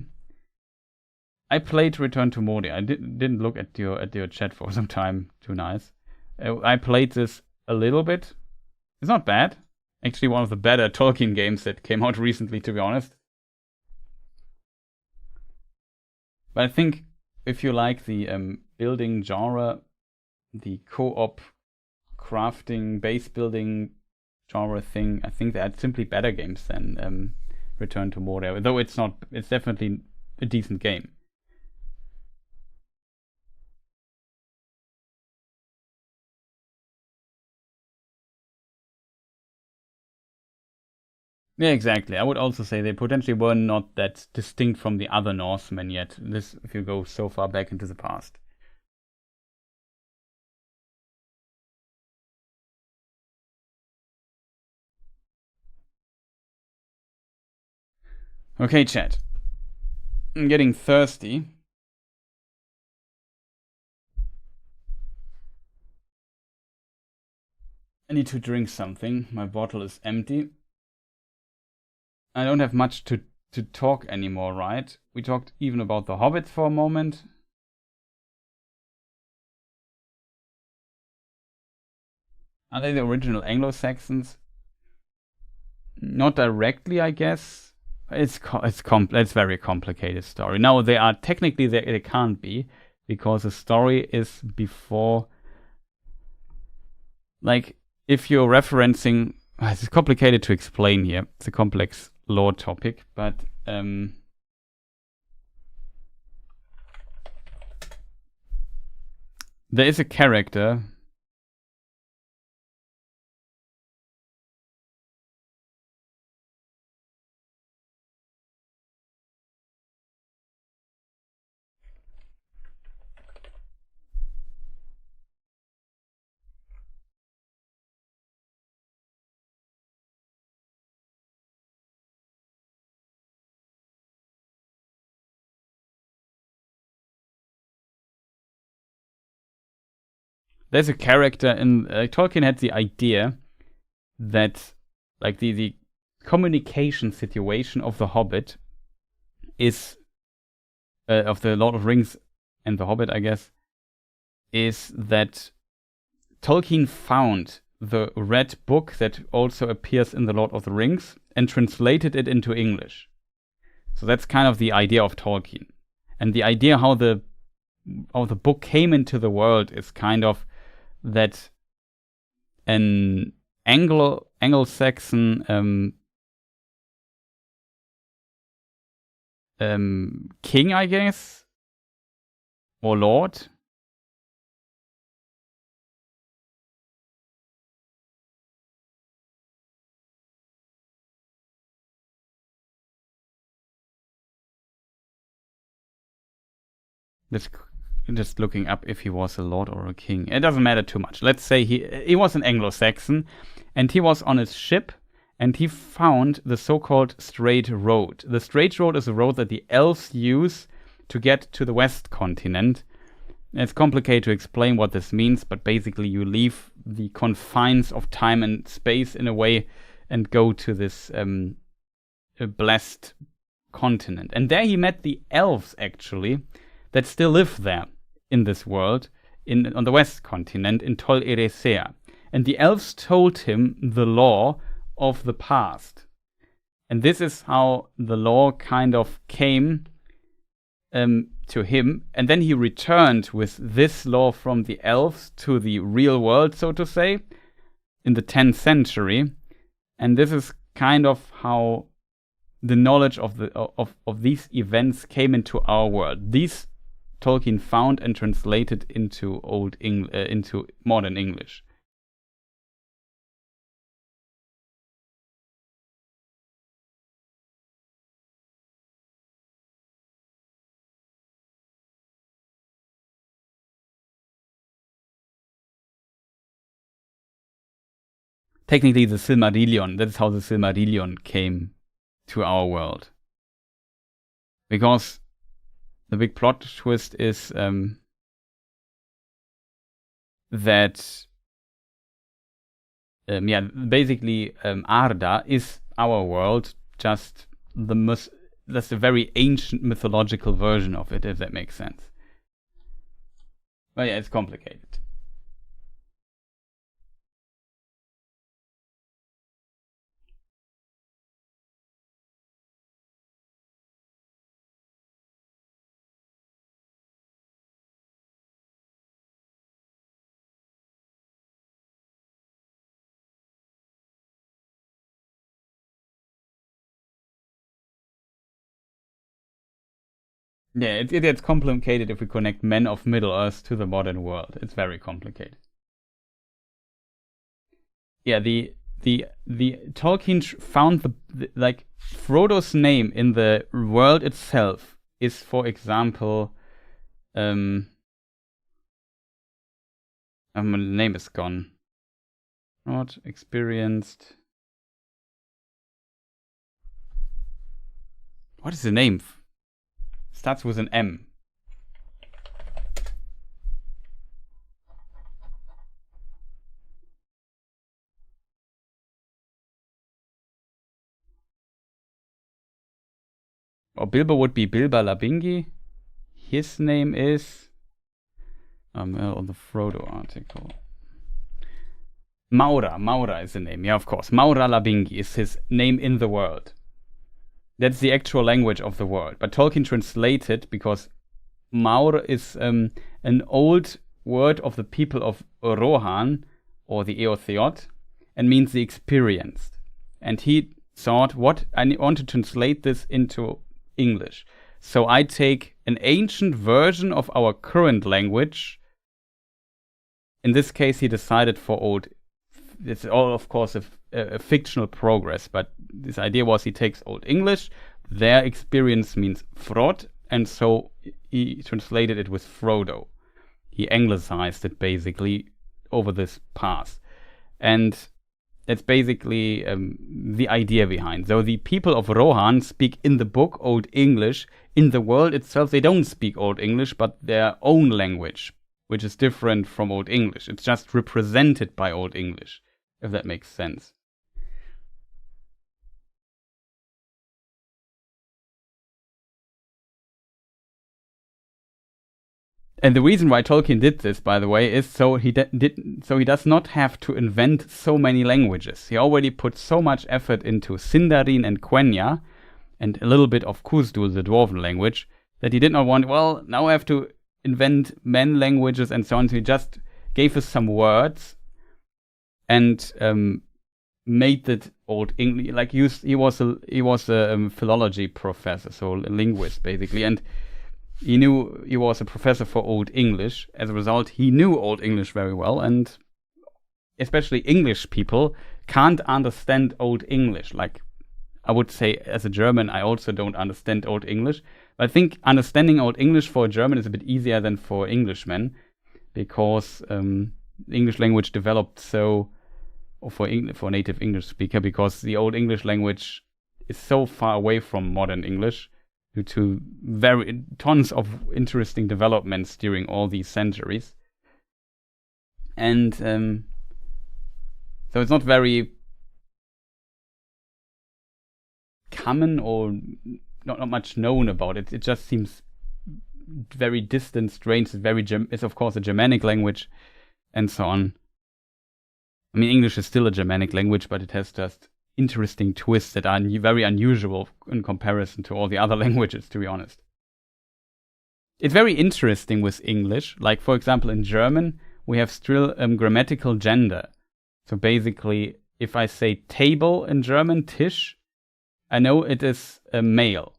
I played Return to Moria. I didn't look at your chat for some time. Too nice. I played this a little bit. It's not bad. Actually, one of the better Tolkien games that came out recently, to be honest. But I think if you like the building genre, the co-op crafting, base building genre thing, I think they're simply better games than Return to Moria. Though it's definitely a decent game. Yeah, exactly. I would also say they potentially were not that distinct from the other Norsemen yet. This, if you go so far back into the past. Okay, chat. I'm getting thirsty. I need to drink something. My bottle is empty. I don't have much to talk anymore, right? We talked even about the Hobbit for a moment. Are they the original Anglo-Saxons? Not directly, I guess. It's very complicated story. Now they are technically they can't be, because the story is before. Like if you're referencing, it's complicated to explain here. It's a complex lore topic, but there is a character. There's a character in Tolkien had the idea that like the communication situation of the Hobbit is of the Lord of the Rings and the Hobbit, I guess, is that Tolkien found the red book that also appears in the Lord of the Rings and translated it into English. So that's kind of the idea of Tolkien. And the idea how the book came into the world is kind of that an Anglo-Saxon king, I guess, or lord, just looking up if he was a lord or a king. It doesn't matter too much. Let's say he was an Anglo-Saxon, and he was on his ship, and he found the so-called Straight Road. The Straight Road is a road that the elves use to get to the West Continent. It's complicated to explain what this means, but basically you leave the confines of time and space in a way and go to this blessed continent. And there he met the elves, actually, that still live there in this world, on the West Continent, in Tol Eressëa. And the elves told him the law of the past. And this is how the law kind of came to him. And then he returned with this law from the elves to the real world, so to say. in the 10th century, and this is kind of how the knowledge of these events came into our world. These Tolkien found and translated into into modern English. Technically, the Silmarillion, that's how the Silmarillion came to our world. Because the big plot twist is that basically Arda is our world, just that's a very ancient mythological version of it, if that makes sense. But yeah, it's complicated. Yeah, it gets complicated if we connect men of Middle-earth to the modern world. It's very complicated. Yeah, the Tolkien found like Frodo's name in the world itself is, for example, my name is gone. Not experienced. What is the name? Starts with an M. Or Bilbo would be Bilba Labingi. His name is on the Frodo article. Maura is the name. Yeah, of course. Maura Labingi is his name in the world. That's the actual language of the world. But Tolkien translated because Maur is an old word of the people of Rohan, or the Eotheot, and means the experienced. And he thought, what I want to translate this into English. So I take an ancient version of our current language. In this case, he decided for Old. It's all, of course, a fictional progress, but this idea was he takes Old English, their experience means Frod, and so he translated it with Frodo. He anglicized it basically over this path. And that's basically the idea behind. So the people of Rohan speak in the book Old English. In the world itself, they don't speak Old English, but their own language, which is different from Old English. It's just represented by Old English, if that makes sense. And the reason why Tolkien did this, by the way, is so he does not have to invent so many languages. He already put so much effort into Sindarin and Quenya, and a little bit of Kuzdul, the dwarven language, that he did not want, well, now I have to invent men languages and so on. So he just gave us some words and made that Old English. Like he was a philology professor, so a linguist basically, and he knew he was a professor for Old English. As a result, he knew Old English very well, and especially English people can't understand Old English. Like, I would say, as a German, I also don't understand Old English. But I think understanding Old English for a German is a bit easier than for Englishmen, because the English language developed so, or for a native English speaker, because the Old English language is so far away from modern English, due to tons of interesting developments during all these centuries. And so it's not very common or not much known about it. It just seems very distant, strange. It's of course a Germanic language and so on. I mean, English is still a Germanic language, but it has just interesting twists that are very unusual in comparison to all the other languages, to be honest. It's very interesting with English. Like, for example, in German, we have still grammatical gender. So basically, if I say table in German, Tisch, I know it is a male.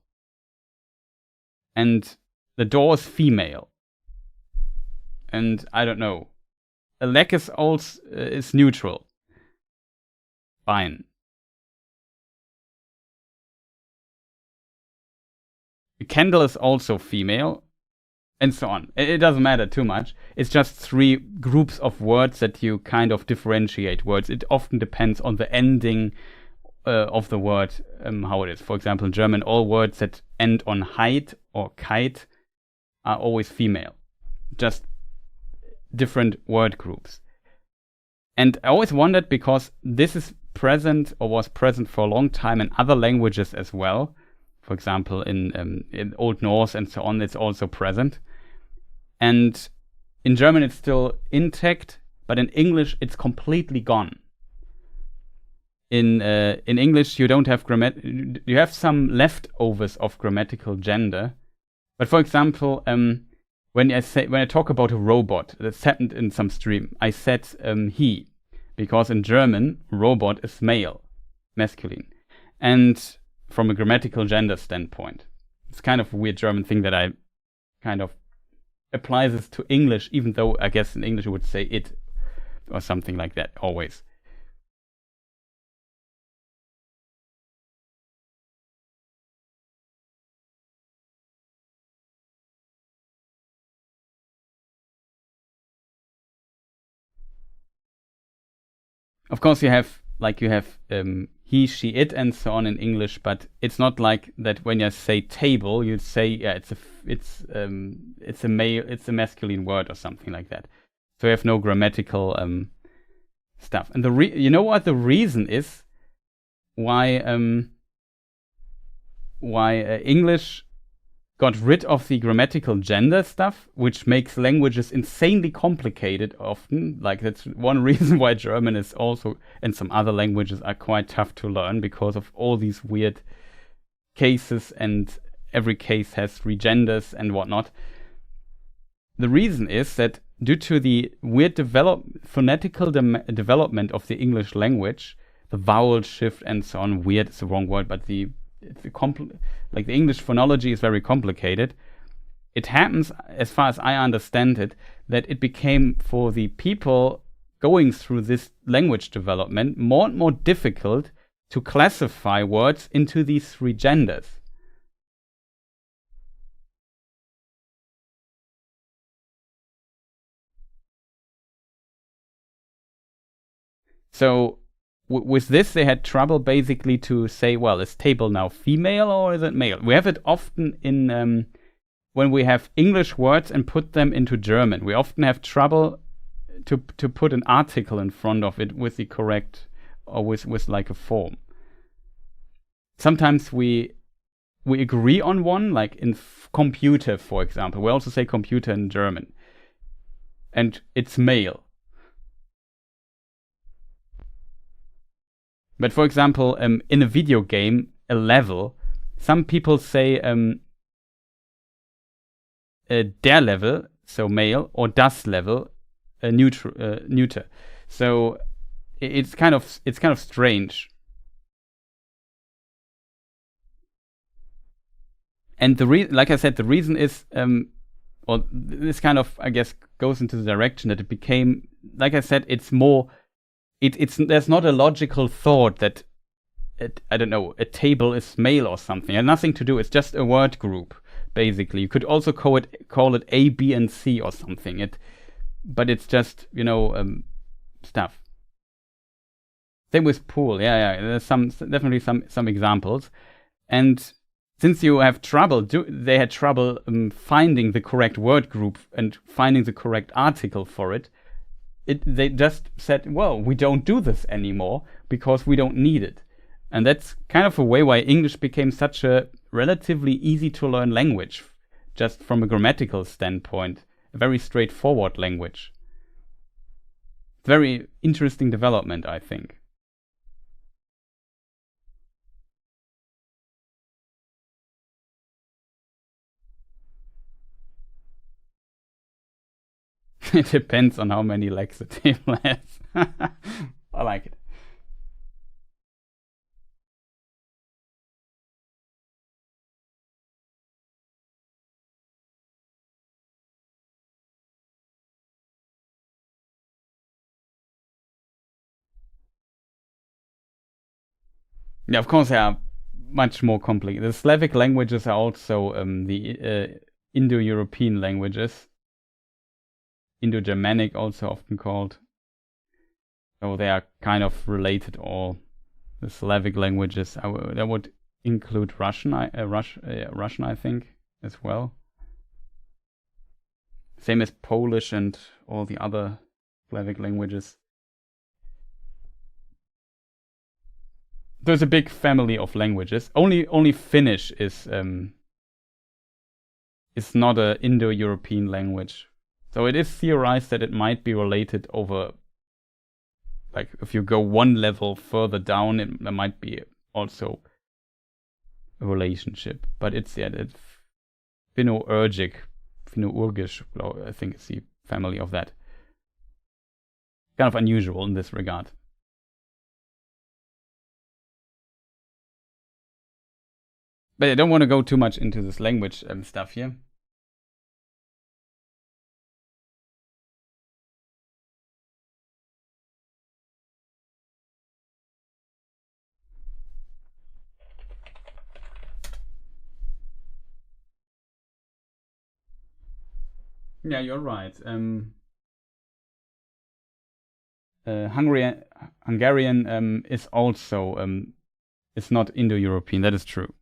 And the door is female. And I don't know. A leg is also is neutral. Fine. A candle is also female. And so on. It doesn't matter too much. It's just 3 groups of words that you kind of differentiate words. It often depends on the ending of the word, how it is. For example, in German, all words that end on heit or kite are always female. Just different word groups. And I always wondered, because this is present or was present for a long time in other languages as well. For example, in Old Norse and so on, it's also present. And in German, it's still intact, but in English, it's completely gone. In English, you don't have you have some leftovers of grammatical gender. But for example, when I talk about a robot, that's happened in some stream, I said he, because in German, robot is male, masculine, and from a grammatical gender standpoint, it's kind of a weird German thing that I kind of applies this to English, even though I guess in English you would say it or something like that always. Of course, you have he, she, it, and so on in English, but it's not like that. When you say table, you'd say it's a male, it's a masculine word or something like that. So you have no grammatical stuff. And you know what the reason is why English got rid of the grammatical gender stuff, which makes languages insanely complicated often. Like, that's one reason why German is also, and some other languages are quite tough to learn, because of all these weird cases, and every case has 3 genders and whatnot. The reason is that due to the weird phonetical development of the English language, the vowel shift and so on, weird is the wrong word, but the English phonology is very complicated. It happens, as far as I understand it, that it became, for the people going through this language development, more and more difficult to classify words into these 3 genders. So with this, they had trouble basically to say, well, is table now female or is it male? We have it often in when we have English words and put them into German. We often have trouble to put an article in front of it with the correct, or with like a form. Sometimes we agree on one, like in computer, for example. We also say computer in German, and it's male. But for example, in a video game, a level, some people say der Level, so male, or das Level, neuter. So it's kind of strange. And like I said, the reason is, or this kind of, I guess, goes into the direction that it became, like I said, it's more. There's not a logical thought that I don't know, a table is male or something. It had nothing to do. It's just a word group, basically. You could also call it A, B, and C or something. But it's just, stuff. Same with pool. Yeah. There's definitely some examples. And since you have trouble, they had trouble finding the correct word group and finding the correct article for it. They just said, well, we don't do this anymore because we don't need it. And that's kind of a way why English became such a relatively easy to learn language, just from a grammatical standpoint, a very straightforward language. Very interesting development, I think. It depends on how many legs the table has. I like it. Yeah, of course, they are much more complex. The Slavic languages are also the Indo-European languages. Indo-Germanic, also often called. So they are kind of related, all the Slavic languages. That would include Russian, Russian, I think, as well. Same as Polish and all the other Slavic languages. There's a big family of languages. Only Finnish is not an Indo-European language. So it is theorized that it might be related over, like, if you go one level further down, there might be also a relationship. But it's Finno-Ugric, Finno-Ugric, I think it's the family of that. Kind of unusual in this regard. But I don't want to go too much into this language stuff here. Yeah, you're right. Hungarian is also it's not Indo-European. That is true.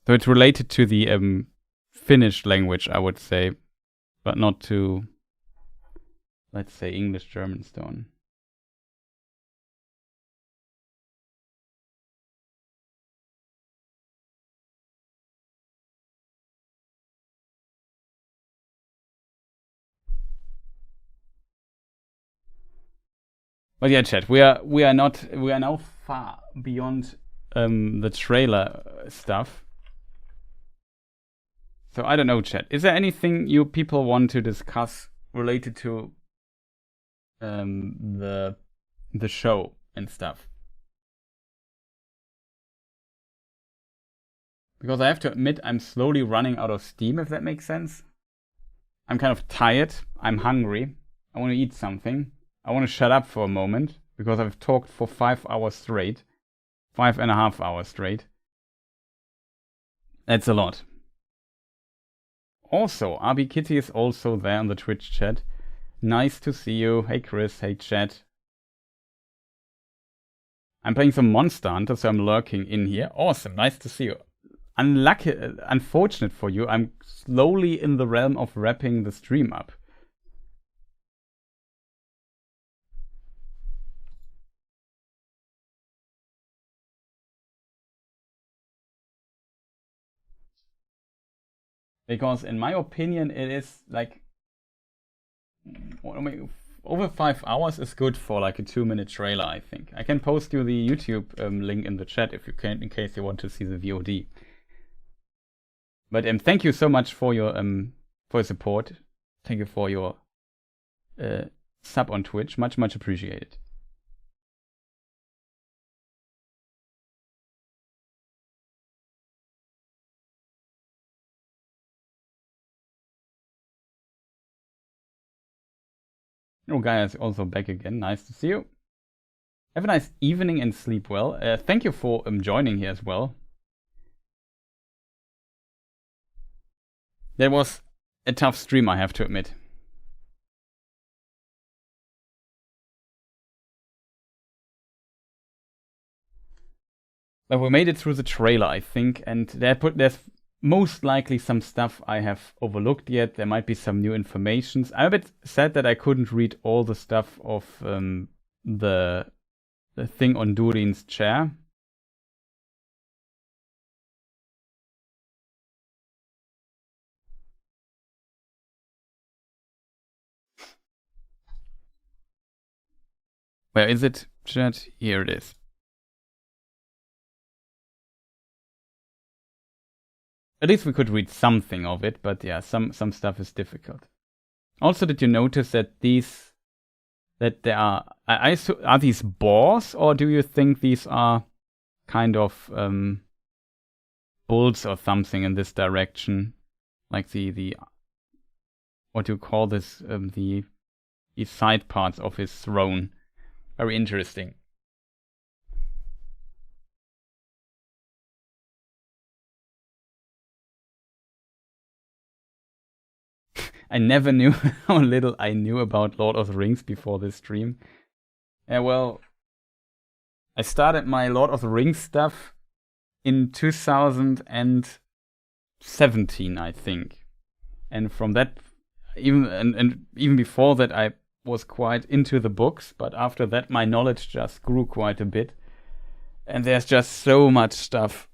So it's related to the Finnish language, I would say, but not to, let's say, English, German, stone. But yeah, chat, we are now far beyond the trailer stuff. So I don't know, chat. Is there anything you people want to discuss related to the show and stuff? Because I have to admit, I'm slowly running out of steam, if that makes sense. I'm kind of tired. I'm hungry. I want to eat something. I want to shut up for a moment because I've talked for 5 hours straight. 5.5 hours straight. That's a lot. Also, RB Kitty is also there on the Twitch chat. Nice to see you. Hey Chris, hey chat. I'm playing some Monster Hunter, so I'm lurking in here. Awesome, nice to see you. Unfortunate for you, I'm slowly in the realm of wrapping the stream up. Because in my opinion, it is like over 5 hours is good for like a 2-minute trailer, I think. I can post you the YouTube link in the chat if you can, in case you want to see the VOD. But thank you so much for your support. Thank you for your sub on Twitch. Much appreciated. Oh, Gaia is also back again. Nice to see you. Have a nice evening and sleep well. Thank you for joining here as well. That was a tough stream, I have to admit. But we made it through the trailer, I think, and there's most likely some stuff I have overlooked yet. There might be some new informations. I'm a bit sad that I couldn't read all the stuff of the thing on Durin's chair. Where is it, chat? Here it is. At least we could read something of it, but yeah, some stuff is difficult. Also, did you notice that these that there are these boars, or do you think these are kind of bulls or something in this direction, like the what do you call this, the side parts of his throne? Very interesting. I never knew how little I knew about Lord of the Rings before this stream. Yeah, well, I started my Lord of the Rings stuff in 2017, I think. And from that, even before that, I was quite into the books. But after that, my knowledge just grew quite a bit. And there's just so much stuff.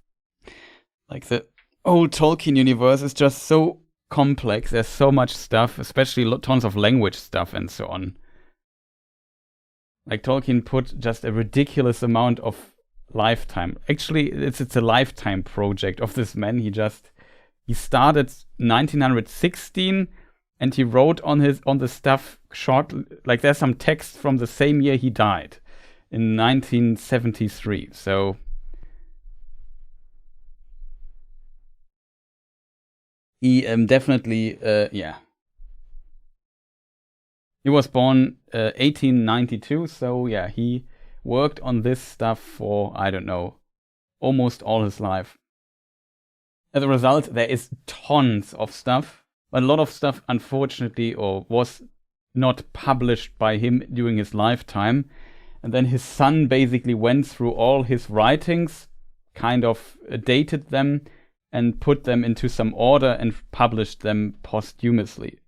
Like the old Tolkien universe is just so complex. There's so much stuff, especially tons of language stuff and so on. Like Tolkien put just a ridiculous amount of lifetime. Actually, it's a lifetime project of this man. He started 1916 and he wrote on the stuff short. Like there's some text from the same year he died in 1973. So he definitely yeah. He was born 1892, so yeah, he worked on this stuff for, I don't know, almost all his life. As a result, there is tons of stuff, but a lot of stuff, unfortunately, or was not published by him during his lifetime. And then his son basically went through all his writings, kind of dated them, and put them into some order and published them posthumously.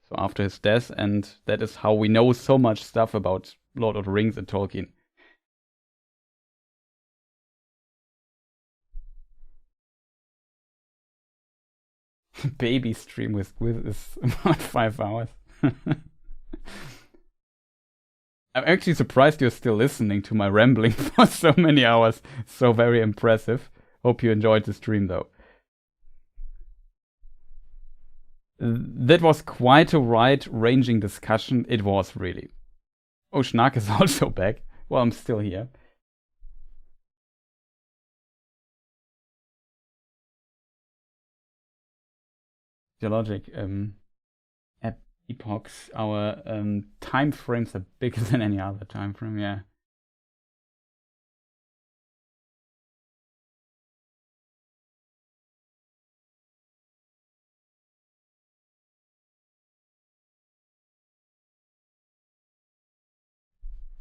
So after his death, and that is how we know so much stuff about Lord of the Rings and Tolkien. Baby stream with is about 5 hours. I'm actually surprised you're still listening to my rambling for so many hours. So very impressive. Hope you enjoyed the stream though. That was quite a wide-ranging discussion. It was really. Oh, Schnack is also back. Well, I'm still here. Geologic epochs, our time frames are bigger than any other time frame, yeah.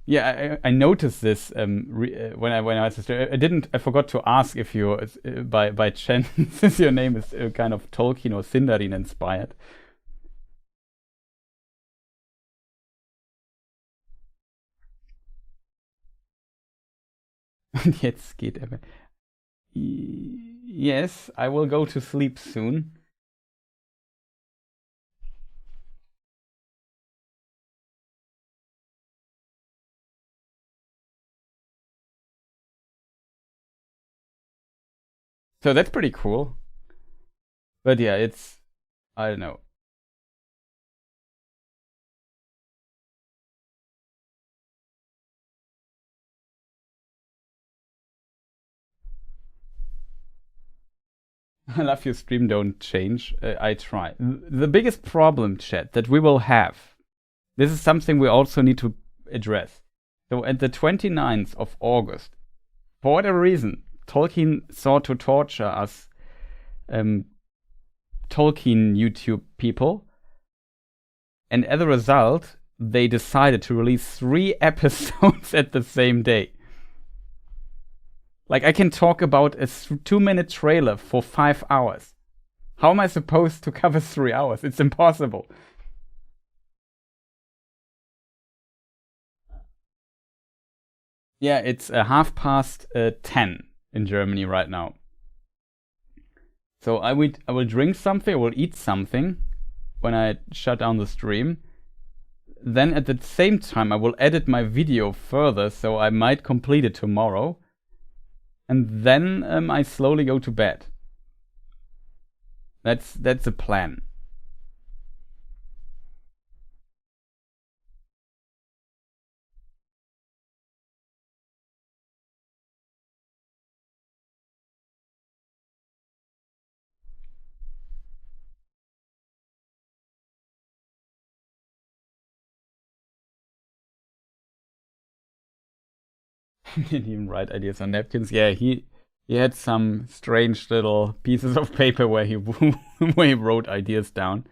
Yeah, I noticed this when I was I forgot to ask if you by chance since your name is kind of Tolkien or Sindarin inspired. Jetzt geht er. Yes, I will go to sleep soon. So that's pretty cool. But yeah, it's, I don't know. I love your stream, don't change. I try. The biggest problem, chat, that we will have, this is something we also need to address. So at the 29th of August, for whatever reason, Tolkien sought to torture us Tolkien YouTube people. And as a result, they decided to release 3 episodes at the same day. Like, I can talk about a 2-minute trailer for 5 hours. How am I supposed to cover 3 hours? It's impossible. Yeah, it's 10:30 in Germany right now. So I will drink something, I will eat something when I shut down the stream. Then at the same time, I will edit my video further, so I might complete it tomorrow. And then I slowly go to bed. That's the plan. Didn't even write ideas on napkins. Yeah, he had some strange little pieces of paper where he where he wrote ideas down.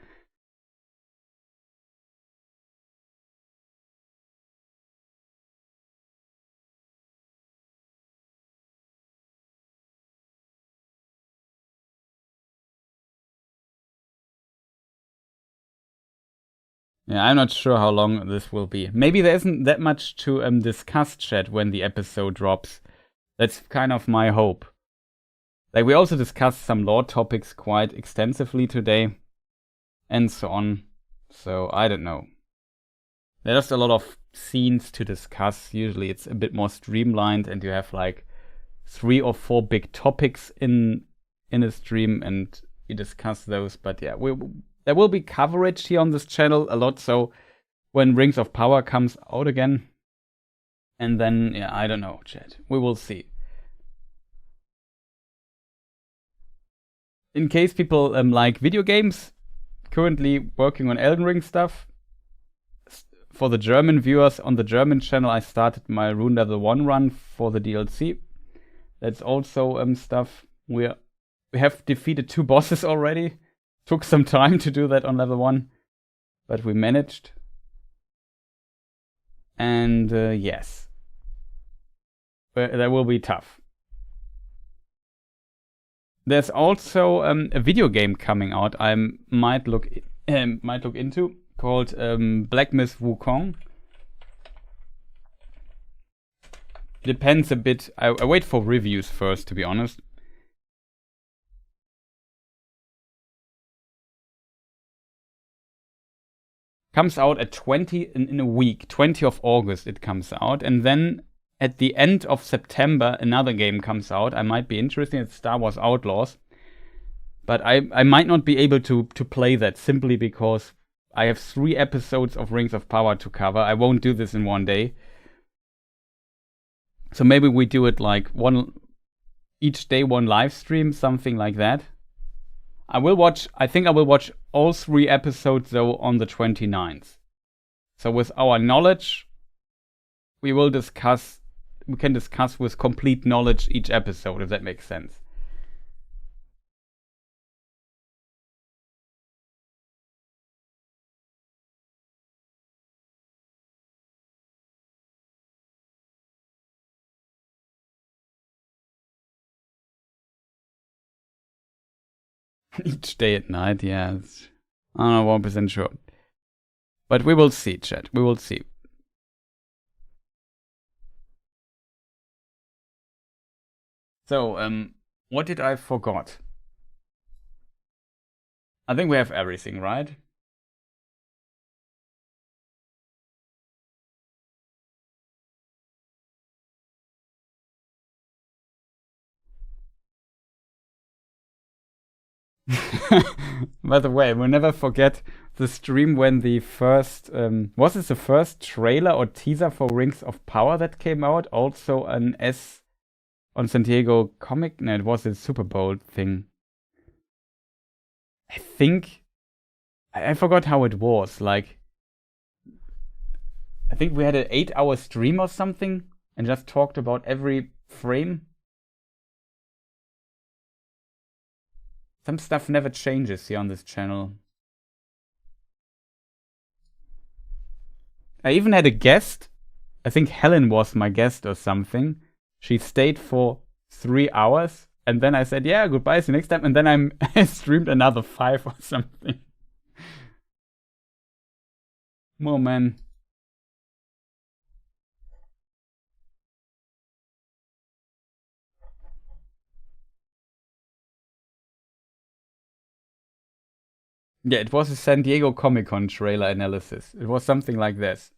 Yeah, I'm not sure how long this will be. Maybe there isn't that much to discuss, chat, when the episode drops. That's kind of my hope. Like, we also discussed some lore topics quite extensively today, and so on. So, I don't know. There's just a lot of scenes to discuss. Usually it's a bit more streamlined, and you have like 3 or 4 big topics in a stream, and you discuss those. But yeah, there will be coverage here on this channel a lot. So when Rings of Power comes out again, and then yeah, I don't know, chat. We will see. In case people like video games, currently working on Elden Ring stuff. For the German viewers on the German channel, I started my Rune Level 1 run for the DLC. That's also stuff. We have defeated 2 bosses already. Took some time to do that on level 1, but we managed. And yes, that will be tough. There's also a video game coming out I might look into, called Black Myth Wukong. Depends a bit. I wait for reviews first, to be honest. Comes out at 20 in a week, 20 of August it comes out, and then at the end of September another game comes out. I might be interested. It's Star Wars Outlaws, but I might not be able to play that simply because I have 3 episodes of Rings of Power to cover. I won't do this in one day. So maybe we do it like each day, one live stream, something like that. I think I will watch all 3 episodes though on the 29th. So with our knowledge, we can discuss with complete knowledge each episode, if that makes sense. Each day at night, yeah. I'm not 1% sure. But we will see, chat. We will see. So, what did I forgot? I think we have everything, right? By the way, we'll never forget the stream when the first was it the first trailer or teaser for Rings of Power that came out? Also an S on San Diego Comic. No, it was a Super Bowl thing. I think I forgot how it was. Like, I think we had an 8-hour stream or something and just talked about every frame. Some stuff never changes here on this channel. I even had a guest. I think Helen was my guest or something. She stayed for 3 hours. And then I said, yeah, goodbye, see you next time. And then I streamed another 5 or something. Oh, man. Yeah, it was a San Diego Comic-Con trailer analysis. It was something like this.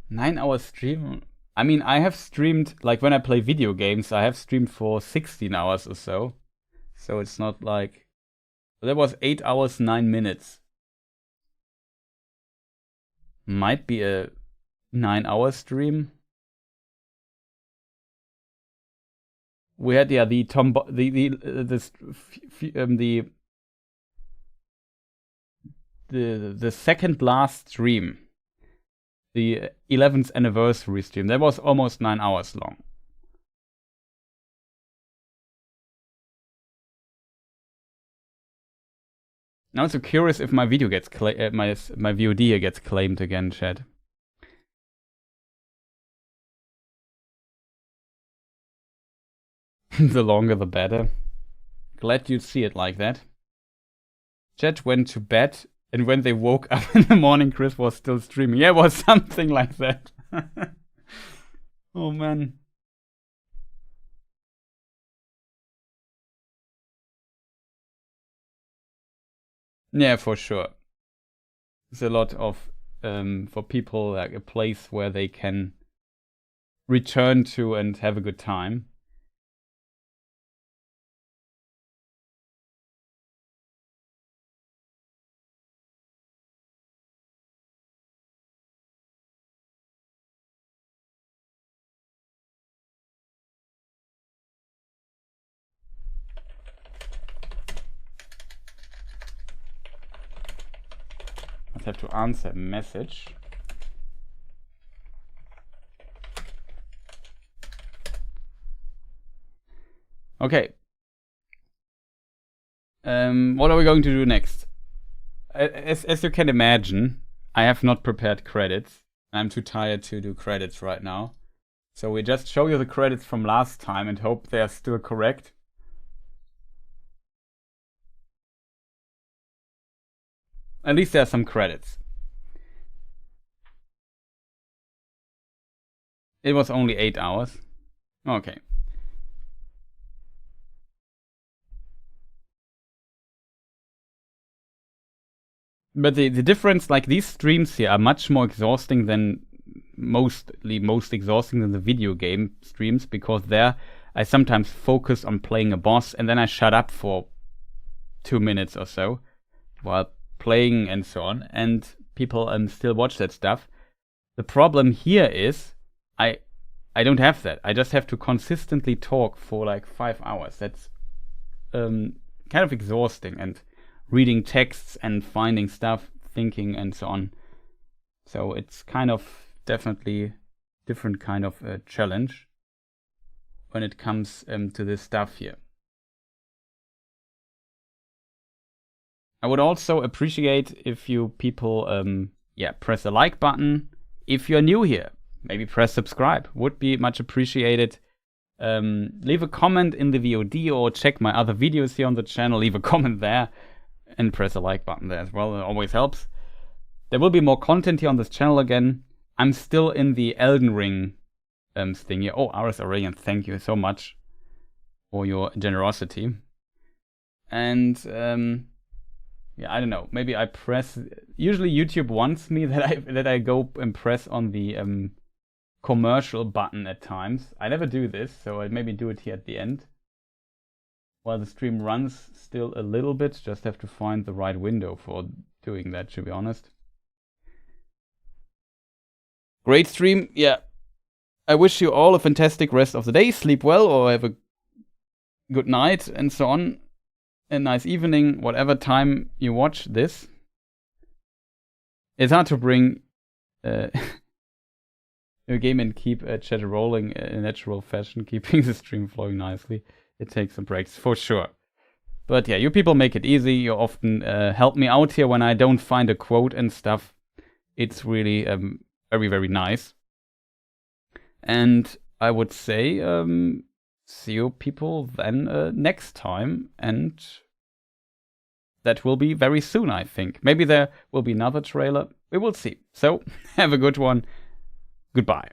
Nine-hour stream? I mean, I have streamed, like when I play video games, I have streamed for 16 hours or so. So it's not like... That was 8 hours, 9 minutes. Might be a 9-hour stream. we had the second last stream, the 11th anniversary stream. That was almost 9 hours long. I'm also curious if my video gets my VOD here gets claimed again, chat. The longer the better. Glad you see it like that. Chat went to bed, and when they woke up in the morning, Chris was still streaming. Yeah, it was something like that. Oh man. Yeah, for sure. There's a lot of, for people, like a place where they can return to and have a good time. Have to answer a message. Okay. What are we going to do next? As you can imagine, I have not prepared credits. I'm too tired to do credits right now. So we just show you the credits from last time and hope they are still correct. At least there are some credits. It was only 8 hours. Okay. But the difference, like these streams here are much more exhausting than most exhausting than the video game streams, because there I sometimes focus on playing a boss and then I shut up for 2 minutes or so while playing and so on, and people still watch that stuff. The problem here is I don't have that. I just have to consistently talk for like 5 hours. That's kind of exhausting, and reading texts and finding stuff, thinking and so on. So it's kind of definitely different kind of challenge when it comes to this stuff here. I would also appreciate if you people press the like button. If you're new here, maybe press subscribe. Would be much appreciated. Leave a comment in the VOD or check my other videos here on the channel. Leave a comment there and press the like button there as well. It always helps. There will be more content here on this channel again. I'm still in the Elden Ring thing here. Oh, RS Aurelian, thank you so much for your generosity. And yeah, I don't know. Maybe I press. Usually YouTube wants me that I go and press on the commercial button at times. I never do this, so I maybe do it here at the end while the stream runs still a little bit. Just have to find the right window for doing that, to be honest. Great stream. Yeah. I wish you all a fantastic rest of the day. Sleep well or have a good night and so on. A nice evening, whatever time you watch this. It's hard to bring a game and keep a chat rolling in a natural fashion, keeping the stream flowing nicely. It takes some breaks, for sure. But yeah, you people make it easy. You often help me out here when I don't find a quote and stuff. It's really very, very nice. And I would say... see you people then next time, and that will be very soon, I think. Maybe there will be another trailer. We will see. So, have a good one. Goodbye.